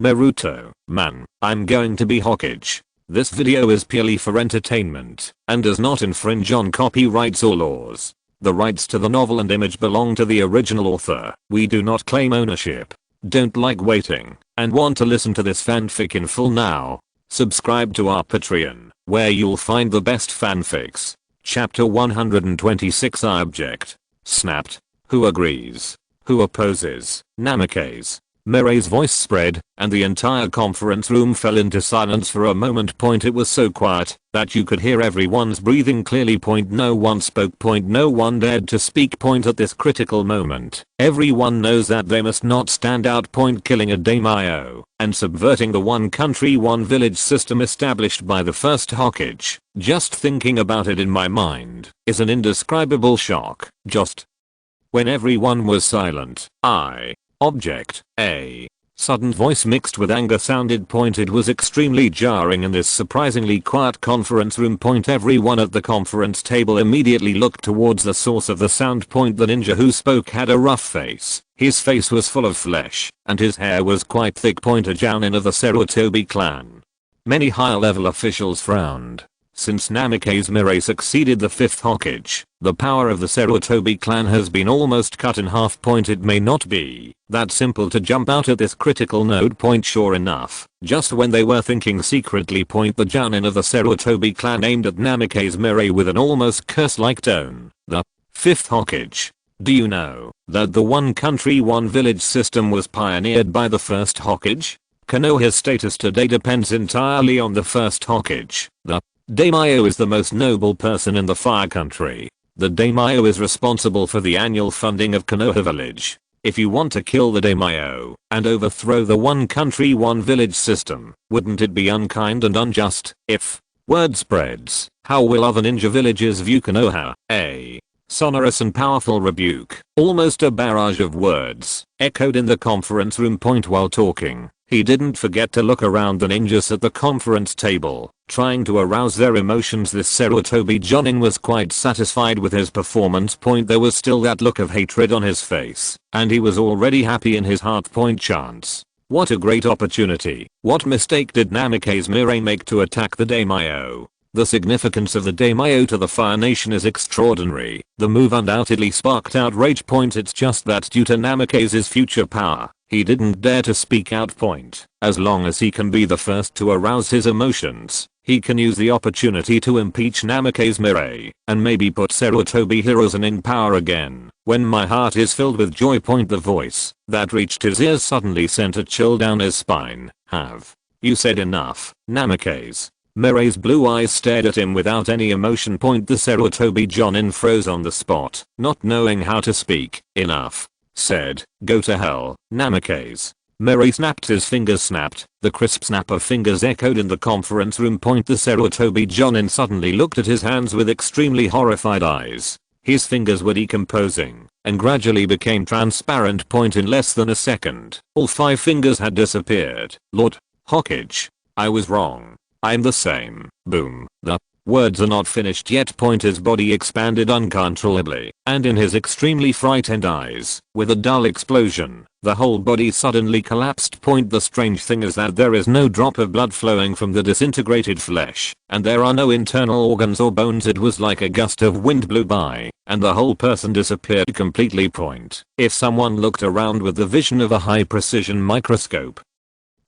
Naruto, man, I'm going to be Hokage. This video is purely for entertainment and does not infringe on copyrights or laws. The rights to the novel and image belong to the original author. We do not claim ownership. Don't like waiting and want to listen to this fanfic in full now? Subscribe to our Patreon, where you'll find the best fanfics. Chapter 126. I object. Snapped. Who agrees? Who opposes? Namikaze Mirai's voice spread, and the entire conference room fell into silence for a moment. It was so quiet that you could hear everyone's breathing clearly. No one spoke. No one dared to speak. At this critical moment, everyone knows that they must not stand out. Killing a daimyo and subverting the one country one village system established by the first Hokage. Just thinking about it in my mind is an indescribable shock. Just when everyone was silent, I object. A sudden voice mixed with anger sounded. It was extremely jarring in this surprisingly quiet conference room. Everyone at the conference table immediately looked towards the source of the sound. The ninja who spoke had a rough face. His face was full of flesh, and his hair was quite thick. A jounin of the Sarutobi clan. Many high-level officials frowned. Since Namikaze Mirai succeeded the 5th Hokage, the power of the Sarutobi clan has been almost cut in half. It may not be that simple to jump out at this critical node. Sure enough, just when they were thinking secretly, the jounin of the Sarutobi clan aimed at Namikaze Mirai with an almost curse-like tone. The 5th Hokage. Do you know that the one country one village system was pioneered by the first Hokage? Konoha's status today depends entirely on the first Hokage. The daimyo is the most noble person in the fire country. The daimyo is responsible for the annual funding of Konoha village. If you want to kill the daimyo and overthrow the one country one village system, wouldn't it be unkind and unjust if word spreads? How will other ninja villages view Konoha? A sonorous and powerful rebuke, almost a barrage of words, echoed in the conference room. While talking, he didn't forget to look around the ninjas at the conference table, trying to arouse their emotions. This Sarutobi jounin was quite satisfied with his performance. There was still that look of hatred on his face, and he was already happy in his heart. Chance. What a great opportunity. What mistake did Namikaze Mirai make to attack the daimyo? The significance of the daimyo to the Fire Nation is extraordinary. The move undoubtedly sparked outrage. It's just that due to Namikaze's future power, he didn't dare to speak out. As long as he can be the first to arouse his emotions, he can use the opportunity to impeach Namikaze Mirai and maybe put Sarutobi Hiruzen in power again. When my heart is filled with joy. The voice that reached his ears suddenly sent a chill down his spine. Have you said enough, Namikaze? Mirai's blue eyes stared at him without any emotion. The Sarutobi jounin froze on the spot, not knowing how to speak. Enough said. Go to hell, Namikaze. Mirai snapped. His fingers snapped. The crisp snap of fingers echoed in the conference room. The Sarutobi jounin suddenly looked at his hands with extremely horrified eyes. His fingers were decomposing and gradually became transparent. In less than a second, all 5 fingers had disappeared. Lord Hokage, I was wrong. I'm the same. Boom. The words are not finished yet. His body expanded uncontrollably, and in his extremely frightened eyes, with a dull explosion, the whole body suddenly collapsed. The strange thing is that there is no drop of blood flowing from the disintegrated flesh, and there are no internal organs or bones. It was like a gust of wind blew by, and the whole person disappeared completely. If someone looked around with the vision of a high precision microscope,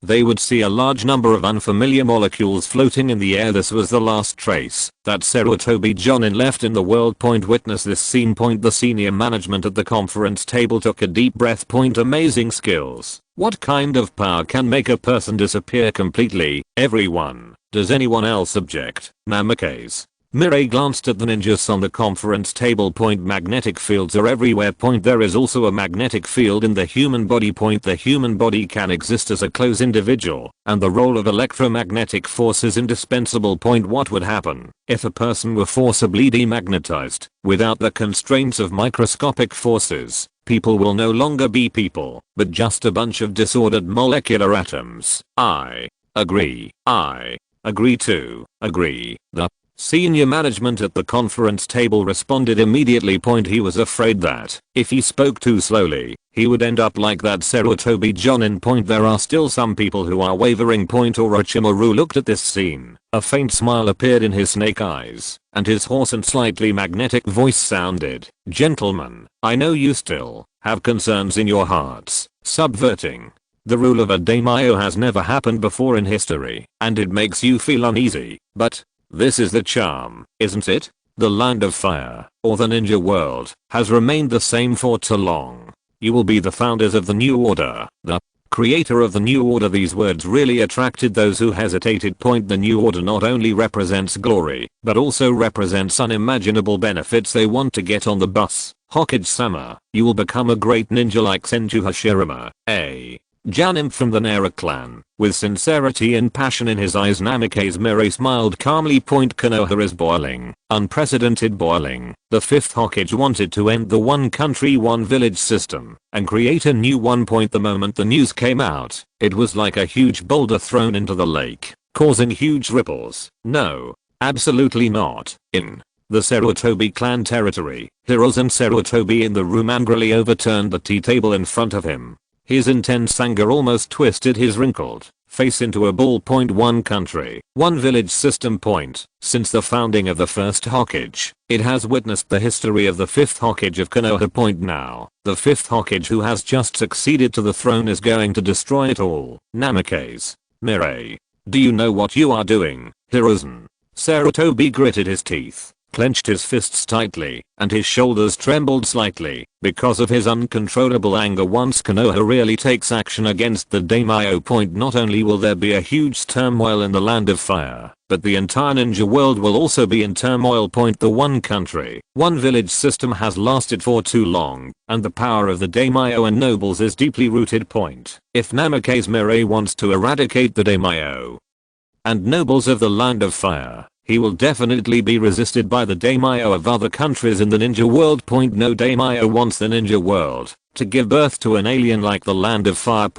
they would see a large number of unfamiliar molecules floating in the air. This was the last trace that Sarutobi jounin left in the world. Witness this scene. The senior management at the conference table took a deep breath. Amazing skills. What kind of power can make a person disappear completely? Everyone. Does anyone else object? Namikaze Mirai glanced at the ninjas on the conference table. Magnetic fields are everywhere. There is also a magnetic field in the human body. The human body can exist as a closed individual, and the role of electromagnetic force is indispensable. What would happen if a person were forcibly demagnetized without the constraints of microscopic forces? People will no longer be people, but just a bunch of disordered molecular atoms. I agree. I agree to agree. The Senior management at the conference table responded immediately. He was afraid that if he spoke too slowly, he would end up like that Sarutobi Jonin. There are still some people who are wavering. Orochimaru looked at this scene. A faint smile appeared in his snake eyes, and his hoarse and slightly magnetic voice sounded, "Gentlemen, I know you still have concerns in your hearts. Subverting the rule of a daimyo has never happened before in history, and it makes you feel uneasy, but this is the charm, isn't it? The Land of Fire, or the ninja world, has remained the same for too long. You will be the founders of the new order, the creator of the new order." These words really attracted those who hesitated. The new order not only represents glory, but also represents unimaginable benefits. They want to get on the bus. "Hokage-sama, you will become a great ninja like Senju Hashirama, a Janin from the Nara clan." With sincerity and passion in his eyes, Namikaze Mirai smiled calmly. Konoha is boiling, unprecedented boiling. The 5th Hokage wanted to end the one country one village system and create a new one. The moment the news came out, it was like a huge boulder thrown into the lake, causing huge ripples. No, absolutely not. In the Sarutobi clan territory, Hiruzen Sarutobi in the room angrily overturned the tea table in front of him. His intense anger almost twisted his wrinkled face into a ball. One country, one village system. Since the founding of the 1st Hokage, it has witnessed the history of the 5th Hokage of Konoha. Now, the 5th Hokage who has just succeeded to the throne is going to destroy it all. Namikaze Mirai, do you know what you are doing, Hiruzen? Sarutobi gritted his teeth, clenched his fists tightly, and his shoulders trembled slightly because of his uncontrollable anger. Once Konoha really takes action against the daimyo, not only will there be a huge turmoil in the Land of Fire, but the entire ninja world will also be in turmoil. The one country, one village system has lasted for too long, and the power of the daimyo and nobles is deeply rooted. If Namikaze Mirai wants to eradicate the daimyo and nobles of the Land of Fire, he will definitely be resisted by the daimyo of other countries in the ninja world. No daimyo wants the ninja world to give birth to an alien like the Land of Fire.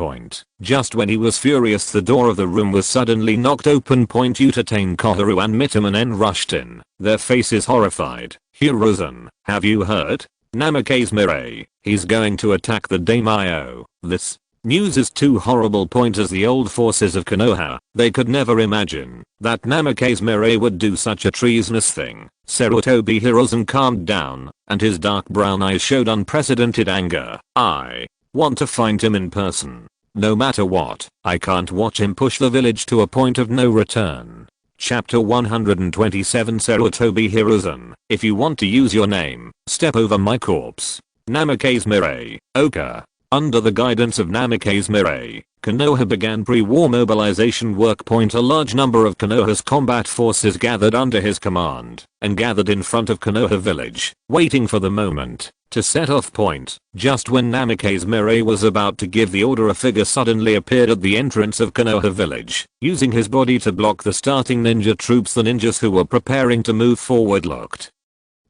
Just when he was furious, the door of the room was suddenly knocked open. Utatane Koharu and Mitamonen rushed in, their faces horrified. "Hiruzen, have you heard? Namikaze Mirai, he's going to attack the daimyo." This news is too horrible. As the old forces of Konoha, they could never imagine that Namikaze Mirai would do such a treasonous thing. Sarutobi Hiruzen calmed down, and his dark brown eyes showed unprecedented anger. "I want to find him in person. No matter what, I can't watch him push the village to a point of no return." Chapter 127. Sarutobi Hiruzen, if you want to use your name, step over my corpse. Namikaze Mirai, Oka. Under the guidance of Namikaze Mirai, Konoha began pre-war mobilization work. A large number of Konoha's combat forces gathered under his command and gathered in front of Konoha village, waiting for the moment to set off. Just when Namikaze Mirai was about to give the order, a figure suddenly appeared at the entrance of Konoha village, using his body to block the starting ninja troops. The ninjas who were preparing to move forward looked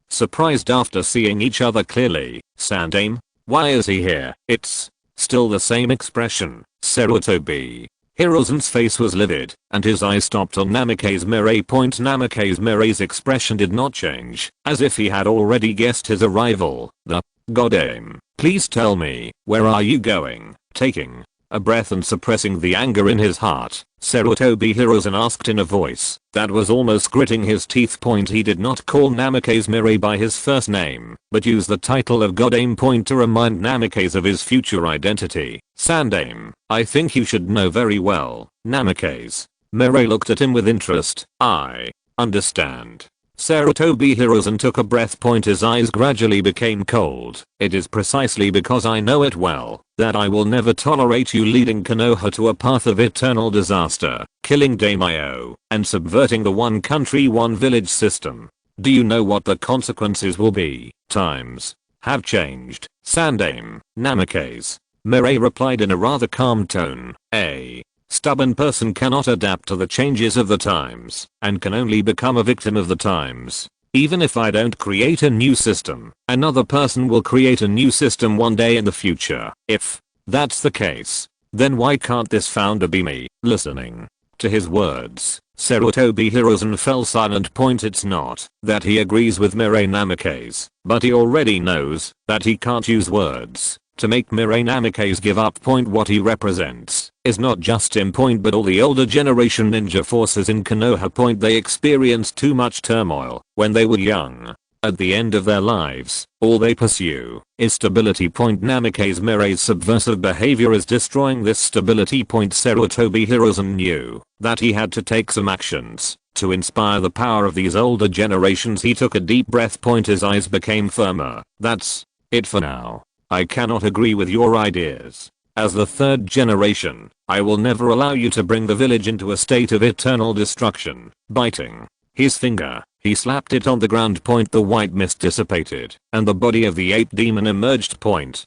surprised after seeing each other clearly. "Sandame? Why is he here?" "It's still the same expression, Sarutobi." Hiruzen's face was livid, and his eyes stopped on Namikaze Mirai. Namikaze Mirai's expression did not change, as if he had already guessed his arrival. "The goddamn, please tell me, where are you going?" Taking a breath and suppressing the anger in his heart, Sarutobi Hiruzen asked in a voice that was almost gritting his teeth. He did not call Namikaze Mirai by his first name, but used the title of Goddame to remind Namikaze of his future identity. "Sandame, I think you should know very well, Namikaze." Mirai looked at him with interest. "I understand." Sarutobi Hiruzen took a breath. His eyes gradually became cold. "It is precisely because I know it well that I will never tolerate you leading Konoha to a path of eternal disaster, killing daimyo, and subverting the one country one village system. Do you know what the consequences will be? Times have changed, Sandame." Namikaze Mirai replied in a rather calm tone. "A stubborn person cannot adapt to the changes of the times, and can only become a victim of the times. Even if I don't create a new system, another person will create a new system one day in the future. If that's the case, then why can't this founder be me?" Listening to his words, Sarutobi Hiruzen fell silent. It's not that he agrees with Mirai Namikaze, but he already knows that he can't use words to make Mirai Namikaze give up. What he represents is not just him. But all the older generation ninja forces in Konoha. They experienced too much turmoil when they were young. At the end of their lives, all they pursue is stability. Namikaze Mirai's subversive behavior is destroying this stability. Sarutobi Hiruzen knew that he had to take some actions to inspire the power of these older generations. He took a deep breath. His eyes became firmer. That's it for now. I cannot agree with your ideas. As the third generation, I will never allow you to bring the village into a state of eternal destruction. Biting his finger, he slapped it on the ground. The white mist dissipated, and the body of the ape demon emerged.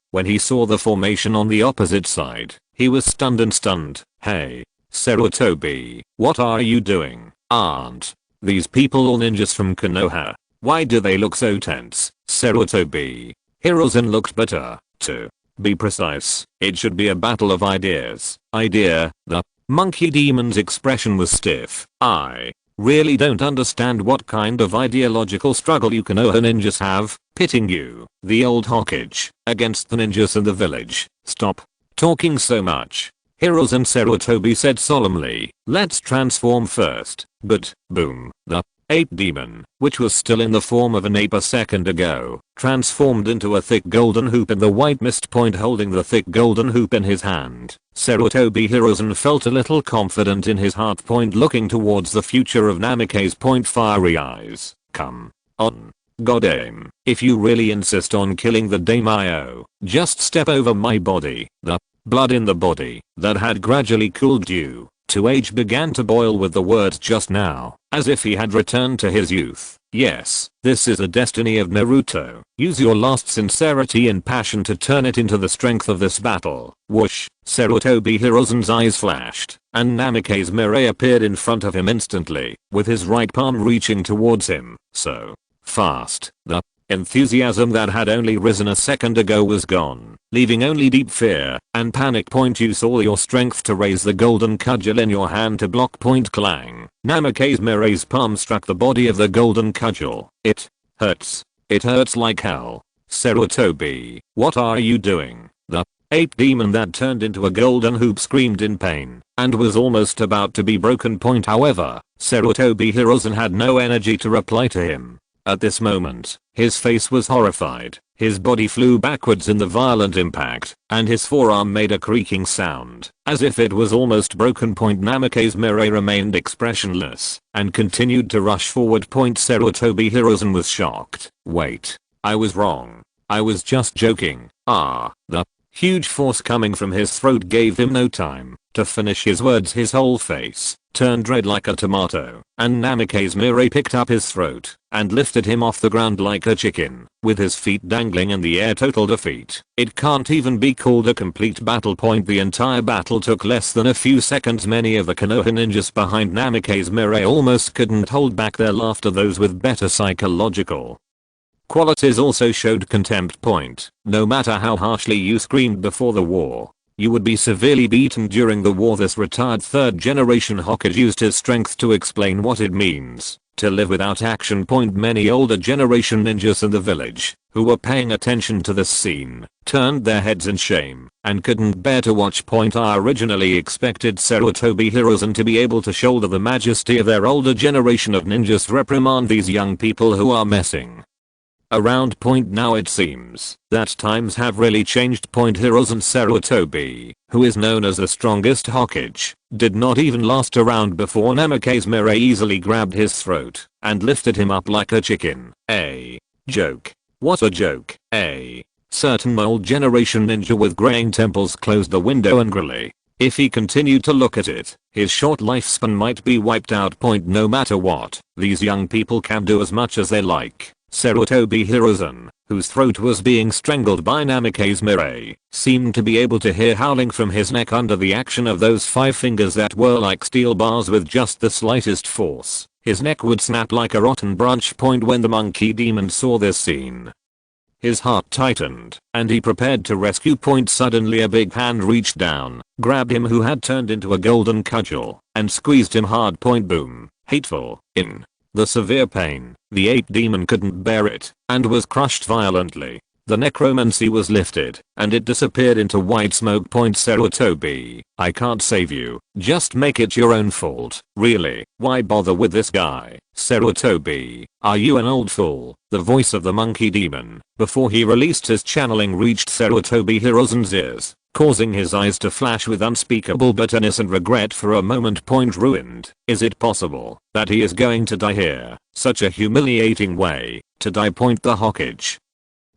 When he saw the formation on the opposite side, he was stunned. Hey, Sarutobi, what are you doing? Aren't these people all ninjas from Konoha? Why do they look so tense? Sarutobi Hiruzen looked bitter. To be precise, it should be a battle of ideas. The monkey demon's expression was stiff. I really don't understand what kind of ideological struggle you Konoha ninjas have, pitting you, the old Hokage, against the ninjas in the village. Stop talking so much. Hiruzen Sarutobi said solemnly, let's transform first. But, boom, the ape demon, which was still in the form of an ape a second ago, transformed into a thick golden hoop in the white mist. Holding the thick golden hoop in his hand, Sarutobi Hiruzen felt a little confident in his heart. Looking towards the future of Namikaze. Fiery eyes. Come on. Goddamn, if you really insist on killing the daimyo, just step over my body. The blood in the body that had gradually cooled due to age began to boil with the words just now, as if he had returned to his youth. Yes, this is the destiny of Naruto. Use your last sincerity and passion to turn it into the strength of this battle. Whoosh, Sarutobi Hiruzen's eyes flashed, and Namikaze Mirai appeared in front of him instantly, with his right palm reaching towards him. So fast, the enthusiasm that had only risen a second ago was gone, leaving only deep fear and panic. Use all your strength to raise the golden cudgel in your hand to block. Clang. Namikaze Mirai's palm struck the body of the golden cudgel. It hurts. It hurts like hell. Sarutobi, what are you doing? The ape demon that turned into a golden hoop screamed in pain and was almost about to be broken. However, Sarutobi Hiruzen had no energy to reply to him. At this moment, his face was horrified, his body flew backwards in the violent impact, and his forearm made a creaking sound, as if it was almost broken. Namikaze Mirai remained expressionless, and continued to rush forward. Sarutobi Hiruzen was shocked. Wait, I was wrong. I was just joking. The huge force coming from his throat gave him no time to finish his words. His whole face turned red like a tomato, and Namikaze Mirai picked up his throat and lifted him off the ground like a chicken, with his feet dangling in the air. Total defeat. It can't even be called a complete battle. The entire battle took less than a few seconds. Many of the Konoha ninjas behind Namikaze Mirai almost couldn't hold back their laughter. Those with better psychological qualities also showed contempt. No matter how harshly you screamed before the war, you would be severely beaten during the war. This retired third generation Hokage used his strength to explain what it means to live without action. Many older generation ninjas in the village, who were paying attention to this scene, turned their heads in shame and couldn't bear to watch. I originally expected Sarutobi Hiruzen to be able to shoulder the majesty of their older generation of ninjas, reprimand these young people who are messing around. Now it seems that times have really changed. Hiruzen Sarutobi, who is known as the strongest Hokage, did not even last a round before Namikaze Mirai easily grabbed his throat and lifted him up like a chicken. A joke. What a joke. A certain old generation ninja with graying temples closed the window angrily. If he continued to look at it, his short lifespan might be wiped out. No matter what, these young people can do as much as they like. Sarutobi Hiruzen, whose throat was being strangled by Namikaze Mirai, seemed to be able to hear howling from his neck under the action of those 5 fingers that were like steel bars. With just the slightest force, his neck would snap like a rotten branch. When the monkey demon saw this scene, His heart tightened, and he prepared to rescue. Suddenly a big hand reached down, grabbed him who had turned into a golden cudgel, and squeezed him hard. Boom. Hateful. In the severe pain, the ape demon couldn't bear it, and was crushed violently. The necromancy was lifted, and it disappeared into white smoke. Sarutobi, I can't save you, just make it your own fault. Really, why bother with this guy? Sarutobi, are you an old fool? The voice of the monkey demon, before he released his channeling, reached Sarutobi Hiruzen's ears, causing his eyes to flash with unspeakable bitterness and regret for a moment. Ruined. Is it possible that he is going to die here? Such a humiliating way to die. The Hokage,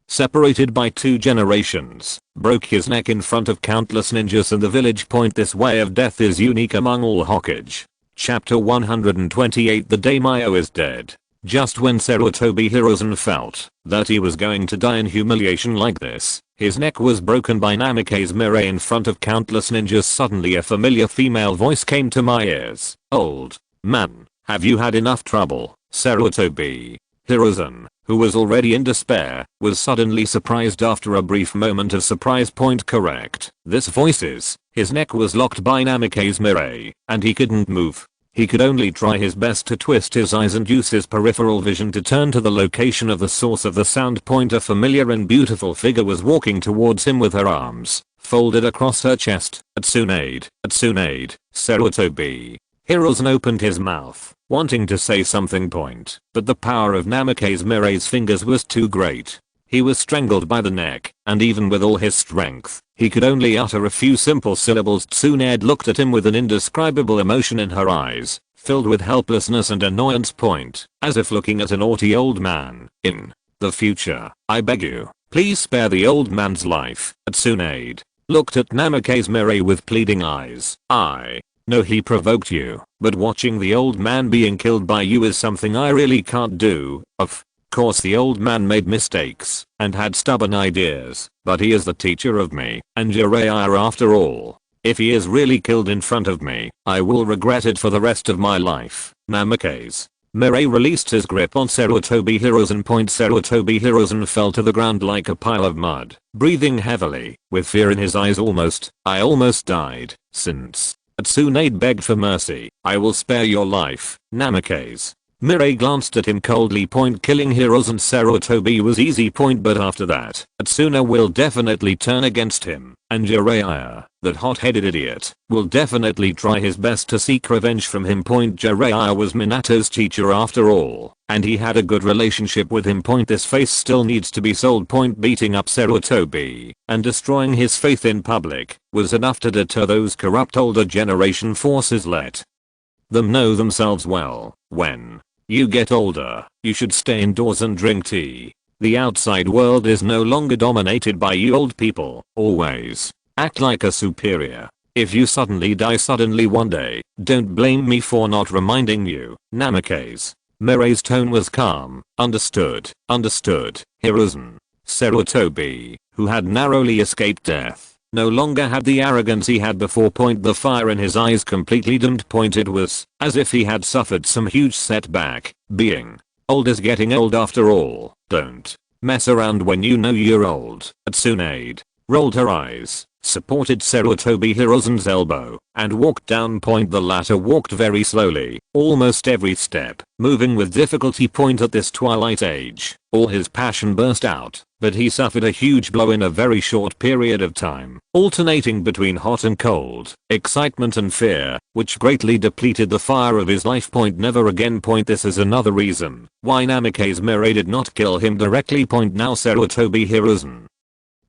separated by 2 generations, broke his neck in front of countless ninjas in the village. This way of death is unique among all Hokage. Chapter 128. The day Mayo is dead. Just when Sarutobi Hiruzen felt that he was going to die in humiliation like this, his neck was broken by Namikaze Mirai in front of countless ninjas. Suddenly a familiar female voice came to my ears. Old man, have you had enough trouble? Sarutobi Hiruzen, who was already in despair, was suddenly surprised after a brief moment of surprise. Correct. This voices. His neck was locked by Namikaze Mirai, and he couldn't move. He could only try his best to twist his eyes and use his peripheral vision to turn to the location of the source of the sound. A familiar and beautiful figure was walking towards him with her arms folded across her chest. Tsunade. Sarutobi Hiruzen opened his mouth, wanting to say something, but the power of Namikaze Mirai's fingers was too great. He was strangled by the neck, and even with all his strength, he could only utter a few simple syllables. Tsunade looked at him with an indescribable emotion in her eyes, filled with helplessness and annoyance. As if looking at a naughty old man. In the future, I beg you, please spare the old man's life. Tsunade looked at Namikaze Mirai with pleading eyes. I know he provoked you, but watching the old man being killed by you is something I really can't do. Of course the old man made mistakes and had stubborn ideas, but he is the teacher of me and Jiraiya after all. If he is really killed in front of me, I will regret it for the rest of my life. Namikaze Mirai released his grip on Sarutobi Hiruzen. Sarutobi Hiruzen fell to the ground like a pile of mud, breathing heavily, with fear in his eyes. I almost died. Since Tsunade begged for mercy, I will spare your life. Namikaze Mirai glanced at him coldly. Killing Hiruzen Sarutobi was easy. But after that, Tsuna will definitely turn against him, and Jiraiya, that hot-headed idiot, will definitely try his best to seek revenge from him. Jiraiya was Minato's teacher after all, and he had a good relationship with him. This face still needs to be sold. Beating up Sarutobi and destroying his faith in public was enough to deter those corrupt older generation forces. Let them know themselves well. When you get older, you should stay indoors and drink tea. The outside world is no longer dominated by you old people. Always act like a superior. If you suddenly die one day, don't blame me for not reminding you. Namikaze Mirai's tone was calm. Understood. Hiruzen Sarutobi, who had narrowly escaped death, no longer had the arrogance he had before. The fire in his eyes completely dimmed. It was as if he had suffered some huge setback. Being old is getting old after all. Don't mess around when you know you're old. Tsunade rolled her eyes, supported Sarutobi Hiruzen's elbow, and walked down. The latter walked very slowly, almost every step, moving with difficulty. At this twilight age, all his passion burst out, but he suffered a huge blow in a very short period of time, alternating between hot and cold, excitement and fear, which greatly depleted the fire of his life. Never again. This is another reason why Namikaze Mirai did not kill him directly. Now Sarutobi Hiruzen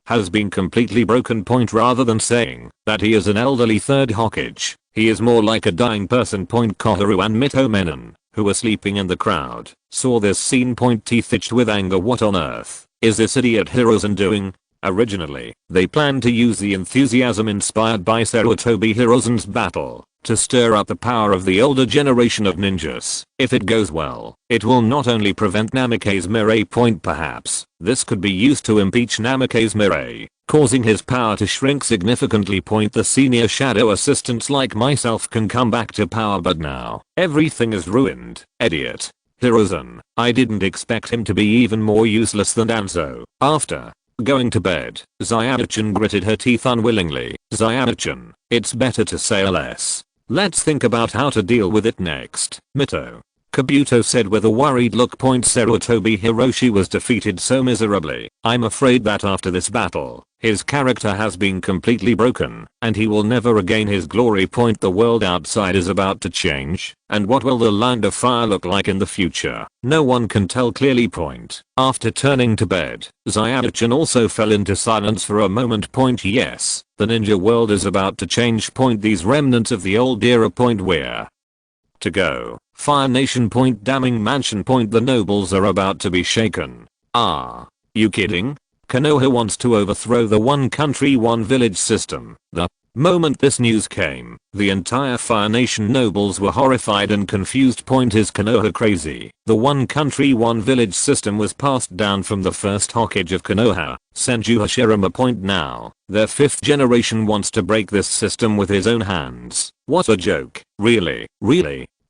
has been completely broken. Rather than saying that he is an elderly third Hokage, he is more like a dying person. Koharu and Mitomenon, who were sleeping in the crowd, saw this scene. Teeth itched with anger. What on earth is this idiot Hiruzen doing? Originally, they planned to use the enthusiasm inspired by Sarutobi Hiruzen's battle to stir up the power of the older generation of ninjas. If it goes well, it will not only prevent Namikaze Mirai. Perhaps this could be used to impeach Namikaze Mirai, causing his power to shrink significantly. The senior shadow assistants like myself can come back to power, but now everything is ruined. Idiot. Hiruzen, I didn't expect him to be even more useless than Danzo. After going to bed, Xiao-chan gritted her teeth unwillingly. Xiao-chan, it's better to say less. Let's think about how to deal with it next. Mito. Kabuto said with a worried look. Sarutobi Hiroshi was defeated so miserably. I'm afraid that after this battle, his character has been completely broken, and he will never regain his glory. The world outside is about to change, and what will the Land of Fire look like in the future? No one can tell clearly. After turning to bed, Xiao-chan also fell into silence for a moment. Yes, the ninja world is about to change. These remnants of the old era. Where to go? Fire Nation. Damning Mansion. The nobles are about to be shaken. Ah, you kidding? Konoha wants to overthrow the one country one village system. The moment this news came, the entire Fire Nation nobles were horrified and confused. Is Konoha crazy? The one country one village system was passed down from the first Hokage of Konoha, Senju Hashirama. Now, their 5th generation wants to break this system with his own hands. What a joke. Really?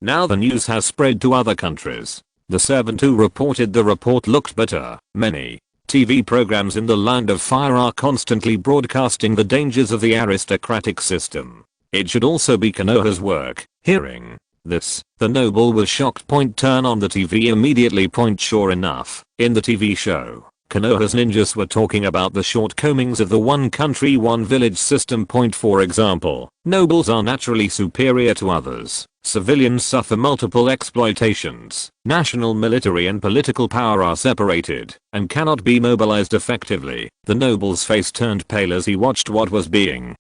Now the news has spread to other countries. The servant who reported the report looked bitter. Many TV programs in the Land of Fire are constantly broadcasting the dangers of the aristocratic system. It should also be Konoha's work. Hearing this, the noble was shocked. Turn on the TV immediately. Sure enough, in the TV show, Konoha's ninjas were talking about the shortcomings of the one country one village system. For example, nobles are naturally superior to others. Civilians suffer multiple exploitations. National military and political power are separated and cannot be mobilized effectively. The noble's face turned pale as he watched what was being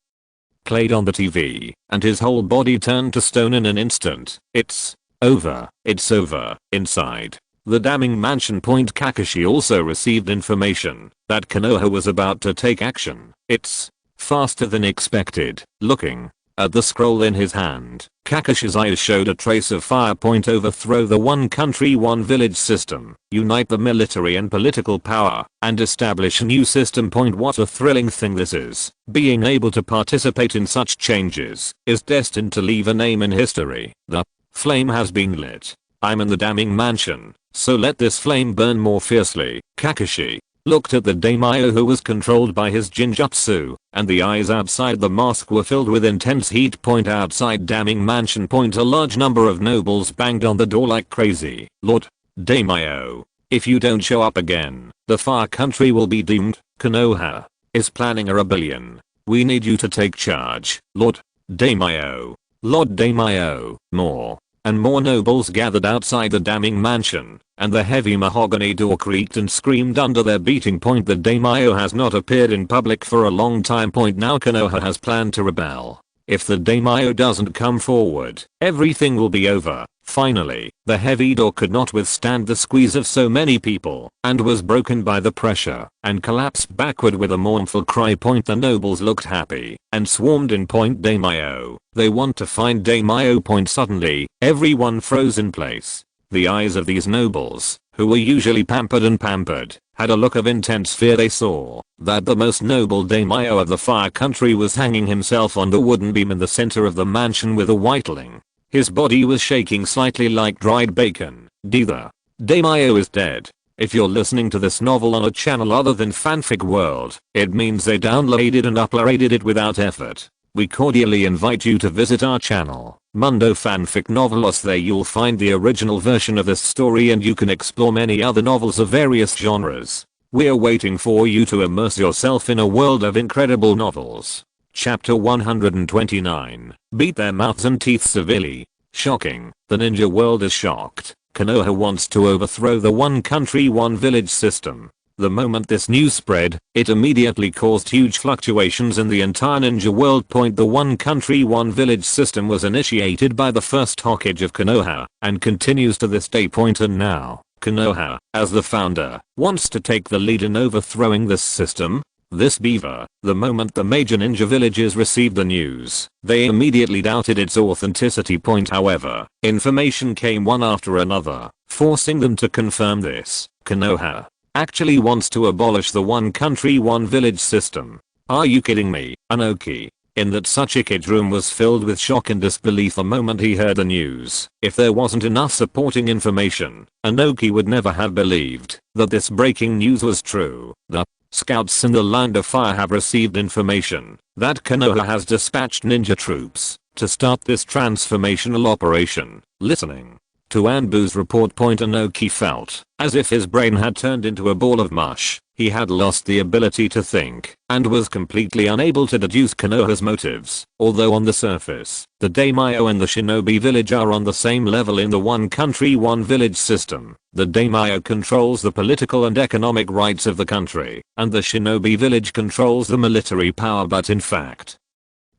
played on the TV, and his whole body turned to stone in an instant. It's over. It's over. Inside the damning mansion. Kakashi also received information that Konoha was about to take action. It's faster than expected. Looking at the scroll in his hand, Kakashi's eyes showed a trace of fire. Overthrow the one country one village system, unite the military and political power, and establish a new system. What a thrilling thing this is. Being able to participate in such changes is destined to leave a name in history. The flame has been lit. I'm in the damning mansion, so let this flame burn more fiercely. Kakashi looked at the daimyo who was controlled by his jinjutsu, and the eyes outside the mask were filled with intense heat. Outside damning mansion. A large number of nobles banged on the door like crazy. Lord Daimyo, if you don't show up again, the Fire Country will be doomed. Konoha is planning a rebellion. We need you to take charge. Lord Daimyo. Lord Daimyo. More and more nobles gathered outside the damning mansion, and the heavy mahogany door creaked and screamed under their beating. The daimyo has not appeared in public for a long time. Now Konoha has planned to rebel. If the daimyo doesn't come forward, everything will be over. Finally, the heavy door could not withstand the squeeze of so many people, and was broken by the pressure, and collapsed backward with a mournful cry. The nobles looked happy, and swarmed in. Daimyo. They want to find daimyo. Suddenly, everyone froze in place. The eyes of these nobles, who were usually pampered, had a look of intense fear. They saw that the most noble daimyo of the Fire Country was hanging himself on the wooden beam in the center of the mansion with a whiteling. His body was shaking slightly like dried bacon. The daimyo is dead. If you're listening to this novel on a channel other than Fanfic World, it means they downloaded and uploaded it without effort. We cordially invite you to visit our channel, Mundo Fanfic Novelos. There you'll find the original version of this story, and you can explore many other novels of various genres. We're waiting for you to immerse yourself in a world of incredible novels. Chapter 129. Beat their mouths and teeth severely. Shocking. The ninja world is shocked. Konoha wants to overthrow the one country one village system. The moment this news spread, it immediately caused huge fluctuations in the entire ninja world. The one country one village system was initiated by the first Hokage of Konoha, and continues to this day. And now, Konoha, as the founder, wants to take the lead in overthrowing this system. This beaver. The moment the major ninja villages received the news, they immediately doubted its authenticity. However, information came one after another, forcing them to confirm this. Konoha actually wants to abolish the one country one village system. Are you kidding me, Anoki? in that Sachike's room was filled with shock and disbelief the moment he heard the news. If there wasn't enough supporting information, Inoki would never have believed that this breaking news was true. The scouts in the Land of Fire have received information that Konoha has dispatched ninja troops to start this transformational operation. Listening to Anbu's report, Inoki felt as if his brain had turned into a ball of mush. He had lost the ability to think and was completely unable to deduce Konoha's motives. Although on the surface, the daimyo and the shinobi village are on the same level in the one country one village system, the daimyo controls the political and economic rights of the country, and the shinobi village controls the military power, but in fact,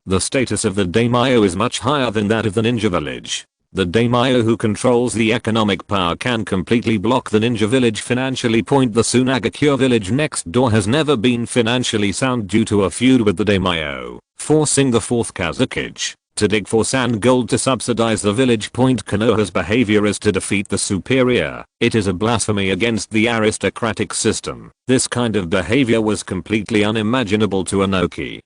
the status of the daimyo is much higher than that of the ninja village. The daimyo who controls the economic power can completely block the ninja village financially. The Tsunagakure village next door has never been financially sound due to a feud with the daimyo, forcing the Fourth Hokage to dig for sand gold to subsidize the village. Konoha's behavior is to defeat the superior. It is a blasphemy against the aristocratic system. This kind of behavior was completely unimaginable to Inoki.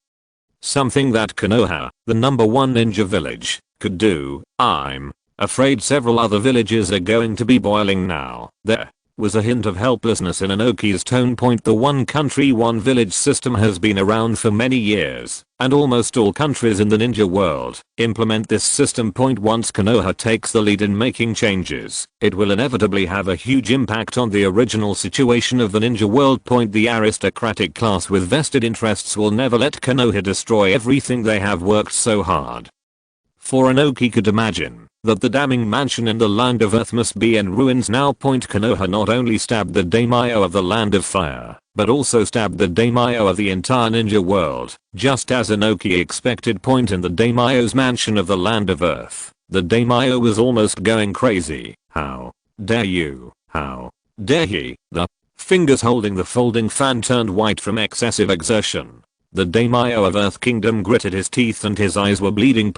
Something that Konoha, the number one ninja village, could do. I'm afraid several other villages are going to be boiling now. There was a hint of helplessness in Inoki's tone. The one country one village system has been around for many years, and almost all countries in the ninja world implement this system. Once Konoha takes the lead in making changes, it will inevitably have a huge impact on the original situation of the ninja world. The aristocratic class with vested interests will never let Konoha destroy everything they have worked so hard for. Inoki could imagine that the damning mansion in the Land of Earth must be in ruins now. Konoha not only stabbed the daimyo of the Land of Fire, but also stabbed the daimyo of the entire ninja world, just as Inoki expected. In the daimyo's mansion of the Land of Earth, the daimyo was almost going crazy. How dare you? How dare he? The fingers holding the folding fan turned white from excessive exertion. The daimyo of Earth Kingdom gritted his teeth and his eyes were bleeding.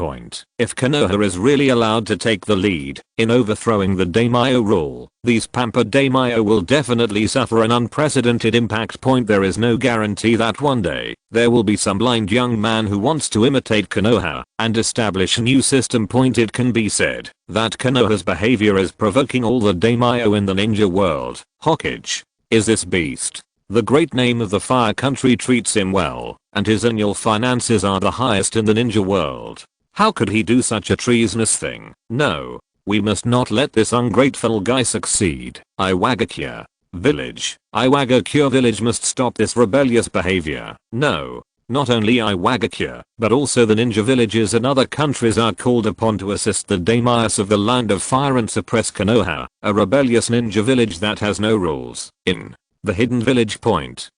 If Konoha is really allowed to take the lead in overthrowing the daimyo rule, these pampered daimyo will definitely suffer an unprecedented impact. There is no guarantee that one day there will be some blind young man who wants to imitate Konoha and establish a new system. It can be said that Konoha's behavior is provoking all the daimyo in the ninja world. Hokage is this beast. The great name of the Fire Country treats him well, and his annual finances are the highest in the ninja world. How could he do such a treasonous thing? No, we must not let this ungrateful guy succeed. Iwagakure village. Iwagakure village must stop this rebellious behavior. No, not only Iwagakure, but also the ninja villages in other countries are called upon to assist the daimyos of the Land of Fire and suppress Konoha, a rebellious ninja village that has no rules. In the hidden village.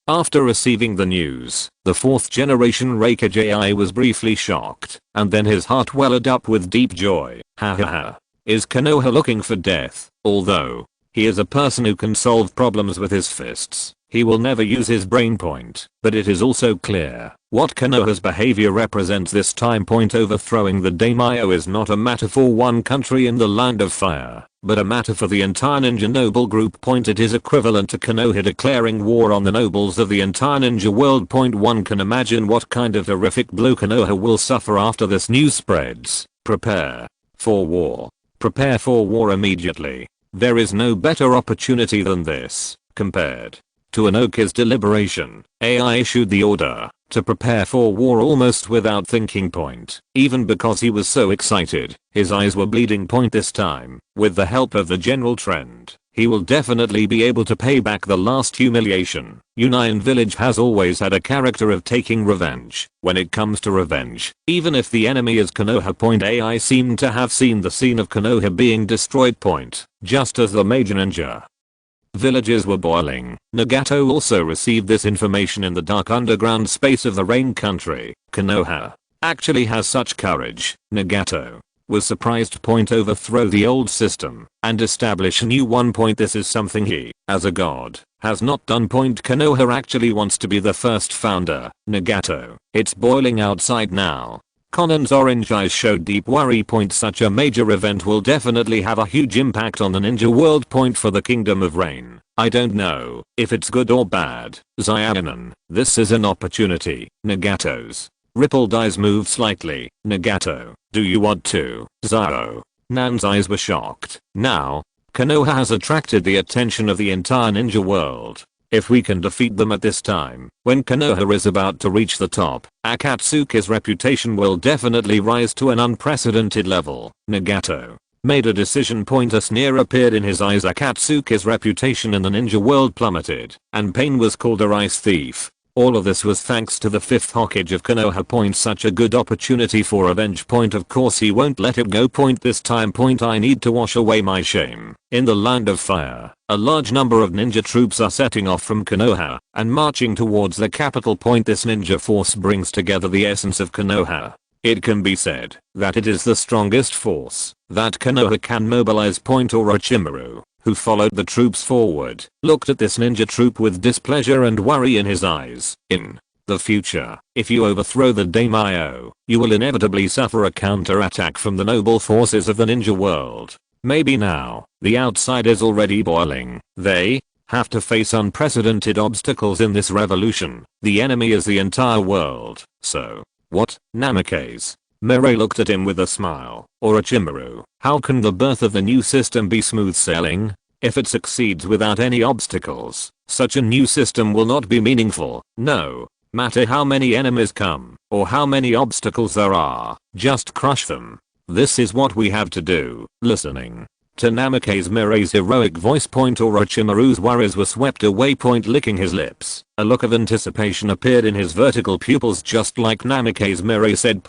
After receiving the news, the fourth generation Hokage AI was briefly shocked, and then his heart welled up with deep joy. Ha ha ha. Is Konoha looking for death? Although he is a person who can solve problems with his fists, he will never use his brain. But it is also clear what Konoha's behavior represents this time. Overthrowing the daimyo is not a matter for one country in the Land of Fire, but a matter for the entire ninja noble group. It is equivalent to Konoha declaring war on the nobles of the entire ninja world. One can imagine what kind of horrific blow Konoha will suffer after this news spreads. Prepare for war. Prepare for war immediately. There is no better opportunity than this. Compared to Inoki's deliberation, AI issued the order to prepare for war almost without thinking. Even because he was so excited, his eyes were bleeding. This time, with the help of the general trend, he will definitely be able to pay back the last humiliation. Union Village has always had a character of taking revenge. When it comes to revenge, even if the enemy is Konoha. AI seemed to have seen the scene of Konoha being destroyed. Just as the major ninja villages were boiling, Nagato also received this information in the dark underground space of the Rain Country. Konoha actually has such courage. Nagato was surprised. Overthrow the old system and establish a new one. This is something he, as a god, has not done. Konoha actually wants to be the first founder. Nagato, it's boiling outside now. Conan's orange eyes showed deep worry. Such a major event will definitely have a huge impact on the ninja world. For the Kingdom of Rain, I don't know if it's good or bad. Zianan, this is an opportunity. Nagato's Rippled eyes moved slightly. Nagato, do you want to? Zao. Nan's eyes were shocked. Now, Konoha has attracted the attention of the entire ninja world. If we can defeat them at this time, when Konoha is about to reach the top, Akatsuki's reputation will definitely rise to an unprecedented level. Nagato made a decision. A sneer appeared in his eyes. Akatsuki's reputation in the ninja world plummeted, and Pain was called a rice thief. All of this was thanks to the fifth Hokage of Konoha. Such a good opportunity for revenge. Of course he won't let it go. This time. I need to wash away my shame. In the Land of Fire, a large number of ninja troops are setting off from Konoha and marching towards the capital. This ninja force brings together the essence of Konoha. It can be said that it is the strongest force that Konoha can mobilize. Orochimaru, who followed the troops forward, looked at this ninja troop with displeasure and worry in his eyes. In the future, if you overthrow the daimyo, you will inevitably suffer a counterattack from the noble forces of the ninja world. Maybe now, the outside is already boiling. They have to face unprecedented obstacles in this revolution. The enemy is the entire world. So, what? Namikaze Mirai looked at him with a smile. Orochimaru, how can the birth of the new system be smooth sailing? If it succeeds without any obstacles, such a new system will not be meaningful. No matter how many enemies come, or how many obstacles there are, just crush them. This is what we have to do. Listening to Namikaze Mirai's heroic voice. Orochimaru's worries were swept away. Licking his lips, a look of anticipation appeared in his vertical pupils. Just like Namikaze Mirai said.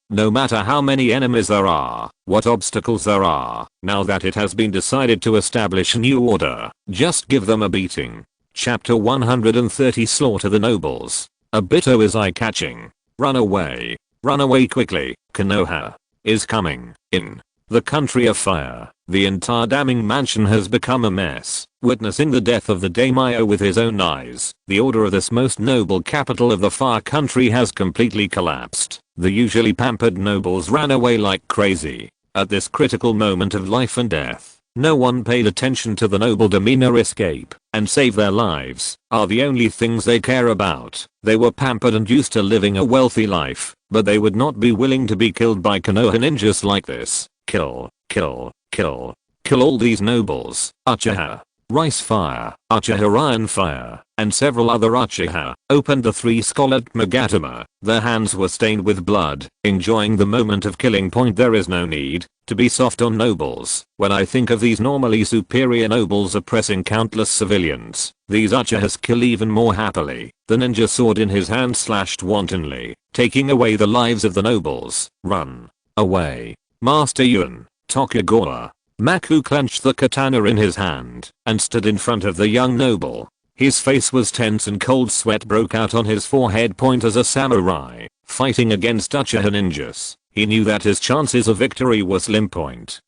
No matter how many enemies there are, what obstacles there are, now that it has been decided to establish a new order, just give them a beating. Chapter 130 Slaughter the Nobles. Obito is eye-catching. Run away. Run away quickly. Konoha is coming. In the country of fire, the entire damning mansion has become a mess. Witnessing the death of the daimyo with his own eyes, the order of this most noble capital of the far country has completely collapsed. The usually pampered nobles ran away like crazy. At this critical moment of life and death, no one paid attention to the noble demeanor. Escape and save their lives are the only things they care about. They were pampered and used to living a wealthy life, but they would not be willing to be killed by Konoha ninjas like this. Kill, kill, kill, kill all these nobles. Uchiha, Rice Fire, Uchiha Iron Fire, and several other Uchiha opened the three-scholar Magatama. Their hands were stained with blood, enjoying the moment of killing. There is no need to be soft on nobles. When I think of these normally superior nobles oppressing countless civilians, these Uchihas kill even more happily. The ninja sword in his hand slashed wantonly, taking away the lives of the nobles. Run away. Master Yuan, Tokugawa. Maku clenched the katana in his hand and stood in front of the young noble. His face was tense and cold sweat broke out on his forehead. As a samurai fighting against Uchiha ninjas, he knew that his chances of victory were slim.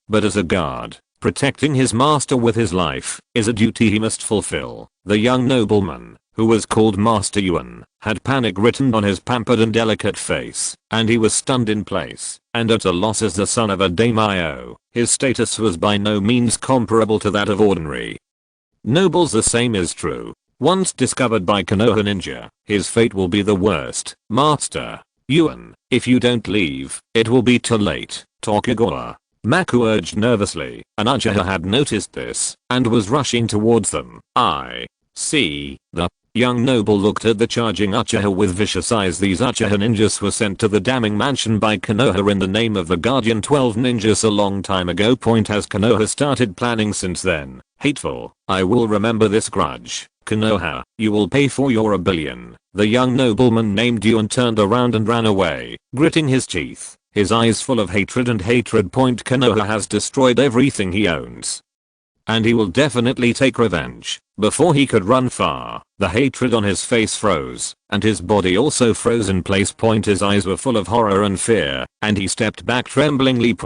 But as a guard, protecting his master with his life is a duty he must fulfill. The young nobleman, who was called Master Yuan, had panic written on his pampered and delicate face, and he was stunned in place and at a loss. As the son of a daimyo, his status was by no means comparable to that of ordinary nobles. The same is true. Once discovered by Konoha ninja, his fate will be the worst. Master Yuan, if you don't leave, it will be too late. Tokugawa, Maku urged nervously. An Uchiha had noticed this and was rushing towards them. I see. The young noble looked at the charging Uchiha with vicious eyes. These Uchiha ninjas were sent to the damning mansion by Konoha in the name of the Guardian 12 ninjas a long time ago. Has Konoha started planning since then? Hateful. I will remember this grudge. Konoha, you will pay for your oblivion. The young nobleman named Yuan turned around and ran away, gritting his teeth, his eyes full of hatred and hatred. Konoha has destroyed everything he owns, and he will definitely take revenge. Before he could run far, the hatred on his face froze, and his body also froze in place. His eyes were full of horror and fear, and he stepped back tremblingly.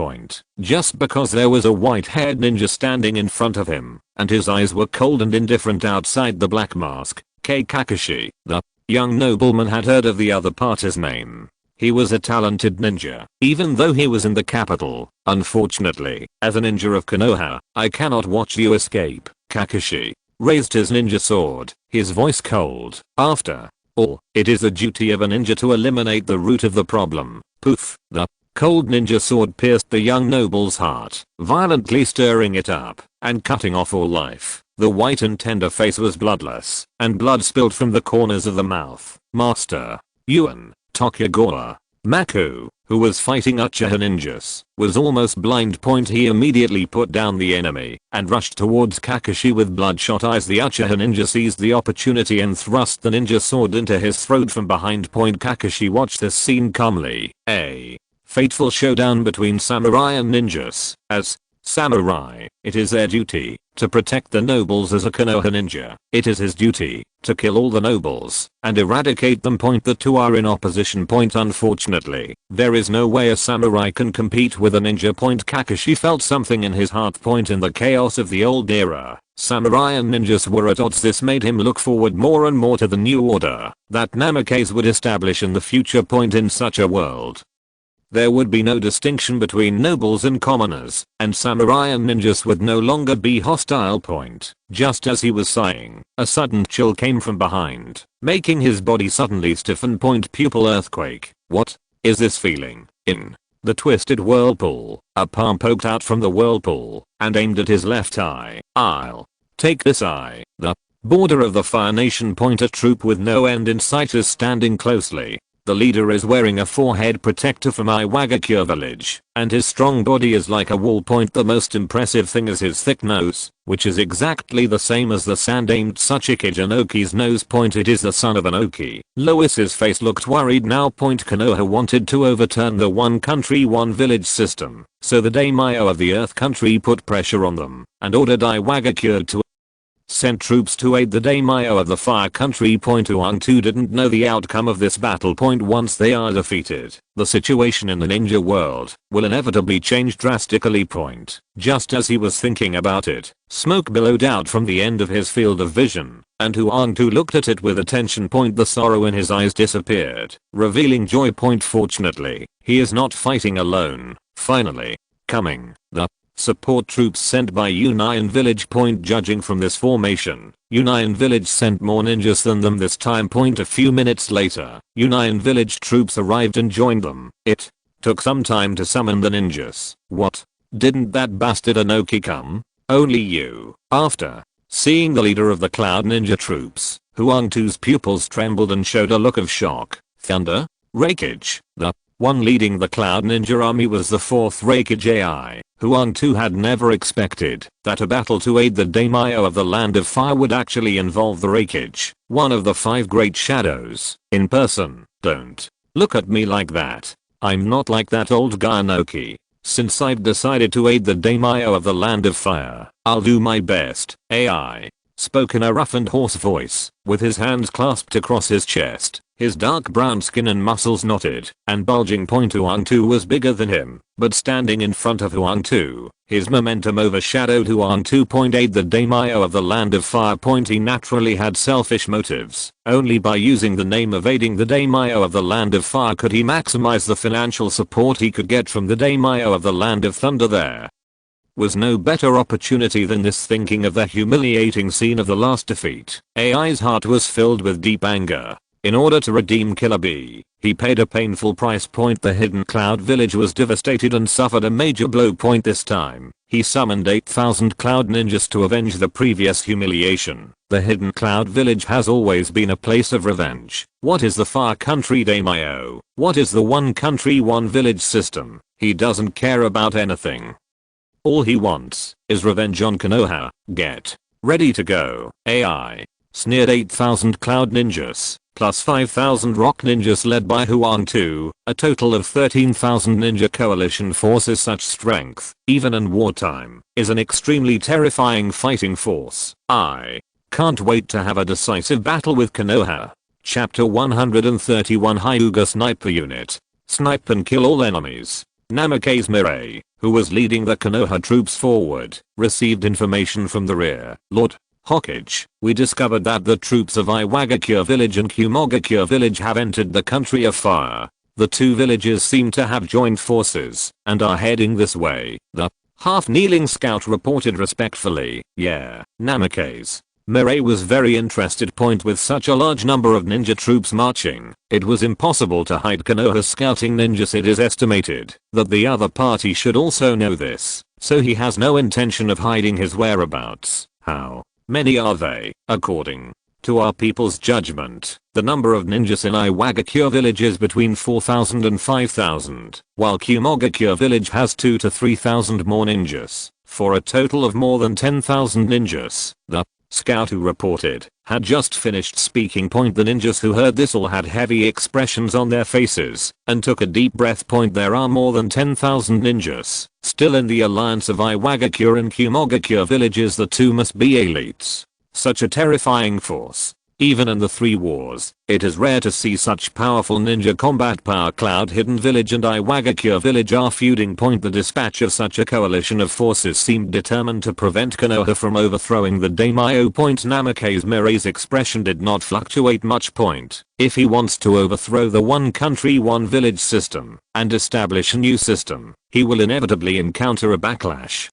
Just because there was a white-haired ninja standing in front of him, and his eyes were cold and indifferent outside the black mask. Kakashi, the young nobleman had heard of the other party's name. He was a talented ninja, even though he was in the capital. Unfortunately, as a ninja of Konoha, I cannot watch you escape. Kakashi raised his ninja sword, his voice cold. After Or, it is the duty of a ninja to eliminate the root of the problem. Poof, the cold ninja sword pierced the young noble's heart, violently stirring it up and cutting off all life. The white and tender face was bloodless, and blood spilled from the corners of the mouth. Master Yuan Tokugawa Maku, who was fighting Uchiha ninjas, was almost blind. He immediately put down the enemy and rushed towards Kakashi with bloodshot eyes. The Uchiha ninja seized the opportunity and thrust the ninja sword into his throat from behind. Kakashi watched this scene calmly. A fateful showdown between samurai and ninjas. As samurai, it is their duty to protect the nobles. As a Konoha ninja, it is his duty to kill all the nobles and eradicate them. The two are in opposition. Unfortunately, there is no way a samurai can compete with a ninja. Kakashi felt something in his heart. In the chaos of the old era, samurai and ninjas were at odds. This made him look forward more and more to the new order that Namikaze would establish in the future. In such a world, there would be no distinction between nobles and commoners, and samurai and ninjas would no longer be hostile. Just as he was sighing, a sudden chill came from behind, making his body suddenly stiffen. Pupil earthquake. What is this feeling? In the twisted whirlpool, a palm poked out from the whirlpool and aimed at his left eye. I'll take this eye. The border of the Fire Nation. A troop with no end in sight is standing closely. The leader is wearing a forehead protector from Iwagakure village, and his strong body is like a wall. The most impressive thing is his thick nose, which is exactly the same as the sand-aimed Tsuchikage Inoki's nose. It is the son of Inoki. Lois's face looked worried now. Konoha wanted to overturn the one country one village system, so the daimyo of the earth country put pressure on them and ordered Iwagakure to sent troops to aid the daimyo of the fire country. Uang-2 didn't know the outcome of this battle. Once they are defeated, the situation in the ninja world will inevitably change drastically. Just as he was thinking about it, smoke billowed out from the end of his field of vision, and Uang-2 looked at it with attention. The sorrow in his eyes disappeared, revealing joy. Fortunately, he is not fighting alone. Finally, coming, the support troops sent by Union Village. Judging from this formation, Union Village sent more ninjas than them this time. A few minutes later, Union Village troops arrived and joined them. It took some time to summon the ninjas. What? Didn't that bastard Inoki come? Only you. After seeing the leader of the Cloud Ninja troops, Uang-2's pupils trembled and showed a look of shock. Thunder? Raikage? The one leading the Cloud Ninja army was the fourth Raikage AI. Uang-2 had never expected that a battle to aid the daimyo of the Land of Fire would actually involve the Raikage, one of the five great shadows, in person. Don't look at me like that. I'm not like that old guy Inoki. Since I've decided to aid the daimyo of the Land of Fire, I'll do my best. AI spoke in a rough and hoarse voice, with his hands clasped across his chest. His dark brown skin and muscles knotted and bulging. Uang-2 was bigger than him, but standing in front of Uang-2, his momentum overshadowed Uang-2. Aid the daimyo of the Land of Fire. He naturally had selfish motives. Only by using the name of aiding the daimyo of the Land of Fire could he maximize the financial support he could get from the daimyo of the Land of Thunder. There was no better opportunity than this. Thinking of the humiliating scene of the last defeat, AI's heart was filled with deep anger. In order to redeem Killer Bee, he paid a painful price. The hidden Cloud Village was devastated and suffered a major blow. This time, he summoned 8,000 Cloud Ninjas to avenge the previous humiliation. The hidden Cloud Village has always been a place of revenge. What is the Far Country daimyo? What is the one country one village system? He doesn't care about anything. All he wants is revenge on Konoha. Get ready to go. AI sneered. 8,000 Cloud Ninjas, plus 5,000 Rock Ninjas led by Uang-2, a total of 13,000 ninja coalition forces. Such strength, even in wartime, is an extremely terrifying fighting force. I can't wait to have a decisive battle with Konoha. Chapter 131 Hyuga Sniper Unit. Snipe and kill all enemies. Namikaze Mirai, who was leading the Konoha troops forward, received information from the rear. Lord Hokage, we discovered that the troops of Iwagakure village and Kumogakure village have entered the country of fire. The two villages seem to have joined forces and are heading this way. The half-kneeling scout reported respectfully. Yeah, Namikaze Mirai was very interested. With such a large number of ninja troops marching, it was impossible to hide Konoha's scouting ninjas. It is estimated that the other party should also know this, so he has no intention of hiding his whereabouts. How many are they? According to our people's judgment, the number of ninjas in Iwagakure village is between 4,000 and 5,000, while Kumogakure village has 2 to 3,000 more ninjas, for a total of more than 10,000 ninjas. The scout who reported had just finished speaking. The ninjas who heard this all had heavy expressions on their faces and took a deep breath. There are more than 10,000 ninjas still in the alliance of Iwagakure and Kumogakure villages. The two must be elites. Such a terrifying force. Even in the three wars, it is rare to see such powerful ninja combat power. Cloud Hidden Village and Iwagakure Village are feuding. The dispatch of such a coalition of forces seemed determined to prevent Konoha from overthrowing the daimyo. Namikaze Mirai's expression did not fluctuate much. If he wants to overthrow the one country one village system and establish a new system, he will inevitably encounter a backlash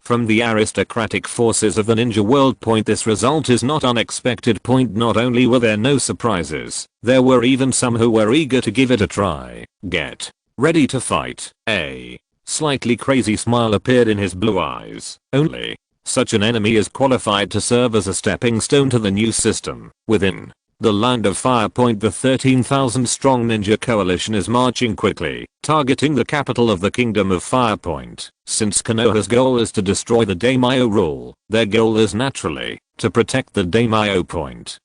from the aristocratic forces of the ninja world. This result is not unexpected. Not only were there no surprises, there were even some who were eager to give it a try. Get ready to fight. A slightly crazy smile appeared in his blue eyes. Only such an enemy is qualified to serve as a stepping stone to the new system. Within the Land of Fire. The 13,000 strong ninja coalition is marching quickly, targeting the capital of the Kingdom of Fire. Since Konoha's goal is to destroy the daimyo rule, their goal is naturally to protect the daimyo.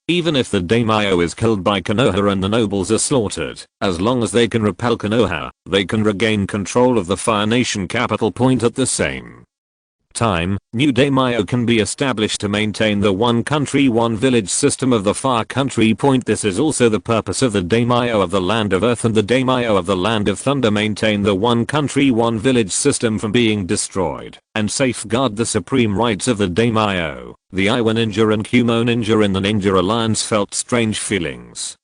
Even if the daimyo is killed by Konoha and the nobles are slaughtered, as long as they can repel Konoha, they can regain control of the Fire Nation capital. At the same time, new daimyo can be established to maintain the one country one village system of the Fire country. This is also the purpose of the daimyo of the Land of Earth and the daimyo of the Land of Thunder. Maintain the one country one village system from being destroyed and safeguard the supreme rights of the daimyo. The Iwa ninja and Kumo ninja in the Ninja Alliance felt strange feelings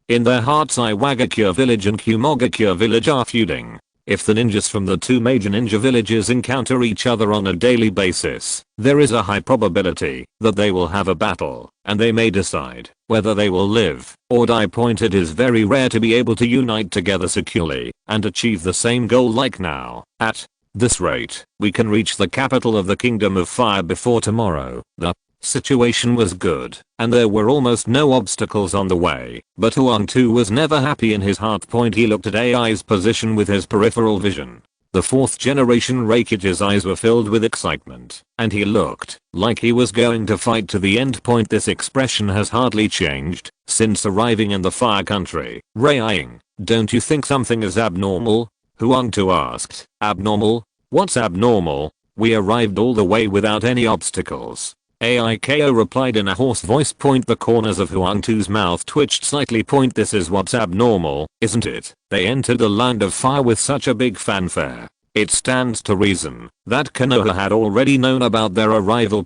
in their hearts. Iwagakure village and Kumogakure village are feuding. If the ninjas from the two major ninja villages encounter each other on a daily basis, there is a high probability that they will have a battle, and they may decide whether they will live or die. It is very rare to be able to unite together securely and achieve the same goal like now. At this rate, we can reach the capital of the Kingdom of Fire before tomorrow. The situation was good, and there were almost no obstacles on the way, but Huang Tu was never happy in his heart. He looked at AI's position with his peripheral vision. The fourth generation Raikage's eyes were filled with excitement, and he looked like he was going to fight to the end. This expression has hardly changed since arriving in the Fire country. Raiying, don't you think something is abnormal? Huang Tu asked. Abnormal? What's abnormal? We arrived all the way without any obstacles. Aiko replied in a hoarse voice. The corners of Huang Tu's mouth twitched slightly. This is what's abnormal, isn't it? They entered the Land of Fire with such a big fanfare. It stands to reason that Konoha had already known about their arrival.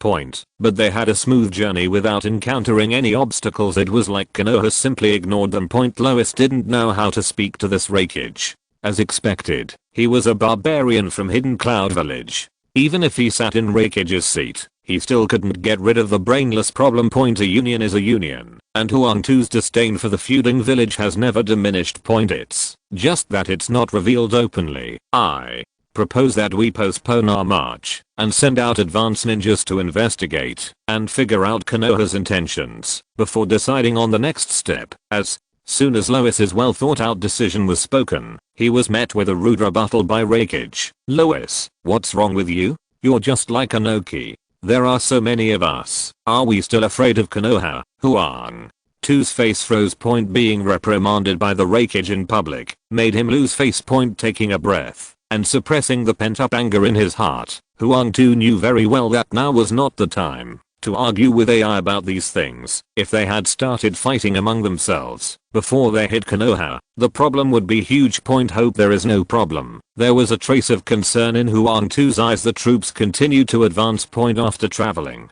But they had a smooth journey without encountering any obstacles. It was like Konoha simply ignored them. Lois didn't know how to speak to this Raikage. As expected, he was a barbarian from Hidden Cloud Village. Even if he sat in Raikage's seat, he still couldn't get rid of the brainless problem. A union is a union, and Huang Tu's disdain for the feuding village has never diminished. It's just that it's not revealed openly. I propose that we postpone our march and send out advance ninjas to investigate and figure out Konoha's intentions before deciding on the next step. As soon as Lois's well thought out decision was spoken, he was met with a rude rebuttal by Raikage. Lois, what's wrong with you? You're just like Anoki. There are so many of us. Are we still afraid of Konoha? Huang Tu's face froze. Being reprimanded by the Raikage in public made him lose face. Taking a breath and suppressing the pent-up anger in his heart, Huang Tu knew very well that now was not the time to argue with AI about these things. If they had started fighting among themselves before they hit Konoha, the problem would be huge. Hope there is no problem. There was a trace of concern in Huang Tu's eyes. The troops continued to advance. After traveling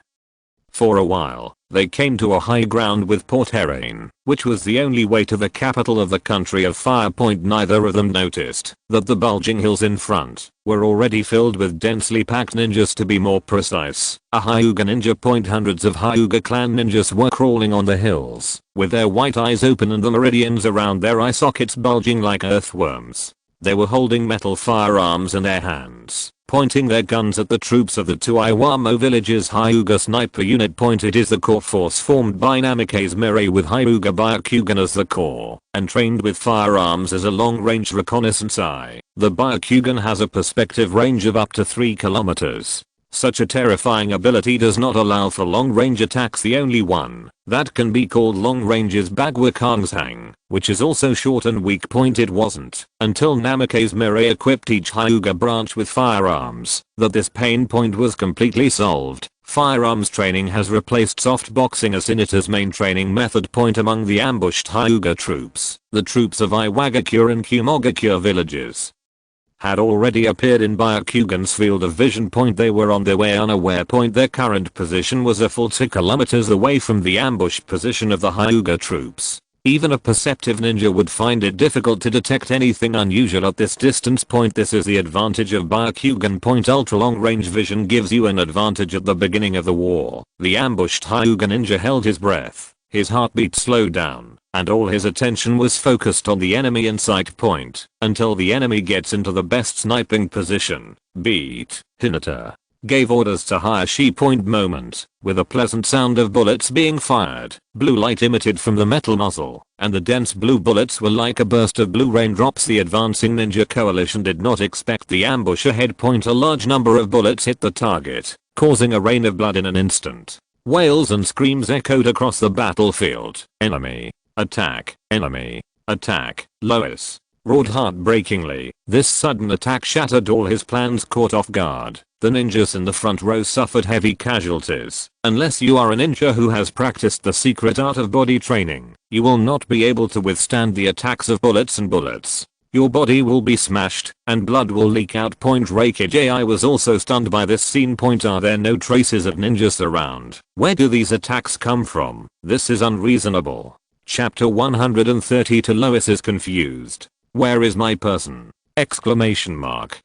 for a while, They came to a high ground with Port Herain, which was the only way to the capital of the country of Fire. Neither of them noticed that the bulging hills in front were already filled with densely packed ninjas. To be more precise, a Hyuga ninja. Hundreds of Hyuga clan ninjas were crawling on the hills, with their white eyes open and the meridians around their eye sockets bulging like earthworms. They were holding metal firearms in their hands, pointing their guns at the troops of the two Iwamo villages. Hyuga sniper unit. It is the core force formed by Namikaze Mirai with Hyuga Byakugan as the core, and trained with firearms as a long-range reconnaissance eye. The Byakugan has a perspective range of up to 3 kilometers. Such a terrifying ability does not allow for long-range attacks. The only one that can be called long-range is Bagwa Kangsang, which is also short and weak. It wasn't until Namikaze Mirai equipped each Hyuga branch with firearms that this pain point was completely solved. Firearms training has replaced soft boxing as Hinata's main training method. Among the ambushed Hyuga troops, the troops of Iwagakure and Kumogakure villages had already appeared in Byakugan's field of vision. They were on their way unaware. Their current position was a full 2 kilometers away from the ambush position of the Hyuga troops. Even a perceptive ninja would find it difficult to detect anything unusual at this distance. This is the advantage of Byakugan. Ultra long range vision gives you an advantage at the beginning of the war. The ambushed Hyuga ninja held his breath, his heartbeat slowed down, and all his attention was focused on the enemy in sight. Until the enemy gets into the best sniping position. Beat. Hinata gave orders to Hayashi. Moment. With a pleasant sound of bullets being fired, blue light emitted from the metal muzzle, and the dense blue bullets were like a burst of blue raindrops. The advancing ninja coalition did not expect the ambush ahead. A large number of bullets hit the target, causing a rain of blood in an instant. Wails and screams echoed across the battlefield. Enemy. Attack. Enemy. Attack. Lois roared heartbreakingly. This sudden attack shattered all his plans. Caught off guard, the ninjas in the front row suffered heavy casualties. Unless you are a ninja who has practiced the secret art of body training, you will not be able to withstand the attacks of bullets and bullets. Your body will be smashed, and blood will leak out. Reikage AI was also stunned by this scene. Are there no traces of ninjas around? Where do these attacks come from? This is unreasonable. Chapter 130. To Lois is confused. Where is my person? Exclamation mark.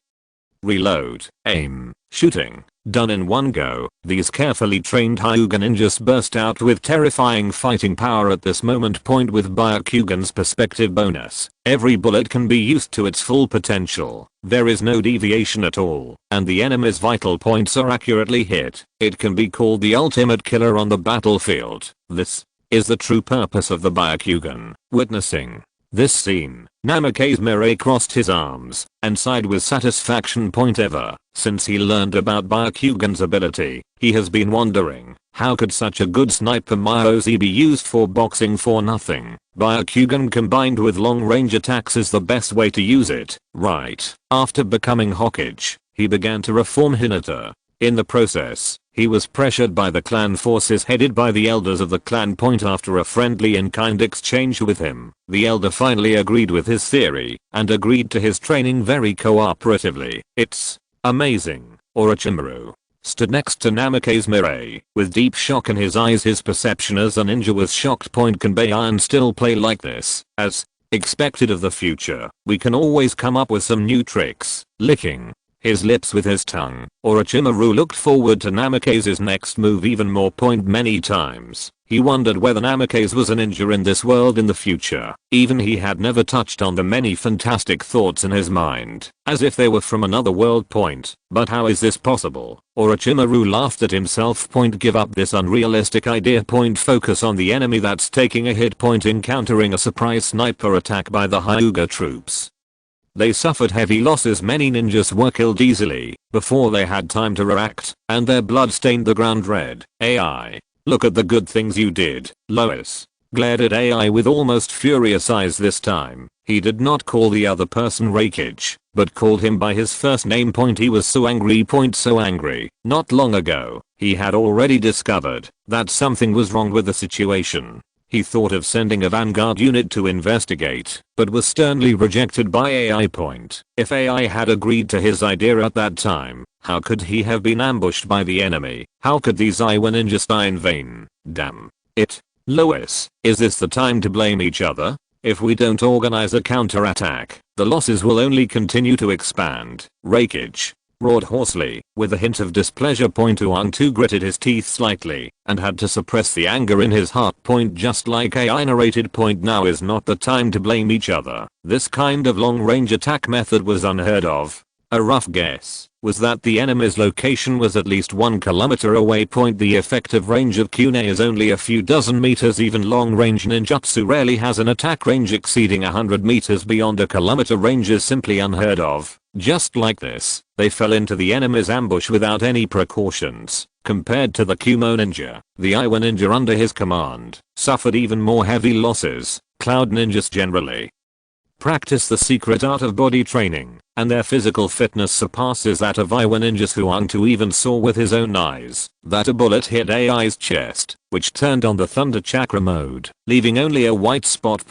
Reload. Aim. Shooting. Done in one go. These carefully trained Hyuga ninjas burst out with terrifying fighting power at this moment. With Byakugan's perspective bonus, every bullet can be used to its full potential. There is no deviation at all, and the enemy's vital points are accurately hit. It can be called the ultimate killer on the battlefield. This is the true purpose of the Byakugan. Witnessing this scene, Namikaze Mirai crossed his arms and sighed with satisfaction. Ever since he learned about Byakugan's ability, he has been wondering, how could such a good sniper Miyoshi be used for boxing for nothing? Byakugan combined with long-range attacks is the best way to use it. Right after becoming Hokage, he began to reform Hinata. In the process, he was pressured by the clan forces headed by the elders of the clan. After a friendly and kind exchange with him, the elder finally agreed with his theory and agreed to his training very cooperatively. It's amazing. Orochimaru stood next to Namikaze Mirai with deep shock in his eyes. His perception as a ninja was shocked. Can Baiyan still play like this? As expected of the future, we can always come up with some new tricks. Licking his lips with his tongue, Orochimaru looked forward to Namikaze's next move even more. Many times, he wondered whether Namikaze was a ninja in this world in the future. Even he had never touched on the many fantastic thoughts in his mind, as if they were from another world. But how is this possible? Orochimaru laughed at himself. Give up this unrealistic idea. Focus on the enemy that's taking a hit. Encountering a surprise sniper attack by the Hyuga troops, they suffered heavy losses. Many ninjas were killed easily before they had time to react, and their blood stained the ground red. AI, look at the good things you did. Lois glared at AI with almost furious eyes. This time, he did not call the other person Reikage, but called him by his first name. He was so angry. So angry. Not long ago, he had already discovered that something was wrong with the situation. He thought of sending a vanguard unit to investigate, but was sternly rejected by AI. If AI had agreed to his idea at that time, how could he have been ambushed by the enemy? How could these Iowa ninjas die in vain? Damn it. Lois, is this the time to blame each other? If we don't organize a counterattack, the losses will only continue to expand. Rakage roared hoarsely, with a hint of displeasure. Wang Tu gritted his teeth slightly, and had to suppress the anger in his heart. Just like AI narrated. Now is not the time to blame each other. This kind of long-range attack method was unheard of. A rough guess was that the enemy's location was at least 1 kilometer away. The effective range of Kyune is only a few dozen meters. Even long-range ninjutsu rarely has an attack range exceeding 100 meters. Beyond a kilometer range is simply unheard of. Just like this, they fell into the enemy's ambush without any precautions. Compared to the Kumo ninja, the Iowa ninja under his command suffered even more heavy losses. Cloud ninjas generally practice the secret art of body training, and their physical fitness surpasses that of Iowa ninjas. Wang Tu even saw with his own eyes that a bullet hit AI's chest, which turned on the thunder chakra mode, leaving only a white spot.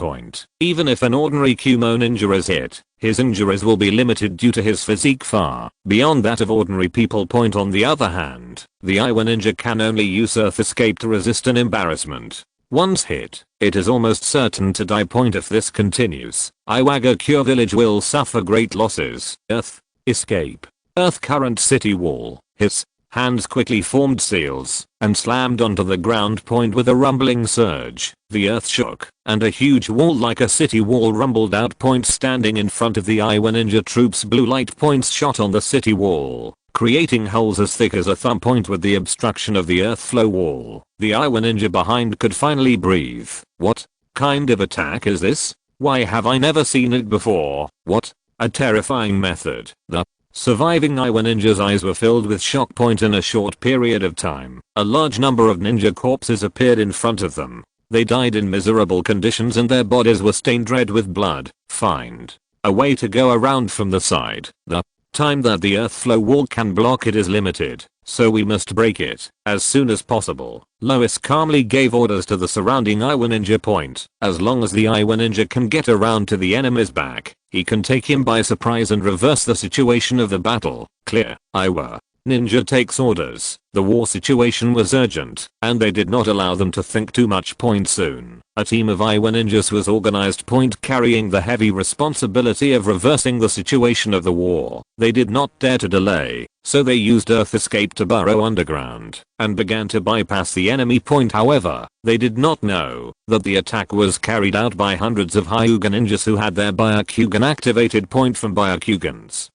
Even if an ordinary Kumo ninja is hit, his injuries will be limited due to his physique far beyond that of ordinary people. On the other hand, the Iowa ninja can only use Earth Escape to resist an embarrassment. Once hit, it is almost certain to die. If this continues, Iwagakure village will suffer great losses. Earth Escape. Earth Current City Wall. His hands quickly formed seals and slammed onto the ground. With a rumbling surge, the earth shook, and a huge wall like a city wall rumbled out. Standing in front of the Iowa ninja troops, blue light points shot on the city wall, creating holes as thick as a thumb. With the obstruction of the earth flow wall, the Iowa ninja behind could finally breathe. What kind of attack is this? Why have I never seen it before? What a terrifying method. The surviving Iowa ninja's eyes were filled with shock. In a short period of time, a large number of ninja corpses appeared in front of them. They died in miserable conditions and their bodies were stained red with blood. Find a way to go around from the side. The time that the earth flow wall can block it is limited, so we must break it as soon as possible. Lois calmly gave orders to the surrounding Iowa ninja. As long as the Iowa ninja can get around to the enemy's back, he can take him by surprise and reverse the situation of the battle. Clear. Iowa ninja takes orders. The war situation was urgent, and they did not allow them to think too much. Soon, a team of Iowa ninjas was organized. Carrying the heavy responsibility of reversing the situation of the war. They did not dare to delay, so they used Earth Escape to burrow underground and began to bypass the enemy. However, they did not know that the attack was carried out by hundreds of Hyuga ninjas who had their Byakugan activated. From Byakugan's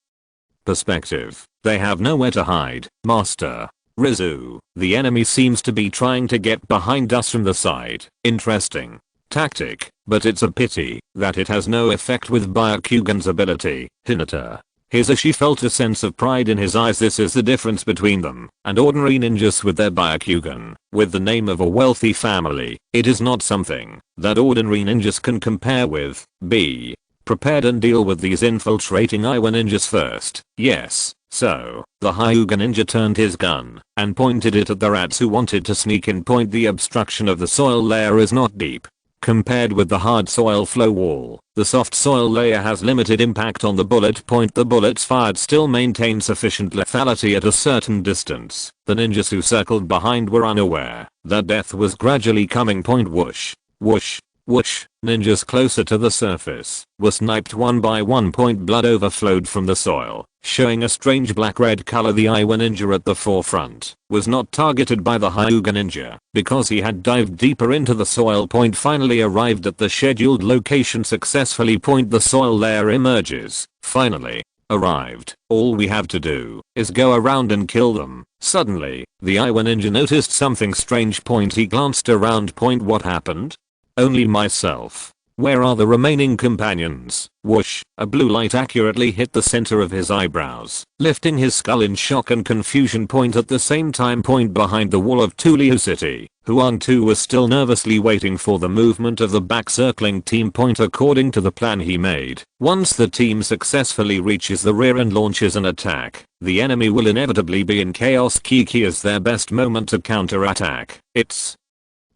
perspective, they have nowhere to hide. Master Rizu, the enemy seems to be trying to get behind us from the side. Interesting tactic, but it's a pity that it has no effect with Byakugan's ability. Hinata Hisashi felt a sense of pride in his eyes. This is the difference between them and ordinary ninjas with their Byakugan. With the name of a wealthy family, it is not something that ordinary ninjas can compare with. Be prepared and deal with these infiltrating Iowa ninjas first. Yes. So, the Hyuga ninja turned his gun and pointed it at the rats who wanted to sneak in. The obstruction of the soil layer is not deep. Compared with the hard soil flow wall, the soft soil layer has limited impact on the bullet. The bullets fired still maintain sufficient lethality at a certain distance. The ninjas who circled behind were unaware that death was gradually coming. Whoosh, whoosh, whoosh. Ninjas closer to the surface were sniped one by one. Blood overflowed from the soil, showing a strange black-red color. The Iowa ninja at the forefront was not targeted by the Hyuga ninja because he had dived deeper into the soil. Finally arrived at the scheduled location successfully. The soil layer emerges. Finally arrived. All we have to do is go around and kill them. Suddenly, the Iowa ninja noticed something strange. He glanced around. What happened? Only myself. Where are the remaining companions? Whoosh, a blue light accurately hit the center of his eyebrows, lifting his skull in shock and confusion. At the same time, behind the wall of Tuliu City, Huang Tu was still nervously waiting for the movement of the back circling team. According to the plan he made, once the team successfully reaches the rear and launches an attack, the enemy will inevitably be in chaos. Kiki is their best moment to counterattack. It's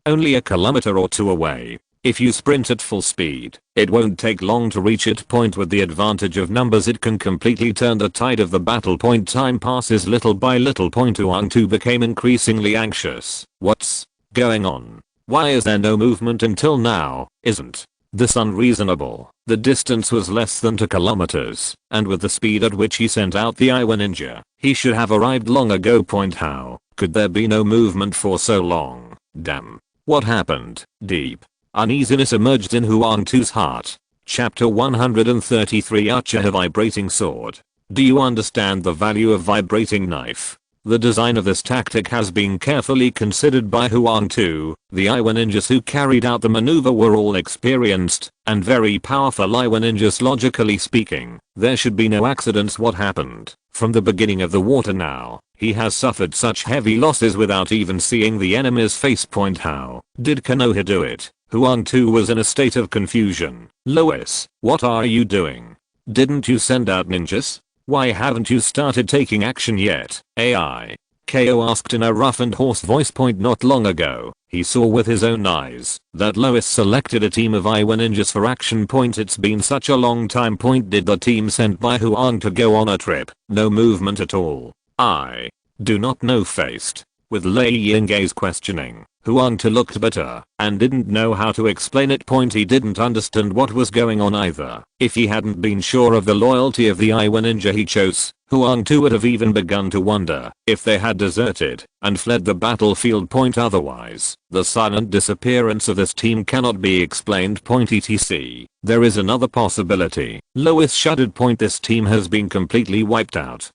only a kilometer or two away. If you sprint at full speed, it won't take long to reach it. With the advantage of numbers, it can completely turn the tide of the battle. Time passes little by little. Huang Tu became increasingly anxious. What's going on? Why is there no movement until now? Isn't this unreasonable? The distance was less than 2 kilometers, and with the speed at which he sent out the Iwa ninja, he should have arrived long ago. How could there be no movement for so long? Damn. What happened? Deep uneasiness emerged in Huang Tu's heart. Chapter 133. Archer, a vibrating sword. Do you understand the value of vibrating knife? The design of this tactic has been carefully considered by Huang Tu. The Iwa ninjas who carried out the maneuver were all experienced and very powerful Iwa ninjas. Logically speaking, there should be no accidents. What happened? From the beginning of the water now, he has suffered such heavy losses without even seeing the enemy's face. How did Konoha do it? Huang Tu was in a state of confusion. Lois, what are you doing? Didn't you send out ninjas? Why haven't you started taking action yet? AI. Ko asked in a rough and hoarse voice. Not long ago, he saw with his own eyes that Lois selected a team of Iwa ninjas for action. It's been such a long time. Did the team sent by Huang to go on a trip? No movement at all. I do not know. Faced with Lei Ying's questioning, Huang Tu looked bitter and didn't know how to explain it. He didn't understand what was going on either. If he hadn't been sure of the loyalty of the Iwa ninja he chose, Huang Tu would have even begun to wonder if they had deserted and fled the battlefield. Otherwise, the silent disappearance of this team cannot be explained. Etc. There is another possibility. Lois shuddered. This team has been completely wiped out,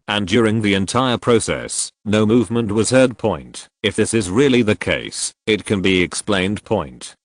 and during the entire process, no movement was heard. If this is really the case, it can be explained.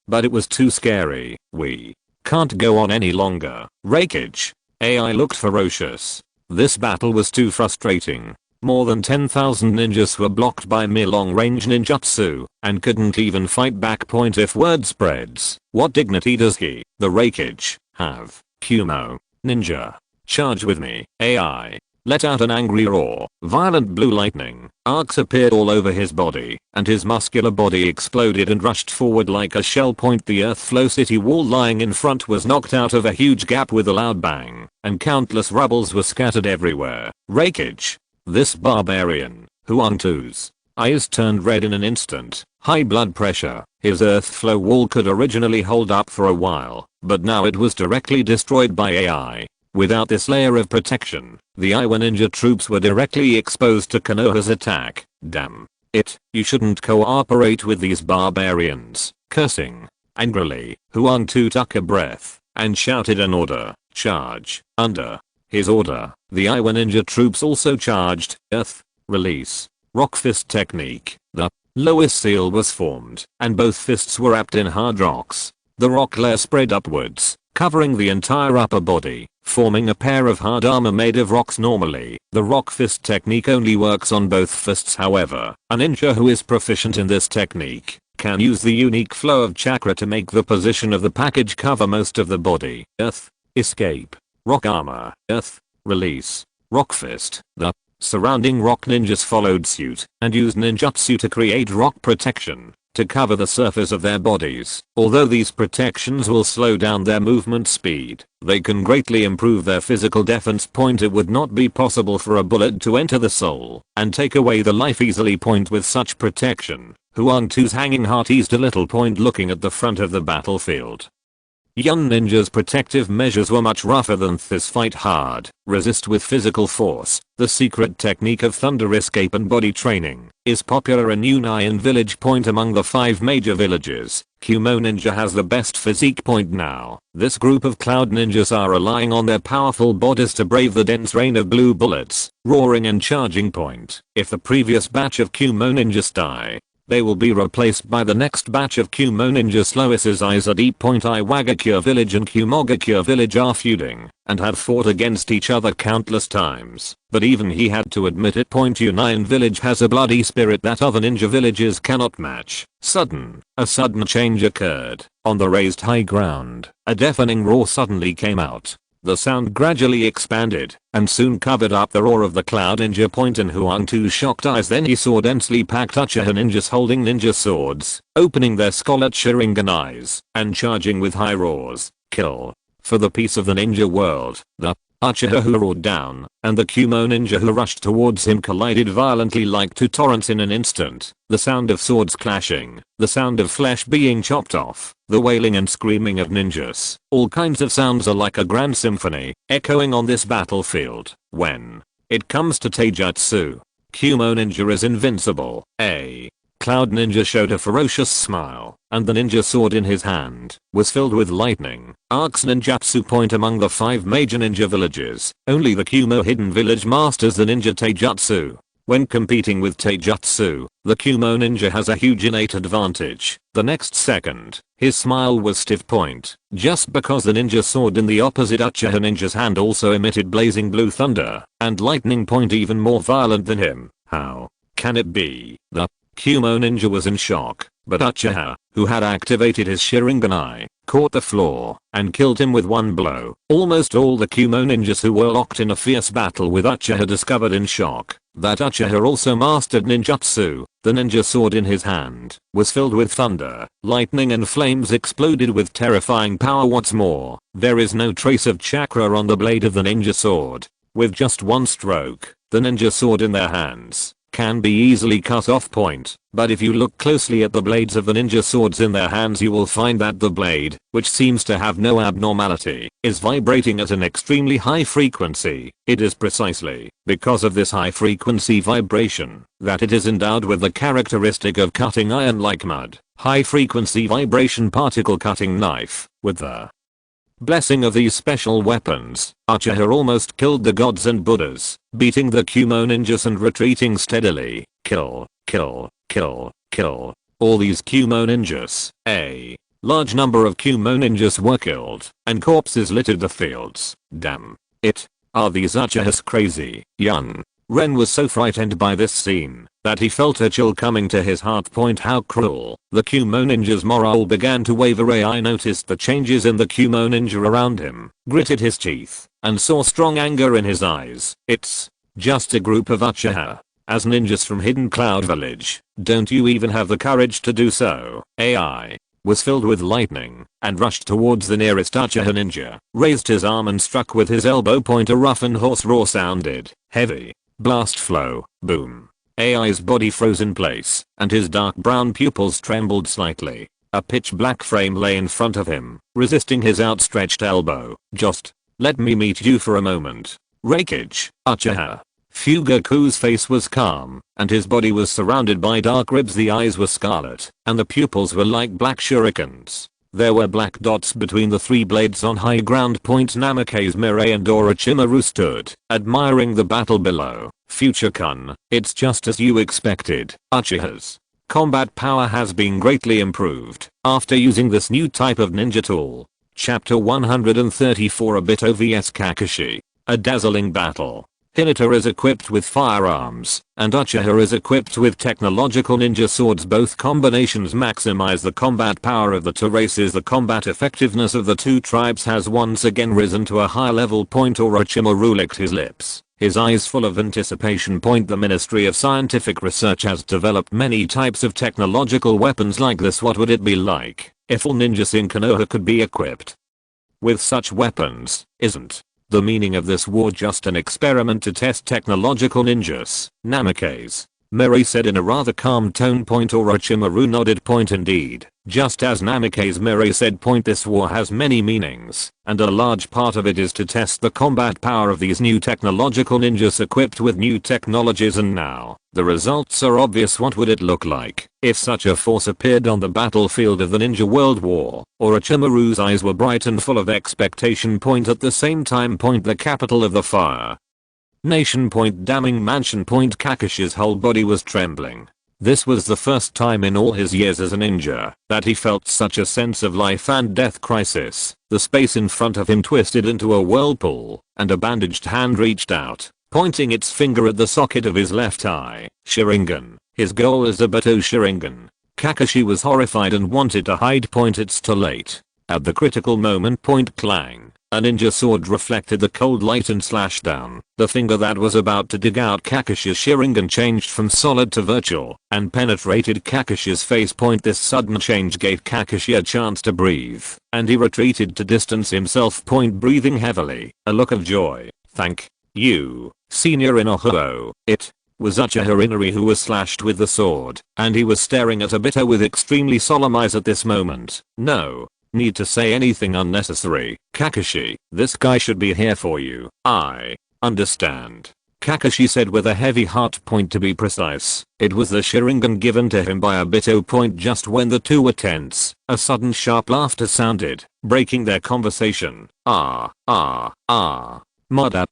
But it was too scary. We can't go on any longer. Raikage. AI looked ferocious. This battle was too frustrating. More than 10,000 ninjas were blocked by mere long-range ninjutsu and couldn't even fight back. If word spreads, what dignity does he, the Raikage, have? Kumo. Ninja. Charge with me. AI let out an angry roar. Violent blue lightning arcs appeared all over his body, and his muscular body exploded and rushed forward like a shell. The Earth Flow City wall lying in front was knocked out of a huge gap with a loud bang, and countless rubbles were scattered everywhere. Raikage. This barbarian. Huang Tu's eyes turned red in an instant. High blood pressure. His Earth Flow wall could originally hold up for a while, but now it was directly destroyed by AI. Without this layer of protection, the Iwa ninja troops were directly exposed to Konoha's attack. Damn it, you shouldn't cooperate with these barbarians. Cursing angrily, Huang Tu took a breath and shouted an order. Charge. Under his order, the Iwa ninja troops also charged. Earth, release, rock fist technique. The lowest seal was formed, and both fists were wrapped in hard rocks. The rock layer spread upwards, covering the entire upper body, forming a pair of hard armor made of rocks. Normally, the rock fist technique only works on both fists. However, a ninja who is proficient in this technique can use the unique flow of chakra to make the position of the package cover most of the body. Earth, escape, rock armor, earth, release, rock fist. The surrounding rock ninjas followed suit and used ninjutsu to create rock protection to cover the surface of their bodies. Although these protections will slow down their movement speed, they can greatly improve their physical defense. It would not be possible for a bullet to enter the soul and take away the life easily. With such protection, Huang Tu's hanging heart eased a little. Looking at the front of the battlefield, young ninja's protective measures were much rougher than this. Fight hard, resist with physical force. The secret technique of thunder escape and body training is popular in Union Village. Among the 5 major villages, Kumo Ninja has the best physique. Now, this group of cloud ninjas are relying on their powerful bodies to brave the dense rain of blue bullets, roaring and charging. If the previous batch of Kumo ninjas die, they will be replaced by the next batch of Kumo ninjas. Lois's eyes are deep. Iwagakure Village and Kumogakure Village are feuding and have fought against each other countless times, but even he had to admit it. Union Village has a bloody spirit that other ninja villages cannot match. A sudden change occurred. On the raised high ground, a deafening roar suddenly came out. The sound gradually expanded and soon covered up the roar of the cloud ninja point in Huangtu's shocked eyes. Then he saw densely packed Uchiha ninjas holding ninja swords, opening their scarlet Sharingan eyes and charging with high roars. Kill. For the peace of the ninja world. The Uchiha who roared down, and the Kumo ninja who rushed towards him collided violently like two torrents in an instant. The sound of swords clashing, the sound of flesh being chopped off, the wailing and screaming of ninjas. All kinds of sounds are like a grand symphony, echoing on this battlefield. When it comes to taijutsu, Kumo ninja is invincible. A Cloud ninja showed a ferocious smile, and the ninja sword in his hand was filled with lightning. Arcs ninjutsu point among the 5 major ninja villages. Only the Kumo hidden village masters the ninja taijutsu. When competing with taijutsu, the Kumo ninja has a huge innate advantage. The next second, his smile was stiff point, just because the ninja sword in the opposite Uchiha ninja's hand also emitted blazing blue thunder and lightning point even more violent than him. How can it be? The Kumo ninja was in shock, but Uchiha, who had activated his Sharingan eye, caught the floor and killed him with one blow. Almost all the Kumo ninjas who were locked in a fierce battle with Uchiha discovered in shock that Uchiha also mastered ninjutsu. The ninja sword in his hand was filled with thunder, lightning and flames exploded with terrifying power. What's more, there is no trace of chakra on the blade of the ninja sword. With just one stroke, the ninja sword in their hands can be easily cut off point, but if you look closely at the blades of the ninja swords in their hands you will find that the blade, which seems to have no abnormality, is vibrating at an extremely high frequency. It is precisely because of this high frequency vibration that it is endowed with the characteristic of cutting iron like mud. High frequency vibration particle cutting knife. With the blessing of these special weapons, Uchiha almost killed the gods and buddhas, beating the Kumo ninjas and retreating steadily. Kill, kill, kill, kill. All these Kumo ninjas. A large number of Kumo ninjas were killed, and corpses littered the fields. Damn it. Are these Uchihas crazy? Young Ren was so frightened by this scene that he felt a chill coming to his heart. How cruel. The Kumo ninja's morale began to waver. I noticed the changes in the Kumo ninja around him, gritted his teeth, and saw strong anger in his eyes. It's just a group of Uchiha. As ninjas from Hidden Cloud Village, don't you even have the courage to do so? AI was filled with lightning and rushed towards the nearest Uchiha ninja, raised his arm and struck with his elbow point. A rough and hoarse roar sounded. Heavy blast flow. Boom. AI's body froze in place, and his dark brown pupils trembled slightly. A pitch black frame lay in front of him, resisting his outstretched elbow. Just let me meet you for a moment. Raikage, Uchiha. Fugaku's face was calm, and his body was surrounded by dark ribs. The eyes were scarlet, and the pupils were like black shurikens. There were black dots between the 3 blades on high ground. Namikaze Mirai and Orochimaru stood, admiring the battle below. Future-kun, it's just as you expected. Uchiha's combat power has been greatly improved after using this new type of ninja tool. Chapter 134. Obito vs Kakashi. A dazzling battle. Hinata is equipped with firearms, and Uchiha is equipped with technological ninja swords. Both combinations maximize the combat power of the two races. The combat effectiveness of the two tribes has once again risen to a high level. Orochimaru licked his lips, his eyes full of anticipation. The Ministry of Scientific Research has developed many types of technological weapons like this. What would it be like if all ninjas in Konoha could be equipped with such weapons? Isn't the meaning of this war just an experiment to test technological ninjas? Namikaze Mirai said in a rather calm tone. Orochimaru nodded. Indeed. Just as Namikaze Mirai said. This war has many meanings, and a large part of it is to test the combat power of these new technological ninjas equipped with new technologies. And now, the results are obvious. What would it look like if such a force appeared on the battlefield of the Ninja World War? Orochimaru's eyes were bright and full of expectation. At the same time. The capital of the Fire Nation. Damning Mansion. Kakashi's whole body was trembling. This was the first time in all his years as a ninja that he felt such a sense of life and death crisis. The space in front of him twisted into a whirlpool, and a bandaged hand reached out, pointing its finger at the socket of his left eye. Sharingan. His goal is Obito Sharingan. Kakashi was horrified and wanted to hide. It's too late. At the critical moment. Clang. A ninja sword reflected the cold light and slashed down. The finger that was about to dig out Kakashi's Sharingan changed from solid to virtual and penetrated Kakashi's face point. This sudden change gave Kakashi a chance to breathe, and he retreated to distance himself. Breathing heavily, a look of joy. Thank you, Senior Inohuo. It was Uchiha Inari who was slashed with the sword, and he was staring at Obito with extremely solemn eyes at this moment. No need to say anything unnecessary. Kakashi, this guy should be here for you. I understand, Kakashi said with a heavy heart. To be precise, it was the Sharingan given to him by Obito. Just when the two were tense, a sudden sharp laughter sounded, breaking their conversation. Mada,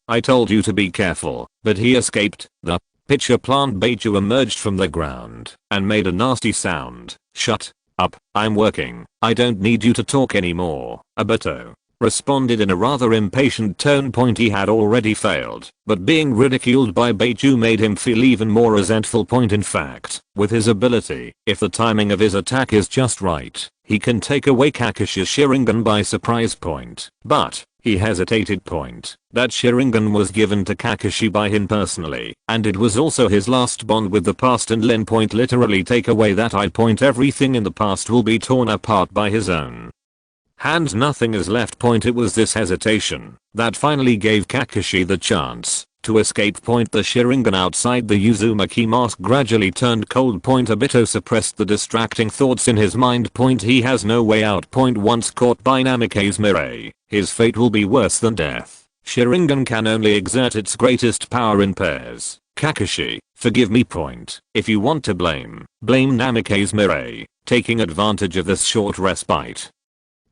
I told you to be careful, but he escaped. The pitcher plant Beiju emerged from the ground and made a nasty sound. Shut up, I'm working. I don't need you to talk anymore. Obito responded in a rather impatient tone. He had already failed, but being ridiculed by Beiju made him feel even more resentful. In fact, with his ability, if the timing of his attack is just right, he can take away Kakashi's Sharingan by surprise. But he hesitated. That Sharingan was given to Kakashi by him personally, and it was also his last bond with the past and Lin. Literally take away that eye. Everything in the past will be torn apart by his own hands. Nothing is left. It was this hesitation that finally gave Kakashi the chance to escape. The Sharingan outside the Uzumaki mask gradually turned cold. Obito suppressed the distracting thoughts in his mind. He has no way out. Once caught by Namikaze Mirai, his fate will be worse than death. Sharingan can only exert its greatest power in pairs. Kakashi, forgive me. If you want to blame Namikaze Mirai, taking advantage of this short respite.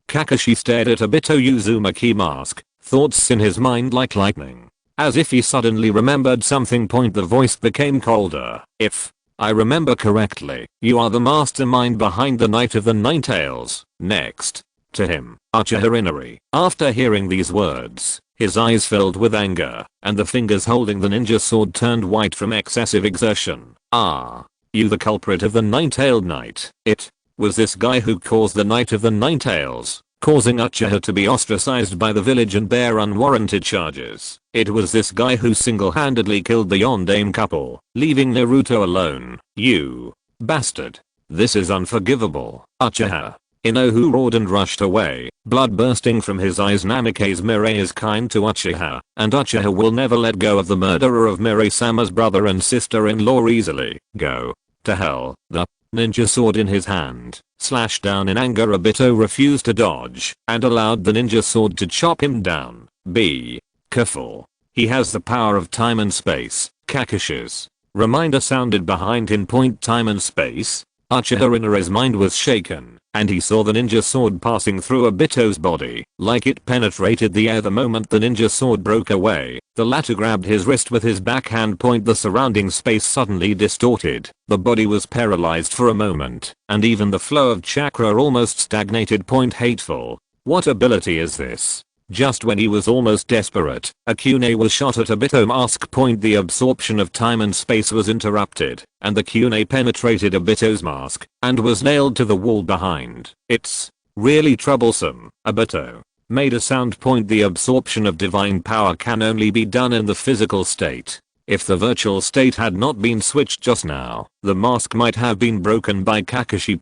Kakashi stared at Obito Uzumaki mask, thoughts in his mind like lightning. As if he suddenly remembered something. The voice became colder. If I remember correctly, you are the mastermind behind the Night of the Nine Tails. Next to him, Uchiha Inari. After hearing these words, his eyes filled with anger, and the fingers holding the ninja sword turned white from excessive exertion. You the culprit of the Nine-Tailed Night. It was this guy who caused the Night of the Nine Tails, causing Uchiha to be ostracized by the village and bear unwarranted charges. It was this guy who single-handedly killed the Yondaime couple, leaving Naruto alone. You bastard. This is unforgivable. Uchiha Inoue roared and rushed away, blood bursting from his eyes. Namikaze Mirai is kind to Uchiha, and Uchiha will never let go of the murderer of Mirai-sama's brother and sister-in-law easily. Go to hell. The ninja sword in his hand slashed down in anger. Obito refused to dodge and allowed the ninja sword to chop him down. Be careful. He has the power of time and space. Kakashi's reminder sounded behind him. Time and space. Uchiha Inari's mind was shaken, and he saw the ninja sword passing through Obito's body, like it penetrated the air. The moment the ninja sword broke away, the latter grabbed his wrist with his backhand. The surrounding space suddenly distorted, the body was paralyzed for a moment, and even the flow of chakra almost stagnated. Hateful. What ability is this? Just when he was almost desperate, a kunai was shot at Obito mask. The absorption of time and space was interrupted, and the kunai penetrated Obito's mask and was nailed to the wall behind. It's really troublesome. Obito made a sound. The absorption of divine power can only be done in the physical state. If the virtual state had not been switched just now, the mask might have been broken by Kakashi.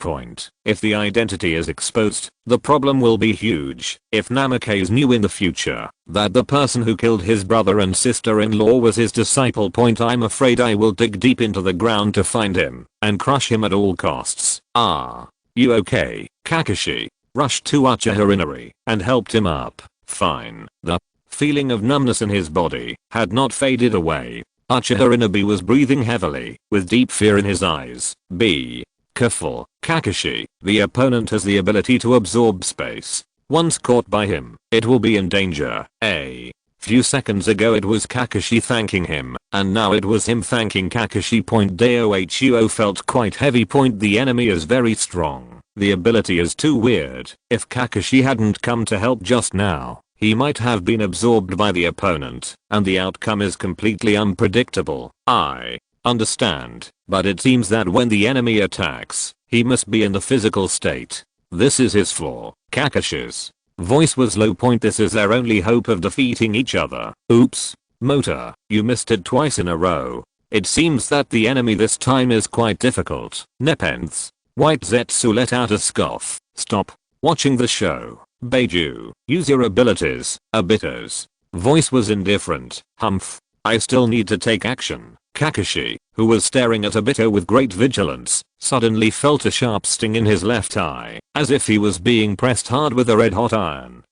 If the identity is exposed, the problem will be huge. If Namikaze knew in the future that the person who killed his brother and sister-in-law was his disciple, I'm afraid I will dig deep into the ground to find him and crush him at all costs. You okay, Kakashi? Rushed to Uchiha Inari and helped him up. Fine. The feeling of numbness in his body had not faded away. Uchiha Inari was breathing heavily, with deep fear in his eyes. Be careful, Kakashi. The opponent has the ability to absorb space. Once caught by him, it will be in danger. A few seconds ago it was Kakashi thanking him, and now it was him thanking Kakashi. Dohuo felt quite heavy. The enemy is very strong. The ability is too weird. If Kakashi hadn't come to help just now, he might have been absorbed by the opponent, and the outcome is completely unpredictable. I understand, but it seems that when the enemy attacks, he must be in the physical state. This is his flaw. Kakashi's Voice was low. This is their only hope of defeating each other. Oops. Mota, you missed it twice in a row. It seems that the enemy this time is quite difficult. Nepenthes. White Zetsu let out a scoff. Stop watching the show. Beiju, use your abilities. Abitos. Voice was indifferent. Humph. I still need to take action. Kakashi, who was staring at Obito with great vigilance, suddenly felt a sharp sting in his left eye, as if he was being pressed hard with a red-hot iron.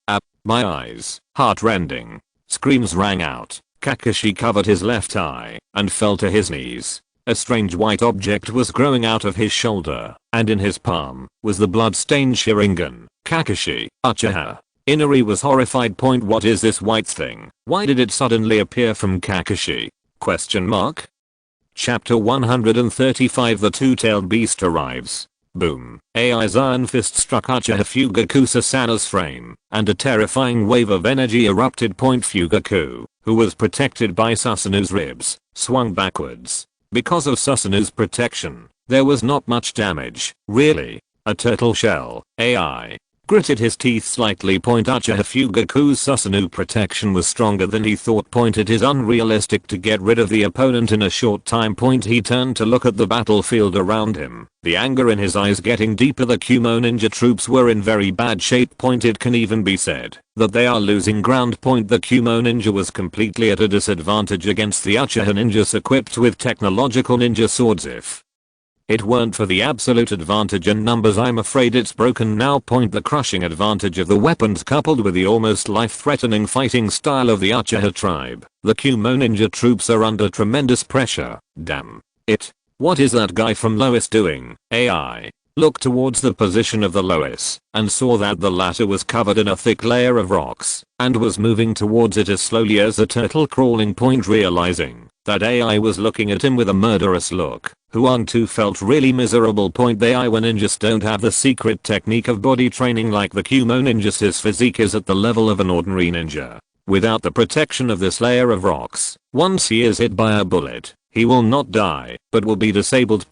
My eyes. Heart-rending. Screams rang out. Kakashi covered his left eye and fell to his knees. A strange white object was growing out of his shoulder, and in his palm was the blood-stained Sharingan. Kakashi, Uchiha. Inari was horrified. What is this white thing? Why did it suddenly appear from Kakashi? Question mark? Chapter 135. The two-tailed beast arrives. Boom. AI's iron fist struck Uchiha Fugaku Sasana's frame, and a terrifying wave of energy erupted. Fugaku, who was protected by Susanu's ribs, swung backwards. Because of Susanu's protection, there was not much damage. Really? A turtle shell. AI gritted his teeth slightly. Uchiha Fugaku's Susanoo protection was stronger than he thought. It is unrealistic to get rid of the opponent in a short time. He turned to look at the battlefield around him, the anger in his eyes getting deeper. The Kumo ninja troops were in very bad shape. It can even be said that they are losing ground. The Kumo ninja was completely at a disadvantage against the Uchiha ninjas equipped with technological ninja swords. If it weren't for the absolute advantage in numbers, I'm afraid it's broken now. The crushing advantage of the weapons coupled with the almost life-threatening fighting style of the Uchiha tribe, the Kumo ninja troops are under tremendous pressure. Damn it. What is that guy from Lois doing? AI looked towards the position of the Lois and saw that the latter was covered in a thick layer of rocks and was moving towards it as slowly as a turtle crawling. Realizing that AI was looking at him with a murderous look, Huang Tu felt really miserable. The Iowa ninjas don't have the secret technique of body training like the Kumo ninjas. His physique is at the level of an ordinary ninja. Without the protection of this layer of rocks, once he is hit by a bullet, he will not die, but will be disabled.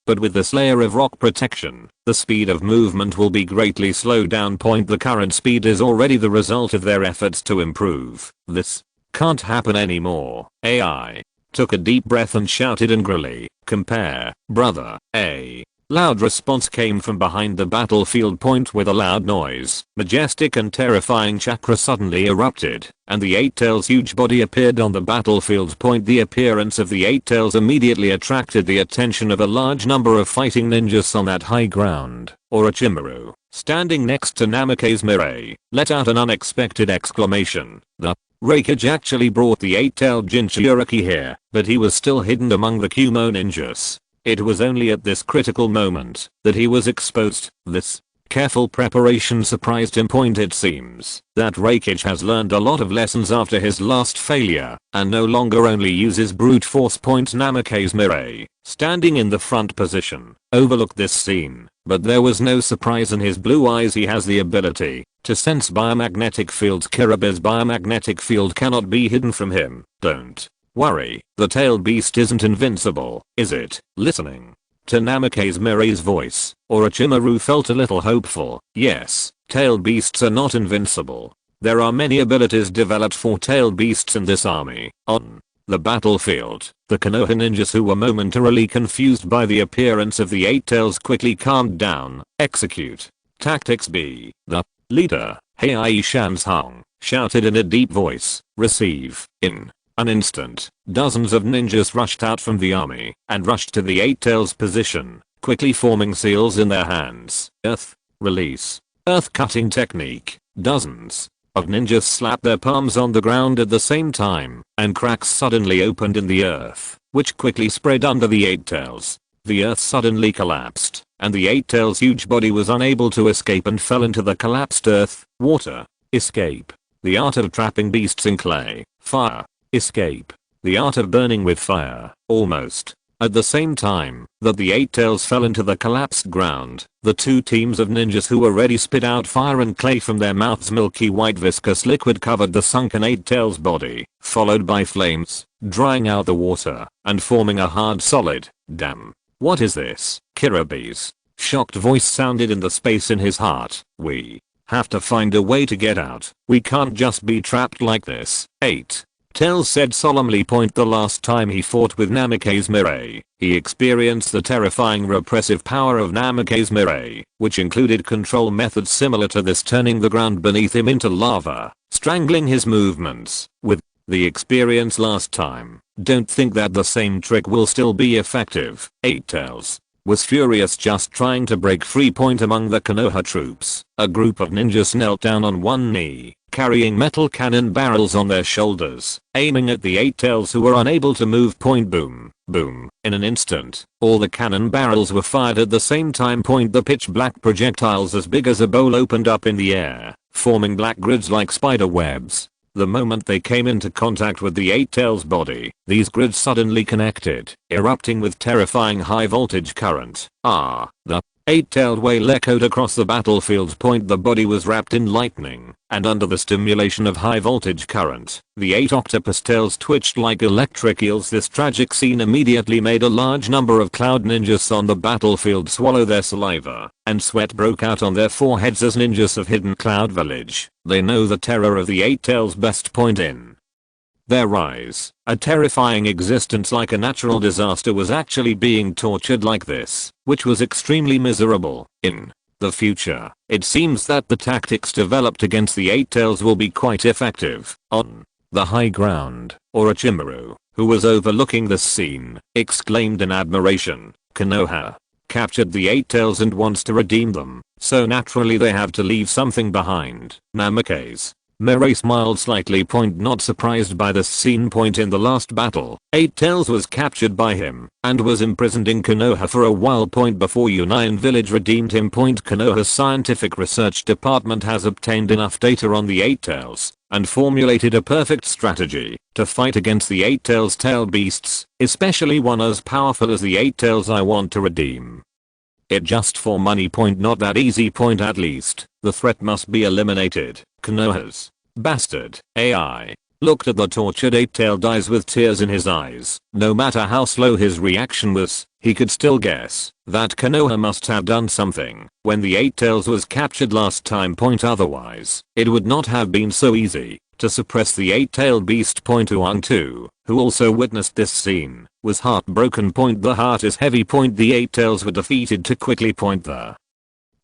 But with this layer of rock protection, the speed of movement will be greatly slowed down. The current speed is already the result of their efforts to improve. This can't happen anymore. AI took a deep breath and shouted angrily, "Compare, brother." A loud response came from behind the battlefield. With a loud noise, majestic and terrifying chakra suddenly erupted, and the Eight Tails' huge body appeared on the battlefield. The appearance of the Eight Tails immediately attracted the attention of a large number of fighting ninjas on that high ground. Orochimaru, standing next to Namikaze Mirai, let out an unexpected exclamation. The Raikage actually brought the eight-tailed Jinchuriki here, but he was still hidden among the Kumo ninjas. It was only at this critical moment that he was exposed. This careful preparation surprised him. It seems that Raikage has learned a lot of lessons after his last failure, and no longer only uses brute force. Namikaze Mirai, standing in the front position, overlooked this scene, but there was no surprise in his blue eyes. He has the ability to sense biomagnetic fields. Kirabe's biomagnetic field cannot be hidden from him. Don't worry, the tailed beast isn't invincible, is it? Listening to Namikaze Mirai's voice, Orochimaru felt a little hopeful. Yes, tailed beasts are not invincible. There are many abilities developed for tailed beasts in this army. On the battlefield, the Konoha ninjas, who were momentarily confused by the appearance of the Eight Tails, quickly calmed down. Execute Tactics B. The leader, Heiai Shansung, shouted in a deep voice. Receive. In an instant, dozens of ninjas rushed out from the army and rushed to the Eight Tails' position, quickly forming seals in their hands. Earth. Release. Earth cutting technique. Dozens of ninjas slapped their palms on the ground at the same time, and cracks suddenly opened in the earth, which quickly spread under the Eight Tails. The earth suddenly collapsed, and the Eight Tails' huge body was unable to escape and fell into the collapsed earth. Water. Escape. The art of trapping beasts in clay. Fire. Escape. The art of burning with fire. Almost at the same time that the Eight Tails fell into the collapsed ground, the two teams of ninjas who were ready spit out fire and clay from their mouths. Milky white viscous liquid covered the sunken Eight Tails' body, followed by flames, drying out the water and forming a hard solid. Damn. What is this? Kirabe's shocked voice sounded in the space in his heart. We Have to find a way to get out. We can't just be trapped like this. 8. Tails said solemnly. The last time he fought with Namikaze Mirai, he experienced the terrifying repressive power of Namikaze Mirai, which included control methods similar to this, turning the ground beneath him into lava, strangling his movements. With the experience last time, don't think that the same trick will still be effective. 8. Tails was furious just trying to break free. Among the Konoha troops, a group of ninjas knelt down on one knee, carrying metal cannon barrels on their shoulders, aiming at the 8 Tails who were unable to move. Boom, boom. In an instant, all the cannon barrels were fired at the same time. The pitch black projectiles as big as a bowl opened up in the air, forming black grids like spider webs. The moment they came into contact with the 8 Tails body, these grids suddenly connected, erupting with terrifying high voltage current. The 8-tailed whale echoed across the battlefield. The body was wrapped in lightning, and under the stimulation of high voltage current, the 8 octopus tails twitched like electric eels. This tragic scene immediately made a large number of cloud ninjas on the battlefield swallow their saliva, and sweat broke out on their foreheads as ninjas of Hidden Cloud Village. They know the terror of the 8 Tails best. In their eyes, a terrifying existence like a natural disaster was actually being tortured like this, which was extremely miserable. In the future, it seems that the tactics developed against the 8 Tails will be quite effective. On the high ground, Orochimaru, who was overlooking this scene, exclaimed in admiration, "Konoha captured the 8 Tails and wants to redeem them, so naturally they have to leave something behind." Namikaze Mirai smiled slightly. Not surprised by this scene. In the last battle, 8 Tails was captured by him, and was imprisoned in Konoha for a while. Before Union Village redeemed him. Konoha's scientific research department has obtained enough data on the 8 Tails, and formulated a perfect strategy to fight against the 8 Tails tail beasts, especially one as powerful as the 8 Tails I want to redeem. It just for money. Not that easy. At least, the threat must be eliminated. Konoha's bastard AI looked at the tortured 8-tailed eyes with tears in his eyes. No matter how slow his reaction was, he could still guess that Konoha must have done something when the 8 Tails was captured last time. Otherwise, it would not have been so easy to suppress the 8-tailed beast. Uang too, who also witnessed this scene, was heartbroken. The heart is heavy. The 8 Tails were defeated too quickly. The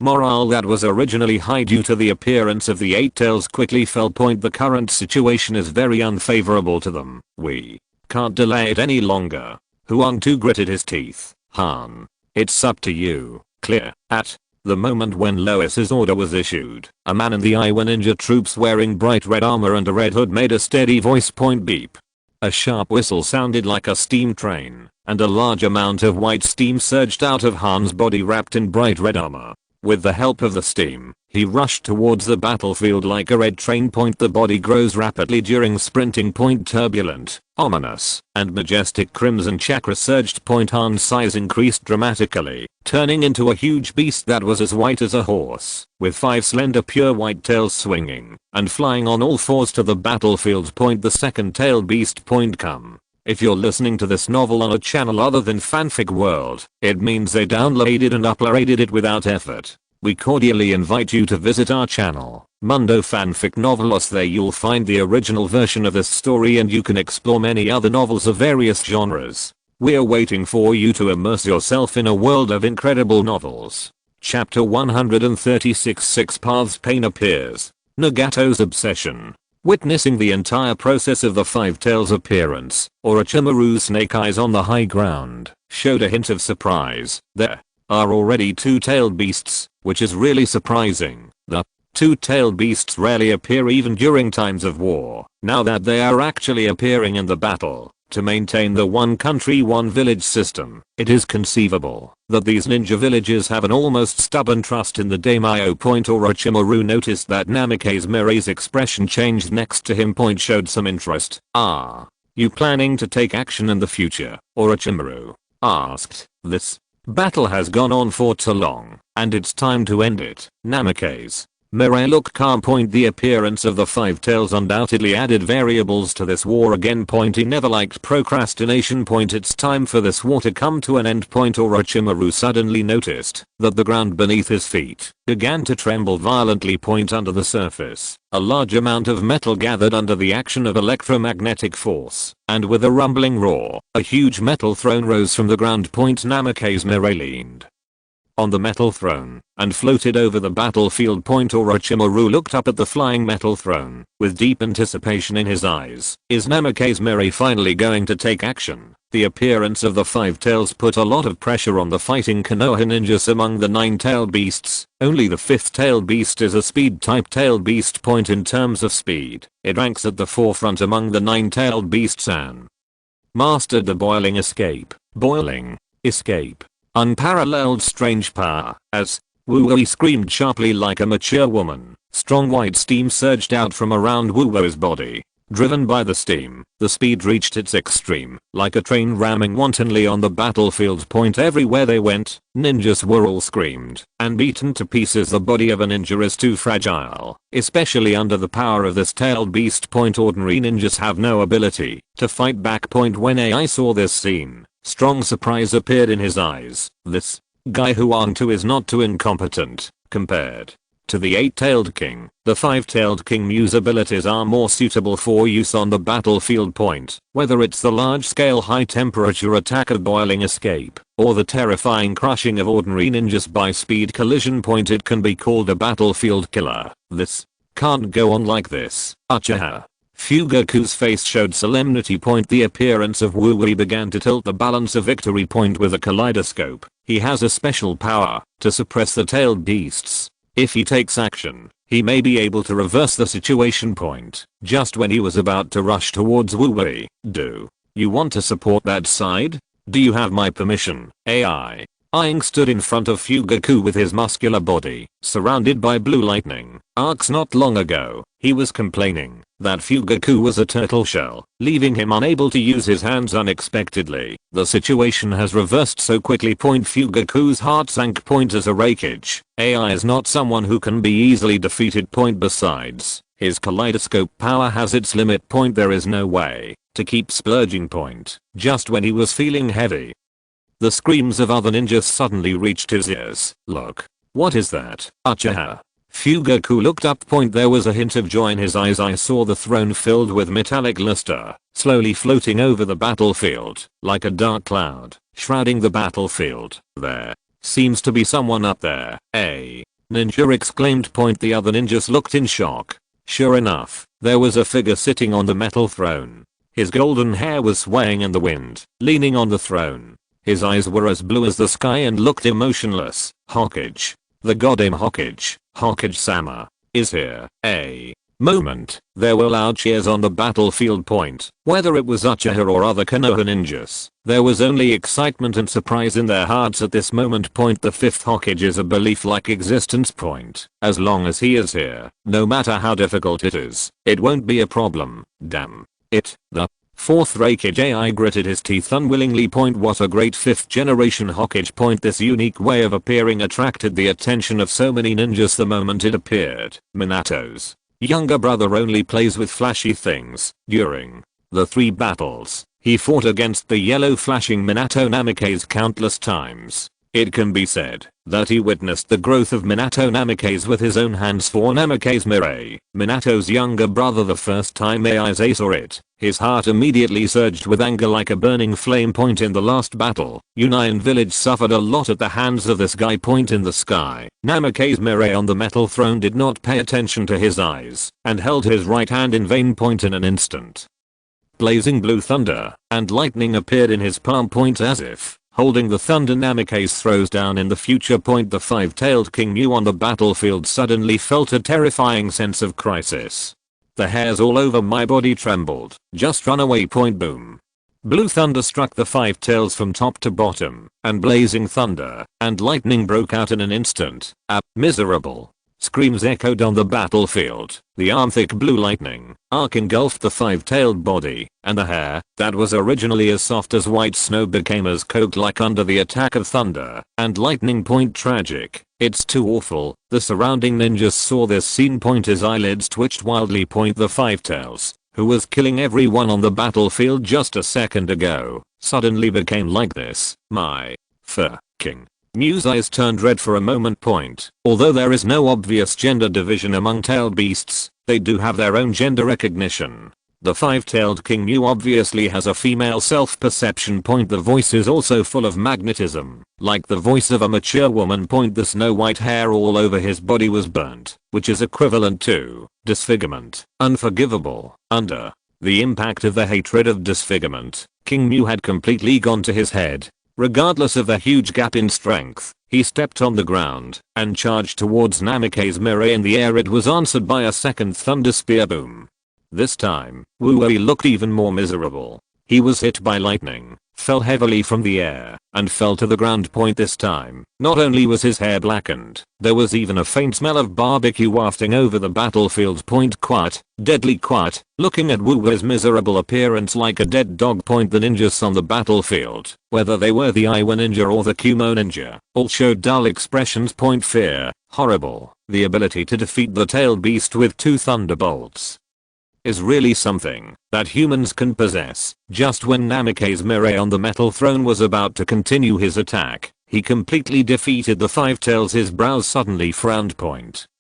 morale that was originally high due to the appearance of the 8 Tails quickly fell. The current situation is very unfavorable to them. We can't delay it any longer. Huang Tu gritted his teeth. Han, it's up to you. Clear. At the moment when Lois's order was issued, a man in the Iwa ninja troops wearing bright red armor and a red hood made a steady voice. Beep. A sharp whistle sounded like a steam train, and a large amount of white steam surged out of Han's body wrapped in bright red armor. With the help of the steam, he rushed towards the battlefield like a red train. The body grows rapidly during sprinting. Turbulent, ominous, and majestic crimson chakra surged. Han's size increased dramatically, turning into a huge beast that was as white as a horse, with 5 slender pure white tails swinging and flying on all fours to the battlefield. The second-tailed beast. Come. If you're listening to this novel on a channel other than Fanfic World, it means they downloaded and uploaded it without effort. We cordially invite you to visit our channel, Mundo Fanfic Novelos. There you'll find the original version of this story and you can explore many other novels of various genres. We're waiting for you to immerse yourself in a world of incredible novels. Chapter 136. 6 Paths. Pain appears. Nagato's obsession. Witnessing the entire process of the 5 Tails appearance, Orochimaru's snake eyes on the high ground showed a hint of surprise. There are already 2-tailed beasts, which is really surprising. The 2-tailed beasts rarely appear even during times of war. Now that they are actually appearing in the battle, to maintain the one country one village system, it is conceivable that these ninja villages have an almost stubborn trust in the daimyo. Orochimaru noticed that Namikaze Mirai's expression changed next to him. Showed some interest. "Are you planning to take action in the future?" Orochimaru asked. "This battle has gone on for too long, and it's time to end it." Namikaze Mirai look calm. The appearance of the five tails undoubtedly added variables to this war again. He never liked procrastination. It's time for this war to come to an end. Orochimaru suddenly noticed that the ground beneath his feet began to tremble violently. Under the surface, a large amount of metal gathered under the action of electromagnetic force, and with a rumbling roar, a huge metal throne rose from the ground. Namikaze Mirai leaned on the metal throne and floated over the battlefield. Orochimaru looked up at the flying metal throne with deep anticipation in his eyes. Is Namikaze Mirai finally going to take action? The appearance of the five tails put a lot of pressure on the fighting Konoha ninjas. Among the 9-tailed beasts, only the 5th-tailed beast is a speed-type tailed beast. In terms of speed, it ranks at the forefront among the 9-tailed beasts and mastered the boiling escape, unparalleled strange power, as Wu-Wei screamed sharply like a mature woman. Strong white steam surged out from around Wu-Wei's body. Driven by the steam, the speed reached its extreme, like a train ramming wantonly on the battlefield. Everywhere they went, ninjas were all screamed and beaten to pieces. The body of a ninja is too fragile, especially under the power of this tailed beast. Ordinary ninjas have no ability to fight back. When AI saw this scene, strong surprise appeared in his eyes. This guy Huangtu is not too incompetent compared to the 8-tailed king. The 5-tailed king Mew's abilities are more suitable for use on the battlefield. Whether it's the large-scale high-temperature attack of boiling escape, or the terrifying crushing of ordinary ninjas by speed collision. It can be called a battlefield killer. This can't go on like this. Uchiha Fugaku's face showed solemnity. The appearance of Wu-Wei began to tilt the balance of victory. With a kaleidoscope, he has a special power to suppress the tailed beasts. If he takes action, he may be able to reverse the situation. Just when he was about to rush towards Wu-Wei, do you want to support that side? Do you have my permission? AI Aang stood in front of Fugaku with his muscular body surrounded by blue lightning arcs. Not long ago, he was complaining that Fugaku was a turtle shell, leaving him unable to use his hands. Unexpectedly, the situation has reversed so quickly. Fugaku's heart sank. As a Raikage, AI is not someone who can be easily defeated. Besides, his kaleidoscope power has its limit. There is no way to keep splurging. Just when he was feeling heavy, the screams of other ninjas suddenly reached his ears. Look. What is that? Uchiha Fugaku looked up. There was a hint of joy in his eyes. I saw the throne filled with metallic luster, slowly floating over the battlefield, like a dark cloud, shrouding the battlefield. There seems to be someone up there. A ninja exclaimed. The other ninjas looked in shock. Sure enough, there was a figure sitting on the metal throne. His golden hair was swaying in the wind, leaning on the throne. His eyes were as blue as the sky and looked emotionless. Hokage, the goddamn Hokage, Hokage-sama, is here. A moment, there were loud cheers on the battlefield. Whether it was Uchiha or other Konoha ninjas, there was only excitement and surprise in their hearts at this moment. The 5th Hokage is a belief-like existence. As long as he is here, no matter how difficult it is, it won't be a problem. Damn it, the 4th Hokage AI gritted his teeth unwillingly. What a great 5th generation Hokage. This unique way of appearing attracted the attention of so many ninjas the moment it appeared. Minato's younger brother only plays with flashy things. During the 3 battles he fought against the yellow flashing Minato Namikaze countless times, it can be said that he witnessed the growth of Minato Namikaze with his own hands. For Namikaze Mirai, Minato's younger brother, the first time AI's saw it, his heart immediately surged with anger like a burning flame. In the last battle, Union Village suffered a lot at the hands of this guy. In the sky, Namikaze Mirai on the metal throne did not pay attention to his eyes and held his right hand in vain. In an instant, blazing blue thunder and lightning appeared in his palm. As if holding the thunder Namikaze throws down in the future. The 5-tailed king Mew on the battlefield suddenly felt a terrifying sense of crisis. The hairs all over my body trembled. Just run away. Boom. Blue thunder struck the 5 tails from top to bottom, and blazing thunder and lightning broke out in an instant. A miserable Screams echoed on the battlefield. The thick blue lightning arc engulfed the five-tailed body, and the hair, that was originally as soft as white snow, became as coke-like under the attack of thunder and lightning. Tragic. It's too awful. The surrounding ninjas saw this scene. His eyelids twitched wildly. The five-tails, who was killing everyone on the battlefield just a second ago, suddenly became like this. My fucking Mew's eyes turned red for a moment. Although there is no obvious gender division among tailed beasts, they do have their own gender recognition. The five-tailed King Mew obviously has a female self-perception. The voice is also full of magnetism, like the voice of a mature woman. The snow white hair all over his body was burnt, which is equivalent to disfigurement. Unforgivable. Under the impact of the hatred of disfigurement, King Mew had completely gone to his head. Regardless of the huge gap in strength, he stepped on the ground and charged towards Namikaze Mirai. In the air it was answered by a second thunder spear boom. This time, Wu Wei looked even more miserable. He was hit by lightning, fell heavily from the air, and fell to the ground. This time, not only was his hair blackened, there was even a faint smell of barbecue wafting over the battlefield. Quiet, deadly quiet, looking at Wu Wei's miserable appearance like a dead dog. The ninjas on the battlefield, whether they were the Iwa ninja or the Kumo ninja, all showed dull expressions. Fear, horrible, the ability to defeat the tailed beast with 2 thunderbolts is really something that humans can possess. Just when Namikaze Mirai on the metal throne was about to continue his attack, he completely defeated the five tails. His brows suddenly frowned.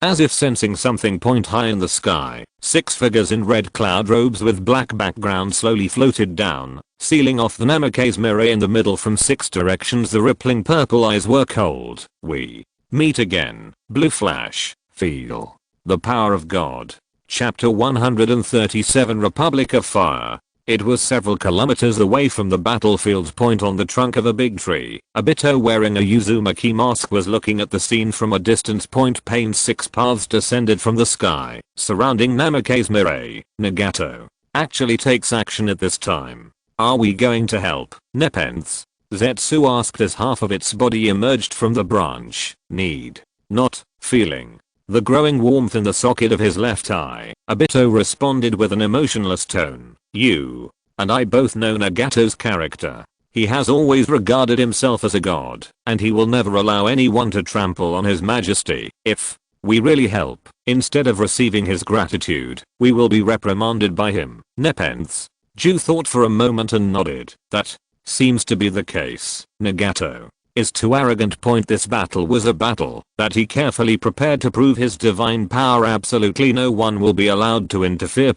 As if sensing something. High in the sky, 6 figures in red cloud robes with black background slowly floated down, sealing off the Namikaze Mirai in the middle from 6 directions. The rippling purple eyes were cold. We meet again. Blue flash. Feel the power of God. Chapter 137 Republic of Fire. It was several kilometers away from the battlefield. On the trunk of a big tree, Obito wearing a Uzumaki mask was looking at the scene from a distance. Pain's 6 paths descended from the sky, surrounding Namikaze Mirai. Nagato actually takes action at this time. Are we going to help, Nepenthes? Zetsu asked as half of its body emerged from the branch. Need not feeling the growing warmth in the socket of his left eye, Obito responded with an emotionless tone. You and I both know Nagato's character. He has always regarded himself as a god, and he will never allow anyone to trample on his majesty. If we really help, instead of receiving his gratitude, we will be reprimanded by him. Nepenthes. Ju thought for a moment and nodded. That seems to be the case. Nagato is too arrogant. This battle was a battle that he carefully prepared to prove his divine power. Absolutely no one will be allowed to interfere.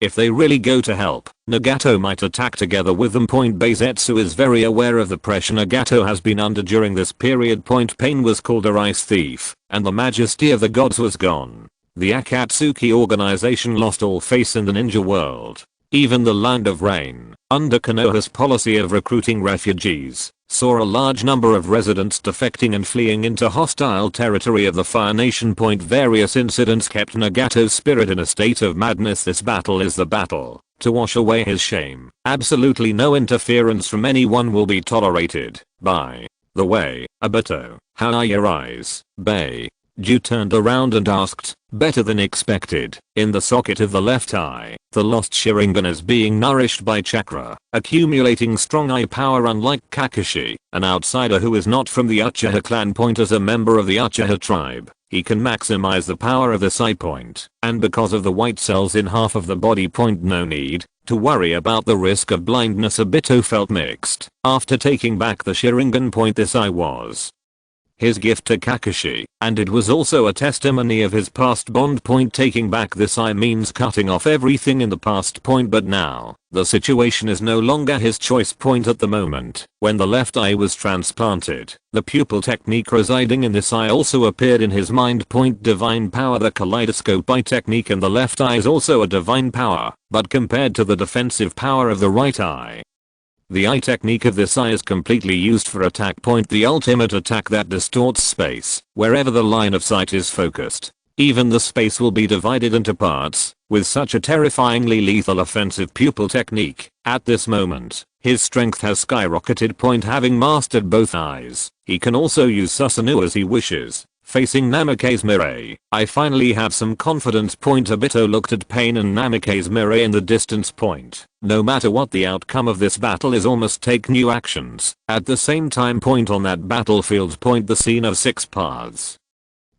If they really go to help, Nagato might attack together with them. Zetsu is very aware of the pressure Nagato has been under during this period. Pain was called a rice thief, and the majesty of the gods was gone. The Akatsuki organization lost all face in the ninja world. Even the Land of Rain, under Konoha's policy of recruiting refugees, saw a large number of residents defecting and fleeing into hostile territory of the Fire Nation. Various incidents kept Nagato's spirit in a state of madness. This battle is the battle to wash away his shame. Absolutely no interference from anyone will be tolerated. By the way, Obito, how are your eyes, bae? Ju turned around and asked. Better than expected. In the socket of the left eye, the lost Sharingan is being nourished by chakra, accumulating strong eye power. Unlike Kakashi, an outsider who is not from the Uchiha clan. As a member of the Uchiha tribe, he can maximize the power of this eye point, and because of the white cells in half of the body. No need to worry about the risk of blindness. Obito felt mixed after taking back the Sharingan. This eye was his gift to Kakashi, and it was also a testimony of his past bond. Taking back this eye means cutting off everything in the past. But now, the situation is no longer his choice. At the moment, when the left eye was transplanted, the pupil technique residing in this eye also appeared in his mind. Divine power. The kaleidoscope eye technique in the left eye is also a divine power, but compared to the defensive power of the right eye, the eye technique of this eye is completely used for attack. The ultimate attack that distorts space wherever the line of sight is focused. Even the space will be divided into parts with such a terrifyingly lethal offensive pupil technique. At this moment, his strength has skyrocketed. Having mastered both eyes, he can also use Susanoo as he wishes. Facing Namikaze Mirai, I finally have some confidence. Obito looked at Pain and Namikaze Mirai in the distance. No matter what the outcome of this battle is, almost take new actions. At the same time, on that battlefield. The scene of 6 paths.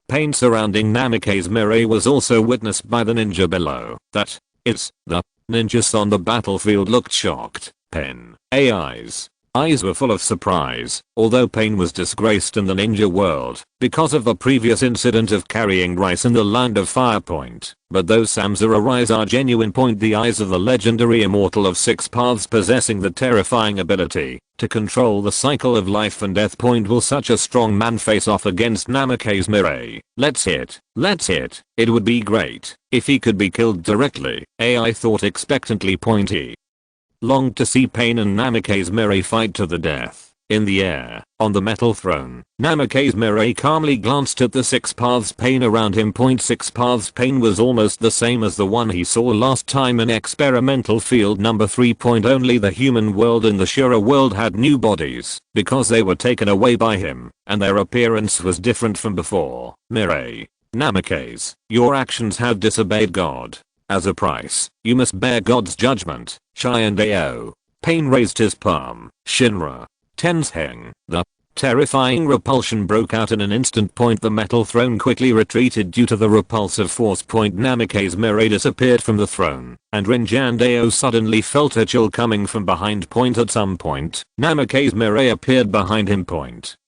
Pain surrounding Namikaze Mirai was also witnessed by the ninja below. That is, the ninjas on the battlefield looked shocked. Pain eyes were full of surprise, although Pain was disgraced in the ninja world because of the previous incident of carrying rice in the land of fire. But those samurai's are genuine. The eyes of the legendary immortal of 6 paths possessing the terrifying ability to control the cycle of life and death. Will such a strong man face off against Namikaze Mirai? Let's hit. It would be great if he could be killed directly, AI thought expectantly. He longed to see Pain and Namikaze Mirai fight to the death. In the air, on the metal throne, Namikaze Mirai calmly glanced at the 6 paths Pain around him. 6 paths Pain was almost the same as the one he saw last time in experimental field number 3. Only the human world and the Shura world had new bodies, because they were taken away by him, and their appearance was different from before. Mirai, Namikaze, your actions have disobeyed God. As a price, you must bear God's judgment. Shiandao. Pain raised his palm. Shinra. Tenzheng. The terrifying repulsion broke out in an instant. The metal throne quickly retreated due to the repulsive force. Namikaze Mirai disappeared from the throne, and Rinjandao suddenly felt a chill coming from behind. At some point, Namikaze Mirai appeared behind him.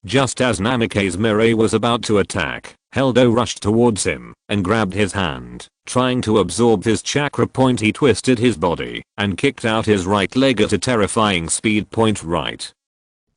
Just as Namikaze Mirai was about to attack, Heldo rushed towards him and grabbed his hand, trying to absorb his chakra. He twisted his body and kicked out his right leg at a terrifying speed. Right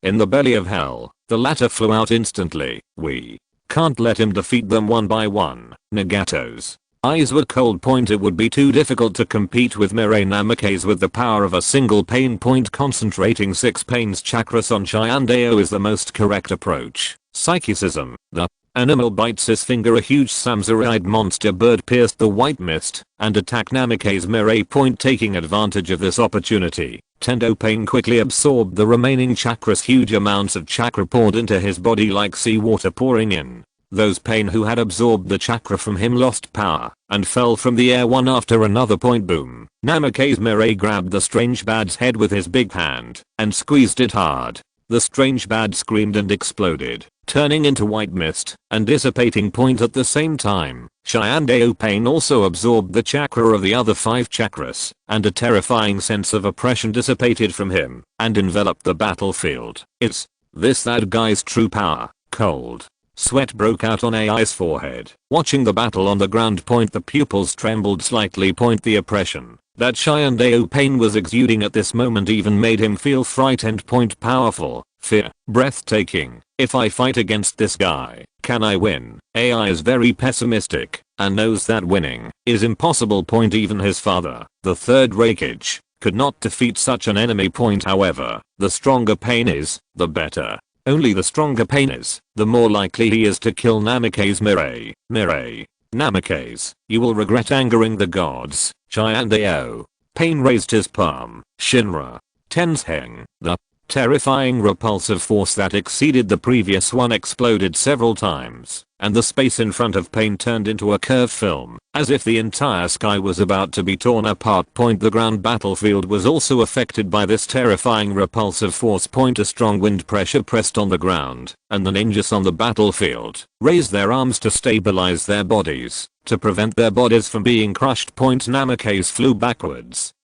in the belly of hell, the latter flew out instantly. We can't let him defeat them one by one. Nagato's eyes were cold. It would be too difficult to compete with Mirai Namikaze with the power of a single Pain. Concentrating 6 Pain's chakras on Shiandao is the most correct approach. Psychicism. The animal bites his finger. A huge samurai-eyed monster bird pierced the white mist and attacked Namikaze Mirai. Taking advantage of this opportunity, Tendo Pain quickly absorbed the remaining chakras. Huge amounts of chakra poured into his body like seawater pouring in. Those Pain who had absorbed the chakra from him lost power and fell from the air one after another. Boom. Namikaze Mirai grabbed the strange bad's head with his big hand and squeezed it hard. The strange bad screamed and exploded, turning into white mist and dissipating. At the same time, Shiandao Pain also absorbed the chakra of the other 5 chakras, and a terrifying sense of oppression dissipated from him and enveloped the battlefield. Is this that guy's true power? Cold sweat broke out on AI's forehead. Watching the battle on the ground. The pupils trembled slightly. The oppression that Shiandao Pain was exuding at this moment even made him feel frightened. Powerful, fear, breathtaking. If I fight against this guy, can I win? AI is very pessimistic and knows that winning is impossible. Even his father, the 3rd Hokage, could not defeat such an enemy. However, the stronger Pain is, the better. Only the stronger Pain is, the more likely he is to kill Namikaze Mirai. Mirai, Namikaze, you will regret angering the gods. Shiandao. Pain raised his palm. Shinra. Tenzheng. The terrifying repulsive force that exceeded the previous one exploded several times, and the space in front of Pain turned into a curved film, as if the entire sky was about to be torn apart. The ground battlefield was also affected by this terrifying repulsive force. A strong wind pressure pressed on the ground, and the ninjas on the battlefield raised their arms to stabilize their bodies, to prevent their bodies from being crushed. Namikaze flew backwards,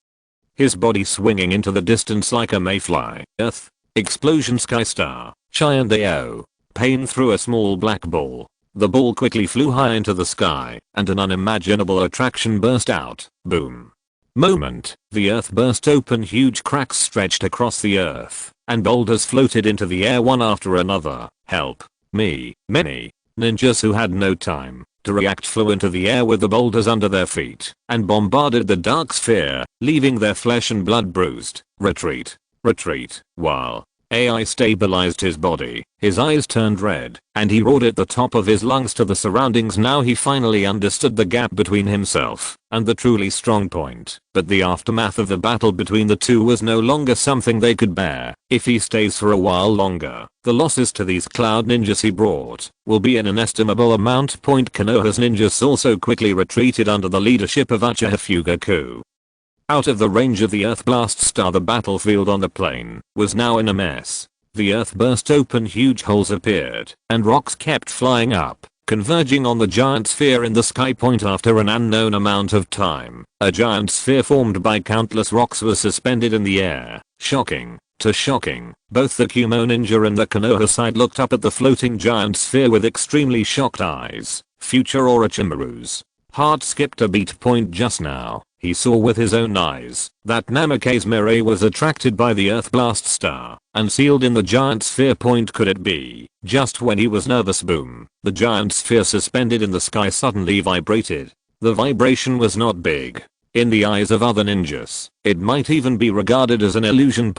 his body swinging into the distance like a mayfly. Earth. Explosion. Sky star. Shiandao. Pain threw a small black ball. The ball quickly flew high into the sky, and an unimaginable attraction burst out. Boom. Moment. The earth burst open. Huge cracks stretched across the earth, and boulders floated into the air one after another. Help me. Many ninjas who had no time to react flew into the air with the boulders under their feet and bombarded the dark sphere, leaving their flesh and blood bruised. Retreat. While AI stabilized his body, his eyes turned red, and he roared at the top of his lungs to the surroundings. Now he finally understood the gap between himself and the truly strong point, but the aftermath of the battle between the two was no longer something they could bear. If he stays for a while longer, the losses to these cloud ninjas he brought will be an inestimable amount. Konoha's ninjas also quickly retreated under the leadership of Uchiha Fugaku. Out of the range of the Earth Blast Star, the battlefield on the plain was now in a mess. The earth burst open, huge holes appeared, and rocks kept flying up, converging on the giant sphere in the sky. After an unknown amount of time, a giant sphere formed by countless rocks was suspended in the air. Shocking to shocking, both the Kumo ninja and the Konoha side looked up at the floating giant sphere with extremely shocked eyes. Future Orochimaru's heart skipped a beat. Just now, he saw with his own eyes that Namikaze Mirai was attracted by the Earth Blast Star and sealed in the giant sphere. Could it be? Just when he was nervous, boom, the giant sphere suspended in the sky suddenly vibrated. The vibration was not big. In the eyes of other ninjas, it might even be regarded as an illusion.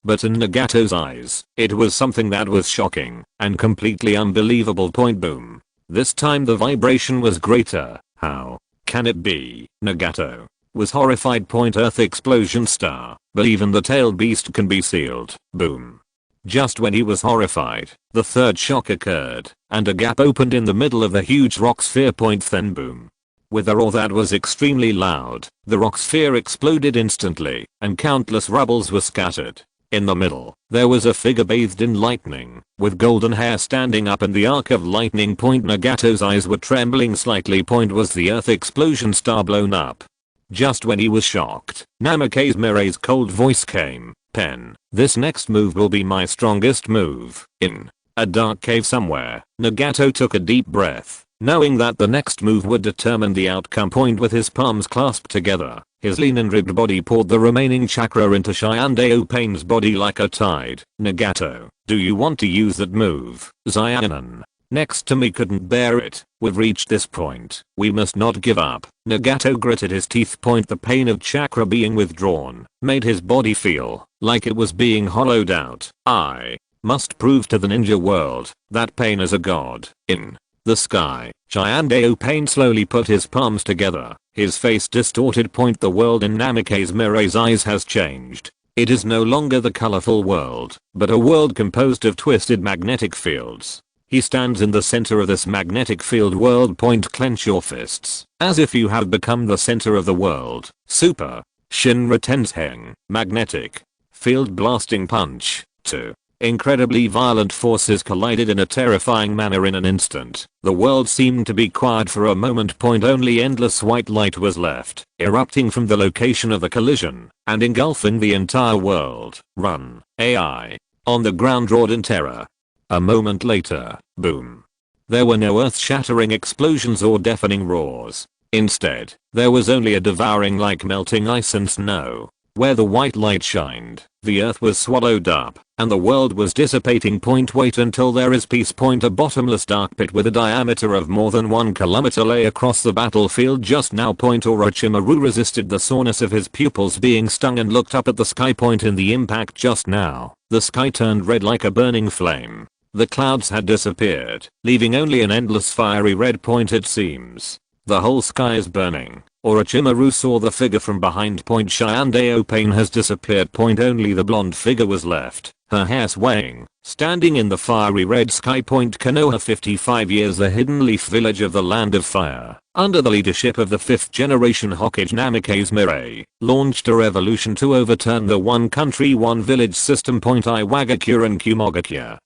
But in Nagato's eyes, it was something that was shocking and completely unbelievable. Boom. This time the vibration was greater. How can it be? Nagato was horrified. Earth explosion star, but even the tailed beast can be sealed. Boom. Just when he was horrified, the third shock occurred, and a gap opened in the middle of the huge rock sphere. Then boom. With a roar that was extremely loud, the rock sphere exploded instantly, and countless rubbles were scattered. In the middle, there was a figure bathed in lightning, with golden hair standing up in the arc of lightning. Nagato's eyes were trembling slightly. Was the earth explosion star blown up? Just when he was shocked, Namikaze Mirai's cold voice came. Pen, this next move will be my strongest move. In a dark cave somewhere, Nagato took a deep breath, knowing that the next move would determine the outcome. With his palms clasped together, his lean and ribbed body poured the remaining chakra into Shiandao Pain's body like a tide. Nagato, do you want to use that move? Xiaonan, next to me, couldn't bear it. We've reached this point. We must not give up. Nagato gritted his teeth. The pain of chakra being withdrawn made his body feel like it was being hollowed out. I must prove to the ninja world that Pain is a god. In the sky, Shiandao Pain slowly put his palms together, his face distorted. The world in Namikaze Mirai's eyes has changed. It is no longer the colorful world, but a world composed of twisted magnetic fields. He stands in the center of this magnetic field world. Clench your fists, as if you have become the center of the world. Super Shinra Tensei magnetic field blasting punch. 2 incredibly violent forces collided in a terrifying manner. In an instant, the world seemed to be quiet for a moment. Only endless white light was left, erupting from the location of the collision and engulfing the entire world. Run. AI on the ground roared in terror. A moment later, boom. There were no earth-shattering explosions or deafening roars. Instead, there was only a devouring like melting ice and snow. Where the white light shined, the earth was swallowed up, and the world was dissipating. Wait until there is peace. A bottomless dark pit with a diameter of more than 1 kilometer lay across the battlefield just now. Orochimaru resisted the soreness of his pupils being stung and looked up at the sky. In the impact just now, the sky turned red like a burning flame. The clouds had disappeared, leaving only an endless fiery red. It seems the whole sky is burning. Orochimaru saw the figure from behind. Shiandao Pain has disappeared. Only the blonde figure was left, her hair swaying, standing in the fiery red sky. Konoha 55 years. The hidden leaf village of the land of fire, under the leadership of the 5th generation Hokage Namikaze Mirai, launched a revolution to overturn the one country one village system. Iwagakure and Kumogakure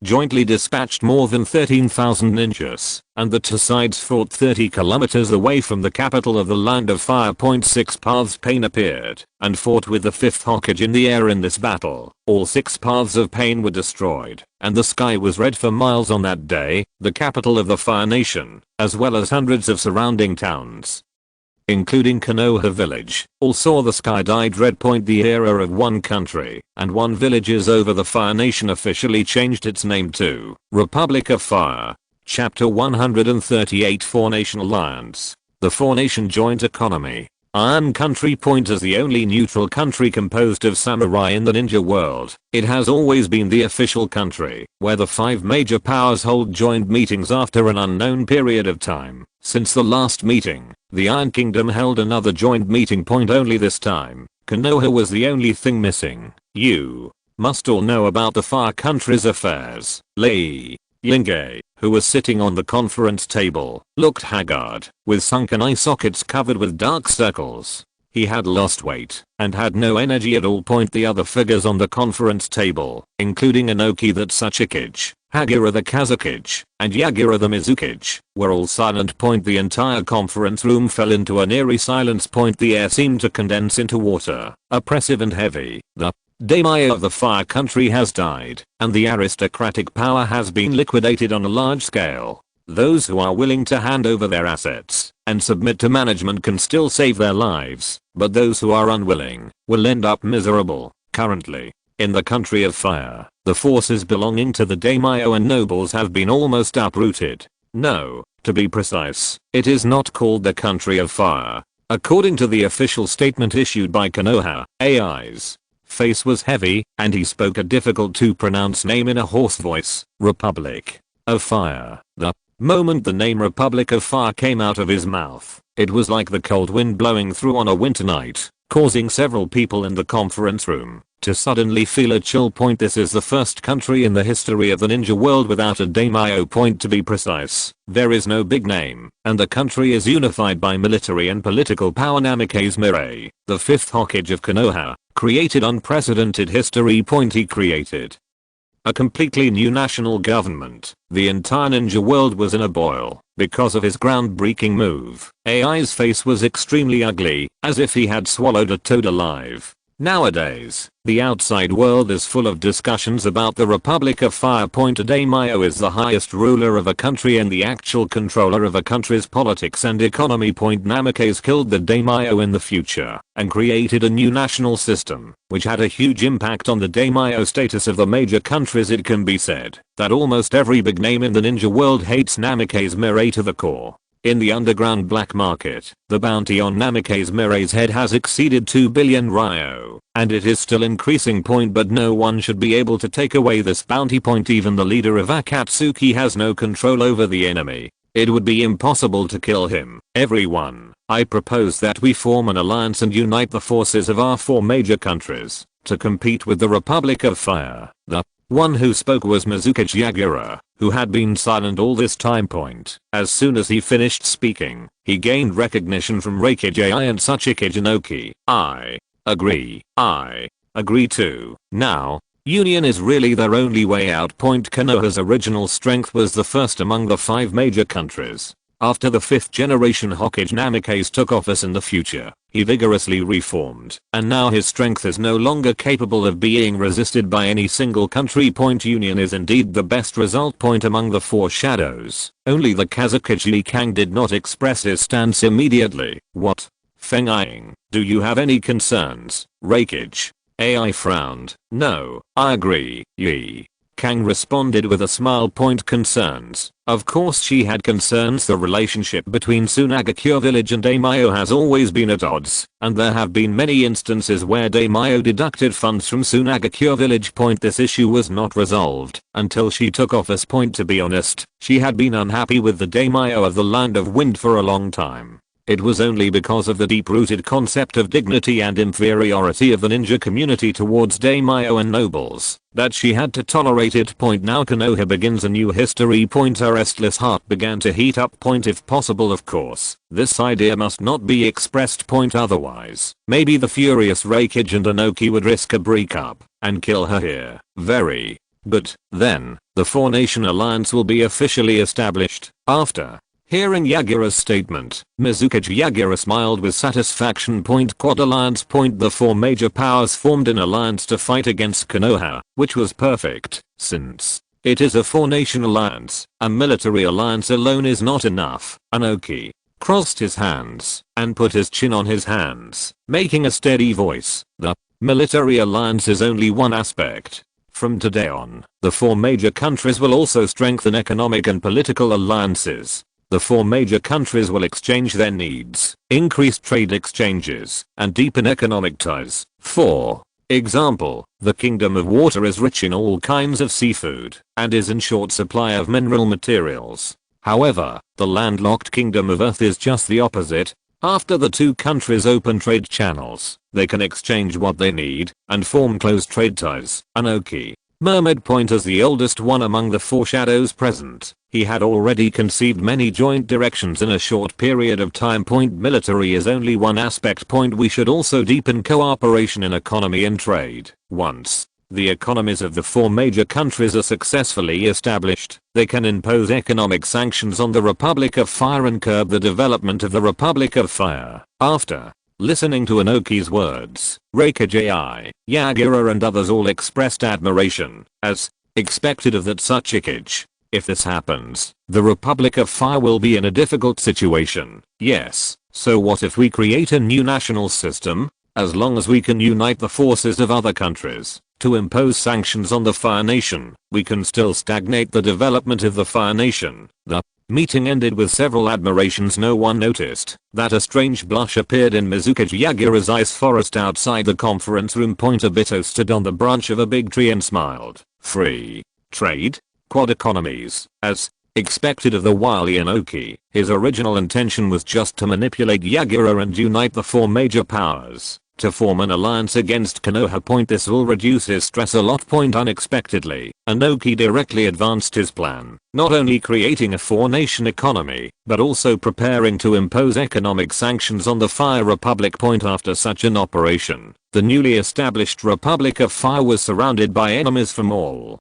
jointly dispatched more than 13,000 ninjas, and the two sides fought 30 kilometers away from the capital of the land of fire. 6 paths Pain appeared and fought with the 5th Hokage in the air. In this battle, all 6 paths of Pain were destroyed, and the sky was red for miles on that day. The capital of the Fire Nation, as well as hundreds of surrounding towns, including Konoha village, all saw the sky dyed red. The era of one country and one village is over. The Fire Nation officially changed its name to Republic of Fire. Chapter 138 Four Nation Alliance. The Four Nation Joint Economy. Iron Country Point is the only neutral country composed of samurai in the ninja world. It has always been the official country, where the 5 major powers hold joint meetings after an unknown period of time. Since the last meeting, the Iron Kingdom held another joint meeting point, only this time Konoha was the only thing missing. You must all know about the Far Country's affairs. Lei Yingei, who was sitting on the conference table, looked haggard, with sunken eye sockets covered with dark circles. He had lost weight and had no energy at all. The other figures on the conference table, including Inoki the Tsuchikage, Hagura the Kazakage, and Yagura the Mizukage, were all silent. The entire conference room fell into an eerie silence. The air seemed to condense into water, oppressive and heavy. The daimyo of the Fire Country has died, and the aristocratic power has been liquidated on a large scale. Those who are willing to hand over their assets and submit to management can still save their lives, but those who are unwilling will end up miserable. Currently, in the country of fire, the forces belonging to the daimyo and nobles have been almost uprooted. No, to be precise, it is not called the country of fire. According to the official statement issued by Konoha, AI's face was heavy, and he spoke a difficult to pronounce name in a hoarse voice. Republic of Fire. The moment the name Republic of Fire came out of his mouth, it was like the cold wind blowing through on a winter night, causing several people in the conference room to suddenly feel a chill. This is the first country in the history of the ninja world without a daimyo. To be precise, there is no big name, and the country is unified by military and political power. Namikaze Mirai, the 5th Hokage of Konoha, created unprecedented history. He created a completely new national government. The entire ninja world was in a boil because of his groundbreaking move. AI's face was extremely ugly, as if he had swallowed a toad alive. Nowadays, the outside world is full of discussions about the Republic of Fire. A daimyo is the highest ruler of a country and the actual controller of a country's politics and economy. Namikaze killed the daimyo in the future and created a new national system, which had a huge impact on the daimyo status of the major countries. It can be said that almost every big name in the ninja world hates Namikaze Mirai to the core. In the underground black market, the bounty on Namikaze Mirai's head has exceeded 2 billion ryo, and it is still increasing. But no one should be able to take away this bounty. Even the leader of Akatsuki has no control over the enemy. It would be impossible to kill him. Everyone, I propose that we form an alliance and unite the forces of our 4 major countries to compete with the Republic of Fire. The one who spoke was Mizukage Yagura, who had been silent all this time. As soon as he finished speaking, he gained recognition from Raikage AI and Tsuchikage Inoki. I agree too. Now, union is really their only way out. Konoha's original strength was the first among the 5 major countries. After the 5th generation Hokage Namikaze took office in the future, he vigorously reformed, and now his strength is no longer capable of being resisted by any single country. Union is indeed the best result. Among the 4 shadows, only the Kazakage Li Kang did not express his stance immediately. What? Feng Ying, do you have any concerns? Raikage AI frowned. No, I agree. Yi Kang responded with a smile. Concerns. Of course she had concerns. The relationship between Sunagakure village and daimyo has always been at odds, and there have been many instances where daimyo deducted funds from Sunagakure village. This issue was not resolved until she took office. To be honest, she had been unhappy with the daimyo of the Land of Wind for a long time. It was only because of the deep-rooted concept of dignity and inferiority of the ninja community towards daimyo and nobles that she had to tolerate it. Now Konoha begins a new history. Her restless heart began to heat up. If possible, of course, this idea must not be expressed. Otherwise, maybe the furious Raikage and Inoki would risk a breakup and kill her here. Very good. Then, the 4-nation alliance will be officially established. After hearing Yagura's statement, Mizukage Yagura smiled with satisfaction. Quad alliance. The 4 major powers formed an alliance to fight against Konoha, which was perfect, since it is a 4-nation alliance. A military alliance alone is not enough. Inoki crossed his hands and put his chin on his hands, making a steady voice. The military alliance is only one aspect. From today on, the 4 major countries will also strengthen economic and political alliances. the four major countries will exchange their needs, increase trade exchanges, and deepen economic ties. 4. Example, the Kingdom of Water is rich in all kinds of seafood, and is in short supply of mineral materials. However, the landlocked Kingdom of Earth is just the opposite. After the two countries open trade channels, they can exchange what they need, and form close trade ties. Anoki. Mermaid Point as the oldest one among the four shadows present, he had already conceived many joint directions in a short period of time. Military is only one aspect. We should also deepen cooperation in economy and trade. Once the economies of the four major countries are successfully established, they can impose economic sanctions on the Republic of Fire and curb the development of the Republic of Fire. After listening to Anoki's words, Reikage, Yagura and others all expressed admiration, as expected of that such Hokage. If this happens, the Republic of Fire will be in a difficult situation. Yes, so what if we create a new national system? As long as we can unite the forces of other countries to impose sanctions on the Fire Nation, we can still stagnate the development of the Fire Nation. The meeting ended with several admirations. No one noticed that a strange blush appeared in Mizukaji Yagura's ice forest outside the conference room. Obito stood on the branch of a big tree and smiled. Free trade? Quad economies, as expected of the wily Inoki. His original intention was just to manipulate Yagura and unite the four major powers to form an alliance against Konoha. This will reduce his stress a lot. Unexpectedly, Inoki directly advanced his plan, not only creating a four-nation economy, but also preparing to impose economic sanctions on the Fire Republic. After such an operation, the newly established Republic of Fire was surrounded by enemies from all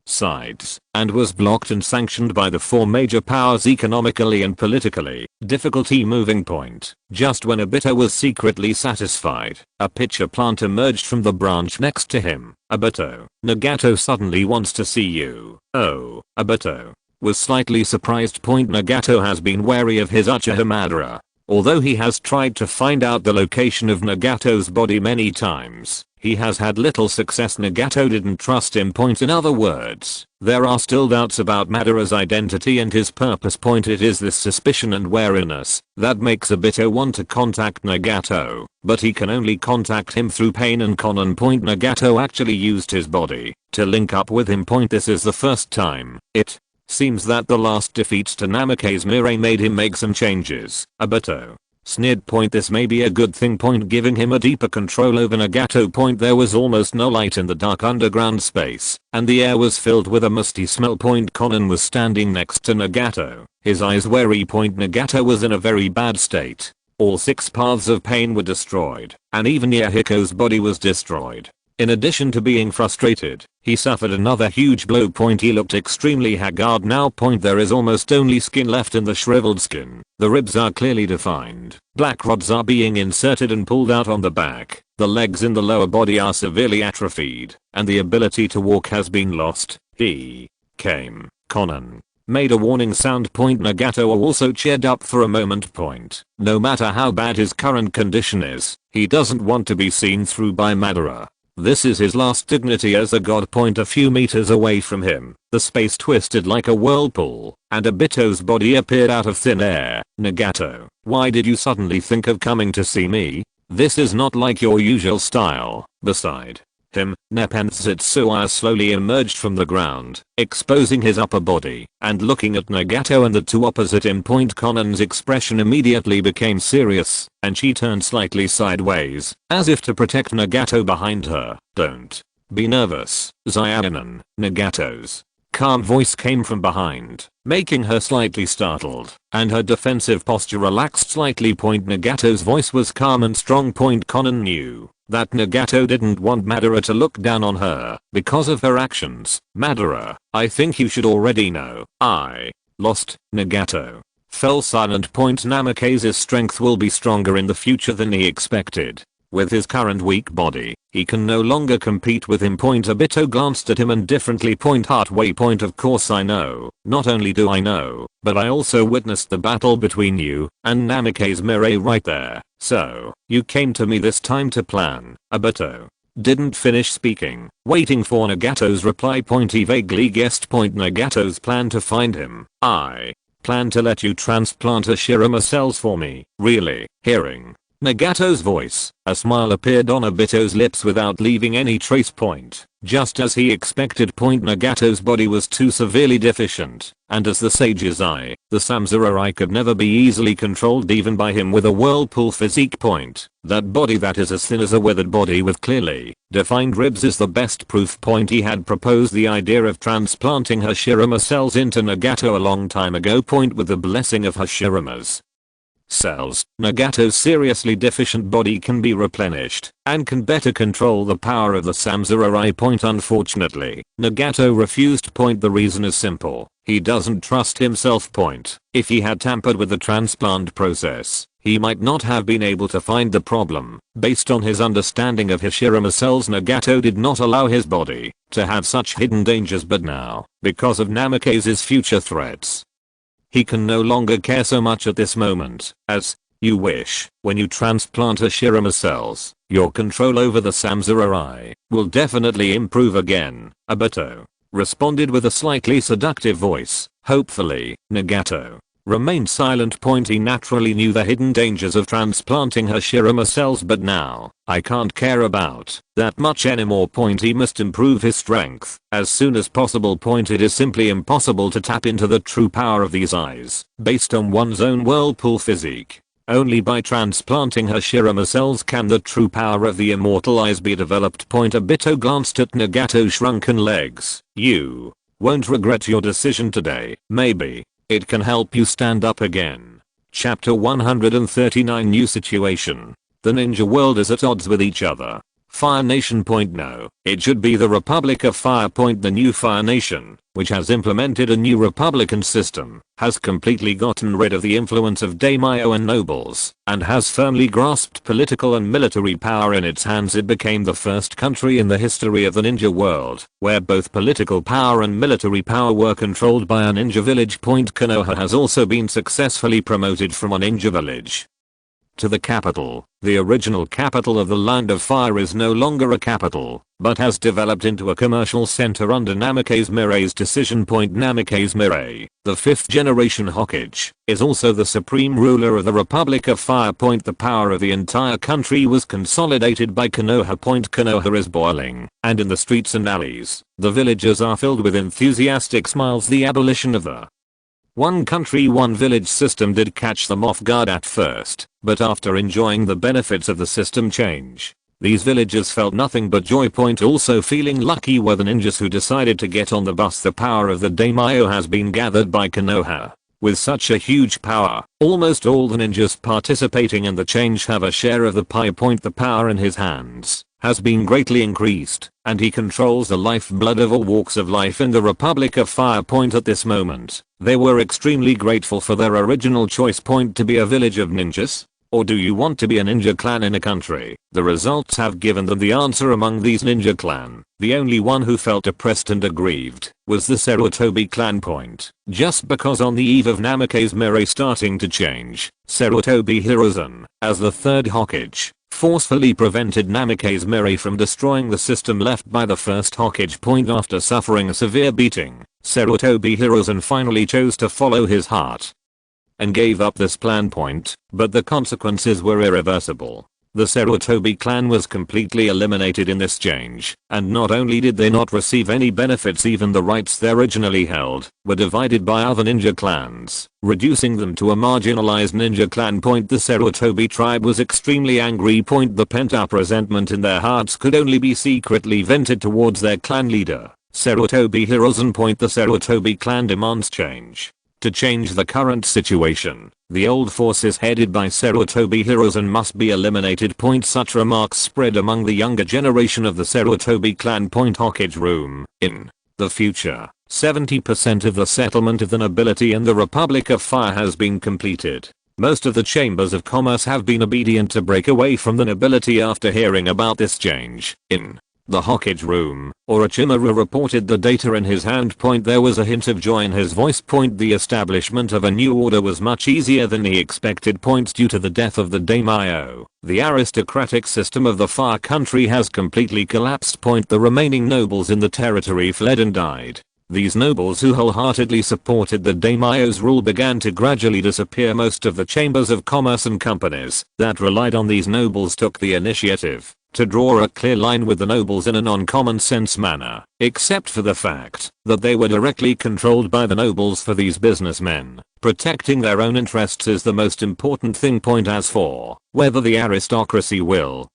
sides, and was blocked and sanctioned by the four major powers economically and politically. Difficulty moving point. Just when Obito was secretly satisfied, a pitcher plant emerged from the branch next to him. Obito, Nagato suddenly wants to see you. Oh, Obito was slightly surprised. Nagato has been wary of his Uchiha Madara. Although he has tried to find out the location of Nagato's body many times, he has had little success. Nagato didn't trust him. In other words, there are still doubts about Madara's identity and his purpose. It is this suspicion and wariness that makes Obito want to contact Nagato, but he can only contact him through pain and Konan. Nagato actually used his body to link up with him. This is the first time it seems that the last defeats to Namikaze Mirai made him make some changes. Obito sneered. This may be a good thing. Giving him a deeper control over Nagato. There was almost no light in the dark underground space, and the air was filled with a musty smell. Konan was standing next to Nagato, his eyes wary. Nagato was in a very bad state. All 6 paths of pain were destroyed, and even Yahiko's body was destroyed. In addition to being frustrated, he suffered another huge blow. He looked extremely haggard now. There is almost only skin left in the shriveled skin. The ribs are clearly defined. Black rods are being inserted and pulled out on the back. The legs in the lower body are severely atrophied, and the ability to walk has been lost. He came. Konan made a warning sound. Nagato also cheered up for a moment. No matter how bad his current condition is, he doesn't want to be seen through by Madara. This is his last dignity as a god. A few meters away from him, the space twisted like a whirlpool, and Obito's body appeared out of thin air. Nagato, why did you suddenly think of coming to see me? This is not like your usual style. Beside him, Nepentsetsuya slowly emerged from the ground, exposing his upper body, and looking at Nagato and the two opposite him. Konan's expression immediately became serious, and she turned slightly sideways, as if to protect Nagato behind her. Don't be nervous, Xiaonan. Nagato's calm voice came from behind, making her slightly startled, and her defensive posture relaxed slightly. Nagato's voice was calm and strong. Konan knew that Nagato didn't want Madara to look down on her because of her actions. Madara, I think you should already know, I lost. Nagato fell silent. Namikaze's strength will be stronger in the future than he expected. With his current weak body, he can no longer compete with him. Obito glanced at him indifferently. Heartway. Of course I know. Not only do I know, but I also witnessed the battle between you and Namikaze Mirai right there. So, you came to me this time to plan. Obito didn't finish speaking, waiting for Nagato's reply. He vaguely guessed. Nagato's plan to find him. I Plan to let you transplant Hashirama cells for me, really? Hearing Nagato's voice, a smile appeared on Obito's lips without leaving any trace point. Just as he expected. Nagato's body was too severely deficient, and as the sage's eye, the samurai could never be easily controlled even by him with a whirlpool physique. That body that is as thin as a withered body with clearly defined ribs is the best proof. He had proposed the idea of transplanting Hashirama cells into Nagato a long time ago. With the blessing of Hashirama's cells, Nagato's seriously deficient body can be replenished and can better control the power of the samurai. Unfortunately, Nagato refused. The reason is simple. He doesn't trust himself. If he had tampered with the transplant process, he might not have been able to find the problem. Based on his understanding of Hashirama cells, Nagato did not allow his body to have such hidden dangers, but now, because of Namikaze's future threats, he can no longer care so much at this moment. As you wish, when you transplant Hashirama cells, your control over the samurai will definitely improve again, Obito responded with a slightly seductive voice. Hopefully, Nagato remained silent. He naturally knew the hidden dangers of transplanting Hashirama cells, but now, I can't care about that much anymore. He must improve his strength as soon as possible. It is simply impossible to tap into the true power of these eyes based on one's own whirlpool physique. Only by transplanting Hashirama cells can the true power of the immortal eyes be developed. Obito glanced at Nagato's shrunken legs. You won't regret your decision today. Maybe it can help you stand up again. Chapter 139. New situation. The ninja world is at odds with each other. Fire Nation. No, it should be the Republic of Fire. The new Fire Nation, which has implemented a new republican system, has completely gotten rid of the influence of daimyo and nobles, and has firmly grasped political and military power in its hands. It became the first country in the history of the ninja world where both political power and military power were controlled by a ninja village. Konoha has also been successfully promoted from a ninja village to the capital. The original capital of the Land of Fire is no longer a capital, but has developed into a commercial center under Namikaze Mirai's decision. Namikaze Mirai, the 5th generation Hokage, is also the supreme ruler of the Republic of Fire. The power of the entire country was consolidated by Konoha. Konoha is boiling, and in the streets and alleys, the villagers are filled with enthusiastic smiles. The abolition of the one country one village system did catch them off guard at first, but after enjoying the benefits of the system change, these villagers felt nothing but joy. Also feeling lucky were the ninjas who decided to get on the bus. The power of the daimyo has been gathered by Konoha. With such a huge power, almost all the ninjas participating in the change have a share of the pie. The power in his hands has been greatly increased, and he controls the lifeblood of all walks of life in the Republic of Fire. At this moment, they were extremely grateful for their original choice. To be a village of ninjas? Or do you want to be a ninja clan in a country? The results have given them the answer. Among these ninja clan, the only one who felt oppressed and aggrieved was the Sarutobi clan. Just because on the eve of Namikaze Mirai starting to change, Sarutobi Hiruzen, as the 3rd Hokage, forcefully prevented Namikaze Mirai from destroying the system left by the 1st Hokage. After suffering a severe beating, Sarutobi Hiruzen finally chose to follow his heart and gave up this plan. But the consequences were irreversible. The Sarutobi clan was completely eliminated in this change, and not only did they not receive any benefits, even the rights they originally held were divided by other ninja clans, reducing them to a marginalized ninja clan. The Sarutobi tribe was extremely angry. The pent-up resentment in their hearts could only be secretly vented towards their clan leader, Sarutobi Hiruzen. The Sarutobi clan demands change. To change the current situation, the old forces headed by Sarutobi Hiruzen must be eliminated. Such remarks spread among the younger generation of the Sarutobi clan. Hokage room. In the future, 70% of the settlement of the nobility in the Republic of Fire has been completed. Most of the chambers of commerce have been obedient to break away from the nobility after hearing about this change. In the Hokage room, Orochimaru reported the data in his hand. There was a hint of joy in his voice. The establishment of a new order was much easier than he expected. Due to the death of the daimyo, the aristocratic system of the Far Country has completely collapsed. The remaining nobles in the territory fled and died. These nobles who wholeheartedly supported the daimyo's rule began to gradually disappear. Most of the chambers of commerce and companies that relied on these nobles took the initiative to draw a clear line with the nobles in a non-common sense manner, except for the fact that they were directly controlled by the nobles. For these businessmen, protecting their own interests is the most important thing. As for whether the aristocracy will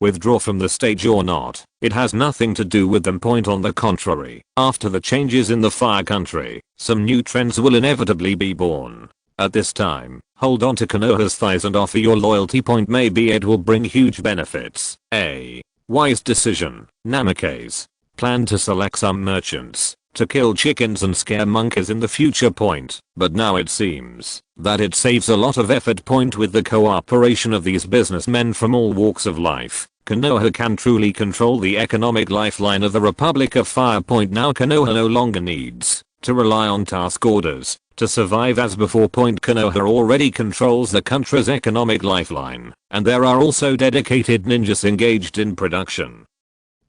withdraw from the stage or not, it has nothing to do with them. On the contrary, after the changes in the Fire Country, some new trends will inevitably be born. At this time, hold on to Konoha's thighs and offer your loyalty. Maybe it will bring huge benefits. A wise decision. Namikaze planned to select some merchants to kill chickens and scare monkeys in the future. But now it seems that it saves a lot of effort. With the cooperation of these businessmen from all walks of life, Konoha can truly control the economic lifeline of the Republic of Fire. Now Konoha no longer needs to rely on task orders to survive as before. Konoha already controls the country's economic lifeline, and there are also dedicated ninjas engaged in production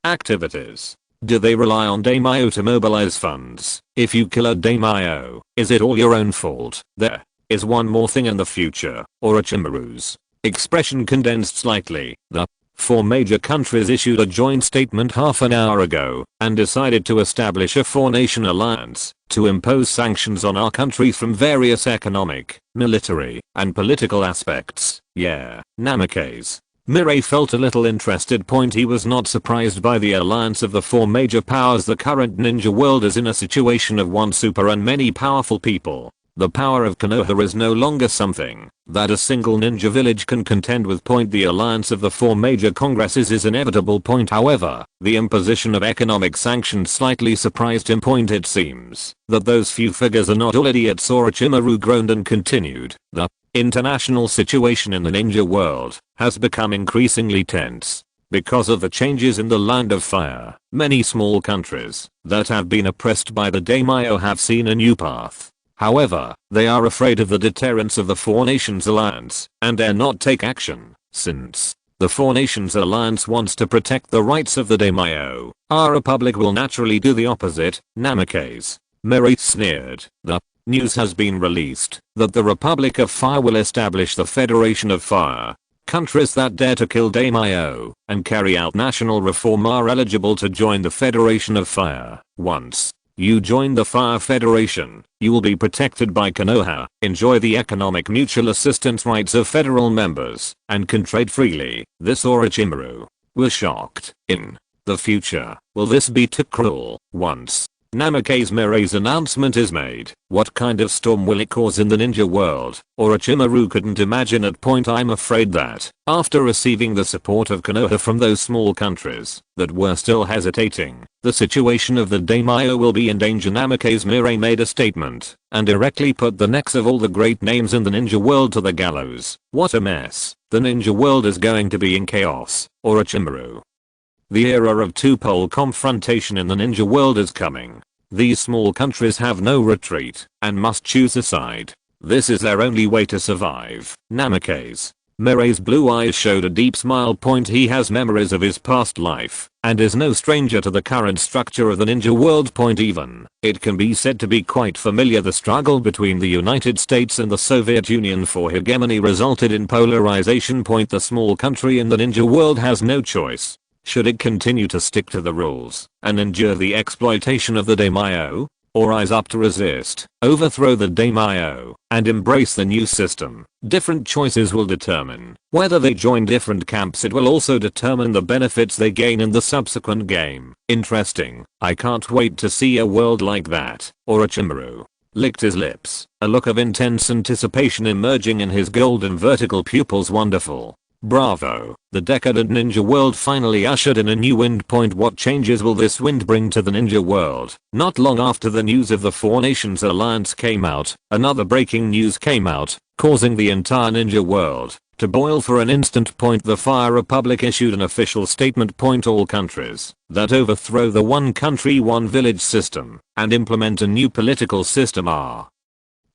activities. Do they rely on daimyo to mobilize funds? If you kill a daimyo, is it all your own fault? There is one more thing in the future. Orochimaru's expression condensed slightly. The four major countries issued a joint statement half an hour ago and decided to establish a four-nation alliance to impose sanctions on our country from various economic, military, and political aspects. Yeah, Namikaze Mirai felt a little interested. He was not surprised by the alliance of the four major powers. The current ninja world is in a situation of one super and many powerful people. The power of Konoha is no longer something that a single ninja village can contend with. The alliance of the four major congresses is inevitable. However, the imposition of economic sanctions slightly surprised him. It seems that those few figures are not all idiots. Orochimaru groaned and continued. The international situation in the ninja world has become increasingly tense. Because of the changes in the Land of Fire, many small countries that have been oppressed by the daimyo have seen a new path. However, they are afraid of the deterrence of the Four Nations Alliance and dare not take action. Since the Four Nations Alliance wants to protect the rights of the daimyo, our republic will naturally do the opposite. Namikaze Mirai sneered. The news has been released that the Republic of Fire will establish the Federation of Fire. Countries that dare to kill daimyo and carry out national reform are eligible to join the Federation of Fire. Once you join the Fire Federation, you will be protected by Konoha, enjoy the economic mutual assistance rights of federal members, and can trade freely. This Orochimaru was shocked. In the future, will this be too cruel? Once Namikaze Mirai's announcement is made, what kind of storm will it cause in the ninja world? Orochimaru couldn't imagine at. I'm afraid that, after receiving the support of Konoha from those small countries that were still hesitating, the situation of the daimyo will be in danger. Namikaze Mirai made a statement and directly put the necks of all the great names in the ninja world to the gallows. What a mess. The ninja world is going to be in chaos. Orochimaru. The era of two-pole confrontation in the ninja world is coming. These small countries have no retreat and must choose a side. This is their only way to survive. Namikaze Mirai's blue eyes showed a deep smile. He has memories of his past life and is no stranger to the current structure of the ninja world. Even it can be said to be quite familiar. The struggle between the United States and the Soviet Union for hegemony resulted in polarization. The small country in the ninja world has no choice. Should it continue to stick to the rules and endure the exploitation of the daimyo, or rise up to resist, overthrow the daimyo, and embrace the new system? Different choices will determine whether they join different camps. It will also determine the benefits they gain in the subsequent game. Interesting. I can't wait to see a world like that. Orochimaru licked his lips, a look of intense anticipation emerging in his golden vertical pupils. Wonderful. Bravo. The decadent ninja world finally ushered in a new wind. What changes will this wind bring to the ninja world? Not long after the news of the Four Nations Alliance came out, another breaking news came out, causing the entire ninja world to boil for an instant. The Fire Republic issued an official statement. All countries that overthrow the one country one village system and implement a new political system are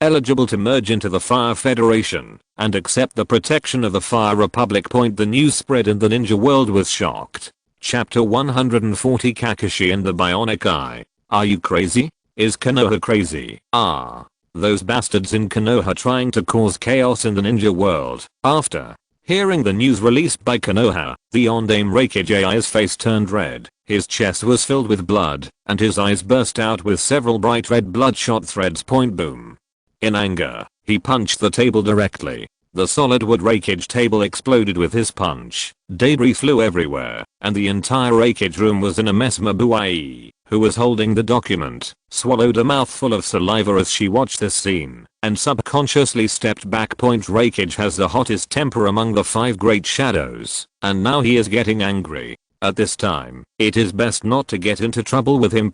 eligible to merge into the Fire Federation and accept the protection of the Fire Republic. The news spread in the ninja world was shocked. Chapter 140 Kakashi and the Bionic Eye. Are you crazy? Is Konoha crazy? Ah. Those bastards in Konoha trying to cause chaos in the ninja world. After hearing the news released by Konoha, the on-name Raikage AI's face turned red, his chest was filled with blood, and his eyes burst out with several bright red bloodshot threads. Boom. In anger, he punched the table directly. The solid wood Raikage table exploded with his punch. Debris flew everywhere, and the entire Raikage room was in a mess. Mirai, who was holding the document, swallowed a mouthful of saliva as she watched this scene, and subconsciously stepped back. Raikage has the hottest temper among the 5 great shadows, and now he is getting angry. At this time, it is best not to get into trouble with him.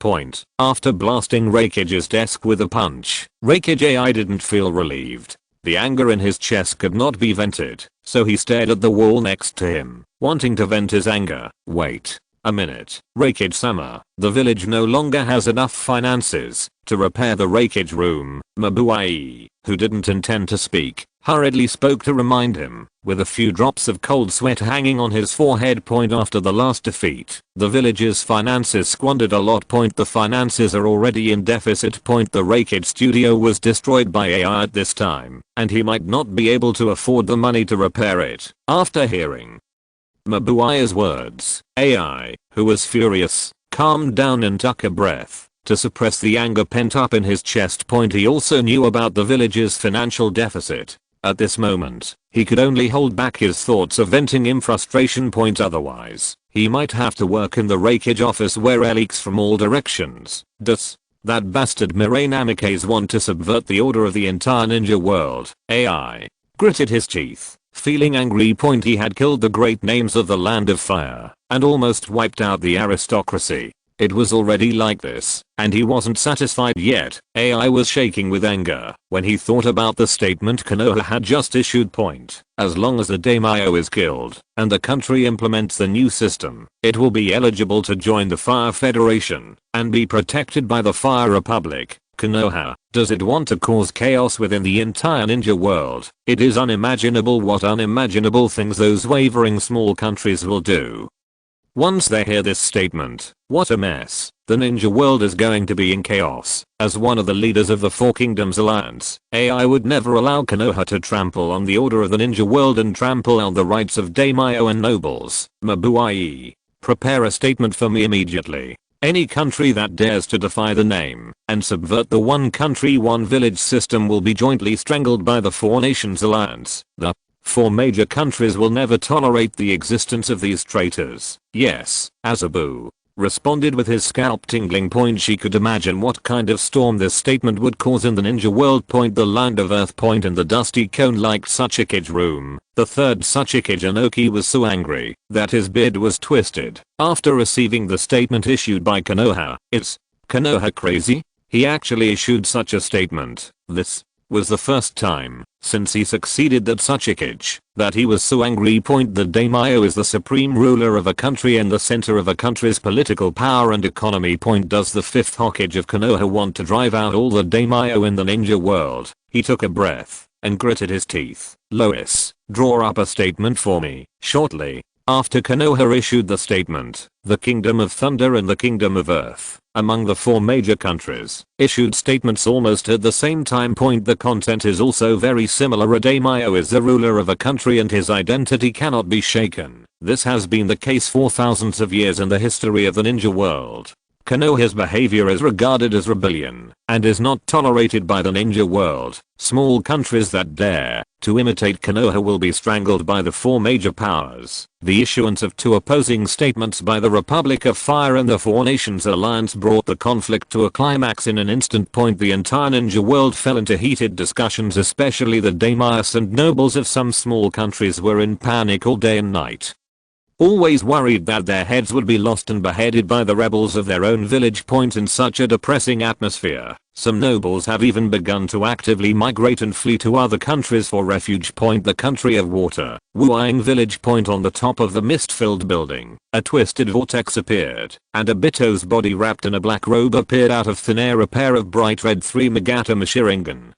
After blasting Raikage's desk with a punch, Raikage AI didn't feel relieved. The anger in his chest could not be vented, so he stared at the wall next to him, wanting to vent his anger. Wait a minute, Raikage-sama, the village no longer has enough finances to repair the Raikage room. Mirai, who didn't intend to speak, hurriedly spoke to remind him, with a few drops of cold sweat hanging on his forehead. After the last defeat, the village's finances squandered a lot. The finances are already in deficit. The Raikage studio was destroyed by AI at this time, and he might not be able to afford the money to repair it. After hearing Mibuai's words, AI, who was furious, calmed down and took a breath to suppress the anger pent up in his chest. He also knew about the village's financial deficit. At this moment, he could only hold back his thoughts of venting in frustration. Otherwise, he might have to work in the Raikage office where air leaks from all directions. Does that bastard Mirai Namikaze want to subvert the order of the entire ninja world? AI gritted his teeth, feeling angry. He had killed the great names of the Land of Fire and almost wiped out the aristocracy. It was already like this, and he wasn't satisfied yet. AI was shaking with anger when he thought about the statement Konoha had just issued. As long as the daimyo is killed and the country implements the new system, it will be eligible to join the Fire Federation and be protected by the Fire Republic. Konoha, does it want to cause chaos within the entire ninja world? It is unimaginable what unimaginable things those wavering small countries will do. Once they hear this statement, what a mess. The ninja world is going to be in chaos. As one of the leaders of the Four Kingdoms Alliance, AI would never allow Konoha to trample on the order of the ninja world and trample on the rights of daimyo and nobles. Mibuai, prepare a statement for me immediately. Any country that dares to defy the name and subvert the one country one village system will be jointly strangled by the Four Nations Alliance. The 4 major countries will never tolerate the existence of these traitors. Yes, Azabu responded with his scalp tingling. She could imagine what kind of storm this statement would cause in the ninja world. The Land of Earth. In the dusty cone-like Tsuchikage room, the third Tsuchikage Inoki was so angry that his beard was twisted. After receiving the statement issued by Konoha, is Konoha crazy? He actually issued such a statement. This was the first time since he succeeded at Tsuchikage that he was so angry. The daimyo is the supreme ruler of a country and the center of a country's political power and economy. Does the 5th Hokage of Konoha want to drive out all the daimyo in the ninja world? He took a breath and gritted his teeth. Lois, draw up a statement for me. Shortly after Konoha issued the statement, the Kingdom of Thunder and the Kingdom of Earth, among the 4 major countries, issued statements almost at the same time. The content is also very similar. A daimyo is the ruler of a country and his identity cannot be shaken. This has been the case for thousands of years in the history of the ninja world. Konoha's behavior is regarded as rebellion and is not tolerated by the ninja world. Small countries that dare to imitate Konoha will be strangled by the 4 major powers. The issuance of 2 opposing statements by the Republic of Fire and the Four Nations Alliance brought the conflict to a climax in an instant. The entire ninja world fell into heated discussions, especially the daimyos and nobles of some small countries were in panic all day and night, always worried that their heads would be lost and beheaded by the rebels of their own village. In such a depressing atmosphere, some nobles have even begun to actively migrate and flee to other countries for refuge. The country of water, Wuang village. On the top of the mist-filled building, a twisted vortex appeared, and Obito's body wrapped in a black robe appeared out of thin air. A pair of bright red 3 Megata Sharingan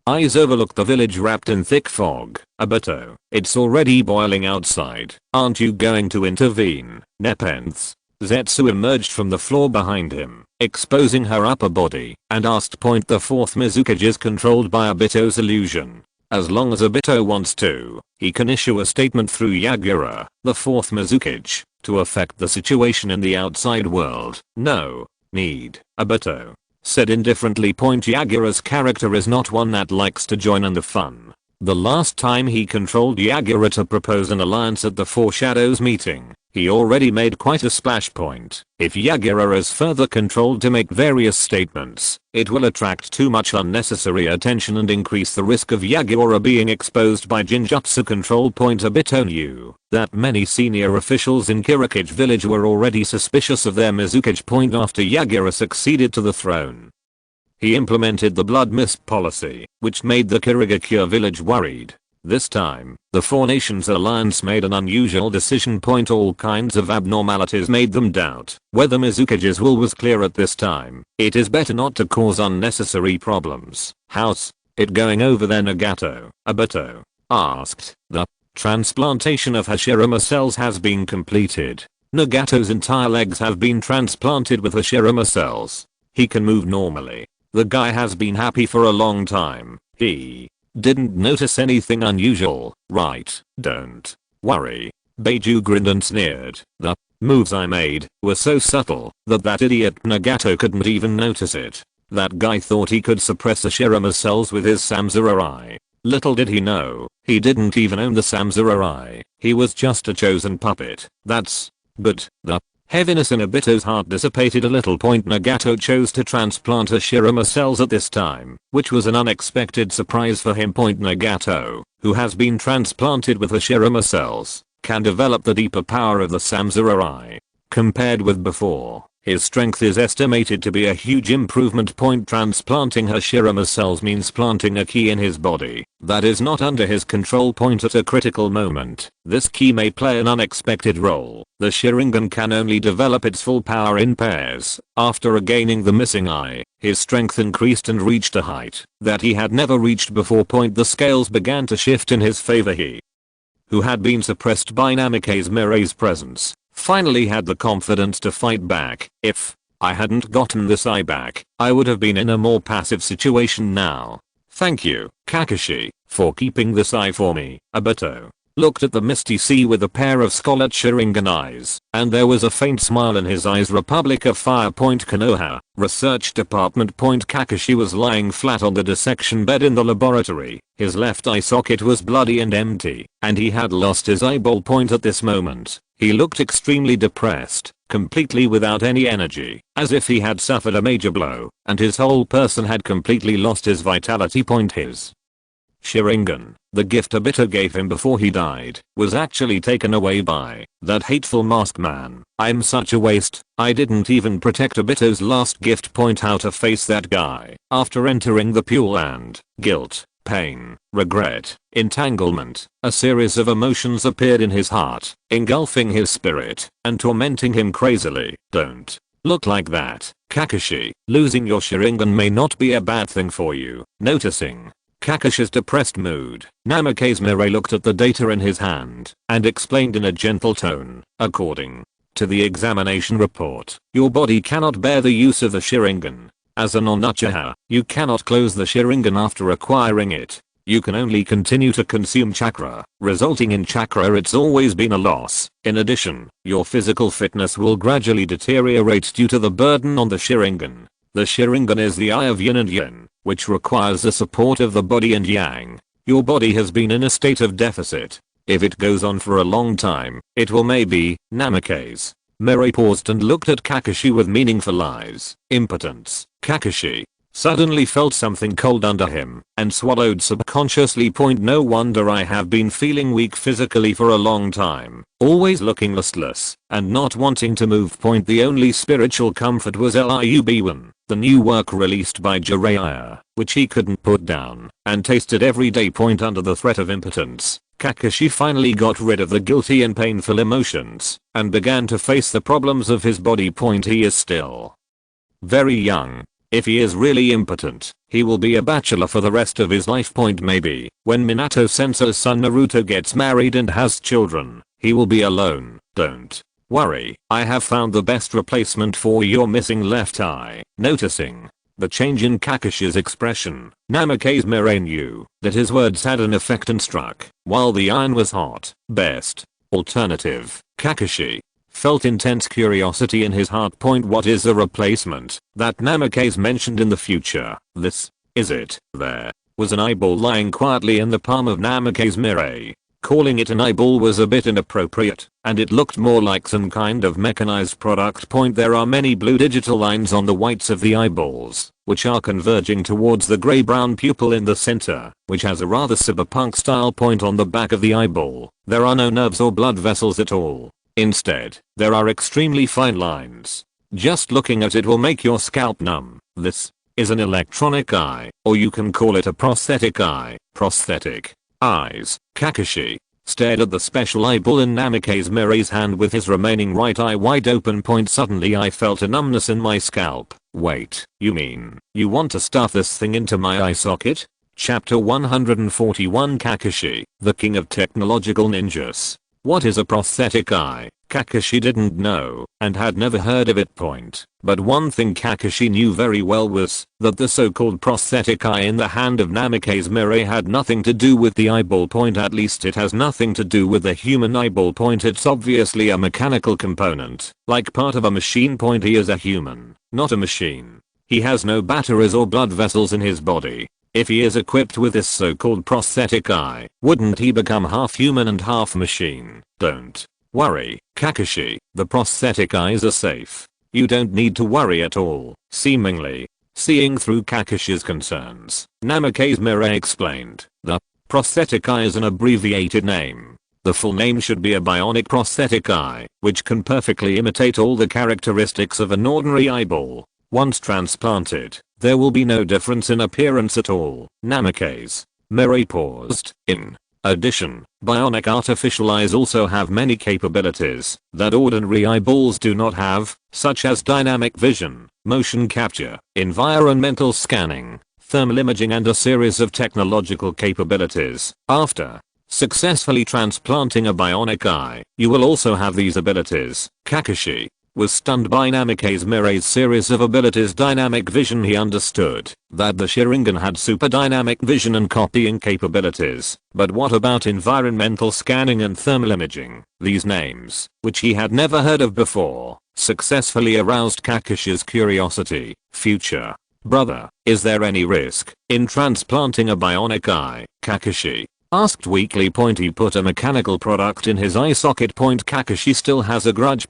eyes overlooked the village wrapped in thick fog. Obito, it's already boiling outside. Aren't you going to intervene? Nepenthes. Zetsu emerged from the floor behind him, exposing her upper body, and asked point the fourth Mizukage is controlled by Obito's illusion. As long as Obito wants to, he can issue a statement through Yagura, the fourth Mizukage, to affect the situation in the outside world. No need. Obito said indifferently. Point Yagura's character is not one that likes to join in the fun. The last time he controlled Yagura to propose an alliance at the Four Shadows meeting, he already made quite a splash point. If Yagura is further controlled to make various statements, it will attract too much unnecessary attention and increase the risk of Yagura being exposed by Jinjutsu control. Point Obito knew that many senior officials in Kirikage village were already suspicious of their Mizukage. Point after Yagura succeeded to the throne, he implemented the blood mist policy, which made the Kirigakure village worried. This time, the Four Nations Alliance made an unusual decision. Point all kinds of abnormalities made them doubt whether Mizukage's will was clear at this time. It is better not to cause unnecessary problems. How's it going over there, Nagato? Obito asked. The transplantation of Hashirama cells has been completed. Nagato's entire legs have been transplanted with Hashirama cells. He can move normally. The guy has been happy for a long time. He didn't notice anything unusual, right? Don't worry. Beiju grinned and sneered. The moves I made were so subtle that idiot Nagato couldn't even notice it. That guy thought he could suppress Hashirama cells with his Samsurai. Little did he know, he didn't even own the Samsurai. He was just a chosen puppet. That's good. The heaviness in Obito's heart dissipated a little. Point Nagato chose to transplant Hashirama cells at this time, which was an unexpected surprise for him. Point Nagato, who has been transplanted with Hashirama cells, can develop the deeper power of the Samsurai. Compared with before, his strength is estimated to be a huge improvement. Point transplanting Hashirama cells means planting a key in his body that is not under his control. Point at a critical moment, this key may play an unexpected role. The Sharingan can only develop its full power in pairs. After regaining the missing eye, his strength increased and reached a height that he had never reached before. Point the scales began to shift in his favor. He, who had been suppressed by Namikaze Mirai's presence, finally had the confidence to fight back. If I hadn't gotten this eye back, I would have been in a more passive situation now. Thank you, Kakashi, for keeping this eye for me. Obito looked at the misty sea with a pair of scarlet Sharingan eyes, and there was a faint smile in his eyes. Republic of Fire. Point Konoha, Research Department. Point Kakashi was lying flat on the dissection bed in the laboratory. His left eye socket was bloody and empty, and he had lost his eyeball. Point at this moment, he looked extremely depressed, completely without any energy, as if he had suffered a major blow, and his whole person had completely lost his vitality. Point his Sharingan, the gift Obito gave him before he died, was actually taken away by that hateful masked man. I'm such a waste, I didn't even protect Obito's last gift. Point how to face that guy. After entering the pool and guilt, pain, regret, entanglement, a series of emotions appeared in his heart, engulfing his spirit and tormenting him crazily. Don't look like that, Kakashi. Losing your Sharingan may not be a bad thing for you. Noticing Kakashi's depressed mood, Namikaze Mirai looked at the data in his hand and explained in a gentle tone. According to the examination report, your body cannot bear the use of the Sharingan. As an Onuchiha, you cannot close the Sharingan after acquiring it. You can only continue to consume chakra, resulting in chakra. It's always been a loss. In addition, your physical fitness will gradually deteriorate due to the burden on the Sharingan. The Sharingan is the eye of yin and yang, which requires the support of the body and yang. Your body has been in a state of deficit. If it goes on for a long time, it will maybe. Namikaze Mirai paused and looked at Kakashi with meaningful eyes. Impotence. Kakashi suddenly felt something cold under him and swallowed subconsciously. Point no wonder I have been feeling weak physically for a long time, always looking listless and not wanting to move. Point the only spiritual comfort was Liu-Biwan, the new work released by Jiraiya, which he couldn't put down and tasted every day. Point under the threat of impotence, Kakashi finally got rid of the guilty and painful emotions and began to face the problems of his body. Point he is still very young. If he is really impotent, he will be a bachelor for the rest of his life. Point maybe when Minato Sensei's son Naruto gets married and has children, he will be alone. Don't worry, I have found the best replacement for your missing left eye. Noticing the change in Kakishi's expression, Namikaze Mirai knew that his words had an effect and struck while the iron was hot. Best alternative. Kakashi felt intense curiosity in his heart. What is the replacement that Namikaze mentioned in the future? This is it. There was an eyeball lying quietly in the palm of Namikaze Mirai. Calling it an eyeball was a bit inappropriate, and it looked more like some kind of mechanized product. There are many blue digital lines on the whites of the eyeballs, which are converging towards the grey-brown pupil in the center, which has a rather cyberpunk style point on the back of the eyeball. There are no nerves or blood vessels at all. Instead, there are extremely fine lines. Just looking at it will make your scalp numb. This is an electronic eye, or you can call it a prosthetic eye. Prosthetic eyes. Kakashi stared at the special eyeball in Namikaze Mirai's hand with his remaining right eye wide open. Suddenly I felt a numbness in my scalp. Wait, you mean you want to stuff this thing into my eye socket? Chapter 141 Kakashi, the king of technological ninjas. What is a prosthetic eye? Kakashi didn't know and had never heard of it. But one thing Kakashi knew very well was that the so-called prosthetic eye in the hand of Namikaze Mirai had nothing to do with the eyeball. At least it has nothing to do with the human eyeball. It's obviously a mechanical component, like part of a machine. He is a human, not a machine. He has no batteries or blood vessels in his body. If he is equipped with this so-called prosthetic eye, wouldn't he become half human and half machine? Don't worry, Kakashi, the prosthetic eyes are safe. You don't need to worry at all. Seemingly seeing through Kakashi's concerns, Namikaze Mirai explained, the prosthetic eye is an abbreviated name. The full name should be a bionic prosthetic eye, which can perfectly imitate all the characteristics of an ordinary eyeball. Once transplanted, there will be no difference in appearance at all. Namikaze Mirai paused. In addition, bionic artificial eyes also have many capabilities that ordinary eyeballs do not have, such as dynamic vision, motion capture, environmental scanning, thermal imaging, and a series of technological capabilities. After successfully transplanting a bionic eye, you will also have these abilities. Kakashi was stunned by Namikaze Mirai's series of abilities. Dynamic vision. He understood that the Sharingan had super dynamic vision and copying capabilities, but what about environmental scanning and thermal imaging? These names, which he had never heard of before, successfully aroused Kakashi's curiosity. Future brother, is there any risk in transplanting a bionic eye? Kakashi asked weakly. He put a mechanical product in his eye socket. Kakashi still has a grudge.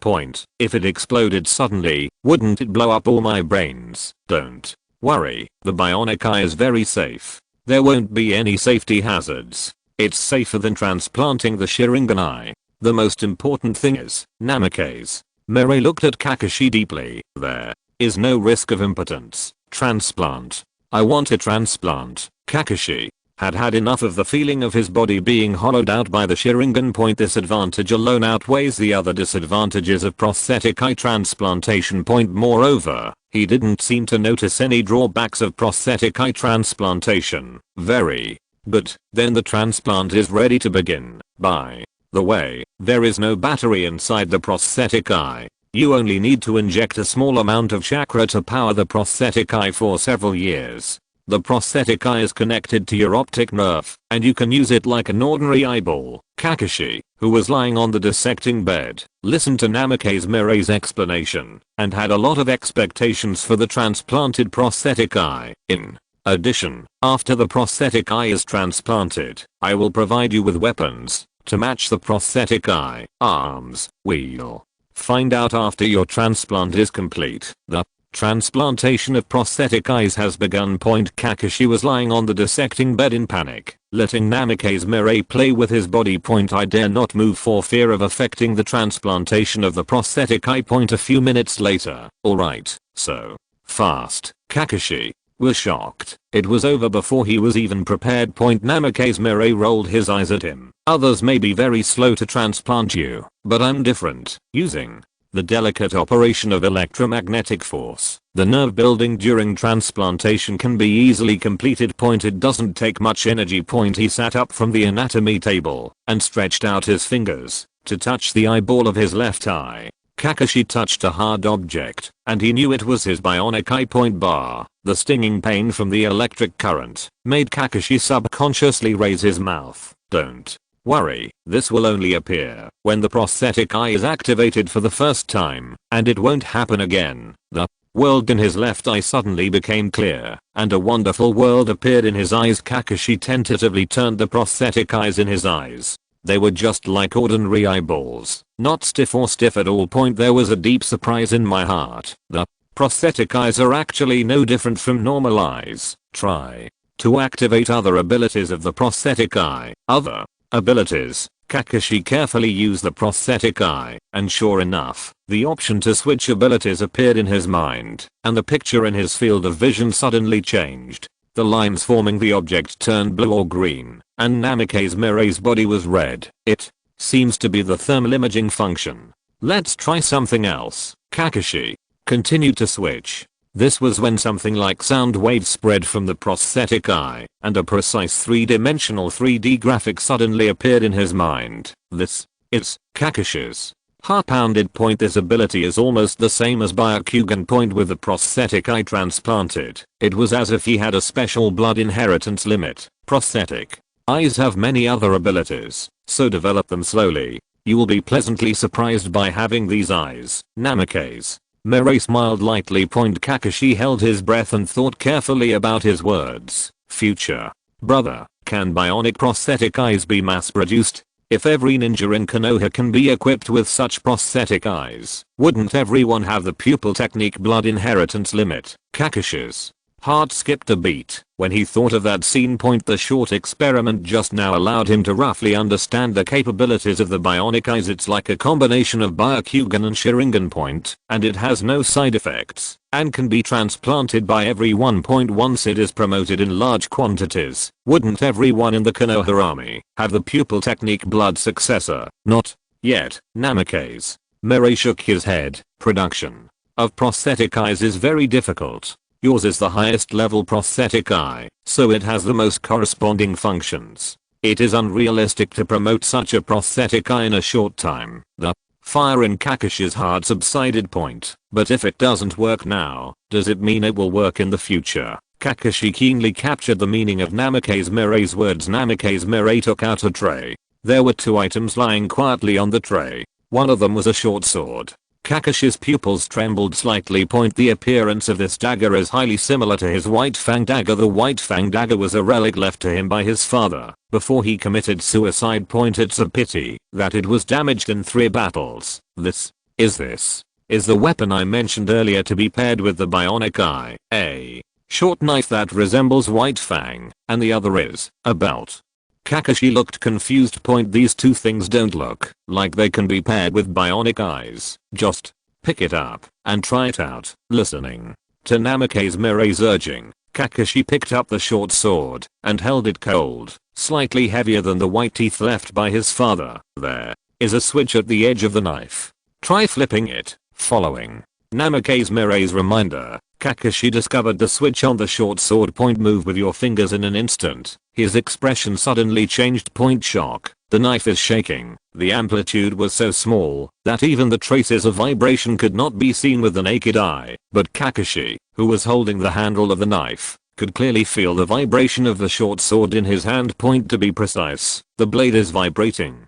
If it exploded suddenly, wouldn't it blow up all my brains? Don't worry, the bionic eye is very safe. There won't be any safety hazards. It's safer than transplanting the Sharingan eye. The most important thing is, Namikaze Mirai looked at Kakashi deeply. There is no risk of impotence. Transplant. I want a transplant. Kakashi had enough of the feeling of his body being hollowed out by the Sharingan. This advantage alone outweighs the other disadvantages of prosthetic eye transplantation. Moreover, he didn't seem to notice any drawbacks of prosthetic eye transplantation. Very good. Then the transplant is ready to begin. By the way, there is no battery inside the prosthetic eye. You only need to inject a small amount of chakra to power the prosthetic eye for several years. The prosthetic eye is connected to your optic nerve, and you can use it like an ordinary eyeball. Kakashi, who was lying on the dissecting bed, listened to Namikaze Mirai's explanation, and had a lot of expectations for the transplanted prosthetic eye. In addition, after the prosthetic eye is transplanted, I will provide you with weapons to match the prosthetic eye. Arms. We'll find out after your transplant is complete. The transplantation of prosthetic eyes has begun. Kakashi was lying on the dissecting bed in panic, letting Namikaze Mirai play with his body. I dare not move for fear of affecting the transplantation of the prosthetic eye. A few minutes later. Alright, so fast. Kakashi was shocked. It was over before he was even prepared. Namikaze Mirai rolled his eyes at him. Others may be very slow to transplant you, but I'm different. Using the delicate operation of electromagnetic force. The nerve building during transplantation can be easily completed. It doesn't take much energy. He sat up from the anatomy table and stretched out his fingers to touch the eyeball of his left eye. Kakashi touched a hard object, and he knew it was his bionic eye. Bar. The stinging pain from the electric current made Kakashi subconsciously raise his mouth. Don't worry, this will only appear when the prosthetic eye is activated for the first time, and it won't happen again. The world in his left eye suddenly became clear, and a wonderful world appeared in his eyes. Kakashi tentatively turned the prosthetic eyes in his eyes. They were just like ordinary eyeballs, not stiff or stiff at all. There was a deep surprise in my heart. The prosthetic eyes are actually no different from normal eyes. Try to activate other abilities of the prosthetic eye. Other abilities. Kakashi carefully used the prosthetic eye, and sure enough, the option to switch abilities appeared in his mind, and the picture in his field of vision suddenly changed. The lines forming the object turned blue or green, and Namikaze Mirai's body was red. It seems to be the thermal imaging function. Let's try something else. Kakashi continued to switch. This was when something like sound waves spread from the prosthetic eye, and a precise three-dimensional 3D graphic suddenly appeared in his mind. This is Kakashi's heart pounded. This ability is almost the same as Byakugan. With the prosthetic eye transplanted, it was as if he had a special blood inheritance limit. Prosthetic eyes have many other abilities, so develop them slowly. You will be pleasantly surprised by having these eyes. Namikaze Mirai smiled lightly. Kakashi held his breath and thought carefully about his words. Future brother, can bionic prosthetic eyes be mass produced? If every ninja in Konoha can be equipped with such prosthetic eyes, wouldn't everyone have the pupil technique blood inheritance limit? Kakashi's heart skipped a beat when he thought of that scene. The short experiment just now allowed him to roughly understand the capabilities of the bionic eyes. It's like a combination of Byakugan and Sharingan. And it has no side effects, and can be transplanted by everyone. Once it is promoted in large quantities, wouldn't everyone in the Konoha army have the pupil technique blood successor? Not yet. Namikaze Mirai shook his head. Production of prosthetic eyes is very difficult. Yours is the highest level prosthetic eye, so it has the most corresponding functions. It is unrealistic to promote such a prosthetic eye in a short time. The fire in Kakashi's heart subsided. But if it doesn't work now, does it mean it will work in the future? Kakashi keenly captured the meaning of Namikaze Mirai's words. Namikaze Mirai took out a tray. There were 2 items lying quietly on the tray. One of them was a short sword. Kakashi's pupils trembled slightly. The appearance of this dagger is highly similar to his White Fang dagger. The White Fang dagger was a relic left to him by his father before he committed suicide. It's a pity that it was damaged in 3 battles. This is the weapon I mentioned earlier to be paired with the bionic eye. A short knife that resembles White Fang, and the other is a belt. Kakashi looked confused. These 2 things don't look like they can be paired with bionic eyes. Just pick it up and try it out. Listening to Namikaze Mirai's urging, Kakashi picked up the short sword and held it cold, slightly heavier than the white teeth left by his father. There is a switch at the edge of the knife. Try flipping it. Following Namikaze Mirai's reminder, Kakashi discovered the switch on the short sword. Move with your fingers in an instant. His expression suddenly changed. Shock. The knife is shaking. The amplitude was so small that even the traces of vibration could not be seen with the naked eye. But Kakashi, who was holding the handle of the knife, could clearly feel the vibration of the short sword in his hand. To be precise, the blade is vibrating.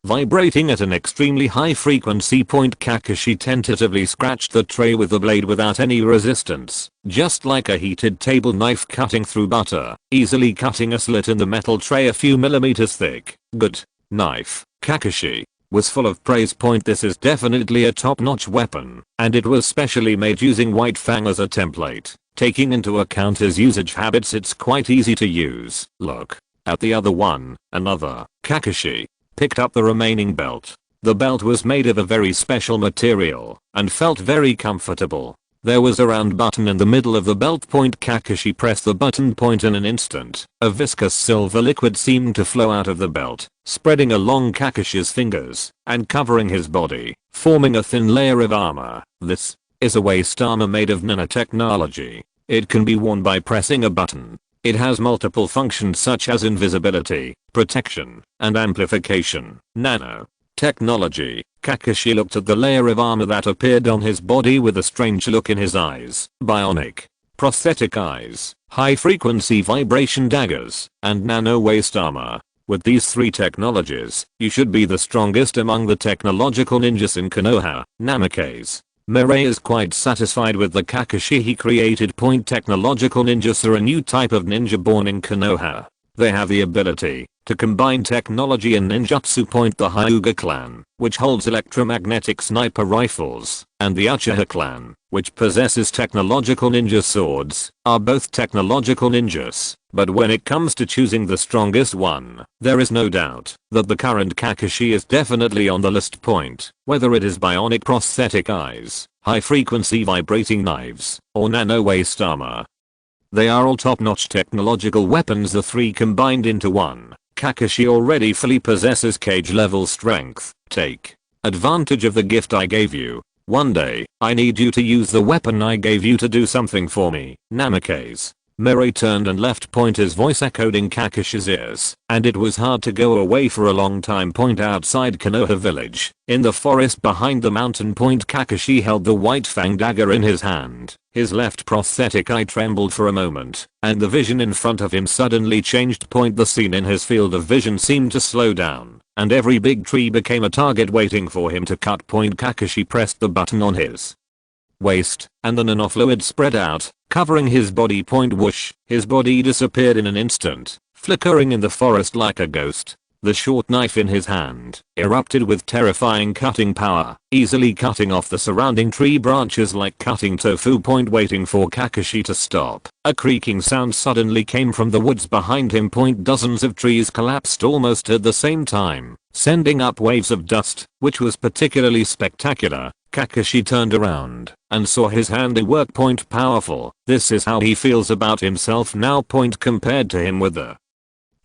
Vibrating at an extremely high frequency. Kakashi tentatively scratched the tray with the blade without any resistance, just like a heated table knife cutting through butter, easily cutting a slit in the metal tray a few millimeters thick. Good knife. Kakashi was full of praise. This is definitely a top-notch weapon, and it was specially made using White Fang as a template. Taking into account his usage habits, it's quite easy to use. Look at the other one. Another. Kakashi picked up the remaining belt. The belt was made of a very special material and felt very comfortable. There was a round button in the middle of the belt. Kakashi pressed the button. In an instant, a viscous silver liquid seemed to flow out of the belt, spreading along Kakashi's fingers and covering his body, forming a thin layer of armor. This is a waist armor made of nanotechnology. It can be worn by pressing a button. It has multiple functions such as invisibility, protection, and amplification. Nano technology. Kakashi looked at the layer of armor that appeared on his body with a strange look in his eyes. Bionic, prosthetic eyes, high frequency vibration daggers, and nano waist armor. With these 3 technologies, you should be the strongest among the technological ninjas in Konoha. Namikaze Mirai is quite satisfied with the Kakashi he created. Technological ninjas are a new type of ninja born in Konoha. They have the ability to combine technology and ninjutsu. The Hyuga clan, which holds electromagnetic sniper rifles, and the Uchiha clan, which possesses technological ninja swords, are both technological ninjas. But when it comes to choosing the strongest one, there is no doubt that the current Kakashi is definitely on the list. Whether it is bionic prosthetic eyes, high frequency vibrating knives, or nano waist armor, they are all top-notch technological weapons. The 3 combined into one. Kakashi already fully possesses cage-level strength. Take advantage of the gift I gave you. One day, I need you to use the weapon I gave you to do something for me. Namikaze Mirai turned and left. His voice echoed in Kakashi's ears, and it was hard to go away for a long time. Outside Konoha village, in the forest behind the mountain. Kakashi held the white fang dagger in his hand. His left prosthetic eye trembled for a moment, and the vision in front of him suddenly changed. The scene in his field of vision seemed to slow down, and every big tree became a target waiting for him to cut. Kakashi pressed the button on his waist, and the nanofluid spread out, covering his body. Whoosh, his body disappeared in an instant, flickering in the forest like a ghost. The short knife in his hand erupted with terrifying cutting power, easily cutting off the surrounding tree branches like cutting tofu. Waiting for Kakashi to stop, a creaking sound suddenly came from the woods behind him. Dozens of trees collapsed almost at the same time, sending up waves of dust, which was particularly spectacular. Kakashi turned around and saw his handiwork. Powerful. This is how he feels about himself now. Compared to him with the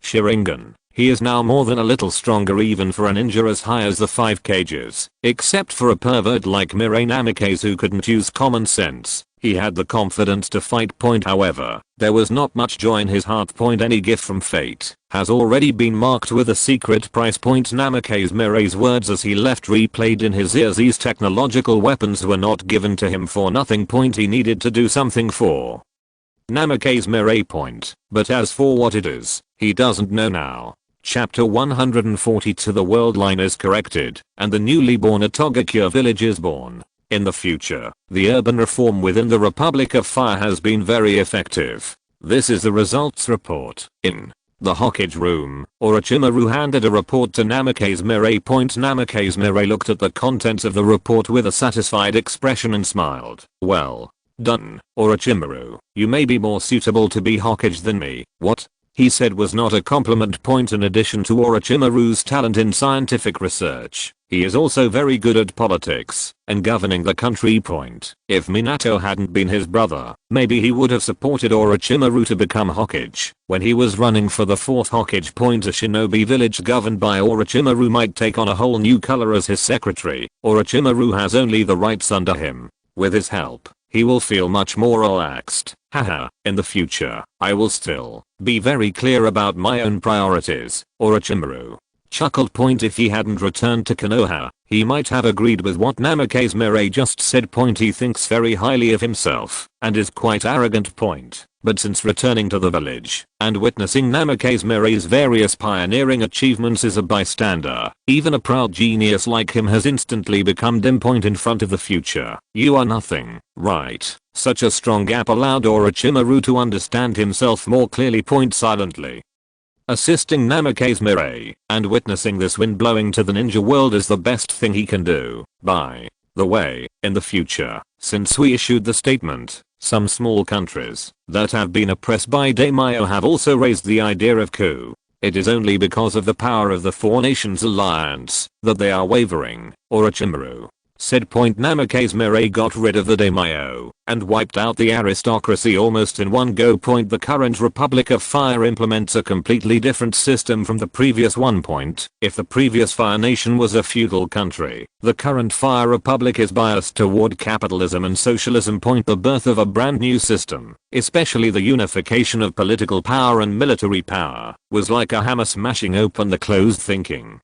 Sharingan, he is now more than a little stronger even for a ninja as high as the 5 cages. Except for a pervert like Mirai Namikaze who couldn't use common sense, he had the confidence to fight. However, there was not much joy in his heart. Any gift from fate has already been marked with a secret price. Namikaze Mirai's words as he left replayed in his ears. These technological weapons were not given to him for nothing. He needed to do something for Namikaze Mirai. But as for what it is, he doesn't know now. Chapter 142. The world line is corrected, and the newly born Otogakure village is born. In the future, the urban reform within the Republic of Fire has been very effective. This is the results report. In the Hokage room, Orochimaru handed a report to Namikaze Mirai. Namikaze Mirai looked at the contents of the report with a satisfied expression and smiled. Well done, Orochimaru. You may be more suitable to be Hokage than me. What he said was not a compliment. In addition to Orochimaru's talent in scientific research, he is also very good at politics and governing the country. If Minato hadn't been his brother, maybe he would have supported Orochimaru to become Hokage when he was running for the Fourth Hokage. A shinobi village governed by Orochimaru might take on a whole new color as his secretary. Orochimaru has only the rights under him. With his help, he will feel much more relaxed. Haha, in the future, I will still be very clear about my own priorities. Orochimaru chuckled. If he hadn't returned to Konoha, he might have agreed with what Namikaze Mirai just said. He thinks very highly of himself and is quite arrogant. But since returning to the village and witnessing Namikaze Mirai's various pioneering achievements as a bystander, even a proud genius like him has instantly become dim. In front of the future, you are nothing, right? Such a strong gap allowed Orochimaru to understand himself more clearly. Silently assisting Namikaze Mirai and witnessing this wind blowing to the ninja world is the best thing he can do. By the way, in the future, since we issued the statement, some small countries that have been oppressed by daimyo have also raised the idea of coup. It is only because of the power of the Four Nations Alliance that they are wavering. Orochimaru Said point Namikaze Mirai got rid of the daimyo and wiped out the aristocracy almost in one go. Point the current Republic of Fire implements a completely different system from the previous one. Point if the previous Fire Nation was a feudal country, the current Fire Republic is biased toward capitalism and socialism. Point the birth of a brand new system, especially the unification of political power and military power, was like a hammer smashing open the closed thinking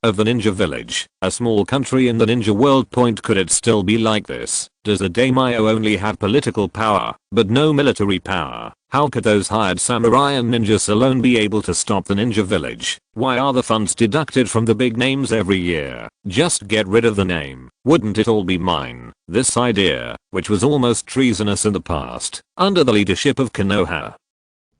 of the ninja village, a small country in the ninja world. Point could it still be like this? Does the daimyo only have political power, but no military power? How could those hired samurai and ninjas alone be able to stop the ninja village? Why are the funds deducted from the big names every year? Just get rid of the name. Wouldn't it all be mine? This idea, which was almost treasonous in the past, under the leadership of Konoha,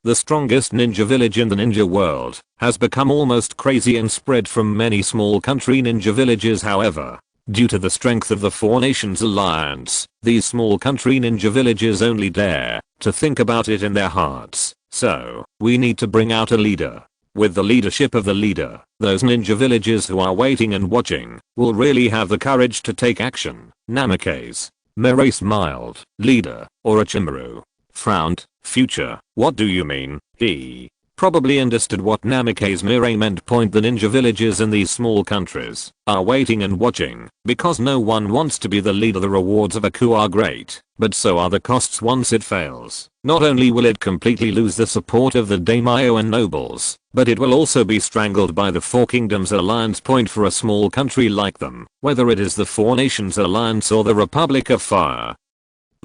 the strongest ninja village in the ninja world, has become almost crazy and spread from many small country ninja villages. However, due to the strength of the Four Nations Alliance, these small country ninja villages only dare to think about it in their hearts. So, we need to bring out a leader. With the leadership of the leader, those ninja villages who are waiting and watching will really have the courage to take action. Namikaze Mirai smiled. Leader, Orochimaru frowned. Future, what do you mean? He probably understood what Namikaze Mirai meant. Point the ninja villages in these small countries are waiting and watching because no one wants to be the leader. The rewards of a coup are great, but so are the costs once it fails. Not only will it completely lose the support of the daimyo and nobles, but it will also be strangled by the Four Kingdoms Alliance. Point for a small country like them, whether it is the Four Nations Alliance or the Republic of Fire,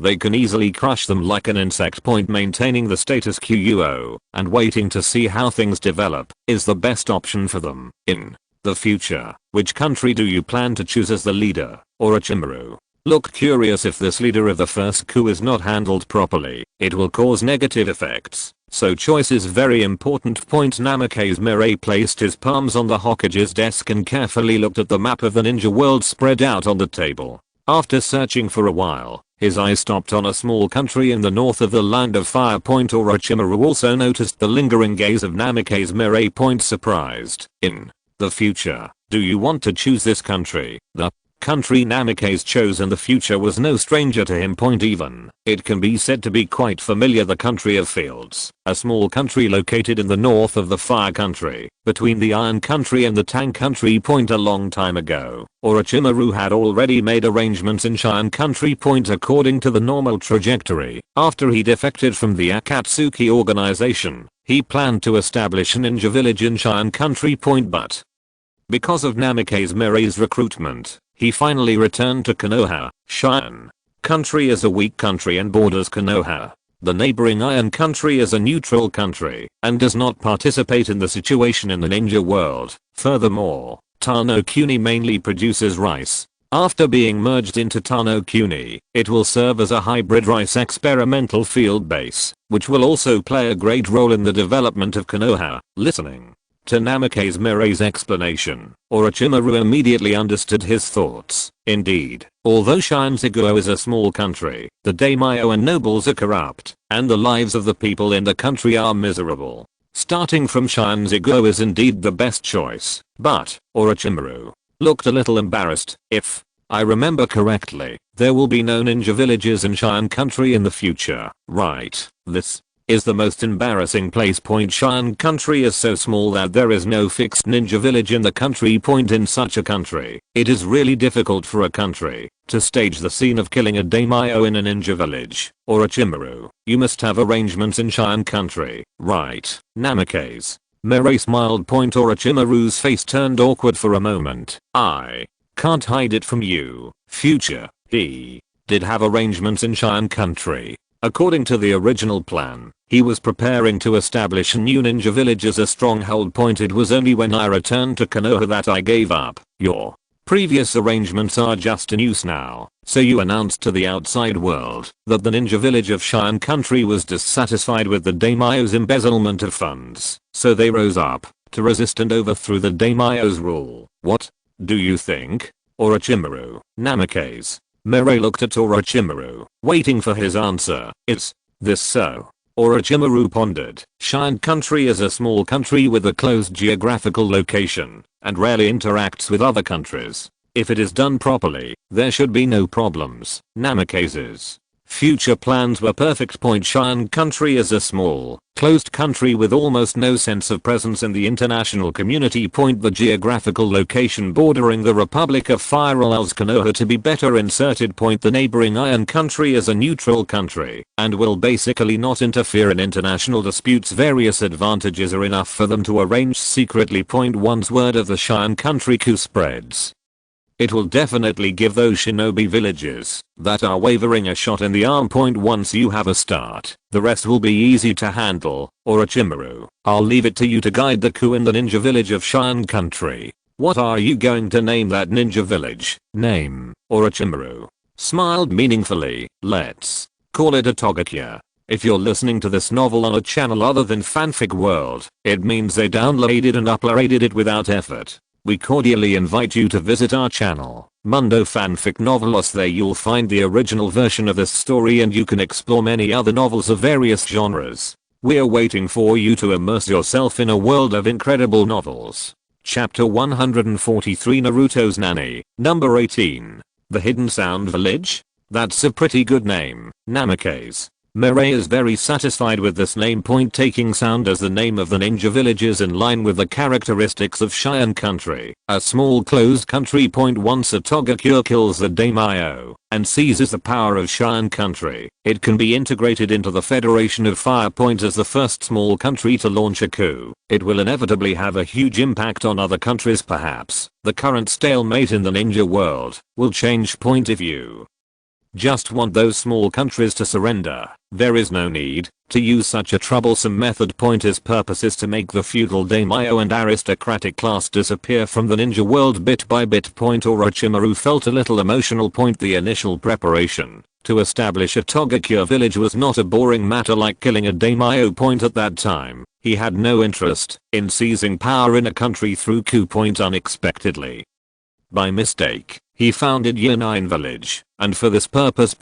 they can easily crush them like an insect. Point maintaining the status quo and waiting to see how things develop is the best option for them. In the future, which country do you plan to choose as the leader? Orochimaru looked curious. If this leader of the first coup is not handled properly, it will cause negative effects. So choice is very important. Point Namikaze Mirai placed his palms on the Hokage's desk and carefully looked at the map of the ninja world spread out on the table. After searching for a while, his eye stopped on a small country in the north of the Land of Fire. Point Orochimaru also noticed the lingering gaze of Namikaze Mirai. Point surprised. In the future, do you want to choose this country? The country Namikaze chose in the future was no stranger to him. Point even, it can be said to be quite familiar. The country of Fields, a small country located in the north of the Fire Country, between the Iron Country and the Tang Country. Point a long time ago, Orochimaru had already made arrangements in Cheyenne Country. Point according to the normal trajectory, after he defected from the Akatsuki organization, he planned to establish a ninja village in Cheyenne Country. Point but because of Namikaze Mirai's recruitment, he finally returned to Konoha. Cheyenne Country is a weak country and borders Konoha. The neighboring Iron Country is a neutral country and does not participate in the situation in the ninja world. Furthermore, Tano Kuni mainly produces rice. After being merged into Tano Kuni, it will serve as a hybrid rice experimental field base, which will also play a great role in the development of Konoha. Listening to Namikaze Mirai's explanation, Orochimaru immediately understood his thoughts. Indeed, although Shinseguo is a small country, the daimyo and nobles are corrupt, and the lives of the people in the country are miserable. Starting from Shinseguo is indeed the best choice, but Orochimaru looked a little embarrassed. If I remember correctly, there will be no ninja villages in Cheyenne Country in the future, right? This is the most embarrassing place. Point Cheyenne Country is so small that there is no fixed ninja village in the country. Point in such a country, it is really difficult for a country to stage the scene of killing a daimyo in a ninja village. Orochimaru, you must have arrangements in Cheyenne Country, right? Namikaze Mirai smiled. Point Orochimaru's face turned awkward for a moment. I can't hide it from you, future. He did have arrangements in Cheyenne Country. According to the original plan, he was preparing to establish a new ninja village as a stronghold. Point it was only when I returned to Konoha that I gave up. Your previous arrangements are just in use now, so you announced to the outside world that the ninja village of Cheyenne Country was dissatisfied with the daimyo's embezzlement of funds, so they rose up to resist and overthrew the daimyo's rule. What do you think? Orochimaru, Namikaze Mirai looked at Orochimaru, waiting for his answer. Is this so? Orochimaru pondered. Cheyenne Country is a small country with a closed geographical location and rarely interacts with other countries. If it is done properly, there should be no problems. Namikaze's future plans were perfect. Cheyenne country is a small, closed country with almost no sense of presence in the international community. The geographical location bordering the Republic of Fire allows Konoha to be better inserted. The neighboring Iron country is a neutral country and will basically not interfere in international disputes. Various advantages are enough for them to arrange secretly. Once word of the Cheyenne country coup spreads, it will definitely give those shinobi villages that are wavering a shot in the arm. Once you have a start, the rest will be easy to handle. Orochimaru, I'll leave it to you to guide the coup in the ninja village of Cheyenne country. What are you going to name that ninja village? Name. Orochimaru smiled meaningfully. Let's call it a Togakya. If you're listening to this novel on a channel other than Fanfic World, it means they downloaded and uploaded it without effort. We cordially invite you to visit our channel, Mundo Fanfic Novelos. There you'll find the original version of this story and you can explore many other novels of various genres. We're waiting for you to immerse yourself in a world of incredible novels. Chapter 143 Naruto's Nanny, Number 18. The Hidden Sound Village? That's a pretty good name. Namikaze Mirai is very satisfied with this name. Taking sound as the name of the ninja village is in line with the characteristics of Cheyenne country, a small closed country. Once a Togakure kills the daimyo and seizes the power of Cheyenne country, it can be integrated into the Federation of Fire. As the first small country to launch a coup, it will inevitably have a huge impact on other countries. Perhaps the current stalemate in the ninja world will change. If you just want those small countries to surrender, there is no need to use such a troublesome method. His purpose is to make the feudal daimyo and aristocratic class disappear from the ninja world bit by bit. Orochimaru felt a little emotional. The initial preparation to establish a Togakure village was not a boring matter like killing a daimyo. At that time, he had no interest in seizing power in a country through coup. Unexpectedly, by mistake, he founded Year 9 village, and for this purpose.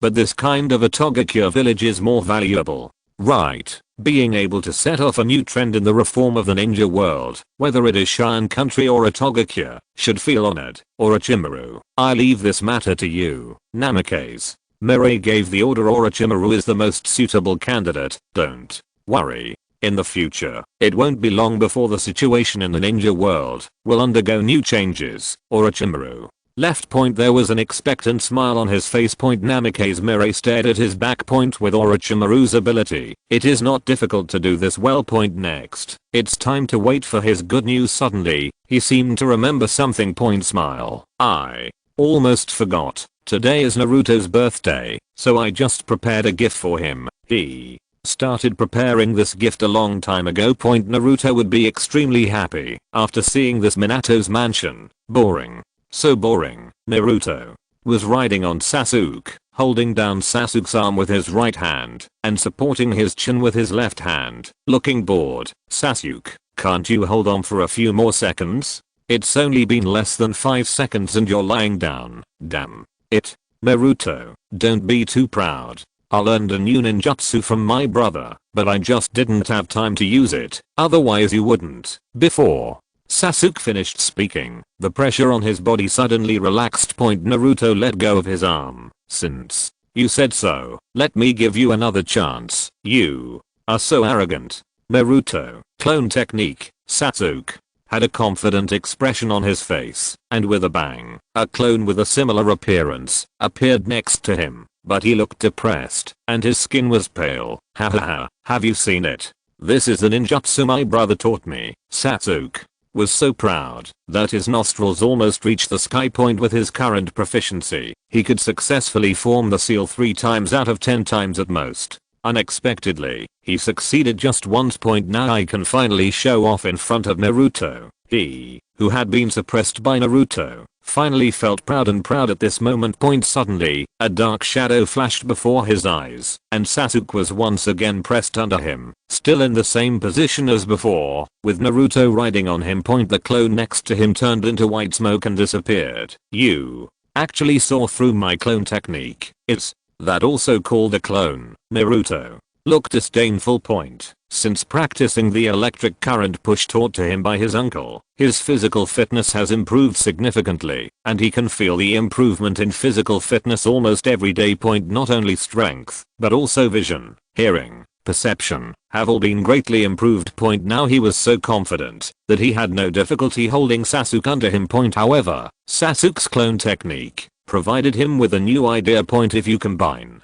But this kind of a Togakure village is more valuable. Right, being able to set off a new trend in the reform of the ninja world, whether it is Cheyenne country or a Togakure, should feel honored. Orochimaru, I leave this matter to you. Namikaze Mirai gave the order. Orochimaru is the most suitable candidate. Don't worry. In the future, it won't be long before the situation in the ninja world will undergo new changes. Orochimaru left. There was an expectant smile on his face. Namikaze Mirai stared at his back. With Orochimaru's ability, it is not difficult to do this well. Next, it's time to wait for his good news. Suddenly, he seemed to remember something. Smile. I almost forgot. Today is Naruto's birthday, so I just prepared a gift for him. He started preparing this gift a long time ago. Naruto would be extremely happy after seeing this. Minato's mansion. Boring. So boring. Naruto was riding on Sasuke, holding down Sasuke's arm with his right hand and supporting his chin with his left hand, looking bored. Sasuke, can't you hold on for a few more seconds? It's only been less than 5 seconds and you're lying down. Damn it. Naruto, don't be too proud. I learned a new ninjutsu from my brother, but I just didn't have time to use it, otherwise you wouldn't. Before Sasuke finished speaking, the pressure on his body suddenly relaxed. Naruto let go of his arm. Since you said so, let me give you another chance. You are so arrogant. Naruto, clone technique. Sasuke had a confident expression on his face, and with a bang, a clone with a similar appearance appeared next to him, but he looked depressed, and his skin was pale. Hahaha, have you seen it? This is the ninjutsu my brother taught me. Sasuke was so proud that his nostrils almost reached the sky. With his current proficiency, he could successfully form the seal 3 times out of 10 times at most. Unexpectedly, he succeeded just once. Now I can finally show off in front of Naruto. He, who had been suppressed by Naruto, finally felt proud at this moment. Suddenly, a dark shadow flashed before his eyes, and Sasuke was once again pressed under him, still in the same position as before, with Naruto riding on him. The clone next to him turned into white smoke and disappeared. You actually saw through my clone technique. Is that also called a clone? Naruto looked disdainful. Point. Since practicing the electric current push taught to him by his uncle, his physical fitness has improved significantly, and he can feel the improvement in physical fitness almost every day. Point. Not only strength, but also vision, hearing, perception, have all been greatly improved. Point. Now he was so confident that he had no difficulty holding Sasuke under him. Point. However, Sasuke's clone technique provided him with a new idea. Point. If you combine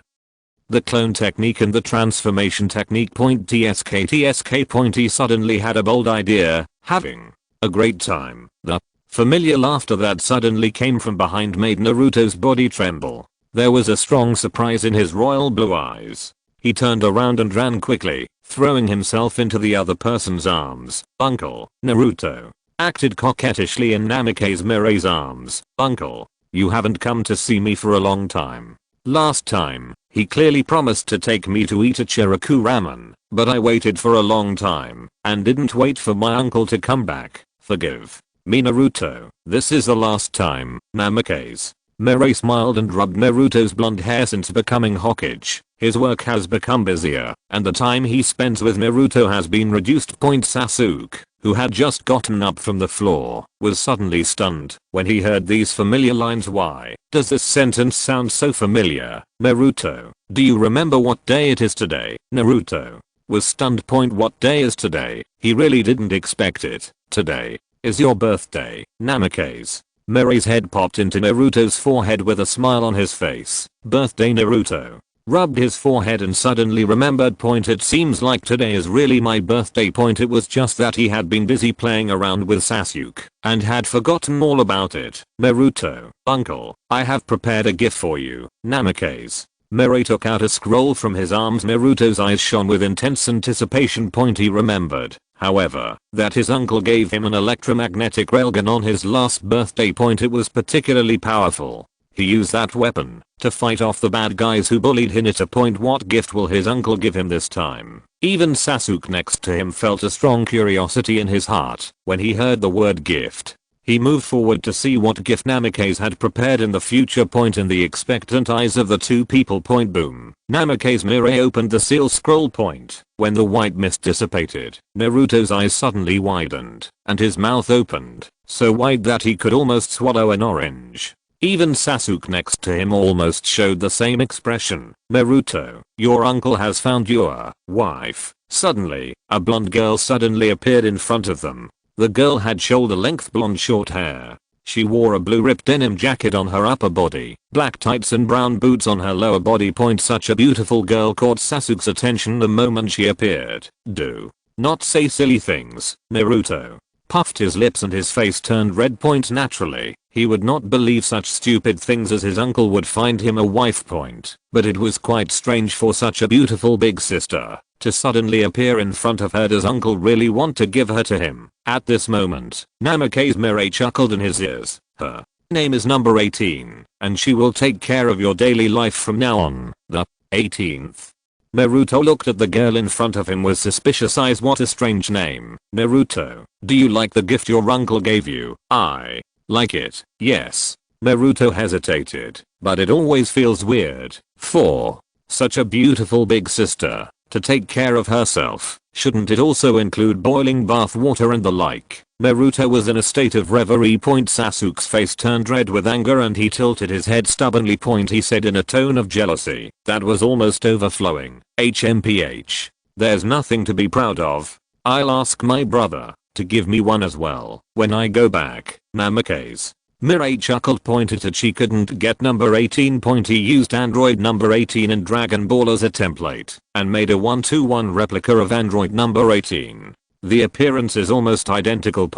the clone technique and the transformation technique. Point. TSK. Point. He suddenly had a bold idea, having a great time. The familiar laughter that suddenly came from behind made Naruto's body tremble. There was a strong surprise in his royal blue eyes. He turned around and ran quickly, throwing himself into the other person's arms. Uncle, Naruto acted coquettishly in Namikaze Mirai's arms. Uncle, you haven't come to see me for a long time. Last time, he clearly promised to take me to eat a Chiraku ramen, but I waited for a long time, and didn't wait for my uncle to come back. Forgive me, Naruto. This is the last time. Namikaze Mirai smiled and rubbed Naruto's blonde hair. Since becoming Hokage, his work has become busier, and the time he spends with Naruto has been reduced. Point. Sasuke, who had just gotten up from the floor, was suddenly stunned when he heard these familiar lines. Why does this sentence sound so familiar? Naruto, do you remember what day it is today? Naruto was stunned. Point. What day is today? He really didn't expect it. Today is your birthday. Namikaze Mirai's head popped into Naruto's forehead with a smile on his face. Birthday. Naruto rubbed his forehead and suddenly remembered. Point. It seems like today is really my birthday. Point. It was just that he had been busy playing around with Sasuke and had forgotten all about it. Naruto, uncle, I have prepared a gift for you. Namikaze Mirai took out a scroll from his arms. Naruto's eyes shone with intense anticipation. Point. He remembered, however, that his uncle gave him an electromagnetic railgun on his last birthday. Point. It was particularly powerful. He used that weapon to fight off the bad guys who bullied Hinata. Point. What gift will his uncle give him this time? Even Sasuke next to him felt a strong curiosity in his heart when he heard the word gift. He moved forward to see what gift Namikaze had prepared in the future. Point. In the expectant eyes of the two people. Point. Boom. Namikaze Mirai opened the seal scroll. Point. When the white mist dissipated, Naruto's eyes suddenly widened, and his mouth opened, so wide that he could almost swallow an orange. Even Sasuke next to him almost showed the same expression. Naruto, your uncle has found your wife. Suddenly, a blonde girl suddenly appeared in front of them. The girl had shoulder-length blonde short hair. She wore a blue ripped denim jacket on her upper body, black tights and brown boots on her lower body. Point. Such a beautiful girl caught Sasuke's attention the moment she appeared. Do not say silly things. Naruto puffed his lips and his face turned red. Point. Naturally, he would not believe such stupid things as his uncle would find him a wife. Point. But it was quite strange for such a beautiful big sister to suddenly appear in front of her. Does uncle really want to give her to him? At this moment, Namikaze Mirai chuckled in his ears. Her name is number 18, and she will take care of your daily life from now on. The 18th. Naruto looked at the girl in front of him with suspicious eyes. What a strange name. Naruto, do you like the gift your uncle gave you? I like it, yes. Naruto hesitated, but it always feels weird for such a beautiful big sister to take care of herself. Shouldn't it also include boiling bath water and the like? Naruto was in a state of reverie. Point. Sasuke's face turned red with anger and he tilted his head stubbornly. Point. He said in a tone of jealousy that was almost overflowing. HMPH. There's nothing to be proud of. I'll ask my brother to give me one as well when I go back. Namikaze Mirai chuckled. Pointed she couldn't get number 18. He used android number 18 in Dragon Ball as a template and made a 1-to-1 replica of android number 18. The appearance is almost identical.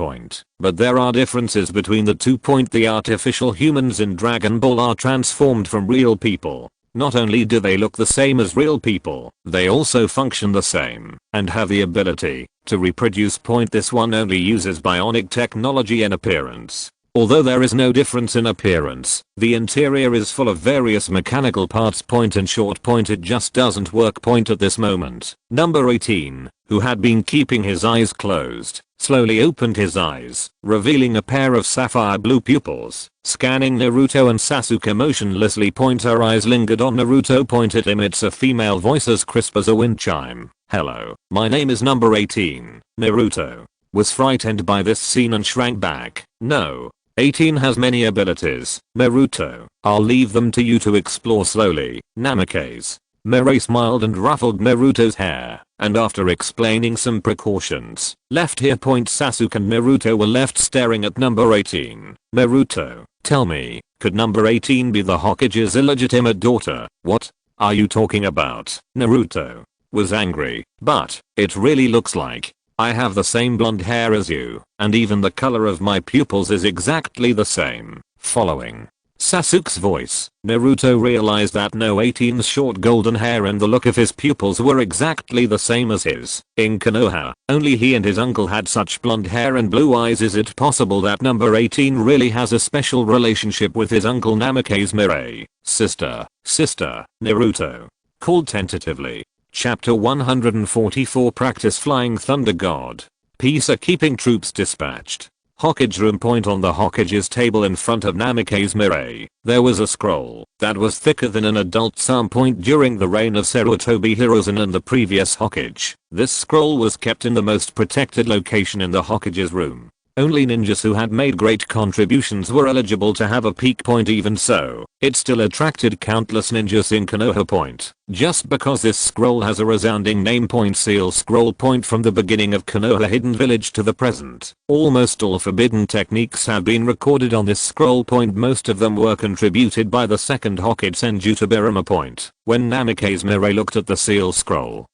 But there are differences between the two. The artificial humans in Dragon Ball are transformed from real people. Not only do they look the same as real people, they also function the same and have the ability to reproduce. This one only uses bionic technology and appearance. Although there is no difference in appearance, the interior is full of various mechanical parts. In short, it just doesn't work. At this moment, number 18, who had been keeping his eyes closed, slowly opened his eyes, revealing a pair of sapphire blue pupils. Scanning Naruto and Sasuke motionlessly. Her eyes lingered on Naruto. It emits a female voice as crisp as a wind chime. Hello, my name is number 18, Naruto. Was frightened by this scene and shrank back. No. 18 has many abilities, Naruto. I'll leave them to you to explore slowly. Namikaze Mirai smiled and ruffled Naruto's hair, and after explaining some precautions, left here. Sasuke and Naruto were left staring at number 18. Naruto, tell me, could number 18 be the Hokage's illegitimate daughter? What are you talking about? Naruto was angry, but it really looks like I have the same blonde hair as you, and even the color of my pupils is exactly the same. Following Sasuke's voice, Naruto realized that no 18's short golden hair and the look of his pupils were exactly the same as his. In Konoha, only he and his uncle had such blonde hair and blue eyes. Is it possible that number 18 really has a special relationship with his uncle Namikaze Mirai? Sister, Naruto called tentatively. Chapter 144 Practice Flying Thunder God. Peacekeeping troops dispatched. Hokage room. On the Hokage's table in front of Namikaze Mirai, there was a scroll that was thicker than an adult psalm. During the reign of Sarutobi Hiruzen and the previous Hokage, this scroll was kept in the most protected location in the Hokage's room. Only ninjas who had made great contributions were eligible to have a peek. Even so, it still attracted countless ninjas in Konoha. Just because this scroll has a resounding name. Seal scroll. From the beginning of Konoha Hidden Village to the present, almost all forbidden techniques have been recorded on this scroll. Most of them were contributed by the second Hokage Senjutsu Birama. When Namikaze Mirai looked at the seal scroll,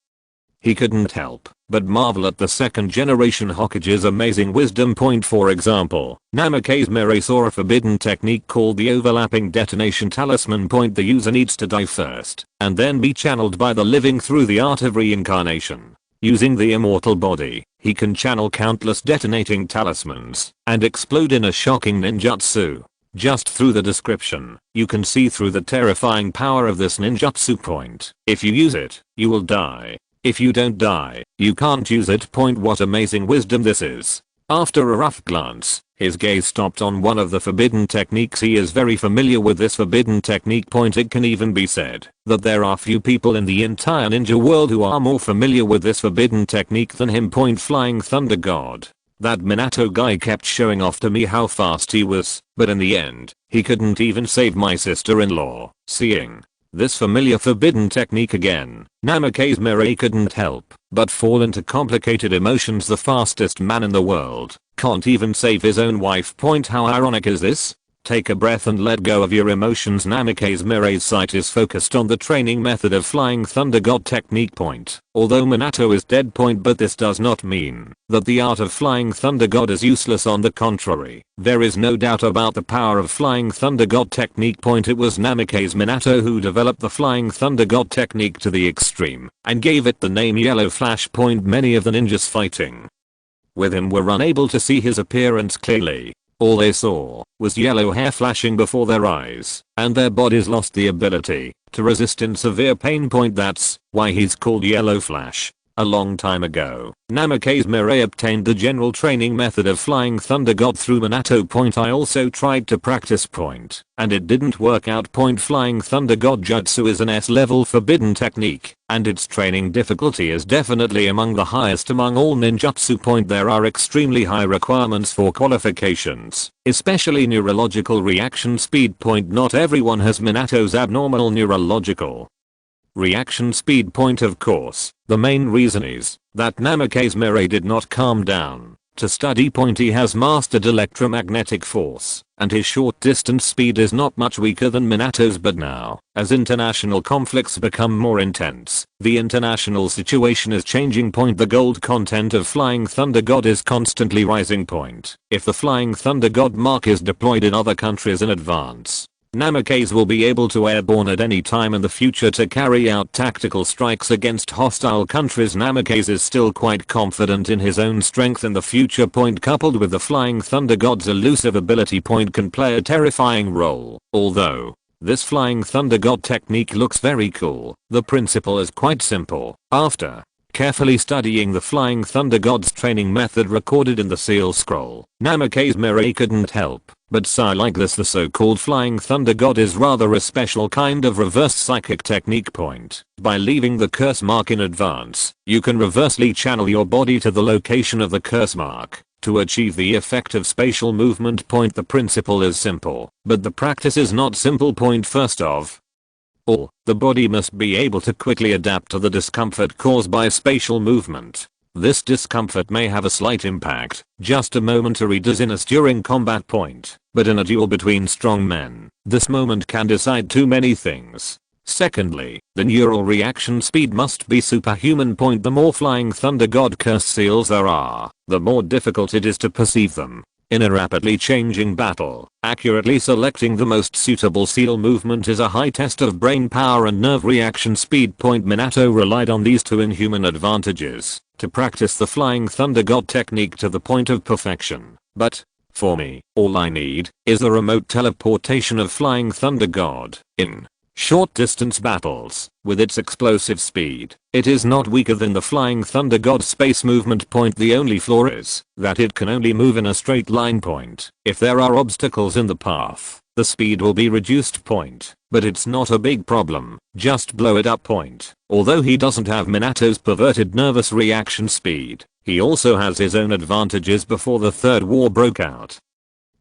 he couldn't help but marvel at the second generation Hokage's amazing wisdom. For example, Namikaze Mirai saw a forbidden technique called the overlapping detonation talisman. The user needs to die first and then be channeled by the living through the art of reincarnation. Using the immortal body, he can channel countless detonating talismans and explode in a shocking ninjutsu. Just through the description, you can see through the terrifying power of this ninjutsu. If you use it, you will die. If you don't die, you can't use it. What amazing wisdom this is. After a rough glance, his gaze stopped on one of the forbidden techniques. He is very familiar with this forbidden technique. It can even be said that there are few people in the entire ninja world who are more familiar with this forbidden technique than him. Flying Thunder God. That Minato guy kept showing off to me how fast he was, but in the end, he couldn't even save my sister-in-law. Seeing this familiar forbidden technique again, Namikaze Mirai couldn't help but fall into complicated emotions. The fastest man in the world can't even save his own wife. How ironic is this? Take a breath and let go of your emotions. Namikaze Mirai's sight is focused on the training method of Flying Thunder God technique. Although Minato is dead. But this does not mean that the art of Flying Thunder God is useless. On the contrary, there is no doubt about the power of Flying Thunder God technique. It was Namikaze Minato who developed the Flying Thunder God technique to the extreme and gave it the name Yellow Flash. Many of the ninjas fighting with him were unable to see his appearance clearly. All they saw was yellow hair flashing before their eyes, and their bodies lost the ability to resist in severe pain. That's why he's called Yellow Flash. A long time ago, Namikaze Mirai obtained the general training method of Flying Thunder God through Minato. I also tried to practice. And it didn't work out. Flying Thunder God Jutsu is an S-level forbidden technique, and its training difficulty is definitely among the highest among all ninjutsu. There are extremely high requirements for qualifications, especially neurological reaction speed. Not everyone has Minato's abnormal neurological reaction speed. Of course, the main reason is that Namikaze Mirai did not calm down to study. He has mastered electromagnetic force, and his short distance speed is not much weaker than Minato's. But now, as international conflicts become more intense, the international situation is changing. The gold content of Flying Thunder God is constantly rising. If the Flying Thunder God mark is deployed in other countries in advance, Namikaze will be able to airborne at any time in the future to carry out tactical strikes against hostile countries. Namikaze is still quite confident in his own strength in the future. Coupled with the Flying Thunder God's elusive ability. Can play a terrifying role. Although this Flying Thunder God technique looks very cool, the principle is quite simple. After carefully studying the Flying Thunder God's training method recorded in the seal scroll. Namikaze Mirai couldn't help but sigh. Like this, the so-called Flying Thunder God is rather a special kind of reverse psychic technique point. By leaving the curse mark in advance, you can reversely channel your body to the location of the curse mark to achieve the effective spatial movement point. The principle is simple, but the practice is not simple. Point first of all, the body must be able to quickly adapt to the discomfort caused by spatial movement. This discomfort may have a slight impact, just a momentary dizziness during combat point, but in a duel between strong men, this moment can decide too many things. Secondly, the neural reaction speed must be superhuman. Point: the more Flying Thunder God curse seals there are, the more difficult it is to perceive them. In a rapidly changing battle, accurately selecting the most suitable seal movement is a high test of brain power and nerve reaction speed. Point: Minato relied on these two inhuman advantages to practice the Flying Thunder God technique to the point of perfection. But, for me, all I need is the remote teleportation of Flying Thunder God. In short distance battles, with its explosive speed, it is not weaker than the Flying Thunder God space movement. Point: the only flaw is that it can only move in a straight line. Point: if there are obstacles in the path, the speed will be reduced. Point: but it's not a big problem, just blow it up. Point: although he doesn't have Minato's perverted nervous reaction speed, he also has his own advantages. Before the third war broke out,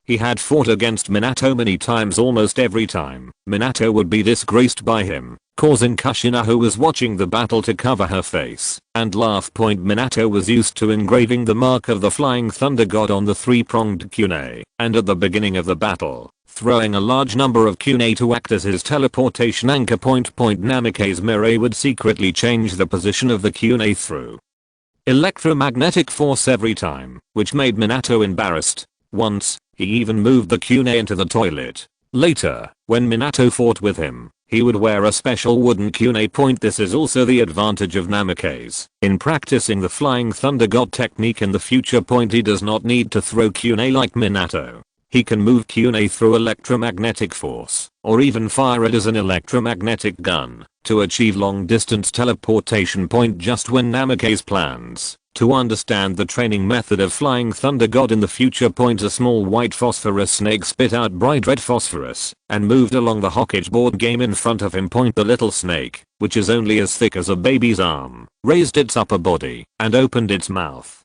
he had fought against Minato many times. Almost every time, Minato would be disgraced by him, causing Kushina, who was watching the battle, to cover her face and laugh. Point: Minato was used to engraving the mark of the Flying Thunder God on the three-pronged kunai, and at the beginning of the battle, throwing a large number of kunai to act as his teleportation anchor. Point: Namikaze Mirai would secretly change the position of the kunai through electromagnetic force every time, which made Minato embarrassed. Once, he even moved the kunai into the toilet. Later, when Minato fought with him, he would wear a special wooden kunai. Point: this is also the advantage of Namikaze in practicing the Flying Thunder God technique in the future. Point: he does not need to throw kunai like Minato. He can move kunai through electromagnetic force, or even fire it as an electromagnetic gun, to achieve long distance teleportation. Point: just when Namikaze plans to understand the training method of Flying Thunder God in the future. Point: a small white phosphorus snake spit out bright red phosphorus and moved along the Hokage board game in front of him. Point: the little snake, which is only as thick as a baby's arm, raised its upper body and opened its mouth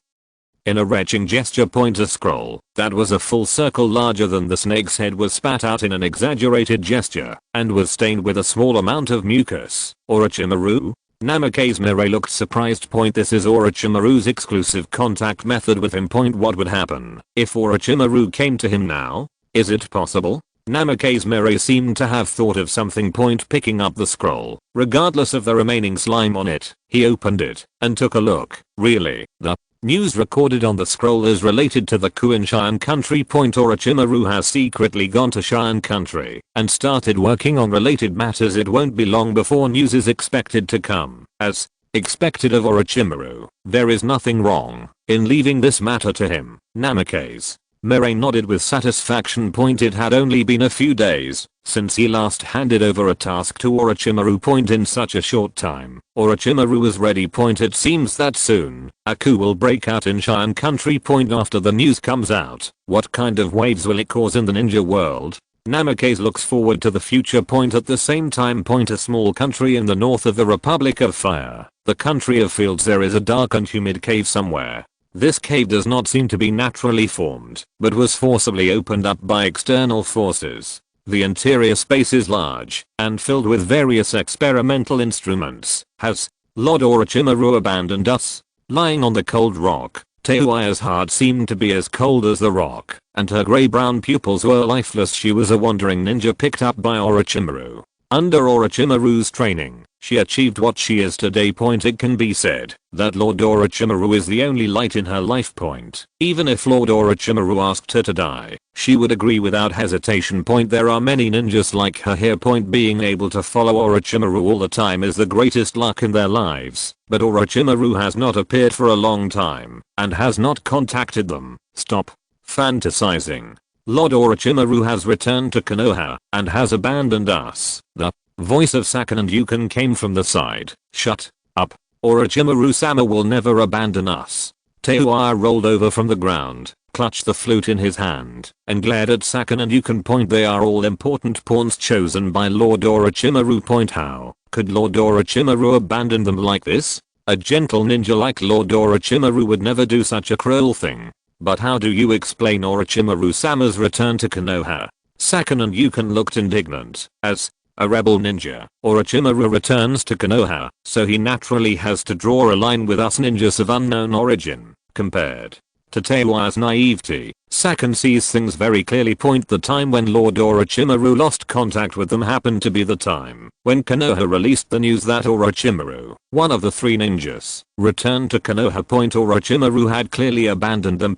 in a retching gesture. Point: a scroll that was a full circle larger than the snake's head was spat out in an exaggerated gesture and was stained with a small amount of mucus. Orochimaru? Namikaze Mirai looked surprised. Point: this is Orochimaru's exclusive contact method with him. Point: what would happen if Orochimaru came to him now? Is it possible? Namikaze Mirai seemed to have thought of something. Point: picking up the scroll, regardless of the remaining slime on it, he opened it and took a look. Really, the news recorded on the scroll is related to the coup in Cheyenne country. Point: Orochimaru has secretly gone to Cheyenne country and started working on related matters. It won't be long before news is expected to come. As expected of Orochimaru, there is nothing wrong in leaving this matter to him. Namikaze Mirai nodded with satisfaction. Point: it had only been a few days since he last handed over a task to Orochimaru. Point: in such a short time, Orochimaru was ready. Point: it seems that soon a coup will break out in Cheyenne country. Point: after the news comes out, what kind of waves will it cause in the ninja world? Namikaze looks forward to the future. Point: at the same time. Point: a small country in the north of the Republic of Fire, the country of fields, there is a dark and humid cave somewhere. This cave does not seem to be naturally formed, but was forcibly opened up by external forces. The interior space is large and filled with various experimental instruments. Has Lord Orochimaru abandoned us? Lying on the cold rock, Teiwaya's heart seemed to be as cold as the rock, and her grey-brown pupils were lifeless. She was a wandering ninja picked up by Orochimaru. Under Orochimaru's training, she achieved what she is today. Point: it can be said that Lord Orochimaru is the only light in her life. Point: even if Lord Orochimaru asked her to die, she would agree without hesitation. Point: there are many ninjas like her here. Point: being able to follow Orochimaru all the time is the greatest luck in their lives, but Orochimaru has not appeared for a long time and has not contacted them. Stop fantasizing. Lord Orochimaru has returned to Konoha and has abandoned us. The voice of Sakan and Yukon came from the side. Shut up. Orochimaru-sama will never abandon us. Teiwaya rolled over from the ground, clutched the flute in his hand, and glared at Sakan and Yukon. They are all important pawns chosen by Lord Orochimaru. How could Lord Orochimaru abandon them like this? A gentle ninja like Lord Orochimaru would never do such a cruel thing. But how do you explain Orochimaru-sama's return to Konoha? Sakan and Yukon looked indignant, as a rebel ninja, Orochimaru returns to Konoha, so he naturally has to draw a line with us ninjas of unknown origin. Compared to Teiwaya's naivety, Sakan sees things very clearly. The time when Lord Orochimaru lost contact with them happened to be the time when Konoha released the news that Orochimaru, one of the 3 ninjas, returned to Konoha. Orochimaru had clearly abandoned them.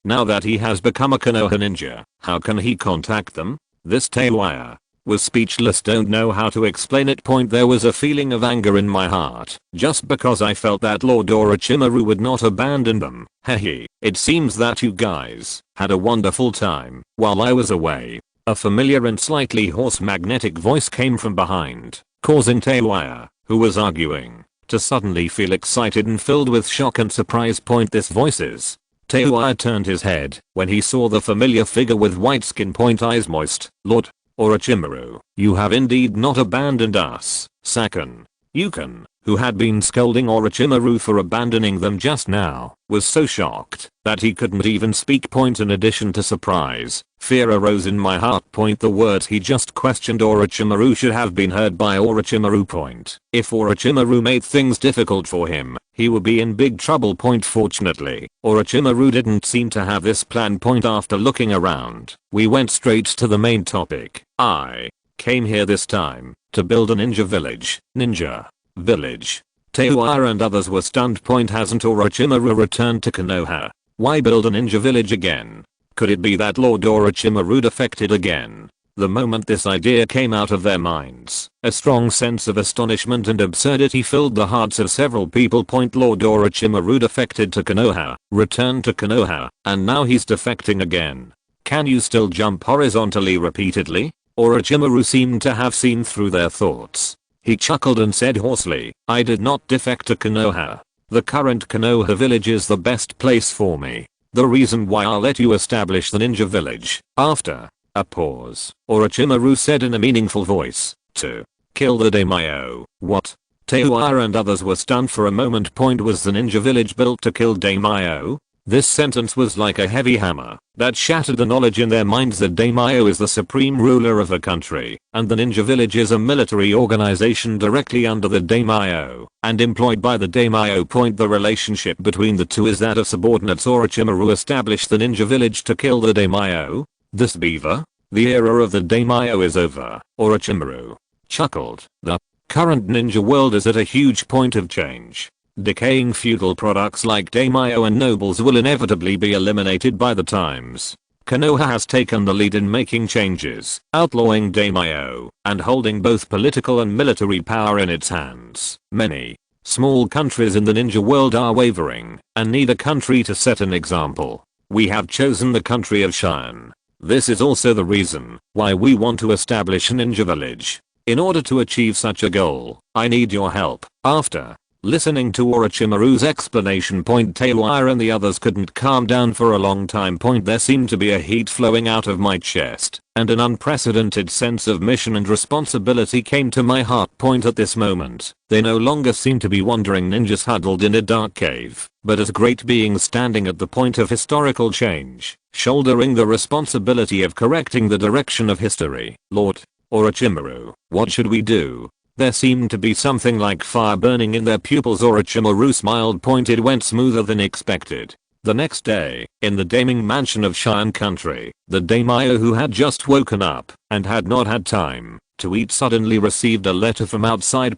Now that he has become a Konoha ninja, how can he contact them? This Teiwaya was speechless. Don't know how to explain it. There was a feeling of anger in my heart, just because I felt that Lord Orochimaru would not abandon them. Hehe, it seems that you guys had a wonderful time while I was away. A familiar and slightly hoarse magnetic voice came from behind, causing Teiwaya, who was arguing, to suddenly feel excited and filled with shock and surprise. This voice is. Teiwaya turned his head when he saw the familiar figure with white skin. Eyes moist. Lord Orochimaru, you have indeed not abandoned us. Sakan, Yukon, who had been scolding Orochimaru for abandoning them just now, was so shocked that he couldn't even speak. In addition to surprise, fear arose in my heart. The words he just questioned Orochimaru should have been heard by Orochimaru. If Orochimaru made things difficult for him, he would be in big trouble. Fortunately, Orochimaru didn't seem to have this plan. After looking around, we went straight to the main topic. I came here this time to build a ninja village. Ninja village. Teiwaya and others were stunned. Hasn't Orochimaru returned to Konoha? Why build a ninja village again? Could it be that Lord Orochimaru defected again? The moment this idea came out of their minds, a strong sense of astonishment and absurdity filled the hearts of several people. Lord Orochimaru defected to Konoha, returned to Konoha, and now he's defecting again. Can you still jump horizontally repeatedly? Orochimaru seemed to have seen through their thoughts. He chuckled and said hoarsely, I did not defect to Konoha. The current Konoha village is the best place for me. The reason why I'll let you establish the ninja village. After a pause, Orochimaru said in a meaningful voice, to kill the daimyo. What? Teiwaya and others were stunned for a moment. Was the ninja village built to kill daimyo? This sentence was like a heavy hammer that shattered the knowledge in their minds that daimyo is the supreme ruler of a country, and the ninja village is a military organization directly under the daimyo and employed by the daimyo. The relationship between the two is that of subordinates. Orochimaru established the ninja village to kill the daimyo. This beaver? The era of the daimyo is over. Orochimaru chuckled. The current ninja world is at a huge point of change. Decaying feudal products like daimyo and nobles will inevitably be eliminated by the times. Konoha has taken the lead in making changes, outlawing daimyo, and holding both political and military power in its hands. Many small countries in the ninja world are wavering and need a country to set an example. We have chosen the country of Cheyenne. This is also the reason why we want to establish a ninja village. In order to achieve such a goal, I need your help. After listening to Orochimaru's explanation, Teiwaya and the others couldn't calm down for a long time. There seemed to be a heat flowing out of my chest, and an unprecedented sense of mission and responsibility came to my heart. At this moment, they no longer seemed to be wandering ninjas huddled in a dark cave, but as great beings standing at the point of historical change, shouldering the responsibility of correcting the direction of history. Lord Orochimaru, what should we do? There seemed to be something like fire burning in their pupils. Orochimaru smiled. It went smoother than expected. The next day, in the daiming mansion of Cheyenne country, the daimyo who had just woken up and had not had time to eat suddenly received a letter from outside.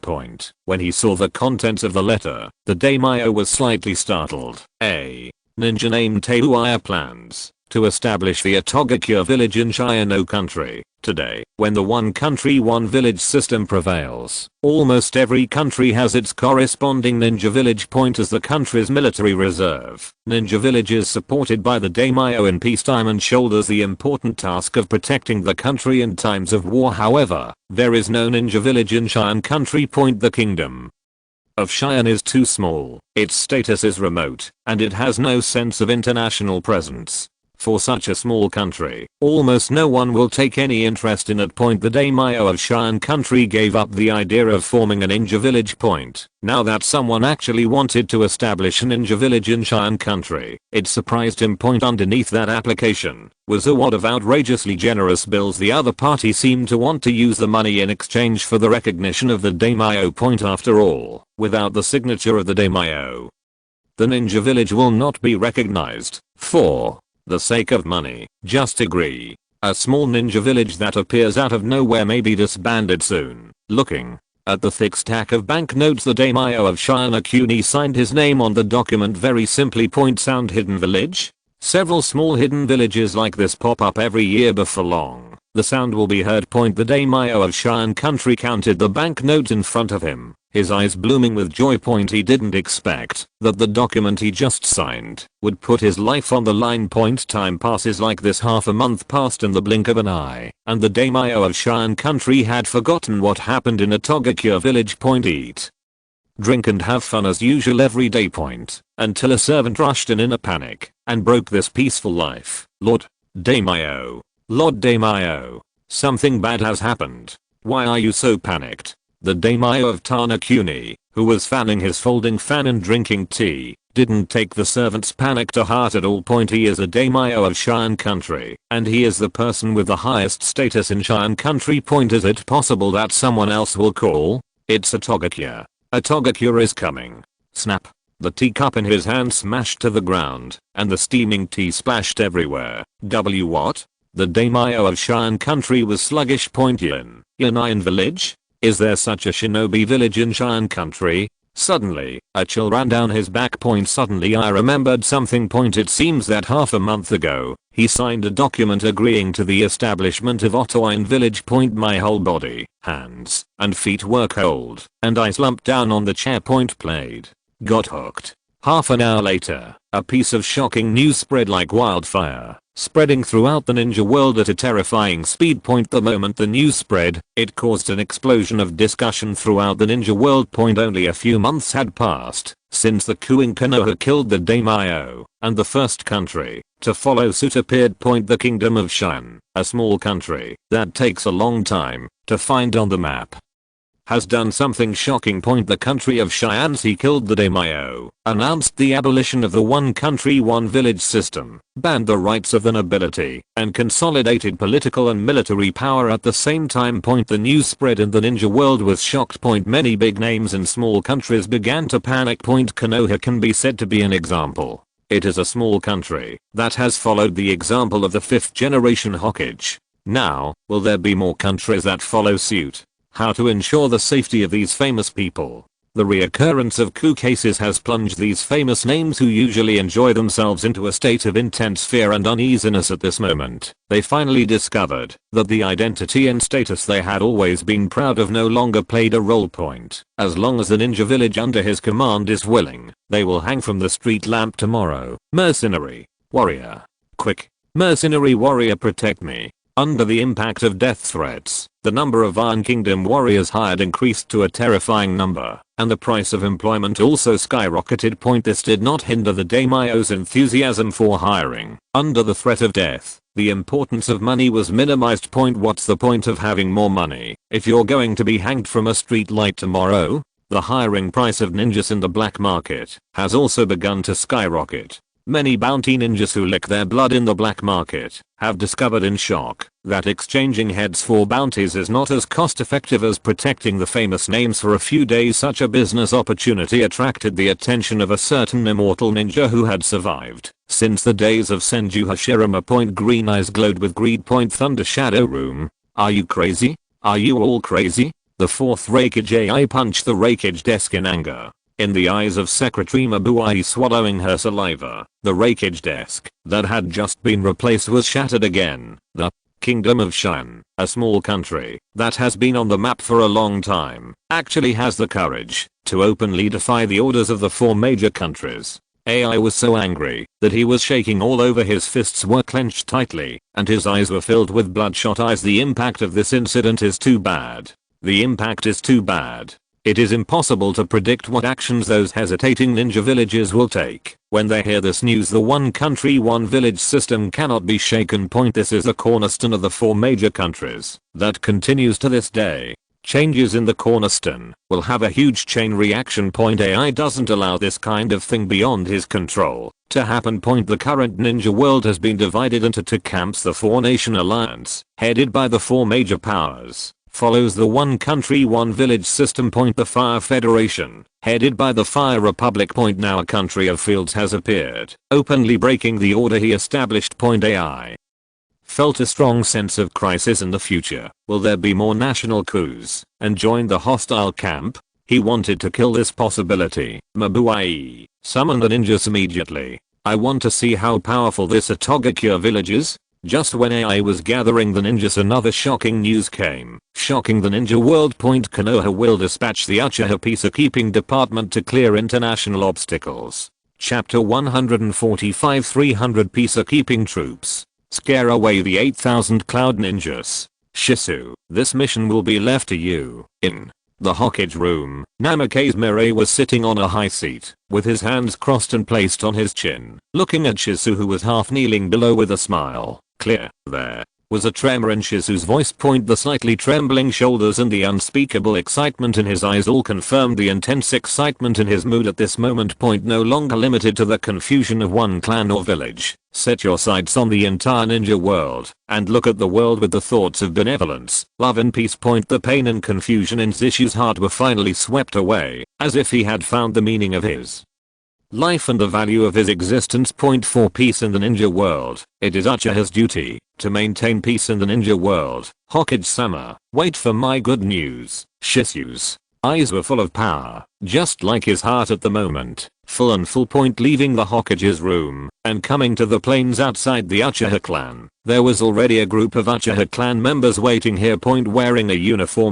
When he saw the contents of the letter, the daimyo was slightly startled. A ninja named Teiwaya plans to establish the Otogakure village in Cheyenne country. Today, when the one country one village system prevails, almost every country has its corresponding ninja village. As the country's military reserve, ninja village is supported by the daimyo in peacetime and shoulders the important task of protecting the country in times of war. However, there is no ninja village in Cheyenne country. The kingdom of Cheyenne is too small, its status is remote, and it has no sense of international presence. For such a small country, almost no one will take any interest in it. The daimyo of Cheyenne country gave up the idea of forming a ninja village. Now that someone actually wanted to establish a ninja village in Cheyenne country, it surprised him. Underneath that application was a wad of outrageously generous bills. The other party seemed to want to use the money in exchange for the recognition of the daimyo. After all, without the signature of the daimyo, the ninja village will not be recognized. For the sake of money, just agree. A small ninja village that appears out of nowhere may be disbanded soon. Looking at the thick stack of banknotes, the daimyo of Shayana signed his name on the document very simply. Sound hidden village? Several small hidden villages like this pop up every year. Before long, the sound will be heard. The daimyo of Cheyenne country counted the banknotes in front of him, his eyes blooming with joy. He didn't expect that the document he just signed would put his life on the line. Time passes like this. Half a month passed in the blink of an eye, and the daimyo of Cheyenne country had forgotten what happened in a Togakure village. Eat, drink and have fun as usual every day. Until a servant rushed in a panic and broke this peaceful life. Lord Daimyo, something bad has happened. Why are you so panicked? The daimyo of Tanakuni, who was fanning his folding fan and drinking tea, didn't take the servant's panic to heart at all. He is a daimyo of Cheyenne country, and he is the person with the highest status in Cheyenne country. Is it possible that someone else will call? It's a Togakure. A Togakure is coming. Snap. The teacup in his hand smashed to the ground, and the steaming tea splashed everywhere. What? The daimyo of Cheyenne country was sluggish. Yanayan village? Is there such a shinobi village in Cheyenne country? Suddenly, a chill ran down his back. Suddenly I remembered something. It seems that half a month ago, he signed a document agreeing to the establishment of Ottawain village. My whole body, hands, and feet were cold, and I slumped down on the chair. Played. Got hooked. Half an hour later, a piece of shocking news spread like wildfire, spreading throughout the ninja world at a terrifying speed. The moment the news spread, it caused an explosion of discussion throughout the ninja world. Only a few months had passed since the coup in Konoha killed the daimyo, and the first country to follow suit appeared. The kingdom of Cheyenne, a small country that takes a long time to find on the map, has done something shocking. The country of Cheyenne killed the daimyo, announced the abolition of the one country one village system, banned the rights of the nobility, and consolidated political and military power at the same time. The news spread and the ninja world was shocked. Many big names in small countries began to panic. Konoha can be said to be an example. It is a small country that has followed the example of the 5th generation Hokage. Now, will there be more countries that follow suit? How to ensure the safety of these famous people? The reoccurrence of coup cases has plunged these famous names, who usually enjoy themselves, into a state of intense fear and uneasiness at this moment. They finally discovered that the identity and status they had always been proud of no longer played a role. As long as the ninja village under his command is willing, they will hang from the street lamp tomorrow. Mercenary warrior. Quick. Mercenary warrior, protect me. Under the impact of death threats, the number of Iron Kingdom warriors hired increased to a terrifying number, and the price of employment also skyrocketed. This did not hinder the daimyo's enthusiasm for hiring. Under the threat of death, the importance of money was minimized. What's the point of having more money if you're going to be hanged from a street light tomorrow? The hiring price of ninjas in the black market has also begun to skyrocket. Many bounty ninjas who lick their blood in the black market have discovered in shock that exchanging heads for bounties is not as cost effective as protecting the famous names for a few days. Such a business opportunity attracted the attention of a certain immortal ninja who had survived since the days of Senju Hashirama. Green eyes glowed with greed. Thunder Shadow Room. Are you crazy? Are you all crazy? The 4th Hokage AI punched the Hokage desk in anger. In the eyes of Secretary Mabuai swallowing her saliva, the Hokage desk that had just been replaced was shattered again. The Kingdom of Cheyenne, a small country that has been on the map for a long time, actually has the courage to openly defy the orders of the 4 major countries. AI was so angry that he was shaking all over. His fists were clenched tightly, and his eyes were filled with bloodshot eyes. The impact of this incident is too bad. The impact is too bad. It is impossible to predict what actions those hesitating ninja villages will take. When they hear this news, the one country one village system cannot be shaken. This is the cornerstone of the 4 major countries that continues to this day. Changes in the cornerstone will have a huge chain reaction. AI doesn't allow this kind of thing beyond his control to happen. The current ninja world has been divided into 2 camps. The 4-nation alliance, headed by the 4 major powers, follows the one country one village system. The Fire Federation, headed by the Fire Republic. Now a country of fields has appeared, openly breaking the order he established. AI felt a strong sense of crisis in the future. Will there be more national coups and join the hostile camp? He wanted to kill this possibility. Mabuai summoned the ninjas immediately. I want to see how powerful this Otogakure village is. Just when AI was gathering the ninjas, another shocking news came. Shocking the ninja world. Konoha will dispatch the Uchiha Peacekeeping Department to clear international obstacles. Chapter 145 300 Peacekeeping Troops scare away the 8,000 Cloud Ninjas. Shisu, this mission will be left to you. In the Hokage room, Namikaze Mirai was sitting on a high seat, with his hands crossed and placed on his chin, looking at Shisu, who was half kneeling below with a smile. Clear. There was a tremor in Shisu's voice. The slightly trembling shoulders and the unspeakable excitement in his eyes all confirmed the intense excitement in his mood at this moment. No longer limited to the confusion of one clan or village. Set your sights on the entire ninja world and look at the world with the thoughts of benevolence, love and peace. The pain and confusion in Shishu's heart were finally swept away, as if he had found the meaning of his life and the value of his existence. For peace in the ninja world, it is Uchiha's duty to maintain peace in the ninja world. Hokage-sama, wait for my good news. Shisu's eyes were full of power, just like his heart at the moment. Full and full. Leaving the Hokage's room and coming to the plains outside the Uchiha clan, there was already a group of Uchiha clan members waiting here. Wearing a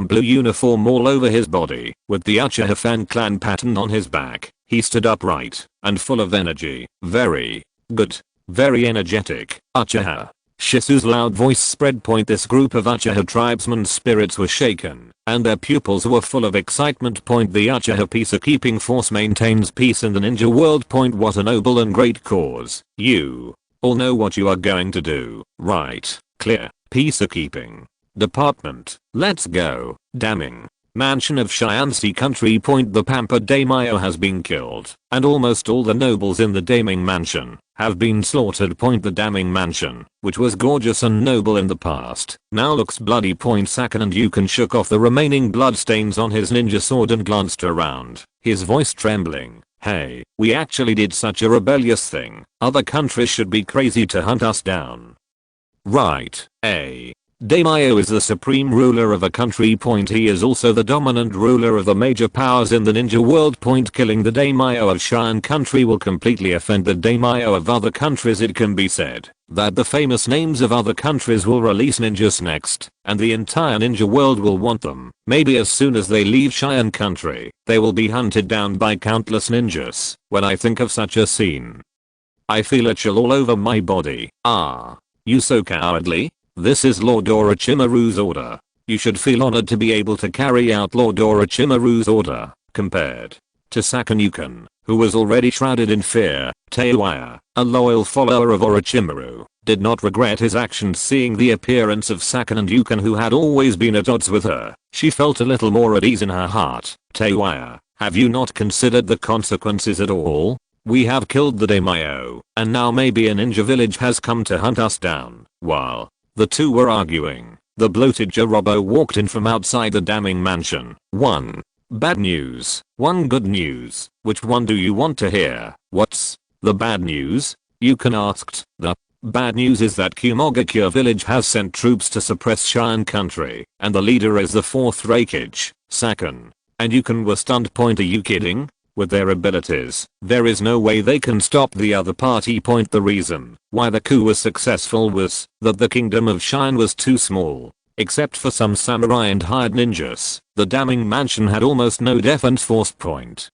blue uniform all over his body, with the Uchiha fan clan pattern on his back. He stood upright and full of energy. Very good. Very energetic. Uchiha. Shisu's loud voice spread. This group of Uchiha tribesmen's spirits were shaken, and their pupils were full of excitement. The Uchiha Peacekeeping Force maintains peace in the ninja world. What a noble and great cause. You all know what you are going to do, right? Clear. Peacekeeping Department, let's go. Damning mansion of Shiansi country. The pampered daimyo has been killed, and almost all the nobles in the damning mansion have been slaughtered. The damning mansion, which was gorgeous and noble in the past, now looks bloody. Sakan and Yukon shook off the remaining bloodstains on his ninja sword and glanced around, his voice trembling. Hey, we actually did such a rebellious thing. Other countries should be crazy to hunt us down. Right, daimyo is the supreme ruler of a country. He is also the dominant ruler of the major powers in the ninja world. Killing the daimyo of Shian country will completely offend the daimyo of other countries. It can be said that the famous names of other countries will release ninjas next, and the entire ninja world will want them. Maybe as soon as they leave Shian country, they will be hunted down by countless ninjas. When I think of such a scene, I feel a chill all over my body. You so cowardly? This is Lord Orochimaru's order. You should feel honored to be able to carry out Lord Orochimaru's order. Compared to Sakan, who was already shrouded in fear, Teiwaya, a loyal follower of Orochimaru, did not regret his actions. Seeing the appearance of Sakan and Yukon, who had always been at odds with her, she felt a little more at ease in her heart. Teiwaya, have you not considered the consequences at all? We have killed the daimyo, and now maybe a ninja village has come to hunt us down. While the two were arguing, the bloated Jirobo walked in from outside the damning mansion. One bad news, one good news. Which one do you want to hear? What's the bad news? Yukon asked. The bad news is that Kumogakure village has sent troops to suppress Shian country, and the leader is the Fourth Hokage, Sakan. And Yukon were stunned. Are you kidding? With their abilities, there is no way they can stop the other party. The reason why the coup was successful was that the kingdom of Shian was too small. Except for some samurai and hired ninjas, the damning mansion had almost no defense force.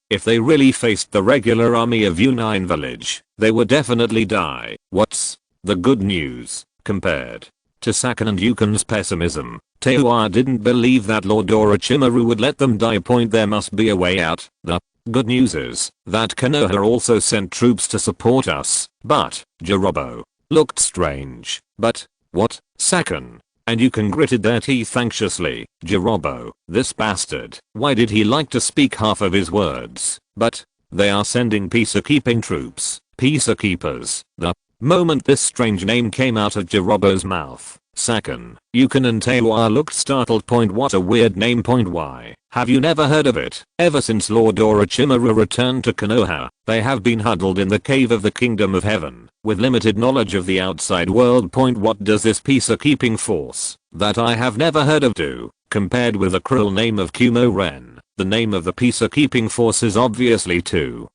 If they really faced the regular army of Unine village, they would definitely die. What's the good news? Compared To Sakan and Yukon's pessimism, Teowa didn't believe that Lord Orochimaru would let them die. There must be a way out. The good news is that Konoha also sent troops to support us, but Jirobo looked strange. But what? Sakan and Yukon gritted their teeth anxiously. Jirobo, this bastard. Why did he like to speak half of his words? But they are sending peacekeeping troops. Peacekeepers. The moment this strange name came out of Jirobo's mouth, Sakan, Yukon and Teowa looked startled. What a weird name. Why have you never heard of it? Ever since Lord Orochimaru returned to Konoha, they have been huddled in the cave of the Kingdom of Heaven, with limited knowledge of the outside world. What does this peacekeeping force that I have never heard of do, compared with the cruel name of Kumo Ren? The name of the peacekeeping force is obviously too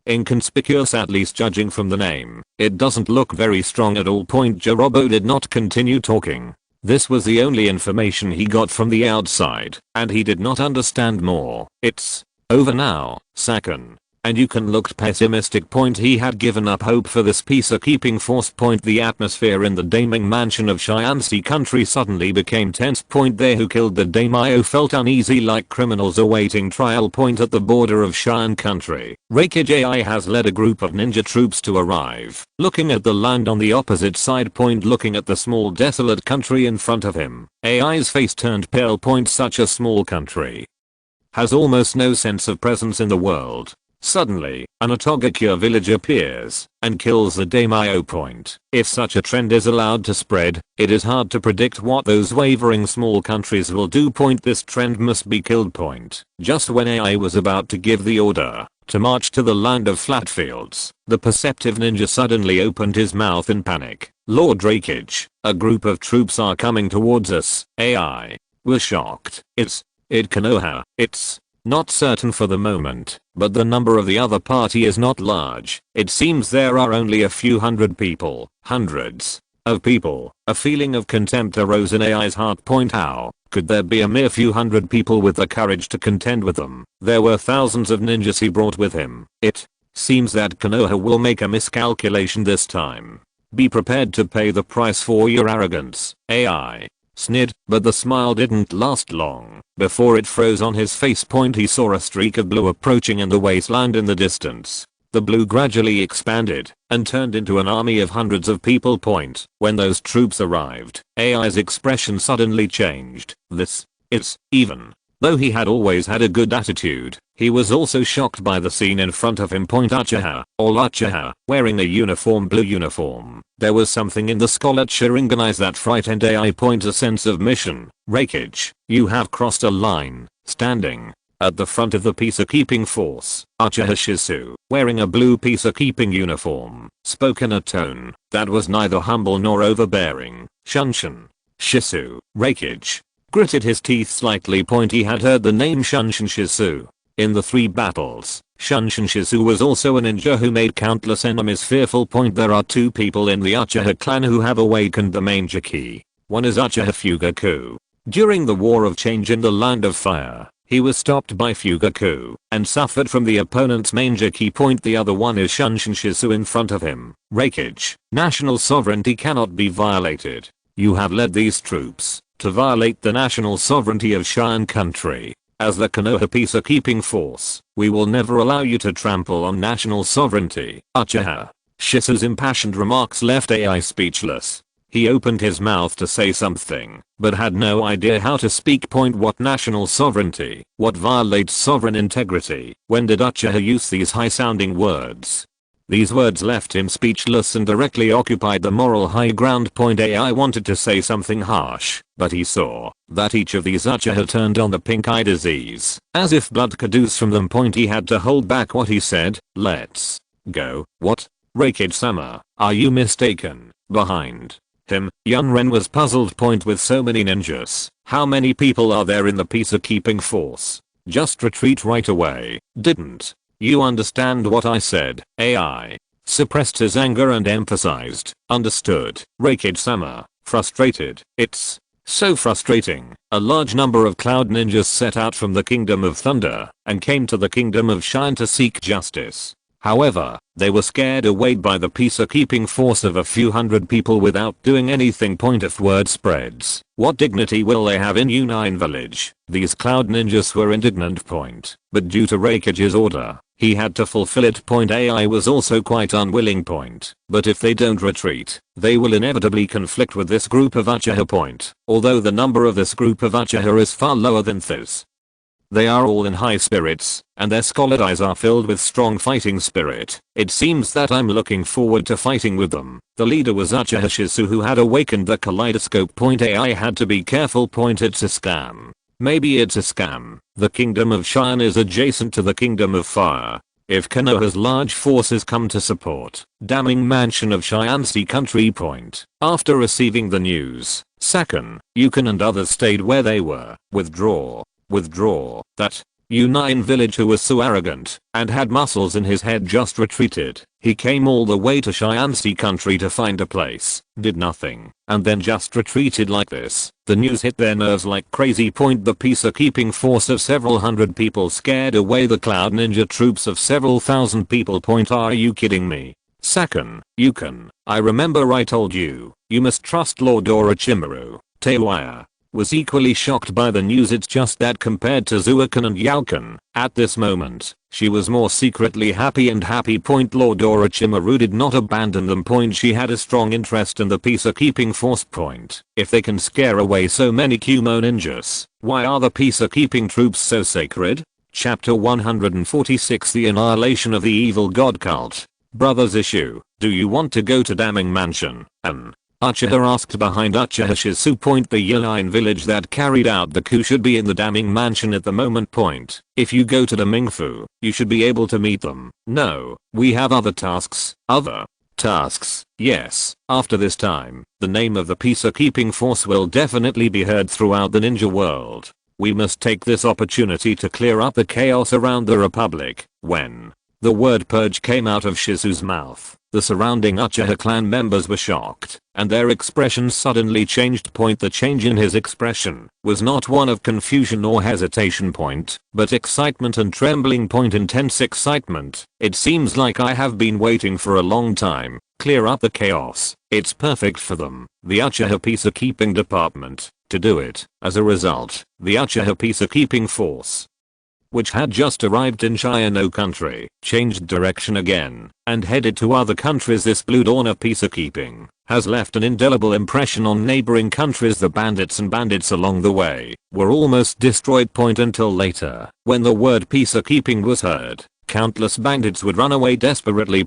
inconspicuous, at least judging from the name. It doesn't look very strong at all. Jirobo did not continue talking. This was the only information he got from the outside, and he did not understand more. It's over now, Sakan and Yukon looked pessimistic. He had given up hope for this peacekeeping force. The atmosphere in the Daiming mansion of Shiansi country suddenly became tense. They who killed the daimyo felt uneasy like criminals awaiting trial. At the border of Shian country, Reikage AI has led a group of ninja troops to arrive. Looking at the land on the opposite side. Looking at the small desolate country in front of him, AI's face turned pale. Such a small country has almost no sense of presence in the world. Suddenly, an Otogakure village appears and kills the daimyo. If such a trend is allowed to spread, it is hard to predict what those wavering small countries will do. This trend must be killed. Just when AI was about to give the order to march to the land of flat fields, the perceptive ninja suddenly opened his mouth in panic. Lord Reikage, a group of troops are coming towards us. AI was shocked. It Konoha. It's not certain for the moment, but the number of the other party is not large. It seems there are only a few hundred people. Hundreds of people. A feeling of contempt arose in AI's heart. How could there be a mere few hundred people with the courage to contend with them? There were thousands of ninjas he brought with him. It seems that Konoha will make a miscalculation this time. Be prepared to pay the price for your arrogance. AI sneered, but the smile didn't last long. Before it froze on his face. He saw a streak of blue approaching in the wasteland in the distance. The blue gradually expanded and turned into an army of hundreds of people. When those troops arrived, AI's expression suddenly changed. Even though he had always had a good attitude, he was also shocked by the scene in front of him. Uchiha, wearing a blue uniform. There was something in the scarlet Sharingan eyes that frightened AI. A sense of mission. Reikage, you have crossed a line. Standing at the front of the peacekeeping force, Uchiha Shisu, wearing a blue peacekeeping uniform, spoke in a tone that was neither humble nor overbearing. Shunshin. Shisu. Reikage gritted his teeth slightly. He had heard the name Shunshin Shisu in the 3 battles. Shunshin Shisu was also a ninja who made countless enemies fearful. There are 2 people in the Uchiha clan who have awakened the Manger Key. One is Uchiha Fugaku. During the War of Change in the Land of Fire, he was stopped by Fugaku and suffered from the opponent's Manger Key. The other one is Shunshin Shisu in front of him. Reikage, national sovereignty cannot be violated. You have led these troops to violate the national sovereignty of Shian country. As the Konoha peacekeeping force, we will never allow you to trample on national sovereignty. Uchiha Shisu's impassioned remarks left AI speechless. He opened his mouth to say something, but had no idea how to speak. What national sovereignty? What violates sovereign integrity? When did Uchiha use these high-sounding words? These words left him speechless and directly occupied the moral high ground. AI wanted to say something harsh, but he saw that each of these Uchiha turned on the pink eye disease, as if blood could ooze from them. He had to hold back what he said. Let's go. What? Reikage-sama, are you mistaken? Behind him, Yunren was puzzled. With so many ninjas, how many people are there in the peacekeeping force? Just retreat right away. Didn't you understand what I said? AI suppressed his anger and emphasized, understood. Reikage-sama, frustrated. It's so frustrating. A large number of cloud ninjas set out from the Kingdom of Thunder and came to the Kingdom of Shine to seek justice. However, they were scared away by the peacekeeping force of a few hundred people without doing anything. If word spreads, what dignity will they have in Unine village? These cloud ninjas were indignant. But due to Raikage's order, he had to fulfill it. AI was also quite unwilling. But if they don't retreat, they will inevitably conflict with this group of Uchiha. Although the number of this group of Uchiha is far lower than this. They are all in high spirits, and their scholar eyes are filled with strong fighting spirit. It seems that I'm looking forward to fighting with them. The leader was Uchiha Shizu, who had awakened the kaleidoscope. AI had to be careful. It's a scam. Maybe it's a scam. The kingdom of Cheyenne is adjacent to the kingdom of fire. If Konoha's large forces come to support, damning mansion of Cheyenne Sea country. After receiving the news, Sakan, Yukon and others stayed where they were. Withdraw. That Unine village, who was so arrogant and had muscles in his head, just retreated. He came all the way to Cheyenne Sea country to find a place, did nothing, and then just retreated like this. The news hit their nerves like crazy. The peacekeeping force of several hundred people scared away the cloud ninja troops of several thousand people. Are you kidding me? Sakan, Yukon, I remember I told you, you must trust Lord Orochimaru. Teiwaya was equally shocked by the news. It's just that compared to Zuokan and Yaokan, at this moment, she was more secretly happy. Lord Orochimaru did not abandon them. She had a strong interest in the peacekeeping force. If they can scare away so many Kumo ninjas, why are the peacekeeping troops so sacred? Chapter 146, The Annihilation of the Evil God Cult. Brothers issue, do you want to go to Damning Mansion? Uchiha asked behind Uchiha Shizu. The Unine village that carried out the coup should be in the Damning Mansion at the moment. If you go to the Mingfu, you should be able to meet them. No, we have other tasks. Other tasks? Yes. After this time, the name of the peacekeeping force will definitely be heard throughout the ninja world. We must take this opportunity to clear up the chaos around the Republic. When the word purge came out of Shizu's mouth, the surrounding Uchiha clan members were shocked, and their expressions suddenly changed. The change in his expression was not one of confusion or hesitation, but excitement and trembling. Intense excitement. It seems like I have been waiting for a long time. Clear up the chaos. It's perfect for them, the Uchiha peacekeeping department, to do it. As a result, the Uchiha peacekeeping force, which had just arrived in Shino country, changed direction again, and headed to other countries. This blue dawn of peacekeeping has left an indelible impression on neighboring countries. The bandits along the way were almost destroyed. Until later, when the word peacekeeping was heard, countless bandits would run away desperately.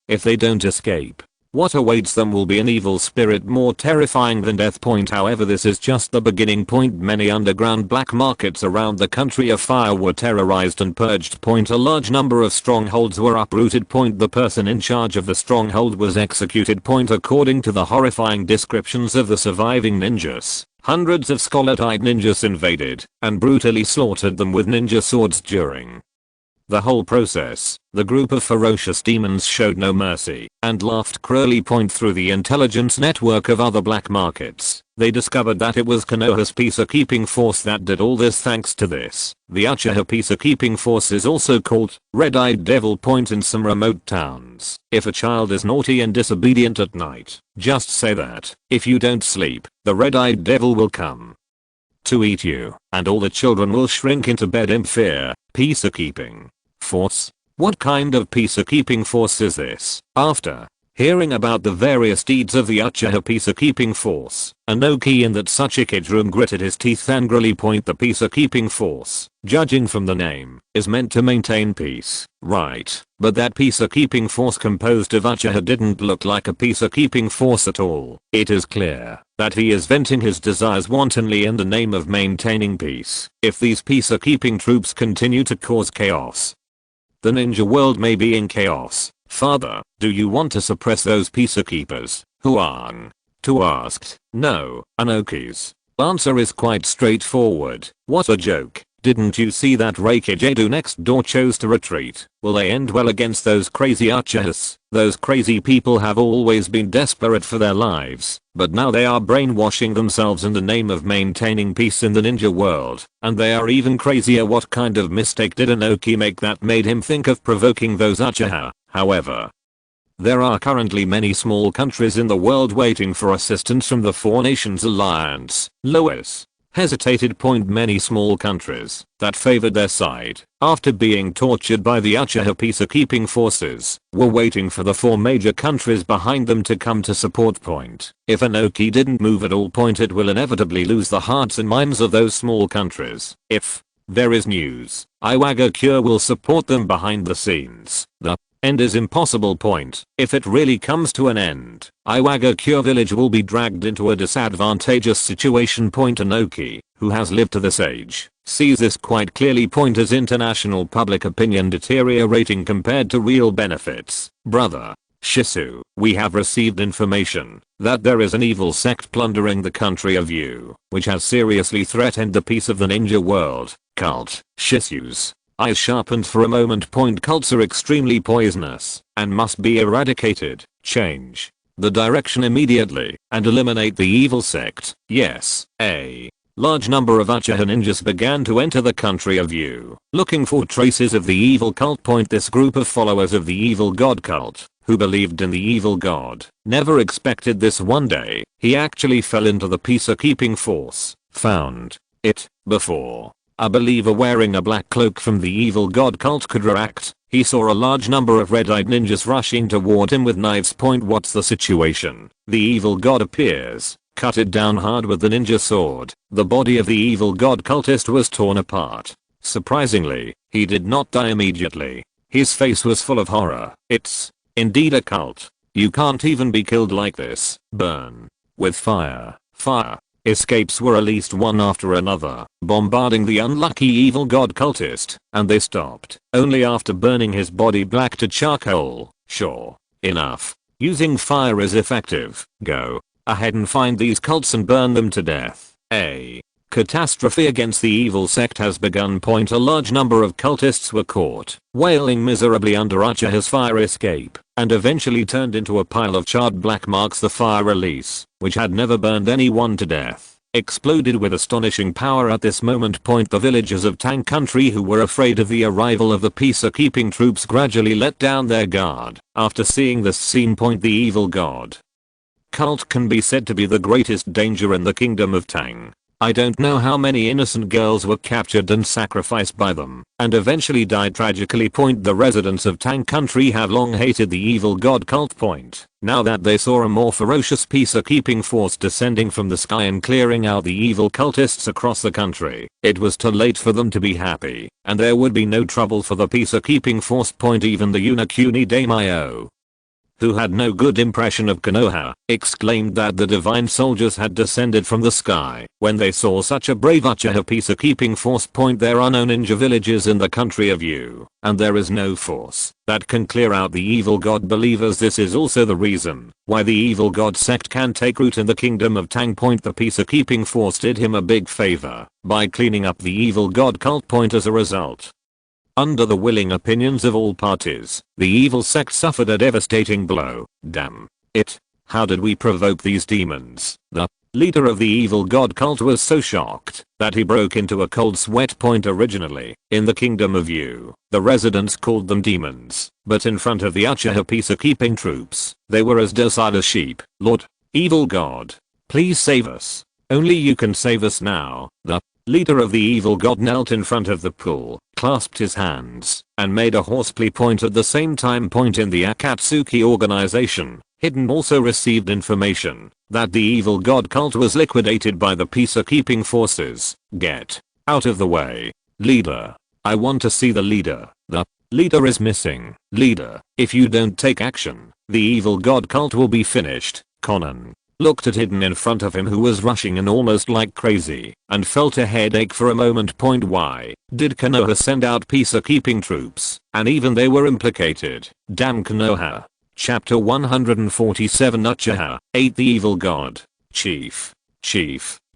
If they don't escape, what awaits them will be an evil spirit more terrifying than death. However, this is just the beginning. Many underground black markets around the country of fire were terrorized and purged. A large number of strongholds were uprooted. The person in charge of the stronghold was executed. According to the horrifying descriptions of the surviving ninjas, hundreds of scholar-eyed ninjas invaded and brutally slaughtered them with ninja swords. During the whole process, the group of ferocious demons showed no mercy and laughed cruelly. Through the intelligence network of other black markets, they discovered that it was Konoha's peacekeeping force that did all this. Thanks to this, the Uchiha peacekeeping force is also called Red-Eyed Devil. In some remote towns, if a child is naughty and disobedient at night, just say that. If you don't sleep, the Red-Eyed Devil will come to eat you, and all the children will shrink into bed in fear. Peacekeeping force? What kind of peacekeeping force is this? After hearing about the various deeds of the Uchiha peacekeeping force, Anoki in that Tsuchikage room gritted his teeth angrily. The peacekeeping force, judging from the name, is meant to maintain peace, right? But that peacekeeping force composed of Uchiha didn't look like a peacekeeping force at all. It is clear that he is venting his desires wantonly in the name of maintaining peace. If these peacekeeping troops continue to cause chaos, the ninja world may be in chaos. Father, do you want to suppress those peacekeepers? Huang Tu asked. No, Anoki's answer is quite straightforward. What a joke. Didn't you see that Reikijadu next door chose to retreat? Will they end well against those crazy Uchihas? Those crazy people have always been desperate for their lives, but now they are brainwashing themselves in the name of maintaining peace in the ninja world. And they are even crazier. What kind of mistake did Inoki make that made him think of provoking those Uchiha? However, there are currently many small countries in the world waiting for assistance from the Four Nations Alliance. Lois hesitated. Many small countries that favored their side after being tortured by the Uchiha peacekeeping forces were waiting for the four major countries behind them to come to support. If Inoki didn't move at all, it will inevitably lose the hearts and minds of those small countries. If there is news, Iwagakure will support them behind the scenes. The end is impossible. If it really comes to an end, Iwagakure village will be dragged into a disadvantageous situation. Inoki, who has lived to this age, sees this quite clearly. As international public opinion deteriorating compared to real benefits. Brother Shisu, we have received information that there is an evil sect plundering the country of you, which has seriously threatened the peace of the ninja world. Cult. Shisu's eyes sharpened for a moment. Cults are extremely poisonous and must be eradicated. Change the direction immediately and eliminate the evil sect. Yes. A large number of Uchiha ninjas began to enter the country of you, looking for traces of the evil cult. This group of followers of the evil god cult, who believed in the evil god, never expected this. One day, he actually fell into the peacekeeping force, found it before a believer wearing a black cloak from the evil god cult could react. He saw a large number of red-eyed ninjas rushing toward him with knives. What's the situation? The evil god appears, cut it down hard with the ninja sword. The body of the evil god cultist was torn apart. Surprisingly, he did not die immediately. His face was full of horror. It's indeed a cult. You can't even be killed like this. Burn with fire. Fire. Escapes were released one after another, bombarding the unlucky evil god cultist, and they stopped only after burning his body black to charcoal. Sure enough, using fire is effective. Go ahead and find these cults and burn them to death. A catastrophe against the evil sect has begun. A large number of cultists were caught, wailing miserably under Uchiha's fire escape, and eventually turned into a pile of charred black marks. The fire release, which had never burned anyone to death, exploded with astonishing power at this moment. The villagers of Tang country who were afraid of the arrival of the peacekeeping troops gradually let down their guard after seeing this scene. The evil god cult can be said to be the greatest danger in the kingdom of Tang. I don't know how many innocent girls were captured and sacrificed by them, and eventually died tragically. The residents of Tang country have long hated the evil god cult. Now that they saw a more ferocious peacekeeping force descending from the sky and clearing out the evil cultists across the country, it was too late for them to be happy, and there would be no trouble for the peacekeeping force. Even the Unakuni Daimyo, who had no good impression of Konoha, exclaimed that the divine soldiers had descended from the sky when they saw such a brave Uchiha peacekeeping force. There are no ninja villages in the country of you, and there is no force that can clear out the evil god believers. This is also the reason why the evil god sect can take root in the kingdom of Tang. The peacekeeping force did him a big favor by cleaning up the evil god cult. As a result, under the willing opinions of all parties, the evil sect suffered a devastating blow. Damn it. How did we provoke these demons? The leader of the evil god cult was so shocked that he broke into a cold sweat. Originally, in the kingdom of you, the residents called them demons, but in front of the Uchiha peacekeeping troops, they were as docile as sheep. Lord, evil god, please save us. Only you can save us now. The leader of the evil god knelt in front of the pool, clasped his hands, and made a horseplay. At the same time. In the Akatsuki organization, Hidden also received information that the evil god cult was liquidated by the peacekeeping forces. Get out of the way. Leader. I want to see the leader. The leader is missing. Leader, if you don't take action, the evil god cult will be finished. Conan looked at Hidden in front of him, who was rushing in almost like crazy, and felt a headache for a moment. Why did Konoha send out peacekeeping troops, and even they were implicated? Damn Konoha. Chapter 147. Uchiha ate the evil god. Chief,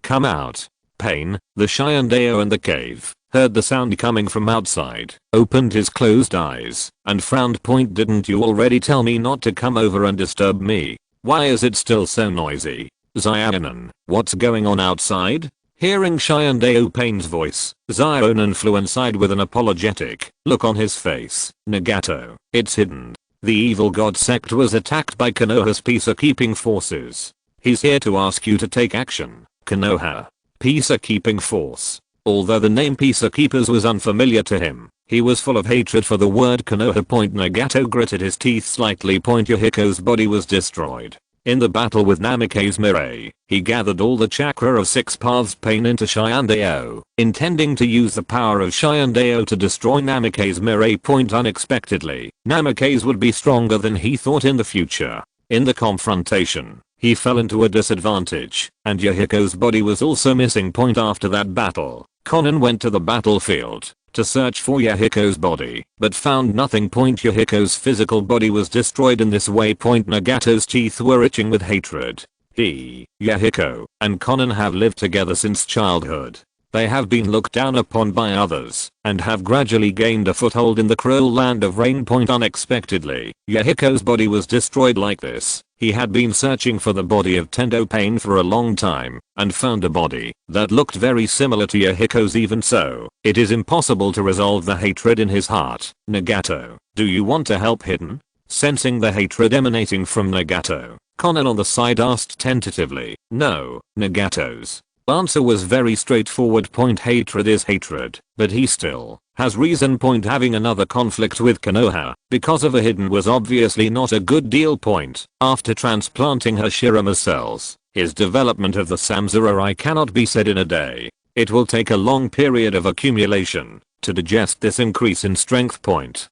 come out. Pain, the Shiandeo and the cave heard the sound coming from outside, opened his closed eyes, and frowned. Didn't you already tell me not to come over and disturb me? Why is it still so noisy? Xiaonan, what's going on outside? Hearing Hyundai Pain's voice, Xiaonan flew inside with an apologetic look on his face. Nagato, it's hidden. The evil god sect was attacked by Konoha's peacekeeping forces. He's here to ask you to take action. Konoha. Peacekeeping force. Although the name Peacekeepers was unfamiliar to him, he was full of hatred for the word Konoha. Nagato gritted his teeth slightly. Yahiko's body was destroyed. In the battle with Namikaze Mirai, he gathered all the chakra of 6 paths pain into Hyundai, intending to use the power of Hyundai to destroy Namikaze Mirai. Unexpectedly, Namikaze would be stronger than he thought in the future. In the confrontation, he fell into a disadvantage, and Yahiko's body was also missing. After that battle, Konan went to the battlefield to search for Yahiko's body, but found nothing. Yahiko's physical body was destroyed in this way. Nagato's teeth were itching with hatred. He, Yahiko, and Konan have lived together since childhood. They have been looked down upon by others, and have gradually gained a foothold in the cruel land of Rain. Unexpectedly, Yahiko's body was destroyed like this. He had been searching for the body of Tendo Pain for a long time, and found a body that looked very similar to Yahiko's. Even so, it is impossible to resolve the hatred in his heart. Nagato, do you want to help Hidden? Sensing the hatred emanating from Nagato, Konan on the side asked tentatively. No, Nagato's answer was very straightforward. Hatred is hatred, but he still has reason. Having another conflict with Konoha because of a Hidden was obviously not a good deal. After transplanting Hashirama cells, his development of the Samsara cannot be said in a day. It will take a long period of accumulation to digest this increase in strength.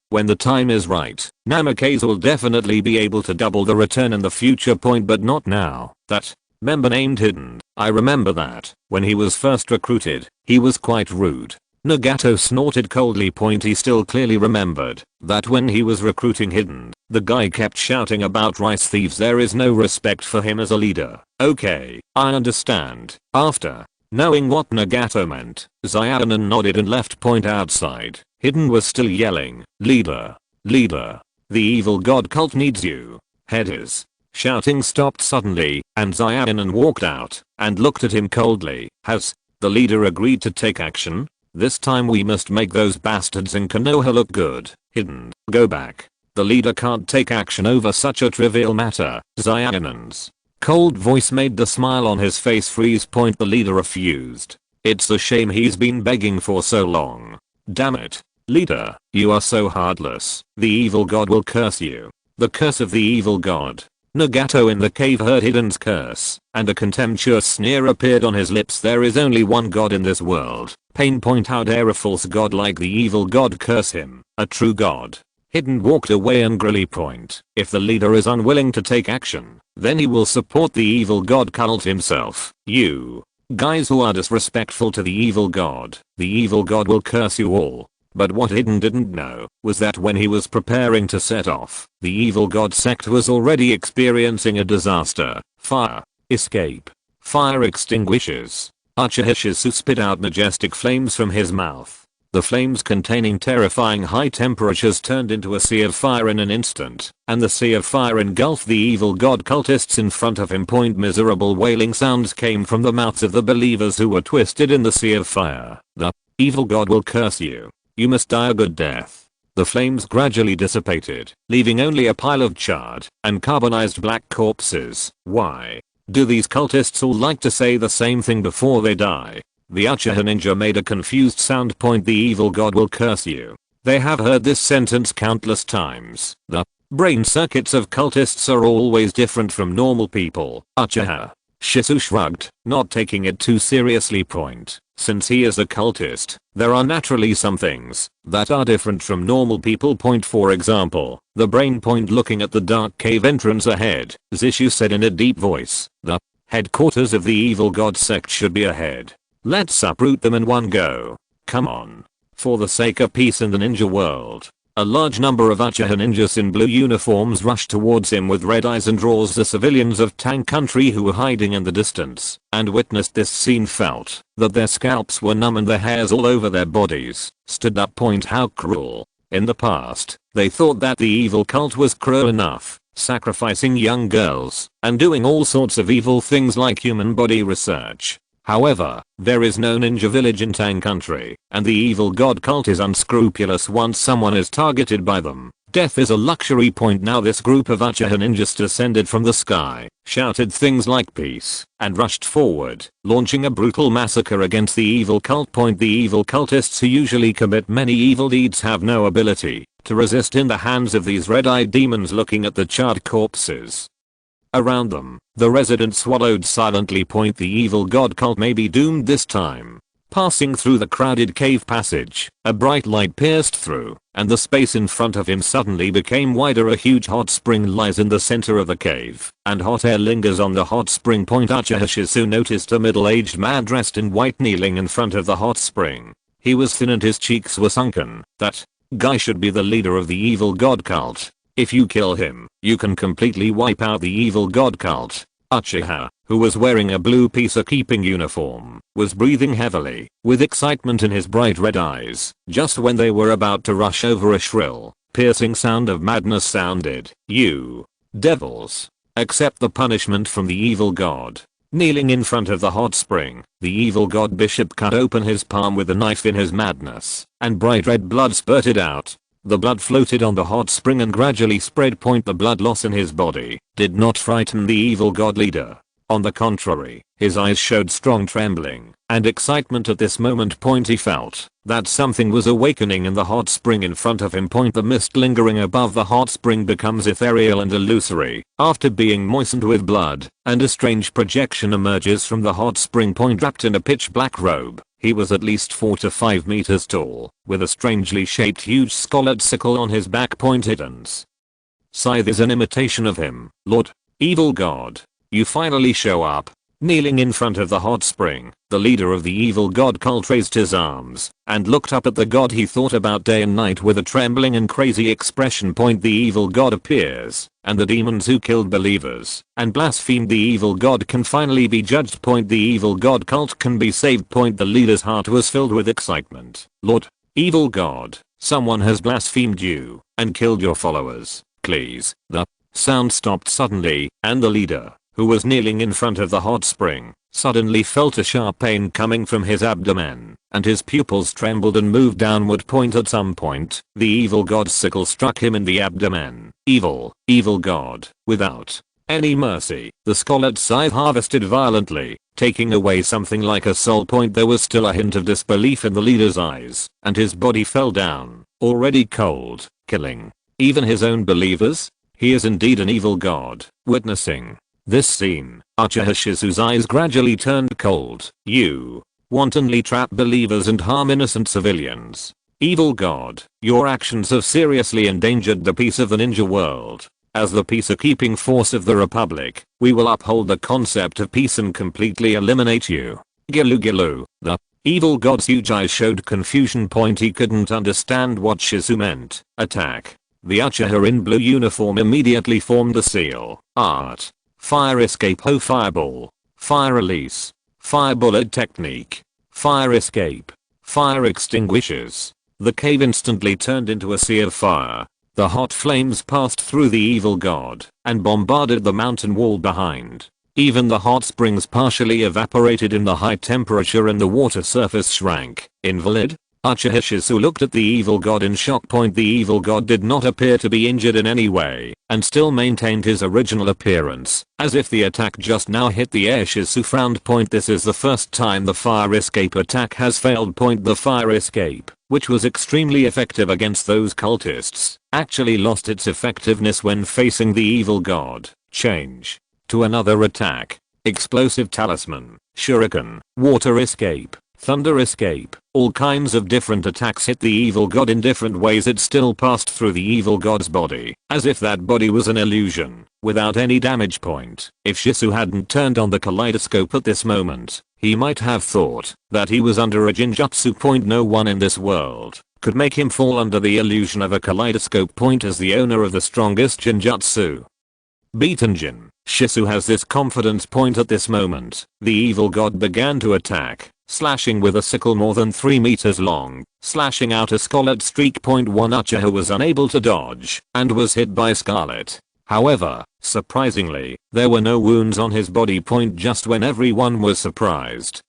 When the time is right, Namikaze will definitely be able to double the return in the future. But not now. That member named Hidden, I remember that when he was first recruited, he was quite rude. Nagato snorted coldly. He still clearly remembered that when he was recruiting Hidden, the guy kept shouting about rice thieves. There is no respect for him as a leader. Okay, I understand. After knowing what Nagato meant, Xiaonan nodded and left. Outside, Hidden was still yelling, leader, leader, the evil god cult needs you. Head is. Shouting stopped suddenly, and Xiaonan walked out and looked at him coldly. Has the leader agreed to take action? This time we must make those bastards in Konoha look good. Hidden, go back. The leader can't take action over such a trivial matter. Xiaonan's cold voice made the smile on his face freeze. The leader refused. It's a shame he's been begging for so long. Damn it. Leader, you are so heartless. The evil god will curse you. The curse of the evil god. Nagato in the cave heard Hidden's curse, and a contemptuous sneer appeared on his lips. There is only one god in this world. Pain. How dare a false god like the evil god curse him, a true god? Hidden walked away angrily. If the leader is unwilling to take action, then he will support the evil god cult himself. You guys who are disrespectful to the evil god will curse you all. But what Hidden didn't know was that when he was preparing to set off, the evil god sect was already experiencing a disaster. Fire. Escape. Fire extinguishers. Uchihisu spit out majestic flames from his mouth. The flames containing terrifying high temperatures turned into a sea of fire in an instant, and the sea of fire engulfed the evil god cultists in front of him. Miserable wailing sounds came from the mouths of the believers who were twisted in the sea of fire. The evil god will curse you. You must die a good death. The flames gradually dissipated, leaving only a pile of charred and carbonized black corpses. Why do these cultists all like to say the same thing before they die? The Uchiha ninja made a confused sound. The evil god will curse you. They have heard this sentence countless times. The brain circuits of cultists are always different from normal people. Uchiha Shisu shrugged, not taking it too seriously. Since he is a cultist, there are naturally some things that are different from normal people. For example, the brain. Looking at the dark cave entrance ahead, Zishu said in a deep voice, the headquarters of the evil god sect should be ahead. Let's uproot them in one go. Come on. For the sake of peace in the ninja world, A large number of Uchiha ninjas in blue uniforms rush towards him with red eyes and roars. The civilians of Tang country who were hiding in the distance and witnessed this scene felt that their scalps were numb and the hairs all over their bodies stood up. How cruel. In the past, they thought that the evil cult was cruel enough, sacrificing young girls and doing all sorts of evil things like human body research. However, there is no ninja village in Tang country, and the evil god cult is unscrupulous. Once someone is targeted by them, death is a luxury. Now this group of Uchiha ninjas descended from the sky, shouted things like peace, and rushed forward, launching a brutal massacre against the evil cult. The evil cultists who usually commit many evil deeds have no ability to resist in the hands of these red-eyed demons. Looking at the charred corpses around them, the residents swallowed silently. The evil god cult may be doomed this time. Passing through the crowded cave passage, a bright light pierced through, and the space in front of him suddenly became wider. A huge hot spring lies in the center of the cave, and hot air lingers on the hot spring. Uchiha Shizu noticed a middle-aged man dressed in white kneeling in front of the hot spring. He was thin and his cheeks were sunken. That guy should be the leader of the evil god cult. If you kill him, you can completely wipe out the evil god cult. Uchiha, who was wearing a blue peacekeeping uniform, was breathing heavily, with excitement in his bright red eyes. Just when they were about to rush over, a shrill, piercing sound of madness sounded. You devils, accept the punishment from the evil god. Kneeling in front of the hot spring, the evil god bishop cut open his palm with a knife in his madness, and bright red blood spurted out. The blood floated on the hot spring and gradually spread. The blood loss in his body did not frighten the evil god leader. On the contrary, his eyes showed strong trembling and excitement at this moment. He felt that something was awakening in the hot spring in front of him. The mist lingering above the hot spring becomes ethereal and illusory after being moistened with blood, and a strange projection emerges from the hot spring. Wrapped in a pitch black robe, he was at least 4 to 5 meters tall, with a strangely shaped huge scarlet sickle on his back. Hidden's scythe is an imitation of him. Lord, evil god, you finally show up. Kneeling in front of the hot spring, the leader of the evil god cult raised his arms and looked up at the god he thought about day and night with a trembling and crazy expression. The evil god appears, and the demons who killed believers and blasphemed the evil god can finally be judged. The evil god cult can be saved. The leader's heart was filled with excitement. Lord, evil god, someone has blasphemed you and killed your followers. Please. The sound stopped suddenly, and the leader, who was kneeling in front of the hot spring, suddenly felt a sharp pain coming from his abdomen, and his pupils trembled and moved downward. At some point, the evil god's sickle struck him in the abdomen. Evil god, without any mercy, the scarlet scythe harvested violently, taking away something like a soul. There was still a hint of disbelief in the leader's eyes, and his body fell down, already cold, killing even his own believers. He is indeed an evil god. Witnessing this scene, Uchiha Shizu's eyes gradually turned cold. You wantonly trap believers and harm innocent civilians. Evil god, your actions have seriously endangered the peace of the ninja world. As the peacekeeping force of the Republic, we will uphold the concept of peace and completely eliminate you. Gilu. The evil god's huge eyes showed confusion. He couldn't understand what Shizu meant. Attack. The Uchiha in blue uniform immediately formed the seal. Art. Fire escape. Fireball. Fire release. Fire bullet technique. Fire escape. Fire extinguishers. The cave instantly turned into a sea of fire. The hot flames passed through the evil god and bombarded the mountain wall behind. Even the hot springs partially evaporated in the high temperature and the water surface shrank. Invalid? Uchiha Shizu looked at the evil god in shock. The evil god did not appear to be injured in any way and still maintained his original appearance, as if the attack just now hit the air. Shizu frowned. This is the first time the fire escape attack has failed. The fire escape, which was extremely effective against those cultists, actually lost its effectiveness when facing the evil god. Change to another attack. Explosive talisman, shuriken, water escape, thunder escape. All kinds of different attacks hit the evil god in different ways. It still passed through the evil god's body, as if that body was an illusion, without any damage point. If Shisu hadn't turned on the kaleidoscope at this moment, he might have thought that he was under a Jinjutsu point. No one in this world could make him fall under the illusion of a kaleidoscope point as the owner of the strongest Jinjutsu. Beaten Jin. Shisu has this confidence point at this moment. The evil god began to attack, slashing with a sickle more than 3 meters long, slashing out a scarlet streak. One Uchiha was unable to dodge, and was hit by scarlet. However, surprisingly, there were no wounds on his body. Just when everyone was surprised,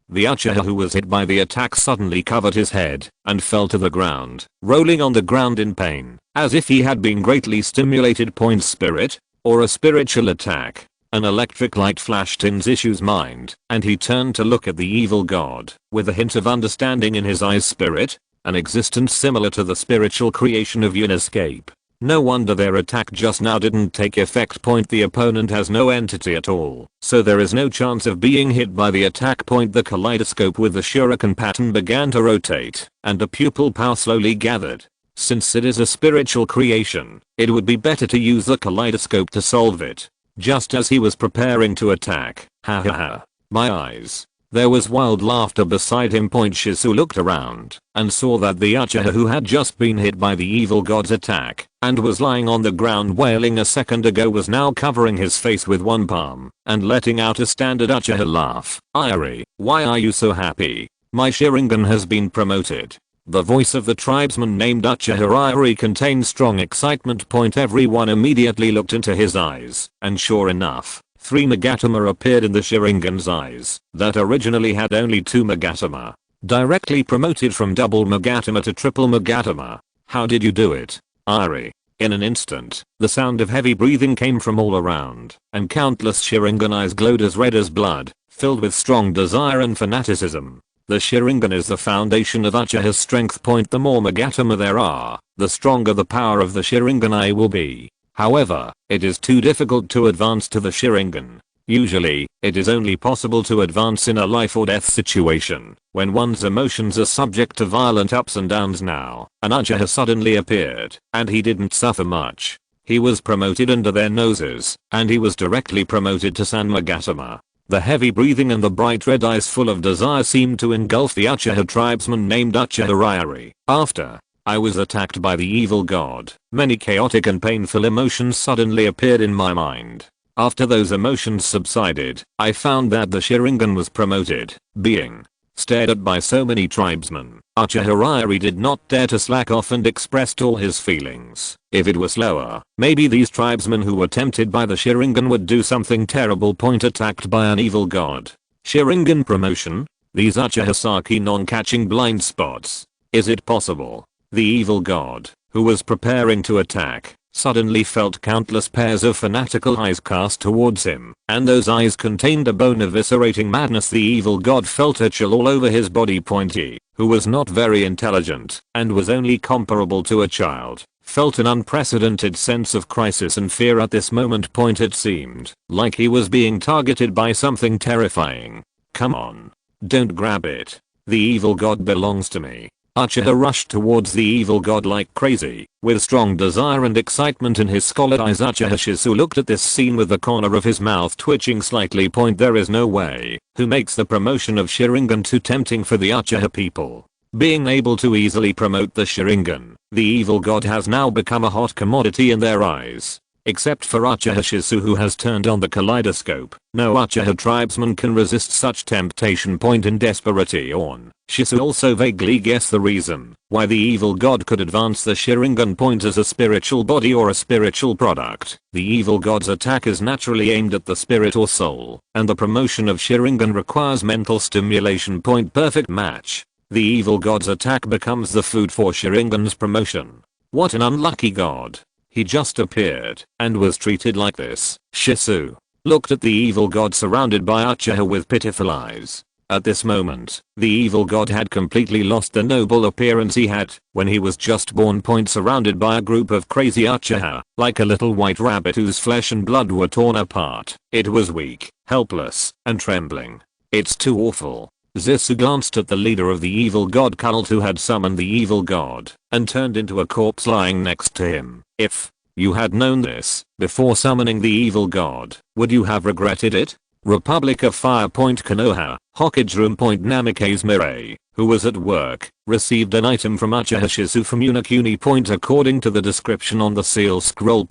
the Uchiha who was hit by the attack suddenly covered his head and fell to the ground, rolling on the ground in pain, as if he had been greatly stimulated. Spirit, or a spiritual attack. An electric light flashed in Zishu's mind, and he turned to look at the evil god, with a hint of understanding in his eyes. Spirit, an existence similar to the spiritual creation of Unescape. No wonder their attack just now didn't take effect. The opponent has no entity at all, so there is no chance of being hit by the attack. The kaleidoscope with the shuriken pattern began to rotate, and the pupil power slowly gathered. Since it is a spiritual creation, it would be better to use the kaleidoscope to solve it. Just as he was preparing to attack, ha ha ha, my eyes. There was wild laughter beside him. Shisu looked around and saw that the Uchiha who had just been hit by the evil god's attack and was lying on the ground wailing a second ago was now covering his face with one palm and letting out a standard Uchiha laugh. Irie, why are you so happy? My Sharingan has been promoted. The voice of the tribesman named Uchiha Irie contained strong excitement. Everyone immediately looked into his eyes, and sure enough, 3 Magatama appeared in the Sharingan's eyes that originally had only 2 Magatama. Directly promoted from double Magatama to triple Magatama. How did you do it, Irie? In an instant, the sound of heavy breathing came from all around, and countless Sharingan eyes glowed as red as blood, filled with strong desire and fanaticism. The Sharingan is the foundation of Uchiha's strength. The more Magatama there are, the stronger the power of the Sharingan eye will be. However, it is too difficult to advance to the Sharingan. Usually, it is only possible to advance in a life or death situation, when one's emotions are subject to violent ups and downs. Now, an Uchiha suddenly appeared, and he didn't suffer much. He was promoted under their noses, and he was directly promoted to San Magatama. The heavy breathing and the bright red eyes full of desire seemed to engulf the Uchiha tribesman named Uchiha Irie. After I was attacked by the evil god, many chaotic and painful emotions suddenly appeared in my mind. After those emotions subsided, I found that the Sharingan was promoted, being stared at by so many tribesmen. Uchiha Irie did not dare to slack off and expressed all his feelings. If it were slower, maybe these tribesmen who were tempted by the Sharingan would do something terrible. Attacked by an evil god. Sharingan promotion? These Uchihas are keen on catching blind spots. Is it possible? The evil god, who was preparing to attack, suddenly felt countless pairs of fanatical eyes cast towards him, and those eyes contained a bone eviscerating madness. The evil god felt a chill all over his body. He, who was not very intelligent, and was only comparable to a child, felt an unprecedented sense of crisis and fear at this moment. It seemed like he was being targeted by something terrifying. Come on. Don't grab it. The evil god belongs to me. Uchiha rushed towards the evil god like crazy, with strong desire and excitement in his scarlet eyes. Uchiha Shisu looked at this scene with the corner of his mouth twitching slightly. There is no way. Who makes the promotion of Sharingan too tempting for the Uchiha people? Being able to easily promote the Sharingan, the evil god has now become a hot commodity in their eyes. Except for Uchiha Shisu who has turned on the kaleidoscope, no Uchiha tribesman can resist such temptation. In desperation, Shisu also vaguely guessed the reason why the evil god could advance the Sharingan as a spiritual body or a spiritual product. The evil god's attack is naturally aimed at the spirit or soul, and the promotion of Sharingan requires mental stimulation. Perfect match. The evil god's attack becomes the food for Sharingan's promotion. What an unlucky god. He just appeared and was treated like this. Shisu looked at the evil god surrounded by Uchiha with pitiful eyes. At this moment, the evil god had completely lost the noble appearance he had when he was just born. Surrounded by a group of crazy Uchiha, like a little white rabbit whose flesh and blood were torn apart. It was weak, helpless, and trembling. It's too awful. Zissou glanced at the leader of the evil god cult who had summoned the evil god and turned into a corpse lying next to him. If you had known this before summoning the evil god, would you have regretted it? Republic of Fire. Konoha, Hokage room. Namikaze Mirai, who was at work, received an item from Uchiha Shizu from Unakuni. According to the description on the seal scroll.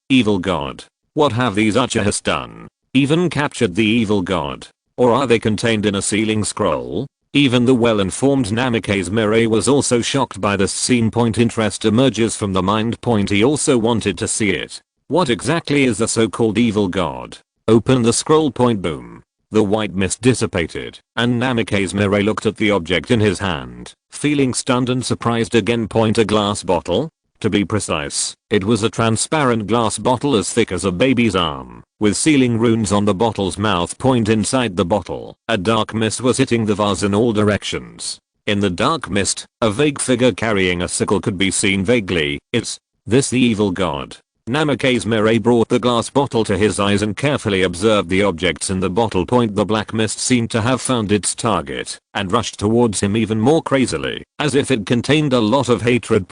Evil god. What have these Uchihas done? Even captured the evil god? Or are they contained in a sealing scroll? Even the well-informed Namikaze Mirai was also shocked by this scene. Interest emerges from the mind. He also wanted to see it. What exactly is the so-called evil god? Open the scroll. Boom. The white mist dissipated, and Namikaze Mirai looked at the object in his hand, feeling stunned and surprised again. A glass bottle? To be precise, it was a transparent glass bottle as thick as a baby's arm, with sealing runes on the bottle's mouth. Inside the bottle, a dark mist was hitting the vase in all directions. In the dark mist, a vague figure carrying a sickle could be seen vaguely. Is this the evil god? Namikaze Mirai brought the glass bottle to his eyes and carefully observed the objects in the bottle. The black mist seemed to have found its target and rushed towards him even more crazily, as if it contained a lot of hatred.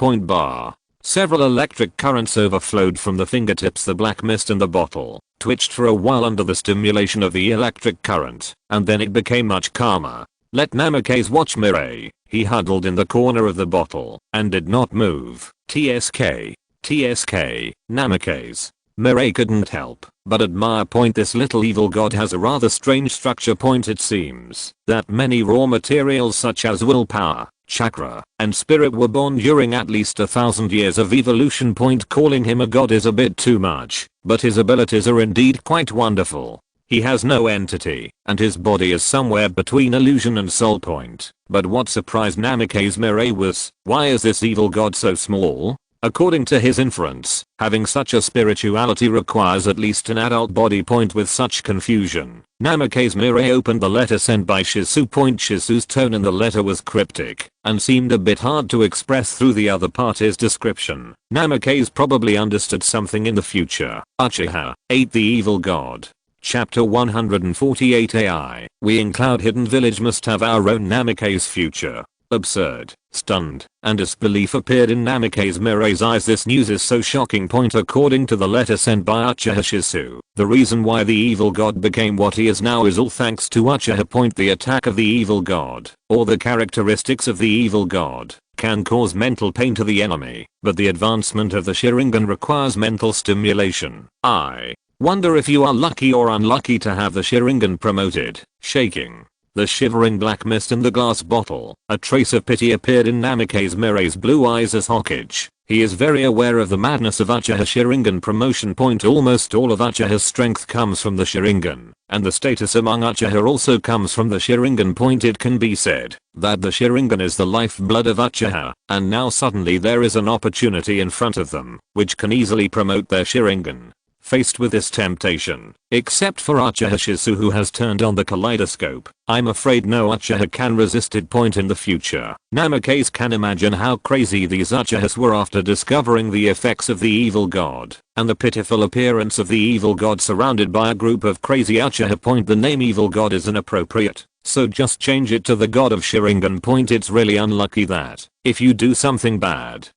Several electric currents overflowed from the fingertips. The black mist in the bottle twitched for a while under the stimulation of the electric current, and then it became much calmer. Let Namikaze watch Mirai. He huddled in the corner of the bottle and did not move. TSK. Namikaze Mirai couldn't help but admire. This little evil god has a rather strange structure. It seems that many raw materials such as willpower, chakra, and spirit were born during at least 1,000 years of evolution. Calling him a god is a bit too much, but his abilities are indeed quite wonderful. He has no entity, and his body is somewhere between illusion and soul. But what surprised Namikaze Mirai was, why is this evil god so small? According to his inference, having such a spirituality requires at least an adult body. With such confusion, Namikaze Mirai opened the letter sent by Shizu. Shizu's tone in the letter was cryptic and seemed a bit hard to express through the other party's description. Namikaze probably understood something in the future. Uchiha, 8 The Evil God. Chapter 148 AI. We in Cloud Hidden Village must have our own Namikaze future. Absurd, stunned, and disbelief appeared in Namikaze Mirai's eyes. This news is so shocking. According to the letter sent by Uchiha Shizu, the reason why the evil god became what he is now is all thanks to Uchiha. The attack of the evil god, or the characteristics of the evil god, can cause mental pain to the enemy, but the advancement of the Sharingan requires mental stimulation. I wonder if you are lucky or unlucky to have the Sharingan promoted. Shaking the shivering black mist in the glass bottle, a trace of pity appeared in Namikaze Mirai's blue eyes. As Hokage, he is very aware of the madness of Uchiha Sharingan promotion. Almost all of Uchiha's strength comes from the Sharingan, and the status among Uchiha also comes from the Sharingan. It can be said that the Sharingan is the lifeblood of Uchiha, and now suddenly there is an opportunity in front of them, which can easily promote their Sharingan. Faced with this temptation, except for Uchiha Shizu who has turned on the kaleidoscope, I'm afraid no Uchiha can resist it. In the future, Namikaze can imagine how crazy these Uchihas were after discovering the effects of the evil god, and the pitiful appearance of the evil god surrounded by a group of crazy Uchiha. The name evil god is inappropriate, so just change it to the god of Sharingan. It's really unlucky that, if you do something bad,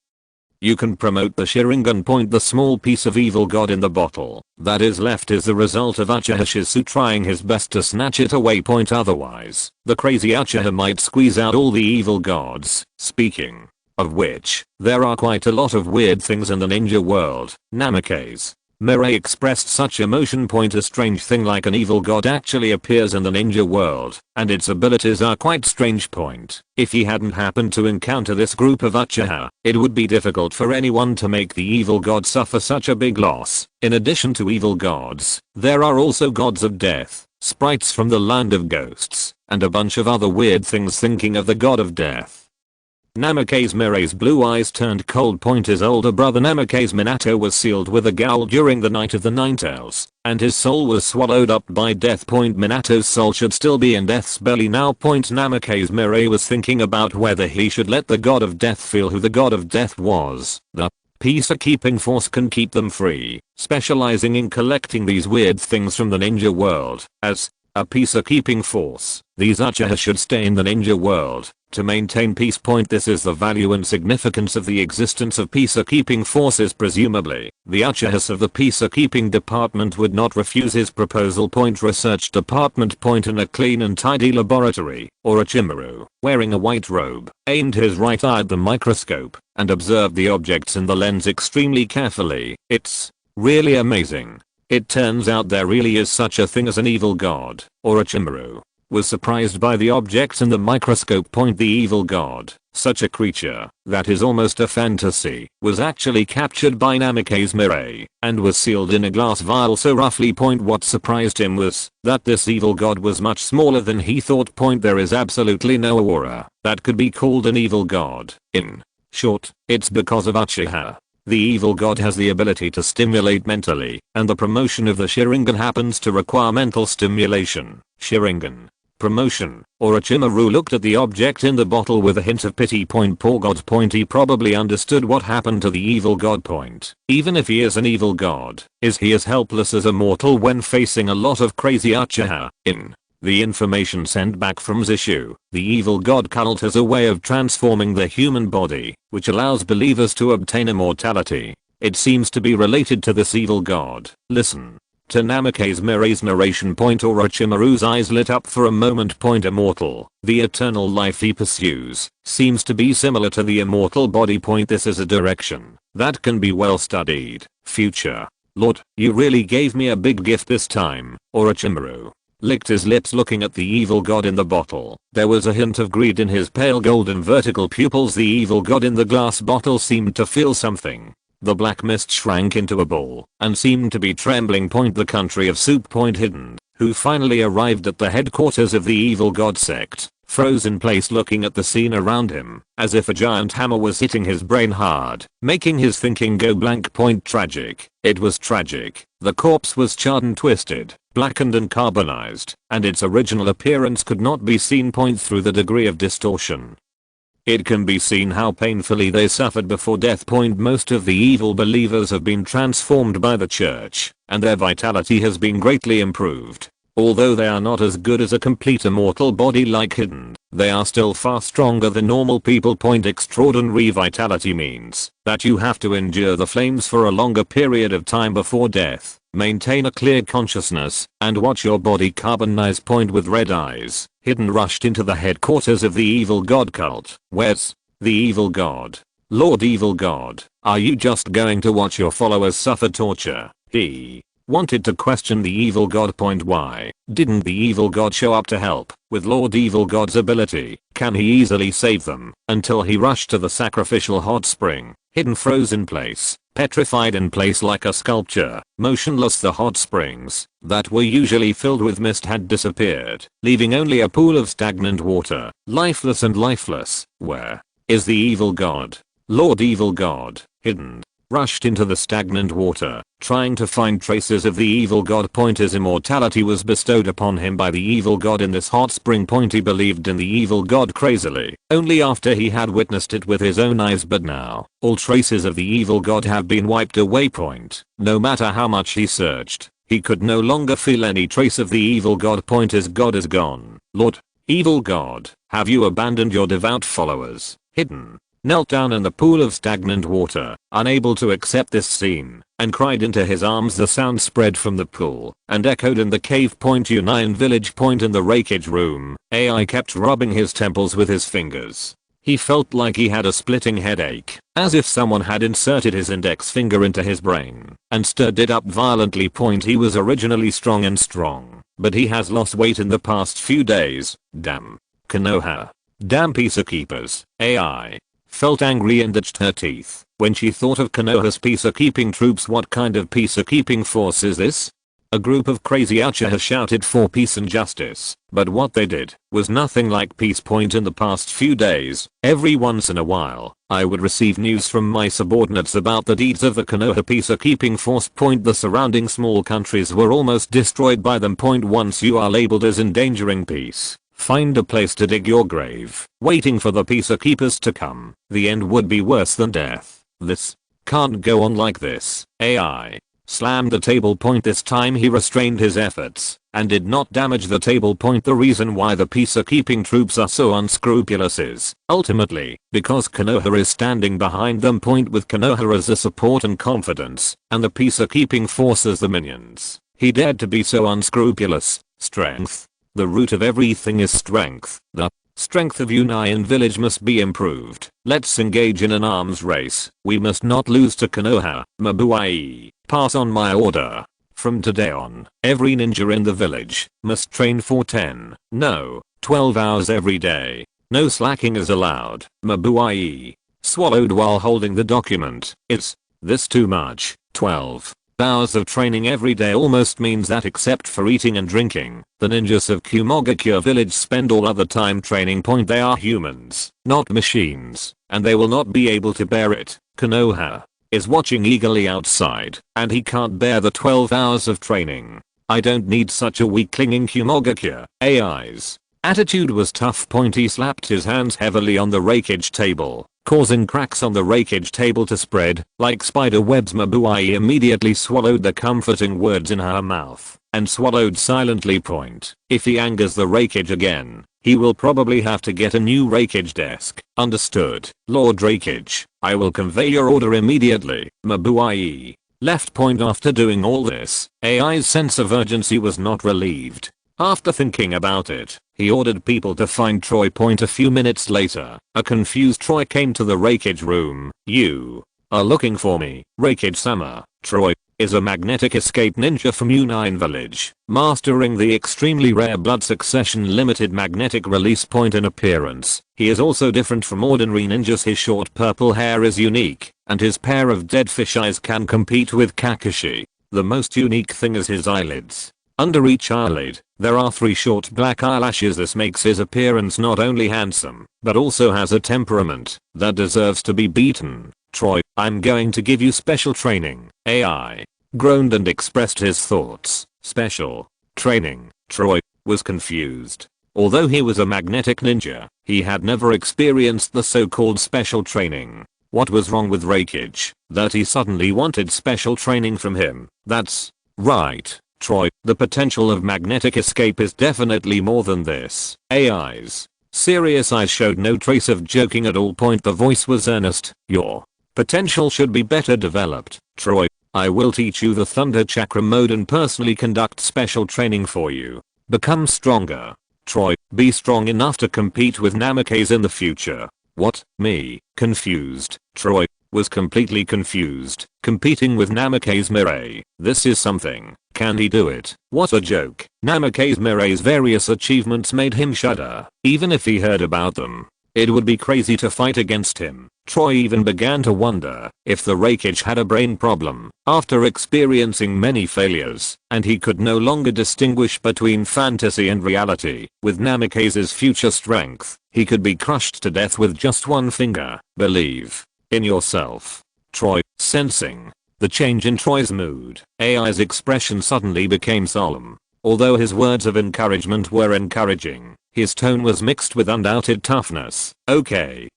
you can promote the Sharingan. The small piece of evil god in the bottle that is left is the result of Uchiha Shizu trying his best to snatch it away. Otherwise, the crazy Uchiha might squeeze out all the evil gods. Speaking of which, there are quite a lot of weird things in the ninja world. Namikaze Mirai expressed such emotion. A strange thing like an evil god actually appears in the ninja world, and its abilities are quite strange. If he hadn't happened to encounter this group of Uchiha, it would be difficult for anyone to make the evil god suffer such a big loss. In addition to evil gods, there are also gods of death, sprites from the land of ghosts, and a bunch of other weird things. Thinking of the god of death, Namikaze Mirai's blue eyes turned cold. His older brother Namikaze Minato was sealed with a ghoul during the Night of the Ninetales, and his soul was swallowed up by death. Minato's soul should still be in death's belly now. Namikaze Mirai was thinking about whether he should let the god of death feel who the god of death was. The peacekeeping force can keep them free, specializing in collecting these weird things from the ninja world. As A peacekeeping force. These Uchiha should stay in the ninja world to maintain peace. This is the value and significance of the existence of peacekeeping forces. Presumably, the Uchihas of the peacekeeping department would not refuse his proposal. Research department. In a clean and tidy laboratory, Orochimaru, wearing a white robe, aimed his right eye at the microscope and observed the objects in the lens extremely carefully. It's really amazing. It turns out there really is such a thing as an evil god. Orochimaru was surprised by the objects in the microscope. The evil god, such a creature that is almost a fantasy, was actually captured by Namikaze Mirai and was sealed in a glass vial so roughly. What surprised him was that this evil god was much smaller than he thought. There is absolutely no aura that could be called an evil god. In short, it's because of Uchiha. The evil god has the ability to stimulate mentally, and the promotion of the Sharingan happens to require mental stimulation. Sharingan promotion. Orochimaru looked at the object in the bottle with a hint of pity. Poor god. He probably understood what happened to the evil god. Even if he is an evil god, is he as helpless as a mortal when facing a lot of crazy Uchiha? In the information sent back from Zishu, the evil god cult has a way of transforming the human body, which allows believers to obtain immortality. It seems to be related to this evil god. Listen to Namikaze Mirai's narration. Orochimaru's eyes lit up for a moment. Immortal. The eternal life he pursues seems to be similar to the immortal body. This is a direction that can be well studied. Future Lord, you really gave me a big gift this time. Orochimaru licked his lips looking at the evil god in the bottle. There was a hint of greed in his pale golden vertical pupils. The evil god in the glass bottle seemed to feel something. The black mist shrank into a ball and seemed to be trembling. The country of Soup. Hidden, who finally arrived at the headquarters of the evil god sect, froze in place looking at the scene around him, as if a giant hammer was hitting his brain hard, making his thinking go blank. Tragic. It was tragic. The corpse was charred and twisted, blackened and carbonized, and its original appearance could not be seen. Through the degree of distortion, it can be seen how painfully they suffered before death. Most of the evil believers have been transformed by the church, and their vitality has been greatly improved. Although they are not as good as a complete immortal body like Hidden, they are still far stronger than normal people. Extraordinary vitality means that you have to endure the flames for a longer period of time before death, maintain a clear consciousness, and watch your body carbonize. With red eyes, Hidden rushed into the headquarters of the evil god cult. Where's the evil god? Lord Evil God, are you just going to watch your followers suffer torture? He wanted to question the evil god. Why didn't the evil god show up to help? With Lord Evil God's ability, can he easily save them? Until he rushed to the sacrificial hot spring. Hidden froze in place, petrified in place like a sculpture, motionless. The hot springs that were usually filled with mist had disappeared, leaving only a pool of stagnant water, lifeless and lifeless. Where is the evil god? Lord Evil God, Hidden, rushed into the stagnant water, trying to find traces of the evil god. His immortality was bestowed upon him by the evil god in this hot spring. He believed in the evil god crazily, only after he had witnessed it with his own eyes. But now, all traces of the evil god have been wiped away. No matter how much he searched, he could no longer feel any trace of the evil god. His god is gone. Lord Evil God, have you abandoned your devout followers? Hidden knelt down in the pool of stagnant water, unable to accept this scene, and cried into his arms. The sound spread from the pool and echoed in the cave. Union village. In the Reikage room, AI kept rubbing his temples with his fingers. He felt like he had a splitting headache, as if someone had inserted his index finger into his brain and stirred it up violently. He was originally strong, but he has lost weight in the past few days. Damn Konoha. Damn peacekeepers. AI felt angry and itched her teeth when she thought of Konoha's peacekeeping troops. What kind of peacekeeping force is this? A group of crazy Uchiha shouted for peace and justice, but what they did was nothing like peace. In the past few days, every once in a while, I would receive news from my subordinates about the deeds of the Konoha peacekeeping force. The surrounding small countries were almost destroyed by them. Once you are labeled as endangering peace, find a place to dig your grave, waiting for the peacekeepers to come. The end would be worse than death. This can't go on like this. AI slammed the table point. This time he restrained his efforts and did not damage the table point. The reason why the peacekeeping troops are so unscrupulous is, ultimately, because Konoha is standing behind them. Point with Konoha as a support and confidence, and the peacekeeping forces the minions. He dared to be so unscrupulous. Strength. The root of everything is strength. The strength of Union Village must be improved. Let's engage in an arms race. We must not lose to Konoha. Mabuai. Pass on my order. From today on, every ninja in the village must train for 10, no, 12 hours every day. No slacking is allowed. Mabuai. Swallowed while holding the document. Is this too much? 12 hours of training every day almost means that, except for eating and drinking, the ninjas of Kumogakure village spend all other time training. Point. They are humans, not machines, and they will not be able to bear it. Konoha is watching eagerly outside, and he can't bear the 12 hours of training. I don't need such a weak-clinging Kumogakure. AI's attitude was tough. Point. He slapped his hands heavily on the rakeage table, causing cracks on the rakeage table to spread like spider webs. Mabuai immediately swallowed the comforting words in her mouth and swallowed silently. Point. If he angers the rakeage again, he will probably have to get a new rakeage desk. Understood, Lord Rakeage. I will convey your order immediately. Mabuai left. Point. After doing all this, AI's sense of urgency was not relieved. After thinking about it, he ordered people to find Troy. Point. A few minutes later, a confused Troy came to the rakeage room. You are looking for me, Rakeage-sama. Troy is a magnetic escape ninja from Union Village, mastering the extremely rare blood succession limited magnetic release. Point. In appearance, he is also different from ordinary ninjas. His short purple hair is unique, and his pair of dead fish eyes can compete with Kakashi. The most unique thing is his eyelids. Under each eyelid, there are 3 short black eyelashes. This makes his appearance not only handsome, but also has a temperament that deserves to be beaten. Troy, I'm going to give you special training. AI groaned and expressed his thoughts. Special training. Troy was confused. Although he was a magnetic ninja, he had never experienced the so-called special training. What was wrong with Rakeage that he suddenly wanted special training from him? That's right, Troy, the potential of magnetic escape is definitely more than this. AI's serious eyes showed no trace of joking at all. Point. The voice was earnest. Your potential should be better developed. Troy, I will teach you the Thunder Chakra mode and personally conduct special training for you. Become stronger. Troy, be strong enough to compete with Namikaze in the future. What? Me? Confused. Troy was completely confused. Competing with Namikaze Mirai. This is something. Can he do it? What a joke. Namikaze Mirai's various achievements made him shudder. Even if he heard about them, it would be crazy to fight against him. Troy even began to wonder if the Rakeage had a brain problem. After experiencing many failures, and he could no longer distinguish between fantasy and reality, with Namikaze's future strength, he could be crushed to death with just one finger. Believe in yourself. Troy, sensing the change in Troy's mood, AI's expression suddenly became solemn. Although his words of encouragement were encouraging, his tone was mixed with undoubted toughness. Okay,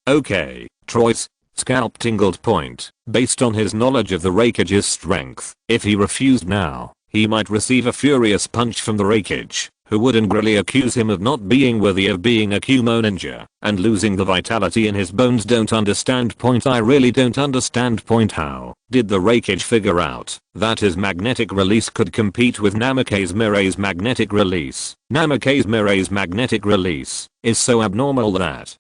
Troy's scalp tingled. Point. Based on his knowledge of the Rakeage's strength, if he refused now, he might receive a furious punch from the Rakeage, who would angrily accuse him of not being worthy of being a Kumo ninja and losing the vitality in his bones. Don't understand. Point. I really don't understand. Point. How did the Rakeage figure out that his magnetic release could compete with Namikaze Mirai's magnetic release? Namikaze Mirai's magnetic release is so abnormal that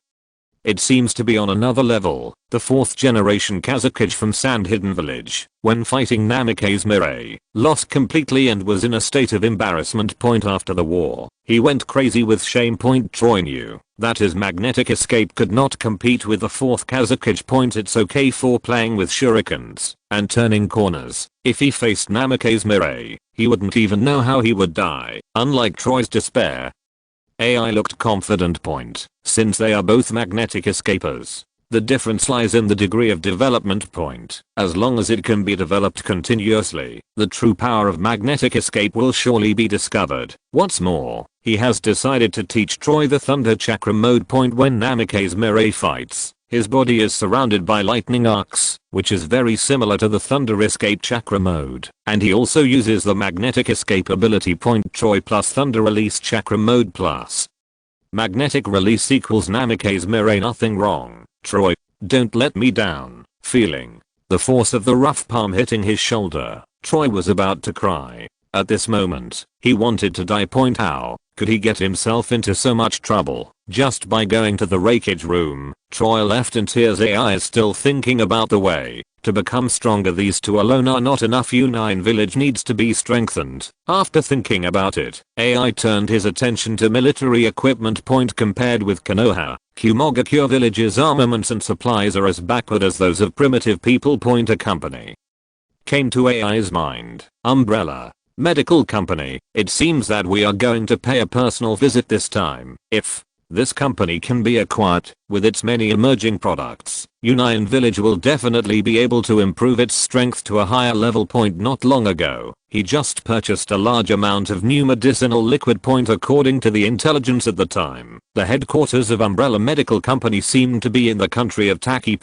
it seems to be on another level. The 4th generation Kazakage from Sand Hidden Village, when fighting Namikaze Mirai, lost completely and was in a state of embarrassment. Point. After the war, he went crazy with shame. Point. Troy knew that his magnetic escape could not compete with the 4th Kazakage. Point. It's okay for playing with shurikens and turning corners. If he faced Namikaze Mirai, he wouldn't even know how he would die. Unlike Troy's despair, AI looked confident. Point. Since they are both magnetic escapers, the difference lies in the degree of development. Point. As long as it can be developed continuously, the true power of magnetic escape will surely be discovered. What's more, he has decided to teach Troy the Thunder Chakra mode. Point. When Namikaze Mirai fights, His body is surrounded by lightning arcs, which is very similar to the Thunder Escape Chakra mode, and he also uses the Magnetic Escape ability point Troy plus Thunder Release Chakra mode plus. Magnetic Release equals Namikaze Mirai. Nothing wrong, Troy. Don't let me down. Feeling the force of the rough palm hitting his shoulder, Troy was about to cry. At this moment, he wanted to die. How could he get himself into so much trouble? Just by going to the Raikage room, Troy left in tears. AI is still thinking about the way to become stronger. These two alone are not enough. U9 village needs to be strengthened. After thinking about it, AI turned his attention to military equipment. Compared with Konoha, Kumogakure village's armaments and supplies are as backward as those of primitive people. A company came to AI's mind. Umbrella Medical Company. It seems that we are going to pay a personal visit this time. If this company can be acquired, with its many emerging products, U9 Village will definitely be able to improve its strength to a higher level. Not long ago, he just purchased a large amount of new medicinal liquid. According to the intelligence at the time, the headquarters of Umbrella Medical Company seemed to be in the country of Taki.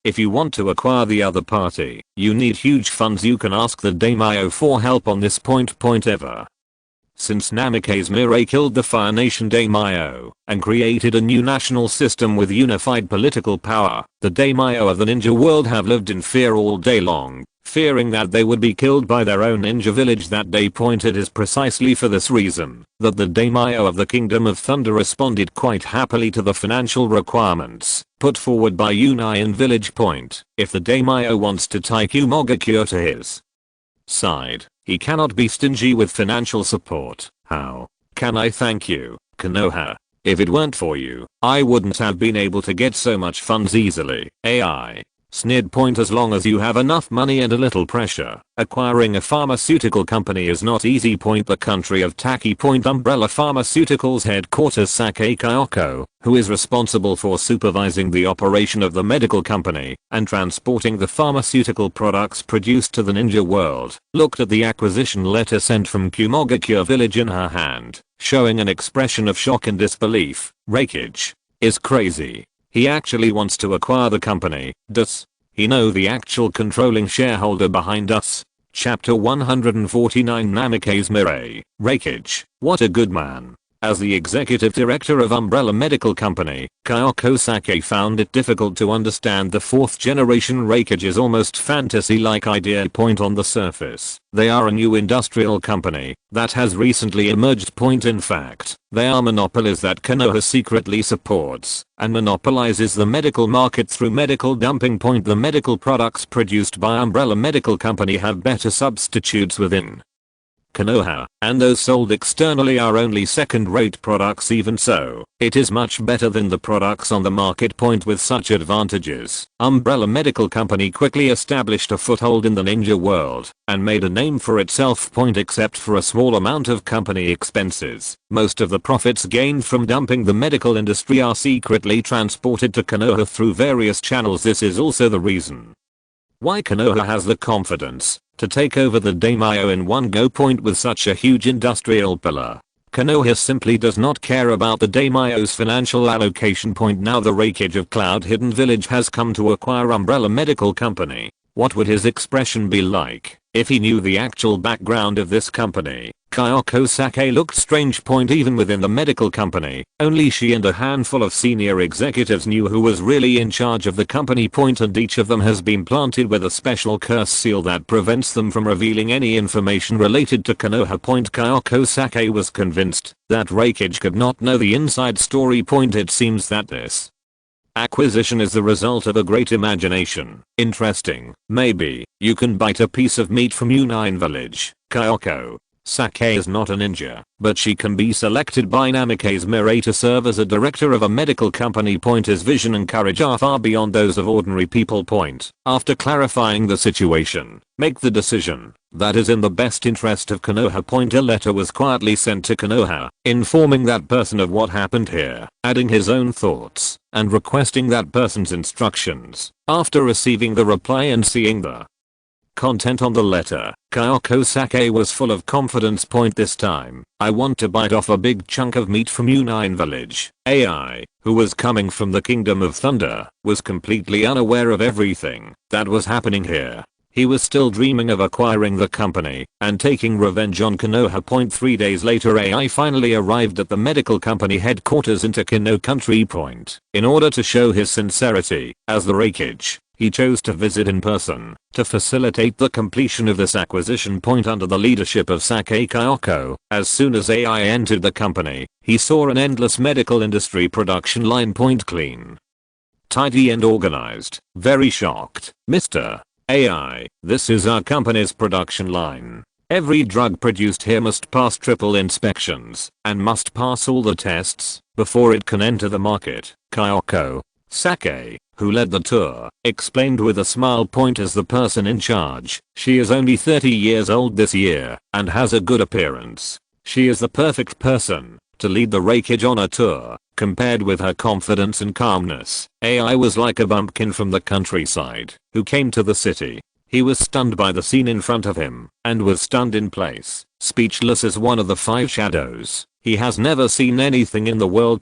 If you want to acquire the other party, you need huge funds. You can ask the Daimyo for help on this. Ever since Namikaze Mirai killed the Fire Nation Daimyo and created a new national system with unified political power, the Daimyo of the ninja world have lived in fear all day long, fearing that they would be killed by their own ninja village that day. It is precisely for this reason that the Daimyo of the Kingdom of Thunder responded quite happily to the financial requirements put forward by U9 Village. If the Daimyo wants to tie Kumogakure to his side, he cannot be stingy with financial support. How can I thank you, Konoha? If it weren't for you, I wouldn't have been able to get so much funds easily. AI sneered. As long as you have enough money and a little pressure, acquiring a pharmaceutical company is not easy. The country of Taki. Umbrella Pharmaceuticals headquarters Sake Kyoko, who is responsible for supervising the operation of the medical company and transporting the pharmaceutical products produced to the ninja world, looked at the acquisition letter sent from Kumogakure village in her hand, showing an expression of shock and disbelief. Raikage is crazy. He actually wants to acquire the company. Does he know the actual controlling shareholder behind us? Chapter 149 Namikaze Mirai. Raikage, what a good man. As the executive director of Umbrella Medical Company, Kyoko Sake found it difficult to understand the fourth generation Raikage's almost fantasy-like idea. On the surface, they are a new industrial company that has recently emerged. In fact, they are monopolies that Konoha secretly supports and monopolizes the medical market through medical dumping. The medical products produced by Umbrella Medical Company have better substitutes within Konoha, and those sold externally are only second-rate products. Even so, it is much better than the products on the market. With such advantages, Umbrella Medical Company quickly established a foothold in the ninja world and made a name for itself. Except for a small amount of company expenses, most of the profits gained from dumping the medical industry are secretly transported to Konoha through various channels. This is also the reason why Konoha has the confidence to take over the Daimyo in one go. With such a huge industrial pillar, Konoha simply does not care about the Daimyo's financial allocation. Now the Raikage of Cloud Hidden Village has come to acquire Umbrella Medical Company. What would his expression be like if he knew the actual background of this company? Kyoko Sake looked strange. Even within the medical company, only she and a handful of senior executives knew who was really in charge of the company. And each of them has been planted with a special curse seal that prevents them from revealing any information related to Konoha. Kyoko Sake was convinced that Raikage could not know the inside story. It seems that this acquisition is the result of a great imagination. Interesting. Maybe you can bite a piece of meat from U9 Village. Kyoko Sake is not a ninja, but she can be selected by Namikaze Mirai to serve as a director of a medical company. His vision and courage are far beyond those of ordinary people. After clarifying the situation, make the decision that is in the best interest of Konoha. A letter was quietly sent to Konoha, informing that person of what happened here, adding his own thoughts, and requesting that person's instructions. After receiving the reply and seeing the Content on the letter. Kyoko Sake was full of confidence. This time, I want to bite off a big chunk of meat from Unine Village. AI, who was coming from the Kingdom of Thunder, was completely unaware of everything that was happening here. He was still dreaming of acquiring the company and taking revenge on Konoha. 3 days later, AI finally arrived at the medical company headquarters in Takino Country Point. In order to show his sincerity as the Raikage, he chose to visit in person to facilitate the completion of this acquisition. Under the leadership of Sake Kyoko, as soon as AI entered the company, he saw an endless medical industry production line. Clean, tidy and organized. Very shocked. Mr. AI, this is our company's production line. Every drug produced here must pass triple inspections and must pass all the tests before it can enter the market. Kyoko Sake, who led the tour, explained with a smile. As the person in charge, she is only 30 years old this year and has a good appearance. She is the perfect person to lead the Raikage on a tour. Compared with her confidence and calmness, AI was like a bumpkin from the countryside who came to the city. He was stunned by the scene in front of him and was stunned in place, speechless as one of the 5 shadows. He has never seen anything in the world.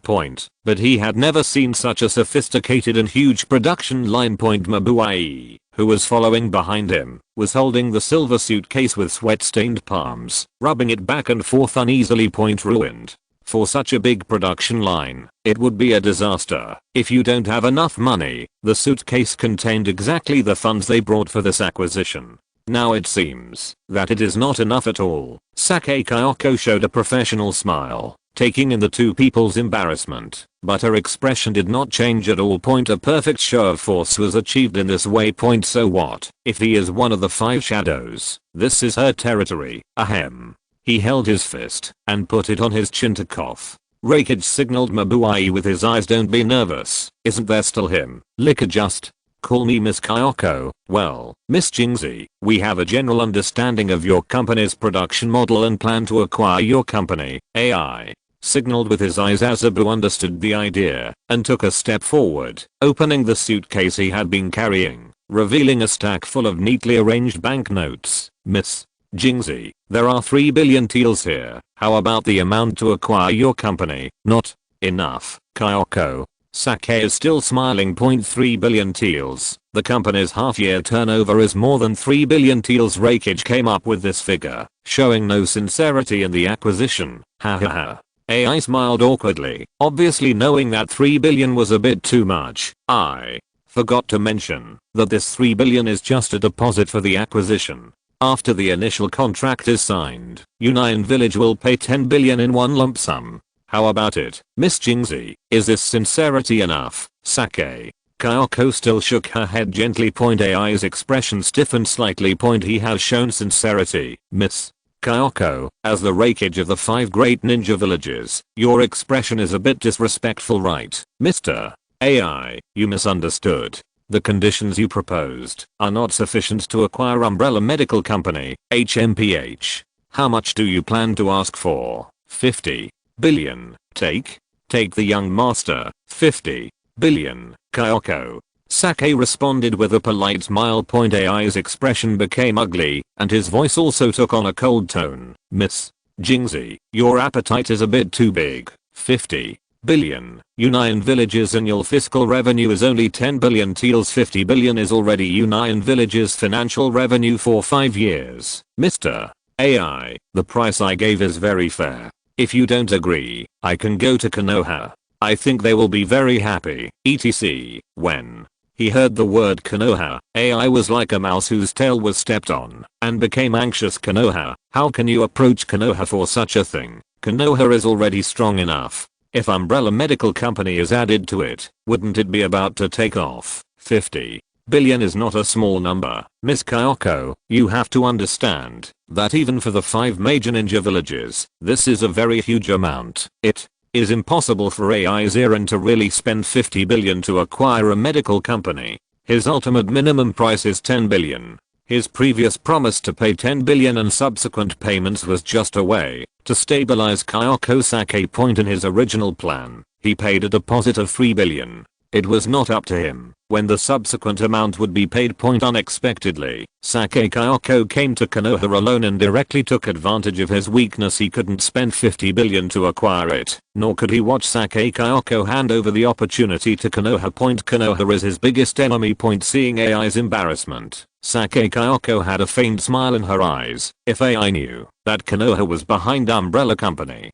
But he had never seen such a sophisticated and huge production line. Mabuai, who was following behind him, was holding the silver suitcase with sweat-stained palms, rubbing it back and forth uneasily. Ruined. For such a big production line, it would be a disaster if you don't have enough money. The suitcase contained exactly the funds they brought for this acquisition. Now it seems that it is not enough at all. Sake Kyoko showed a professional smile, taking in the two people's embarrassment, but her expression did not change at all. A perfect show of force was achieved in this way. So what if he is one of the 5 shadows? This is her territory. Ahem. He held his fist and put it on his chin to cough. Raikage signaled Mabuai with his eyes. Don't be nervous. Isn't there still him? Liquor just. Call me Miss Kyoko. Well, Miss Jingzi, we have a general understanding of your company's production model and plan to acquire your company. AI signaled with his eyes. Azabu understood the idea and took a step forward, opening the suitcase he had been carrying, revealing a stack full of neatly arranged banknotes. Miss Jingzi, there are 3 billion taels here. How about the amount to acquire your company? Not enough. Kyoko Sake is still smiling. 3 billion taels. The company's half-year turnover is more than 3 billion taels. Raikage came up with this figure, showing no sincerity in the acquisition. Ha ha ha. AI smiled awkwardly, obviously knowing that 3 billion was a bit too much. I forgot to mention that this 3 billion is just a deposit for the acquisition. After the initial contract is signed, Unine Village will pay 10 billion in one lump sum. How about it, Miss Jingzi? Is this sincerity enough? Sake Kyoko still shook her head gently. AI's expression stiffened slightly. He has shown sincerity, Miss Kyoko. As the Raikage of the 5 great ninja villages, your expression is a bit disrespectful, right? Mr. AI, you misunderstood. The conditions you proposed are not sufficient to acquire Umbrella Medical Company, HMPH. How much do you plan to ask for? 50 billion. Take the young master. 50 billion. Kyoko Sake responded with a polite smile. AI's expression became ugly, and his voice also took on a cold tone. Miss Jingzi, your appetite is a bit too big. 50 billion. Unine Village's annual fiscal revenue is only 10 billion taels. 50 billion is already Unine Village's financial revenue for 5 years. Mr. AI, the price I gave is very fair. If you don't agree, I can go to Konoha. I think they will be very happy. etc. When he heard the word Konoha, AI was like a mouse whose tail was stepped on and became anxious. Konoha? How can you approach Konoha for such a thing? Konoha is already strong enough. If Umbrella Medical Company is added to it, wouldn't it be about to take off? 50 billion is not a small number. Miss Kyoko, you have to understand that even for the 5 major ninja villages, this is a very huge amount. It is impossible for AI Ziran to really spend 50 billion to acquire a medical company. His ultimate minimum price is 10 billion. His previous promise to pay 10 billion and subsequent payments was just a way to stabilize Kyoko Sake. In his original plan, he paid a deposit of 3 billion. It was not up to him when the subsequent amount would be paid. Unexpectedly, Sake Kayako came to Konoha alone and directly took advantage of his weakness. He couldn't spend 50 billion to acquire it, nor could he watch Sake Kayako hand over the opportunity to Konoha. Konoha is his biggest enemy. Seeing AI's embarrassment, Sake Kayako had a faint smile in her eyes. If AI knew that Konoha was behind Umbrella Company,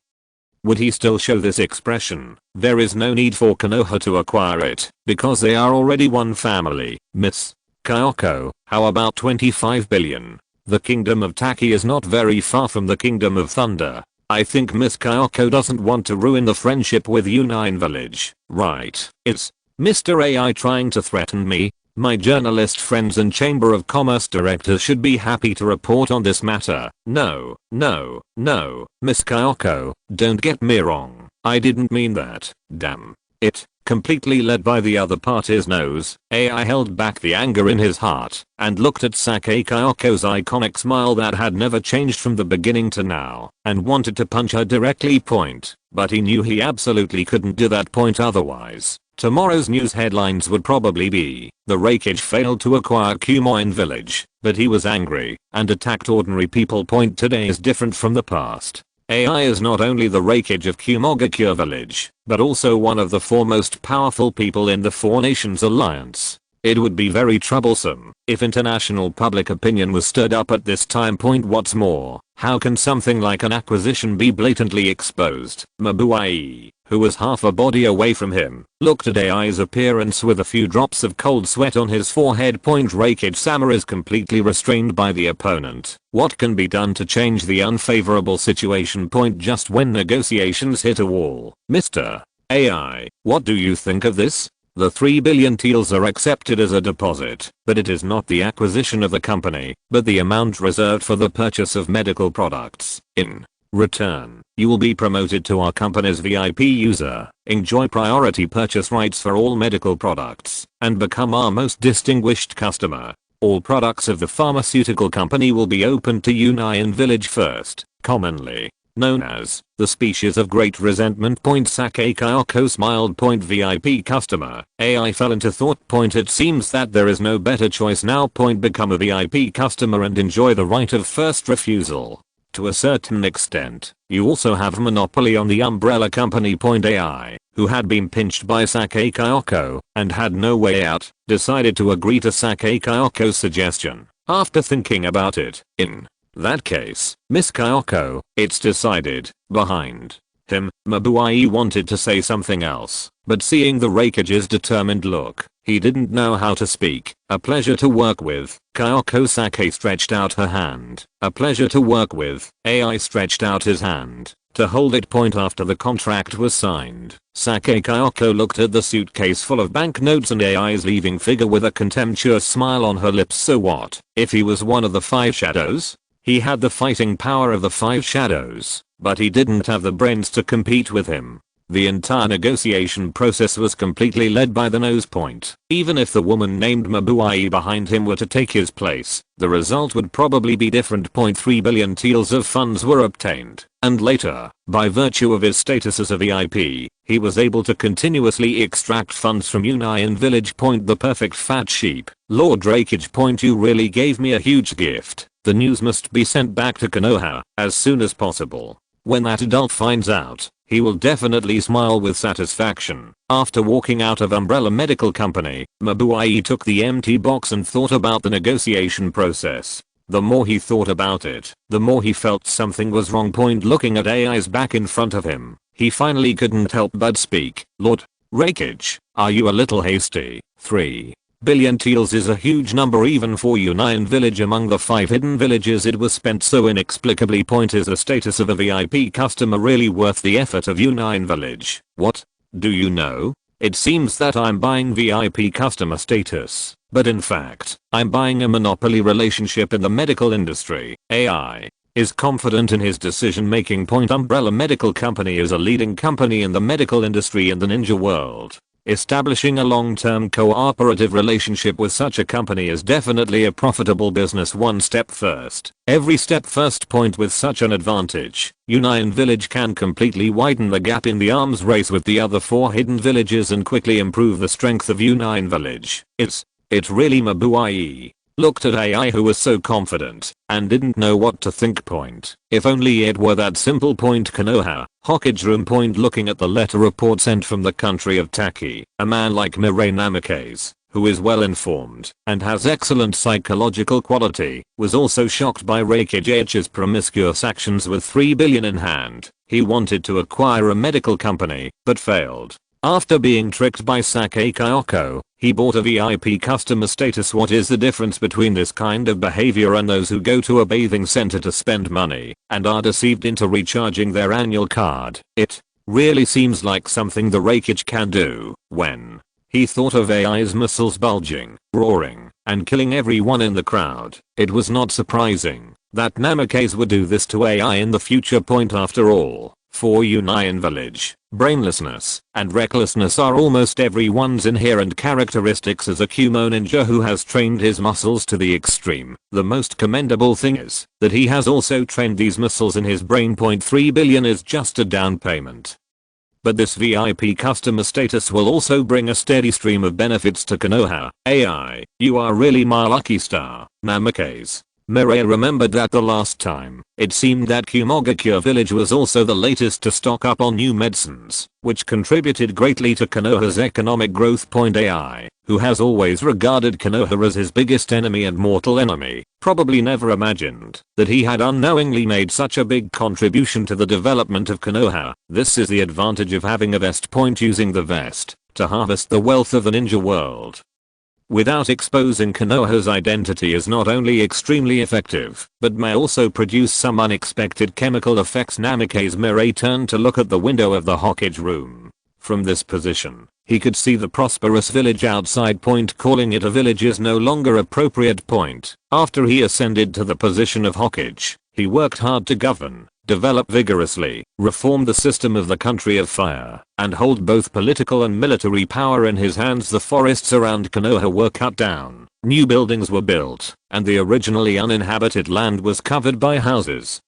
would he still show this expression? There is no need for Konoha to acquire it, because they are already one family. Miss Kayako, how about 25 billion? The kingdom of Taki is not very far from the kingdom of Thunder. I think Miss Kayako doesn't want to ruin the friendship with U9 Village, right? It's Mr. AI trying to threaten me? My journalist friends and Chamber of Commerce directors should be happy to report on this matter. No, no, no, Miss Kayako, don't get me wrong. I didn't mean that. Damn it. Completely led by the other party's nose, AI held back the anger in his heart and looked at Sake Kayako's iconic smile that had never changed from the beginning to now, and wanted to punch her directly. But he knew he absolutely couldn't do that. Otherwise, tomorrow's news headlines would probably be, the Raikage failed to acquire Kumoin Village, but he was angry and attacked ordinary people. Today is different from the past. AI is not only the Raikage of Kumogakure Village, but also one of the four most powerful people in the Four Nations Alliance. It would be very troublesome if international public opinion was stirred up at this time. What's more, how can something like an acquisition be blatantly exposed? Mabuai, who was half a body away from him, looked at AI's appearance with a few drops of cold sweat on his forehead. Raikage-sama is completely restrained by the opponent. What can be done to change the unfavorable situation? Just when negotiations hit a wall. Mr. AI, what do you think of this? The 3 billion teals are accepted as a deposit, but it is not the acquisition of the company, but the amount reserved for the purchase of medical products. In return, you will be promoted to our company's VIP user, enjoy priority purchase rights for all medical products, and become our most distinguished customer. All products of the pharmaceutical company will be opened to Union Village first, commonly known as the species of great resentment. Sake Kayako smiled. VIP customer. AI fell into thought. It seems that there is no better choice now. Become a VIP customer and enjoy the right of first refusal. To a certain extent, you also have monopoly on the umbrella company. AI, who had been pinched by Sake Kayako and had no way out, decided to agree to Sake Kayako's suggestion. After thinking about it, in that case, Miss Kayako, it's decided. Behind him, Mabuai wanted to say something else, but seeing the Raikage's determined look, he didn't know how to speak. A pleasure to work with. Kayako Sake stretched out her hand. A pleasure to work with. AI stretched out his hand to hold it. After the contract was signed, Sake Kayako looked at the suitcase full of banknotes and AI's leaving figure with a contemptuous smile on her lips. So what if he was one of the 5 shadows? He had the fighting power of the 5 shadows, but he didn't have the brains to compete with him. The entire negotiation process was completely led by the nose point. Even if the woman named Mabuai behind him were to take his place, the result would probably be different. 3 billion teals of funds were obtained, and later, by virtue of his status as a VIP, he was able to continuously extract funds from Union Village. The perfect fat sheep. Lord Raikage. You really gave me a huge gift. The news must be sent back to Konoha as soon as possible. When that adult finds out, he will definitely smile with satisfaction. After walking out of Umbrella Medical Company, Mabuai took the empty box and thought about the negotiation process. The more he thought about it, the more he felt something was wrong. Looking at AI's back in front of him, he finally couldn't help but speak. Lord Raikage, are you a little hasty? 3 billion teals is a huge number even for Union Village. Among the 5 hidden villages it was spent so inexplicably. Is the status of a VIP customer really worth the effort of Union Village? What? Do you know? It seems that I'm buying VIP customer status, but in fact, I'm buying a monopoly relationship in the medical industry. AI is confident in his decision making. Umbrella Medical Company is a leading company in the medical industry in the ninja world. Establishing a long-term cooperative relationship with such a company is definitely a profitable business one step first. Every step first point with such an advantage, Union Village can completely widen the gap in the arms race with the other 4 hidden villages and quickly improve the strength of Union Village. It really Mabuai. Looked at AI who was so confident and didn't know what to think point. If only it were that simple point. Konoha, Hokage room point. Looking at the letter report sent from the country of Taki, a man like Mirai Namikaze, who is well informed and has excellent psychological quality, was also shocked by Reikiji's promiscuous actions. With 3 billion in hand, he wanted to acquire a medical company, but failed. After being tricked by Sake Kyoko, he bought a VIP customer status. What is the difference between this kind of behavior and those who go to a bathing center to spend money and are deceived into recharging their annual card? It really seems like something the Reikage can do. When he thought of AI's muscles bulging, roaring, and killing everyone in the crowd, it was not surprising that Namikaze would do this to AI in the future. After all, for Union Village, brainlessness and recklessness are almost everyone's inherent characteristics as a Kumo ninja who has trained his muscles to the extreme. The most commendable thing is that he has also trained these muscles in his brain. 3 billion is just a down payment. But this VIP customer status will also bring a steady stream of benefits to Konoha. AI, you are really my lucky star, Namikaze. Mirai remembered that the last time, it seemed that Kumogakure village was also the latest to stock up on new medicines, which contributed greatly to Konoha's economic growth. AI, who has always regarded Konoha as his biggest enemy and mortal enemy, probably never imagined that he had unknowingly made such a big contribution to the development of Konoha. This is the advantage of having a vest. Using the vest to harvest the wealth of the ninja world without exposing Konoha's identity is not only extremely effective, but may also produce some unexpected chemical effects. Namikaze Mirai turned to look at the window of the Hokage room. From this position, he could see the prosperous village outside. Calling it a village is no longer appropriate. After he ascended to the position of Hokage, he worked hard to govern, develop vigorously, reform the system of the country of fire, and hold both political and military power in his hands. The forests around Konoha were cut down, new buildings were built, and the originally uninhabited land was covered by houses.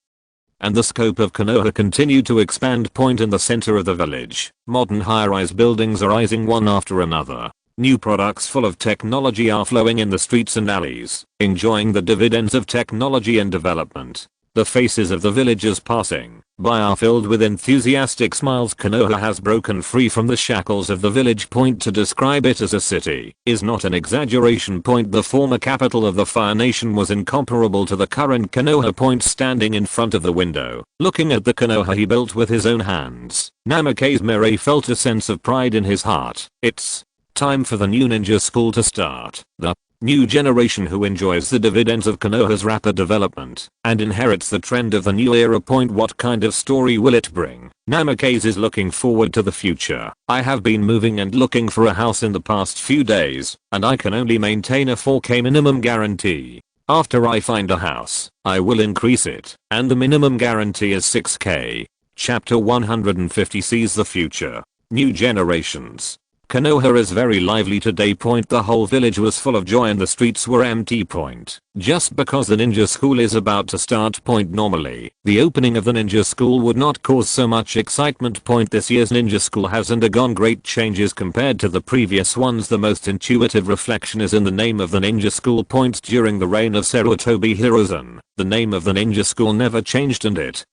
And the scope of Konoha continued to expand. In the center of the village, modern high-rise buildings are rising one after another. New products full of technology are flowing in the streets and alleys, enjoying the dividends of technology and development. The faces of the villagers passing by are filled with enthusiastic smiles. Konoha has broken free from the shackles of the village. To describe it as a city is not an exaggeration. The former capital of the Fire Nation was incomparable to the current Konoha. Standing in front of the window, looking at the Konoha he built with his own hands, Namikaze Mirai felt a sense of pride in his heart. It's time for the new ninja school to start. The new generation who enjoys the dividends of Konoha's rapid development and inherits the trend of the new era. What kind of story will it bring? Namikaze is looking forward to the future. I have been moving and looking for a house in the past few days, and I can only maintain a 4K minimum guarantee. After I find a house, I will increase it, and the minimum guarantee is 6K. Chapter 150 sees the future. New generations. Konoha is very lively today. The whole village was full of joy and the streets were empty. Just because the ninja school is about to start. Normally, the opening of the ninja school would not cause so much excitement. This year's ninja school has undergone great changes compared to the previous ones. The most intuitive reflection is in the name of the ninja school. During the reign of Sarutobi Hiruzen, the name of the ninja school never changed and it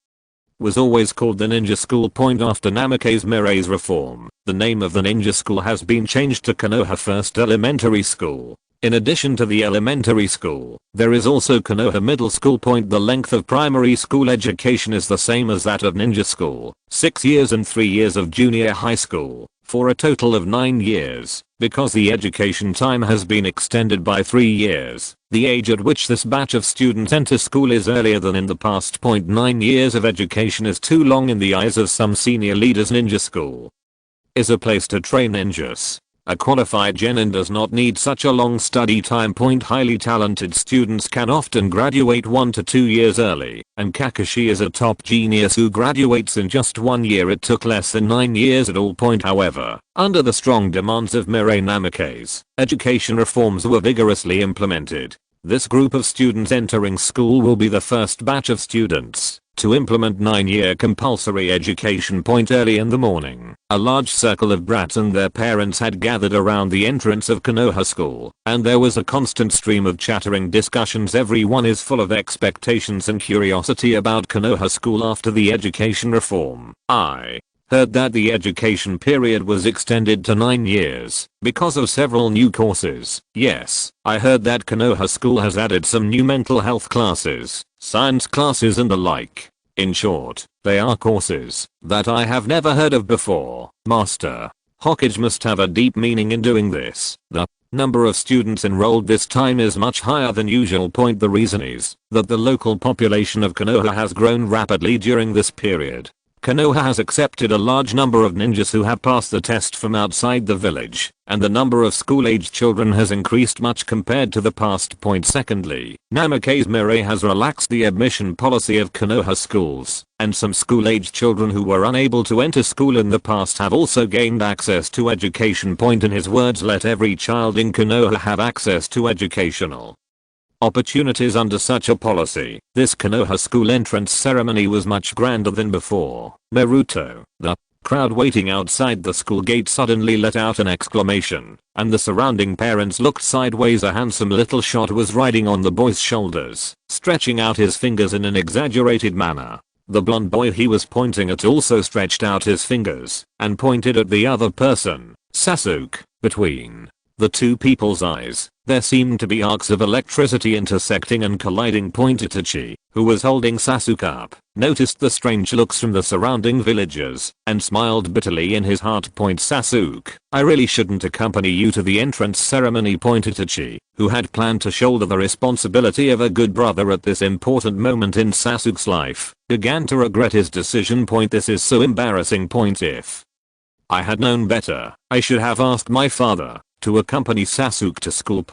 was always called the Ninja School. After Namikaze Mirai's reform, the name of the ninja school has been changed to Konoha First Elementary School. In addition to the elementary school, there is also Konoha Middle School. The length of primary school education is the same as that of ninja school, 6 years and 3 years of junior high school, for a total of 9 years. Because the education time has been extended by 3 years, the age at which this batch of students enter school is earlier than in the past. 9 years of education is too long in the eyes of some senior leaders. Ninja school is a place to train ninjas. a qualified genin does not need such a long study time. Highly talented students can often graduate 1 to 2 years early, and Kakashi is a top genius who graduates in just 1 year. It took less than 9 years at all. However, under the strong demands of Mirai Namikaze, education reforms were vigorously implemented. This group of students entering school will be the first batch of students to implement 9-year compulsory education. Early in the morning, a large circle of brats and their parents had gathered around the entrance of Konoha school, and there was a constant stream of chattering discussions. Everyone is full of expectations and curiosity about Konoha school after the education reform. I heard that the education period was extended to 9 years because of several new courses. Yes, I heard that Konoha school has added some new mental health classes, science classes and the like. In short, they are courses that I have never heard of before. Master Hokage must have a deep meaning in doing this. The number of students enrolled this time is much higher than usual. The reason is that the local population of Konoha has grown rapidly during this period. Konoha has accepted a large number of ninjas who have passed the test from outside the village, and the number of school-aged children has increased much compared to the past. Secondly, Namikaze Mirai has relaxed the admission policy of Konoha schools, and some school-aged children who were unable to enter school in the past have also gained access to education. In his words, let every child in Konoha have access to educational opportunities. Under such a policy, this Konoha school entrance ceremony was much grander than before. Naruto, the crowd waiting outside the school gate suddenly let out an exclamation, and the surrounding parents looked sideways. A handsome little shot was riding on the boy's shoulders, stretching out his fingers in an exaggerated manner. The blonde boy he was pointing at also stretched out his fingers and pointed at the other person, Sasuke. Between the two people's eyes, there seemed to be arcs of electricity intersecting and colliding. Itachi, who was holding Sasuke up, noticed the strange looks from the surrounding villagers and smiled bitterly in his heart. Sasuke, I really shouldn't accompany you to the entrance ceremony. Itachi, who had planned to shoulder the responsibility of a good brother at this important moment in Sasuke's life, began to regret his decision. This is so embarrassing. If I had known better, I should have asked my father to accompany Sasuke to school.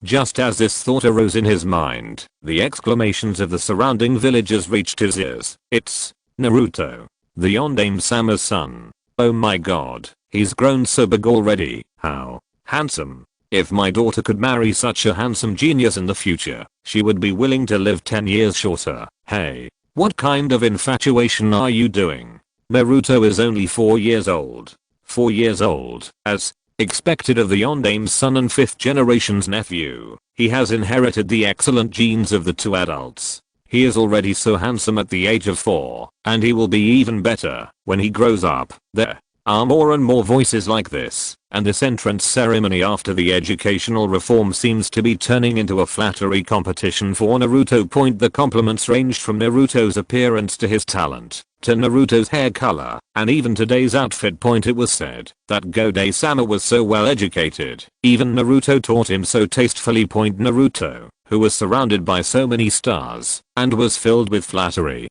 Just as this thought arose in his mind, the exclamations of the surrounding villagers reached his ears. It's Naruto, the Yondaime-sama's son. Oh my god, he's grown so big already. How handsome. If my daughter could marry such a handsome genius in the future, she would be willing to live 10 years shorter. Hey, what kind of infatuation are you doing? Naruto is only 4 years old. 4 years old, as expected of the Yondaime's son and 5th generation's nephew. He has inherited the excellent genes of the two adults. He is already so handsome at the age of 4, and he will be even better when he grows up. There are more and more voices like this, and this entrance ceremony after the educational reform seems to be turning into a flattery competition for Naruto. The compliments ranged from Naruto's appearance to his talent, to Naruto's hair color, and even today's outfit. It was said that Godai-sama was so well educated, even Naruto taught him so tastefully. Naruto, who was surrounded by so many stars, and was filled with flattery,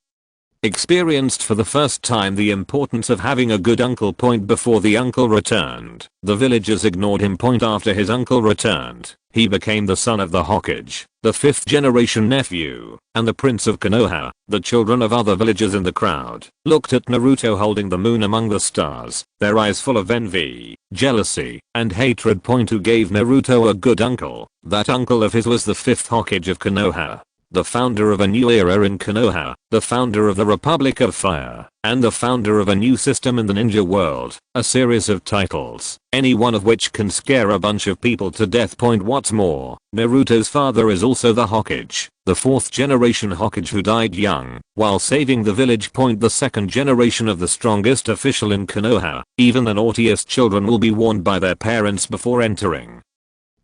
experienced for the first time the importance of having a good uncle. Before the uncle returned, the villagers ignored him. After his uncle returned, he became the son of the Hokage, the 5th generation nephew, and the prince of Konoha. The children of other villagers in the crowd looked at Naruto holding the moon among the stars, their eyes full of envy, jealousy, and hatred. Who gave Naruto a good uncle? That uncle of his was the 5th Hokage of Konoha, the founder of a new era in Konoha, the founder of the Republic of Fire, and the founder of a new system in the ninja world. A series of titles, any one of which can scare a bunch of people to death. What's more, Naruto's father is also the Hokage, the 4th generation Hokage who died young while saving the village. The 2nd generation of the strongest official in Konoha. Even the naughtiest children will be warned by their parents before entering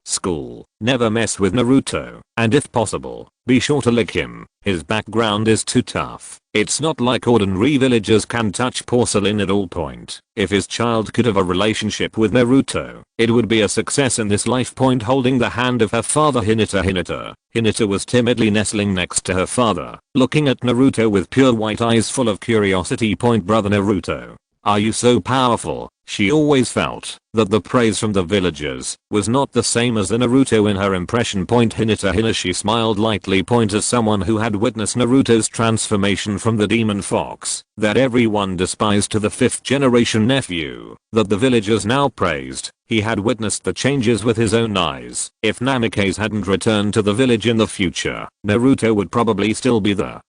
school. Never mess with Naruto, and if possible, be sure to lick him. His background is too tough. It's not like ordinary villagers can touch porcelain at all. If his child could have a relationship with Naruto, it would be a success in this life. Holding the hand of her father Hinata was timidly nestling next to her father, looking at Naruto with pure white eyes full of curiosity. Brother Naruto, are you so powerful? She always felt that the praise from the villagers was not the same as the Naruto in her impression. Hinata Hinashi smiled lightly. As someone who had witnessed Naruto's transformation from the demon fox that everyone despised to the 5th generation nephew that the villagers now praised, he had witnessed the changes with his own eyes. If Namikaze hadn't returned to the village in the future, Naruto would probably still be the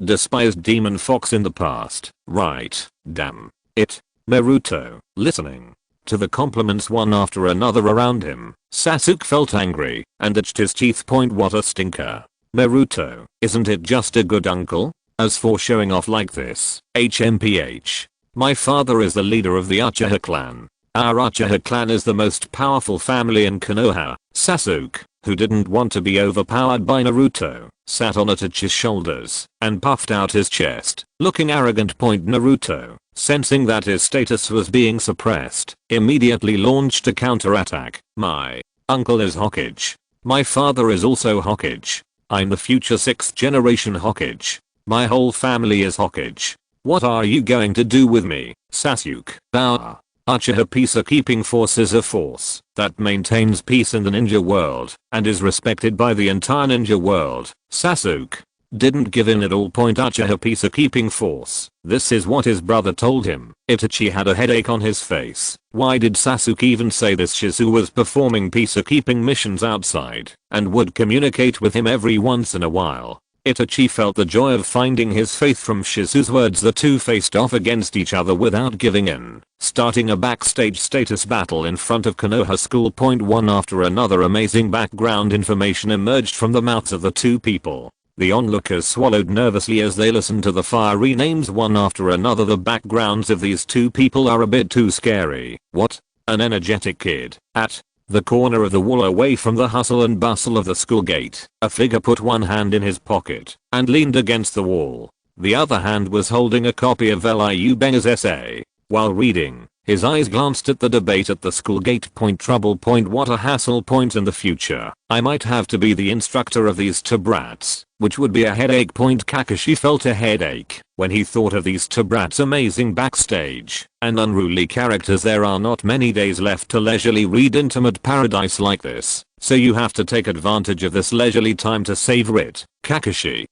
despised demon fox in the past, right? Damn it. Naruto, listening to the compliments one after another around him, Sasuke felt angry and itched his teeth. What a stinker. Naruto, isn't it just a good uncle? As for showing off like this, HMPH. My father is the leader of the Uchiha clan. Our Uchiha clan is the most powerful family in Konoha. Sasuke, who didn't want to be overpowered by Naruto, sat on Itachi's shoulders and puffed out his chest, looking arrogant. Naruto, sensing that his status was being suppressed, immediately launched a counterattack. My uncle is Hokage. My father is also Hokage. I'm the future 6th generation Hokage. My whole family is Hokage. What are you going to do with me, Sasuke? Our Uchiha peacekeeping force is a force that maintains peace in the ninja world and is respected by the entire ninja world. Sasuke didn't give in at all. Uchiha peacekeeping force. This is what his brother told him. Itachi had a headache on his face. Why did Sasuke even say this? Shizu was performing peacekeeping missions outside and would communicate with him every once in a while. Itachi felt the joy of finding his faith from Shizu's words. The two faced off against each other without giving in, starting a backstage status battle in front of Konoha School. One after another amazing background information emerged from the mouths of the two people. The onlookers swallowed nervously as they listened to the fiery names one after another. The backgrounds of these two people are a bit too scary. What? An energetic kid at the corner of the wall away from the hustle and bustle of the school gate. A figure put one hand in his pocket and leaned against the wall. The other hand was holding a copy of Liu Benga's essay. While reading, his eyes glanced at the debate at the school gate. Trouble. What a hassle. In the future, I might have to be the instructor of these two brats, which would be a headache. Kakashi felt a headache when he thought of these two brats' amazing backstage and unruly characters. There are not many days left to leisurely read Intimate Paradise like this, so you have to take advantage of this leisurely time to savor it. Kakashi.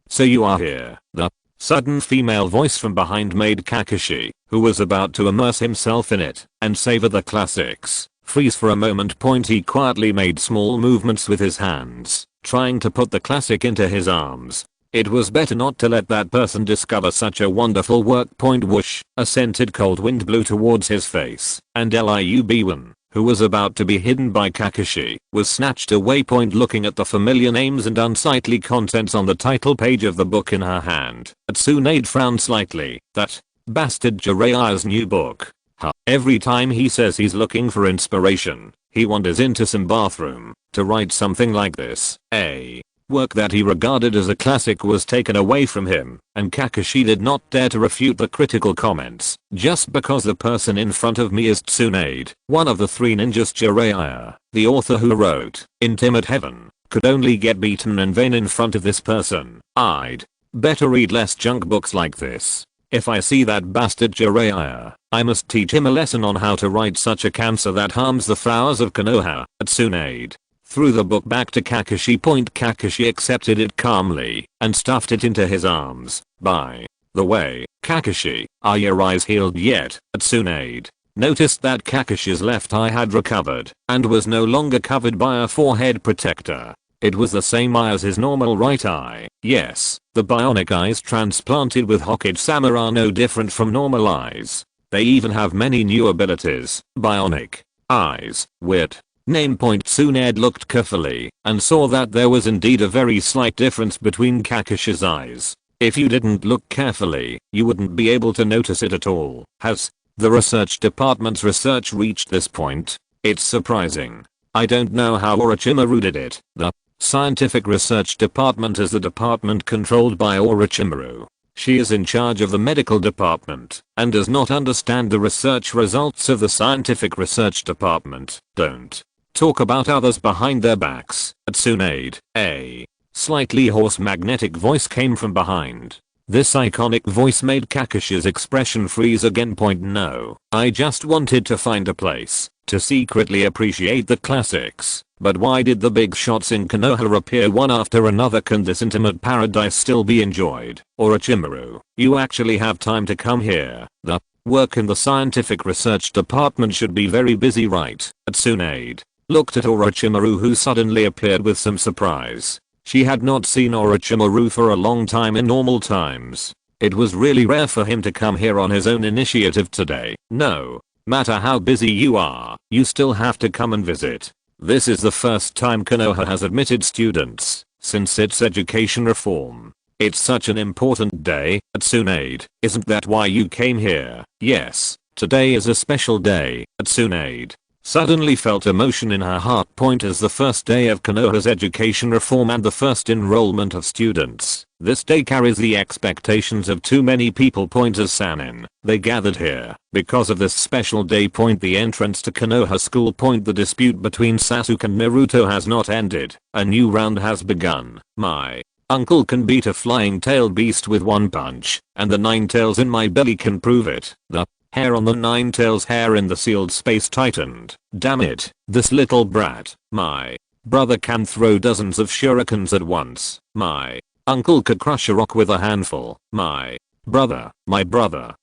So you are here. The sudden female voice from behind made Kakashi, who was about to immerse himself in it and savor the classics, freeze for a moment. He quietly made small movements with his hands, trying to put the classic into his arms. It was better not to let that person discover such a wonderful work. Whoosh, a scented cold wind blew towards his face, and Liu Benga, who was about to be hidden by Kakashi, was snatched away. Looking at the familiar names and unsightly contents on the title page of the book in her hand, Tsunade frowned slightly. That bastard Jiraiya's new book. Huh. Every time he says he's looking for inspiration, he wanders into some bathroom to write something like this. A work that he regarded as a classic was taken away from him, and Kakashi did not dare to refute the critical comments. Just because the person in front of me is Tsunade, one of the three ninjas. Jiraiya, the author who wrote Intimate Heaven, could only get beaten in vain in front of this person. I'd better read less junk books like this. If I see that bastard Jiraiya, I must teach him a lesson on how to write such a cancer that harms the flowers of Konoha. Tsunade threw the book back to Kakashi. Kakashi accepted it calmly and stuffed it into his arms. By the way, Kakashi, are your eyes healed yet? Tsunade noticed that Kakashi's left eye had recovered and was no longer covered by a forehead protector. It was the same eye as his normal right eye. Yes, the bionic eyes transplanted with Hokage Sama are no different from normal eyes. They even have many new abilities. Bionic eyes. Weird name. Tsunade looked carefully and saw that there was indeed a very slight difference between Kakashi's eyes. If you didn't look carefully, you wouldn't be able to notice it at all. Has the research department's research reached this point? It's surprising. I don't know how Orochimaru did it. The scientific research department is the department controlled by Orochimaru. She is in charge of the medical department and does not understand the research results of the scientific research department. Don't talk about others behind their backs. Tsunade. A slightly hoarse magnetic voice came from behind. This iconic voice made Kakishi's expression freeze again. No, I just wanted to find a place to secretly appreciate the classics. But why did the big shots in Konoha appear one after another? Can this intimate paradise still be enjoyed? Orochimaru, you actually have time to come here. The work in the scientific research department should be very busy, right? Tsunade looked at Orochimaru, who suddenly appeared with some surprise. She had not seen Orochimaru for a long time in normal times. It was really rare for him to come here on his own initiative today. No matter how busy you are, you still have to come and visit. This is the first time Konoha has admitted students since its education reform. It's such an important day, Tsunade. Isn't that why you came here? Yes, today is a special day, Tsunade suddenly felt emotion in her heart. As the first day of Konoha's education reform and the first enrollment of students, this day carries the expectations of too many people. As Sanin, they gathered here because of this special day. The entrance to Konoha school. The dispute between Sasuke and Naruto has not ended. A new round has begun. My uncle can beat a flying tail beast with one punch, and the 9 tails in my belly can prove it. The hair on the 9 tails hair in the sealed space tightened. Damn it, this little brat. My brother can throw dozens of shurikens at once. My uncle could crush a rock with a handful. My brother,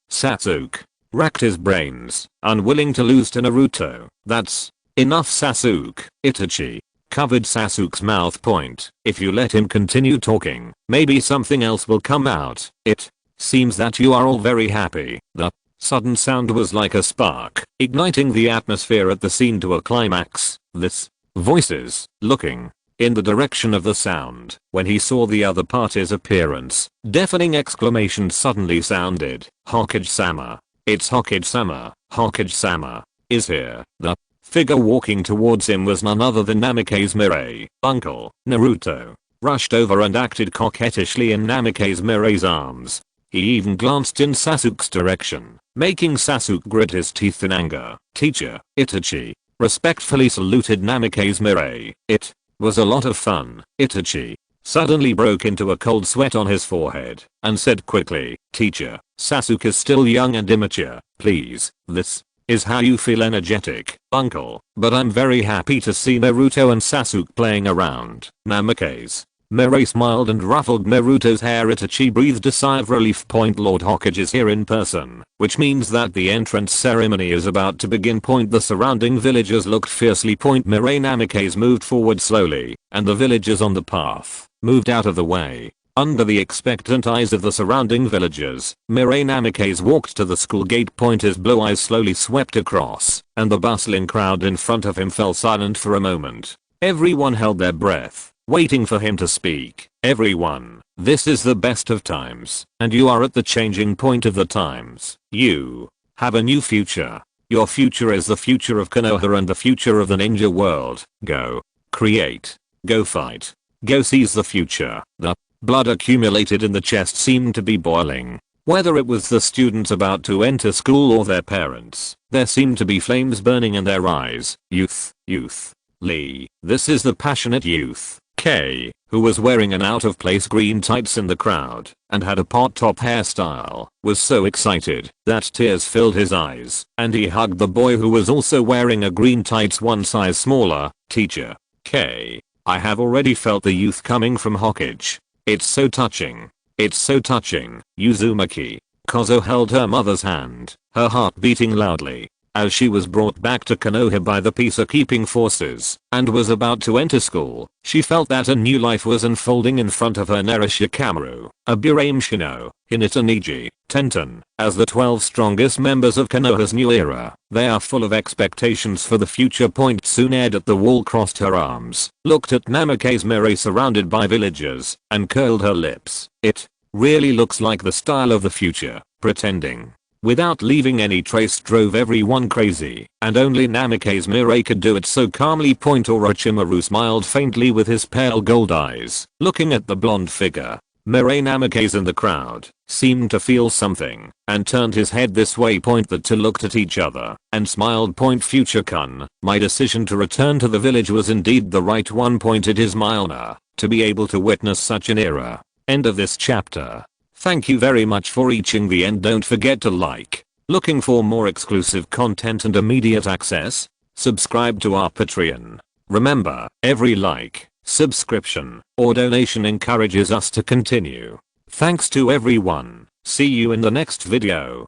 Sasuke, racked his brains, unwilling to lose to Naruto. That's enough, Sasuke. Itachi covered Sasuke's mouth. If you let him continue talking, maybe something else will come out. It seems that you are all very happy. The sudden sound was like a spark, igniting the atmosphere at the scene to a climax. This voices looking in the direction of the sound. When he saw the other party's appearance, deafening exclamations suddenly sounded. Hokage-sama. It's Hokage-sama. Hokage-sama is here. The figure walking towards him was none other than Namikaze Mirai. Uncle Naruto rushed over and acted coquettishly in Namikaze Mirai's arms. He even glanced in Sasuke's direction, making Sasuke grit his teeth in anger. Teacher, Itachi respectfully saluted Namikaze Mirai. It was a lot of fun. Itachi suddenly broke into a cold sweat on his forehead and said quickly, Teacher, Sasuke is still young and immature. Please, this is how you feel energetic, uncle. But I'm very happy to see Naruto and Sasuke playing around. Namikaze Mirai smiled and ruffled Naruto's hair. Itachi breathed a sigh of relief. Lord Hokage is here in person, which means that the entrance ceremony is about to begin. The surrounding villagers looked fiercely. Mirai Namikaze moved forward slowly, and the villagers on the path moved out of the way. Under the expectant eyes of the surrounding villagers, Mirai Namikaze walked to the school gate. His blue eyes slowly swept across, and the bustling crowd in front of him fell silent for a moment. Everyone held their breath, waiting for him to speak. Everyone, this is the best of times, and you are at the changing point of the times. You have a new future. Your future is the future of Konoha and the future of the ninja world. Go create. Go fight. Go seize the future. The blood accumulated in the chest seemed to be boiling. Whether it was the students about to enter school or their parents, there seemed to be flames burning in their eyes. Youth. Lee. This is the passionate youth. K, who was wearing an out-of-place green tights in the crowd and had a pot-top hairstyle, was so excited that tears filled his eyes, and he hugged the boy who was also wearing a green tights one size smaller. Teacher K, I have already felt the youth coming from Hokage. It's so touching. It's so touching. Uzumaki Kozo held her mother's hand, her heart beating loudly. As she was brought back to Konoha by the peacekeeping forces and was about to enter school, she felt that a new life was unfolding in front of her. Narashikamaru, Aburame Shino, Hinata Niji, Tenten, as the 12 strongest members of Konoha's new era, they are full of expectations for the future. Tsunade at the wall crossed her arms, looked at Namikaze Mirai surrounded by villagers, and curled her lips. It really looks like the style of the future. Pretending without leaving any trace drove everyone crazy, and only Namikaze Mirai could do it so calmly. Orochimaru smiled faintly with his pale gold eyes, looking at the blonde figure. Mirai Namikaze in the crowd seemed to feel something, and turned his head this way. The two looked at each other, and smiled. Future-kun, my decision to return to the village was indeed the right one. It is my honor to be able to witness such an era. End of this chapter. Thank you very much for reaching the end. Don't forget to like. Looking for more exclusive content and immediate access? Subscribe to our Patreon. Remember, every like, subscription, or donation encourages us to continue. Thanks to everyone. See you in the next video.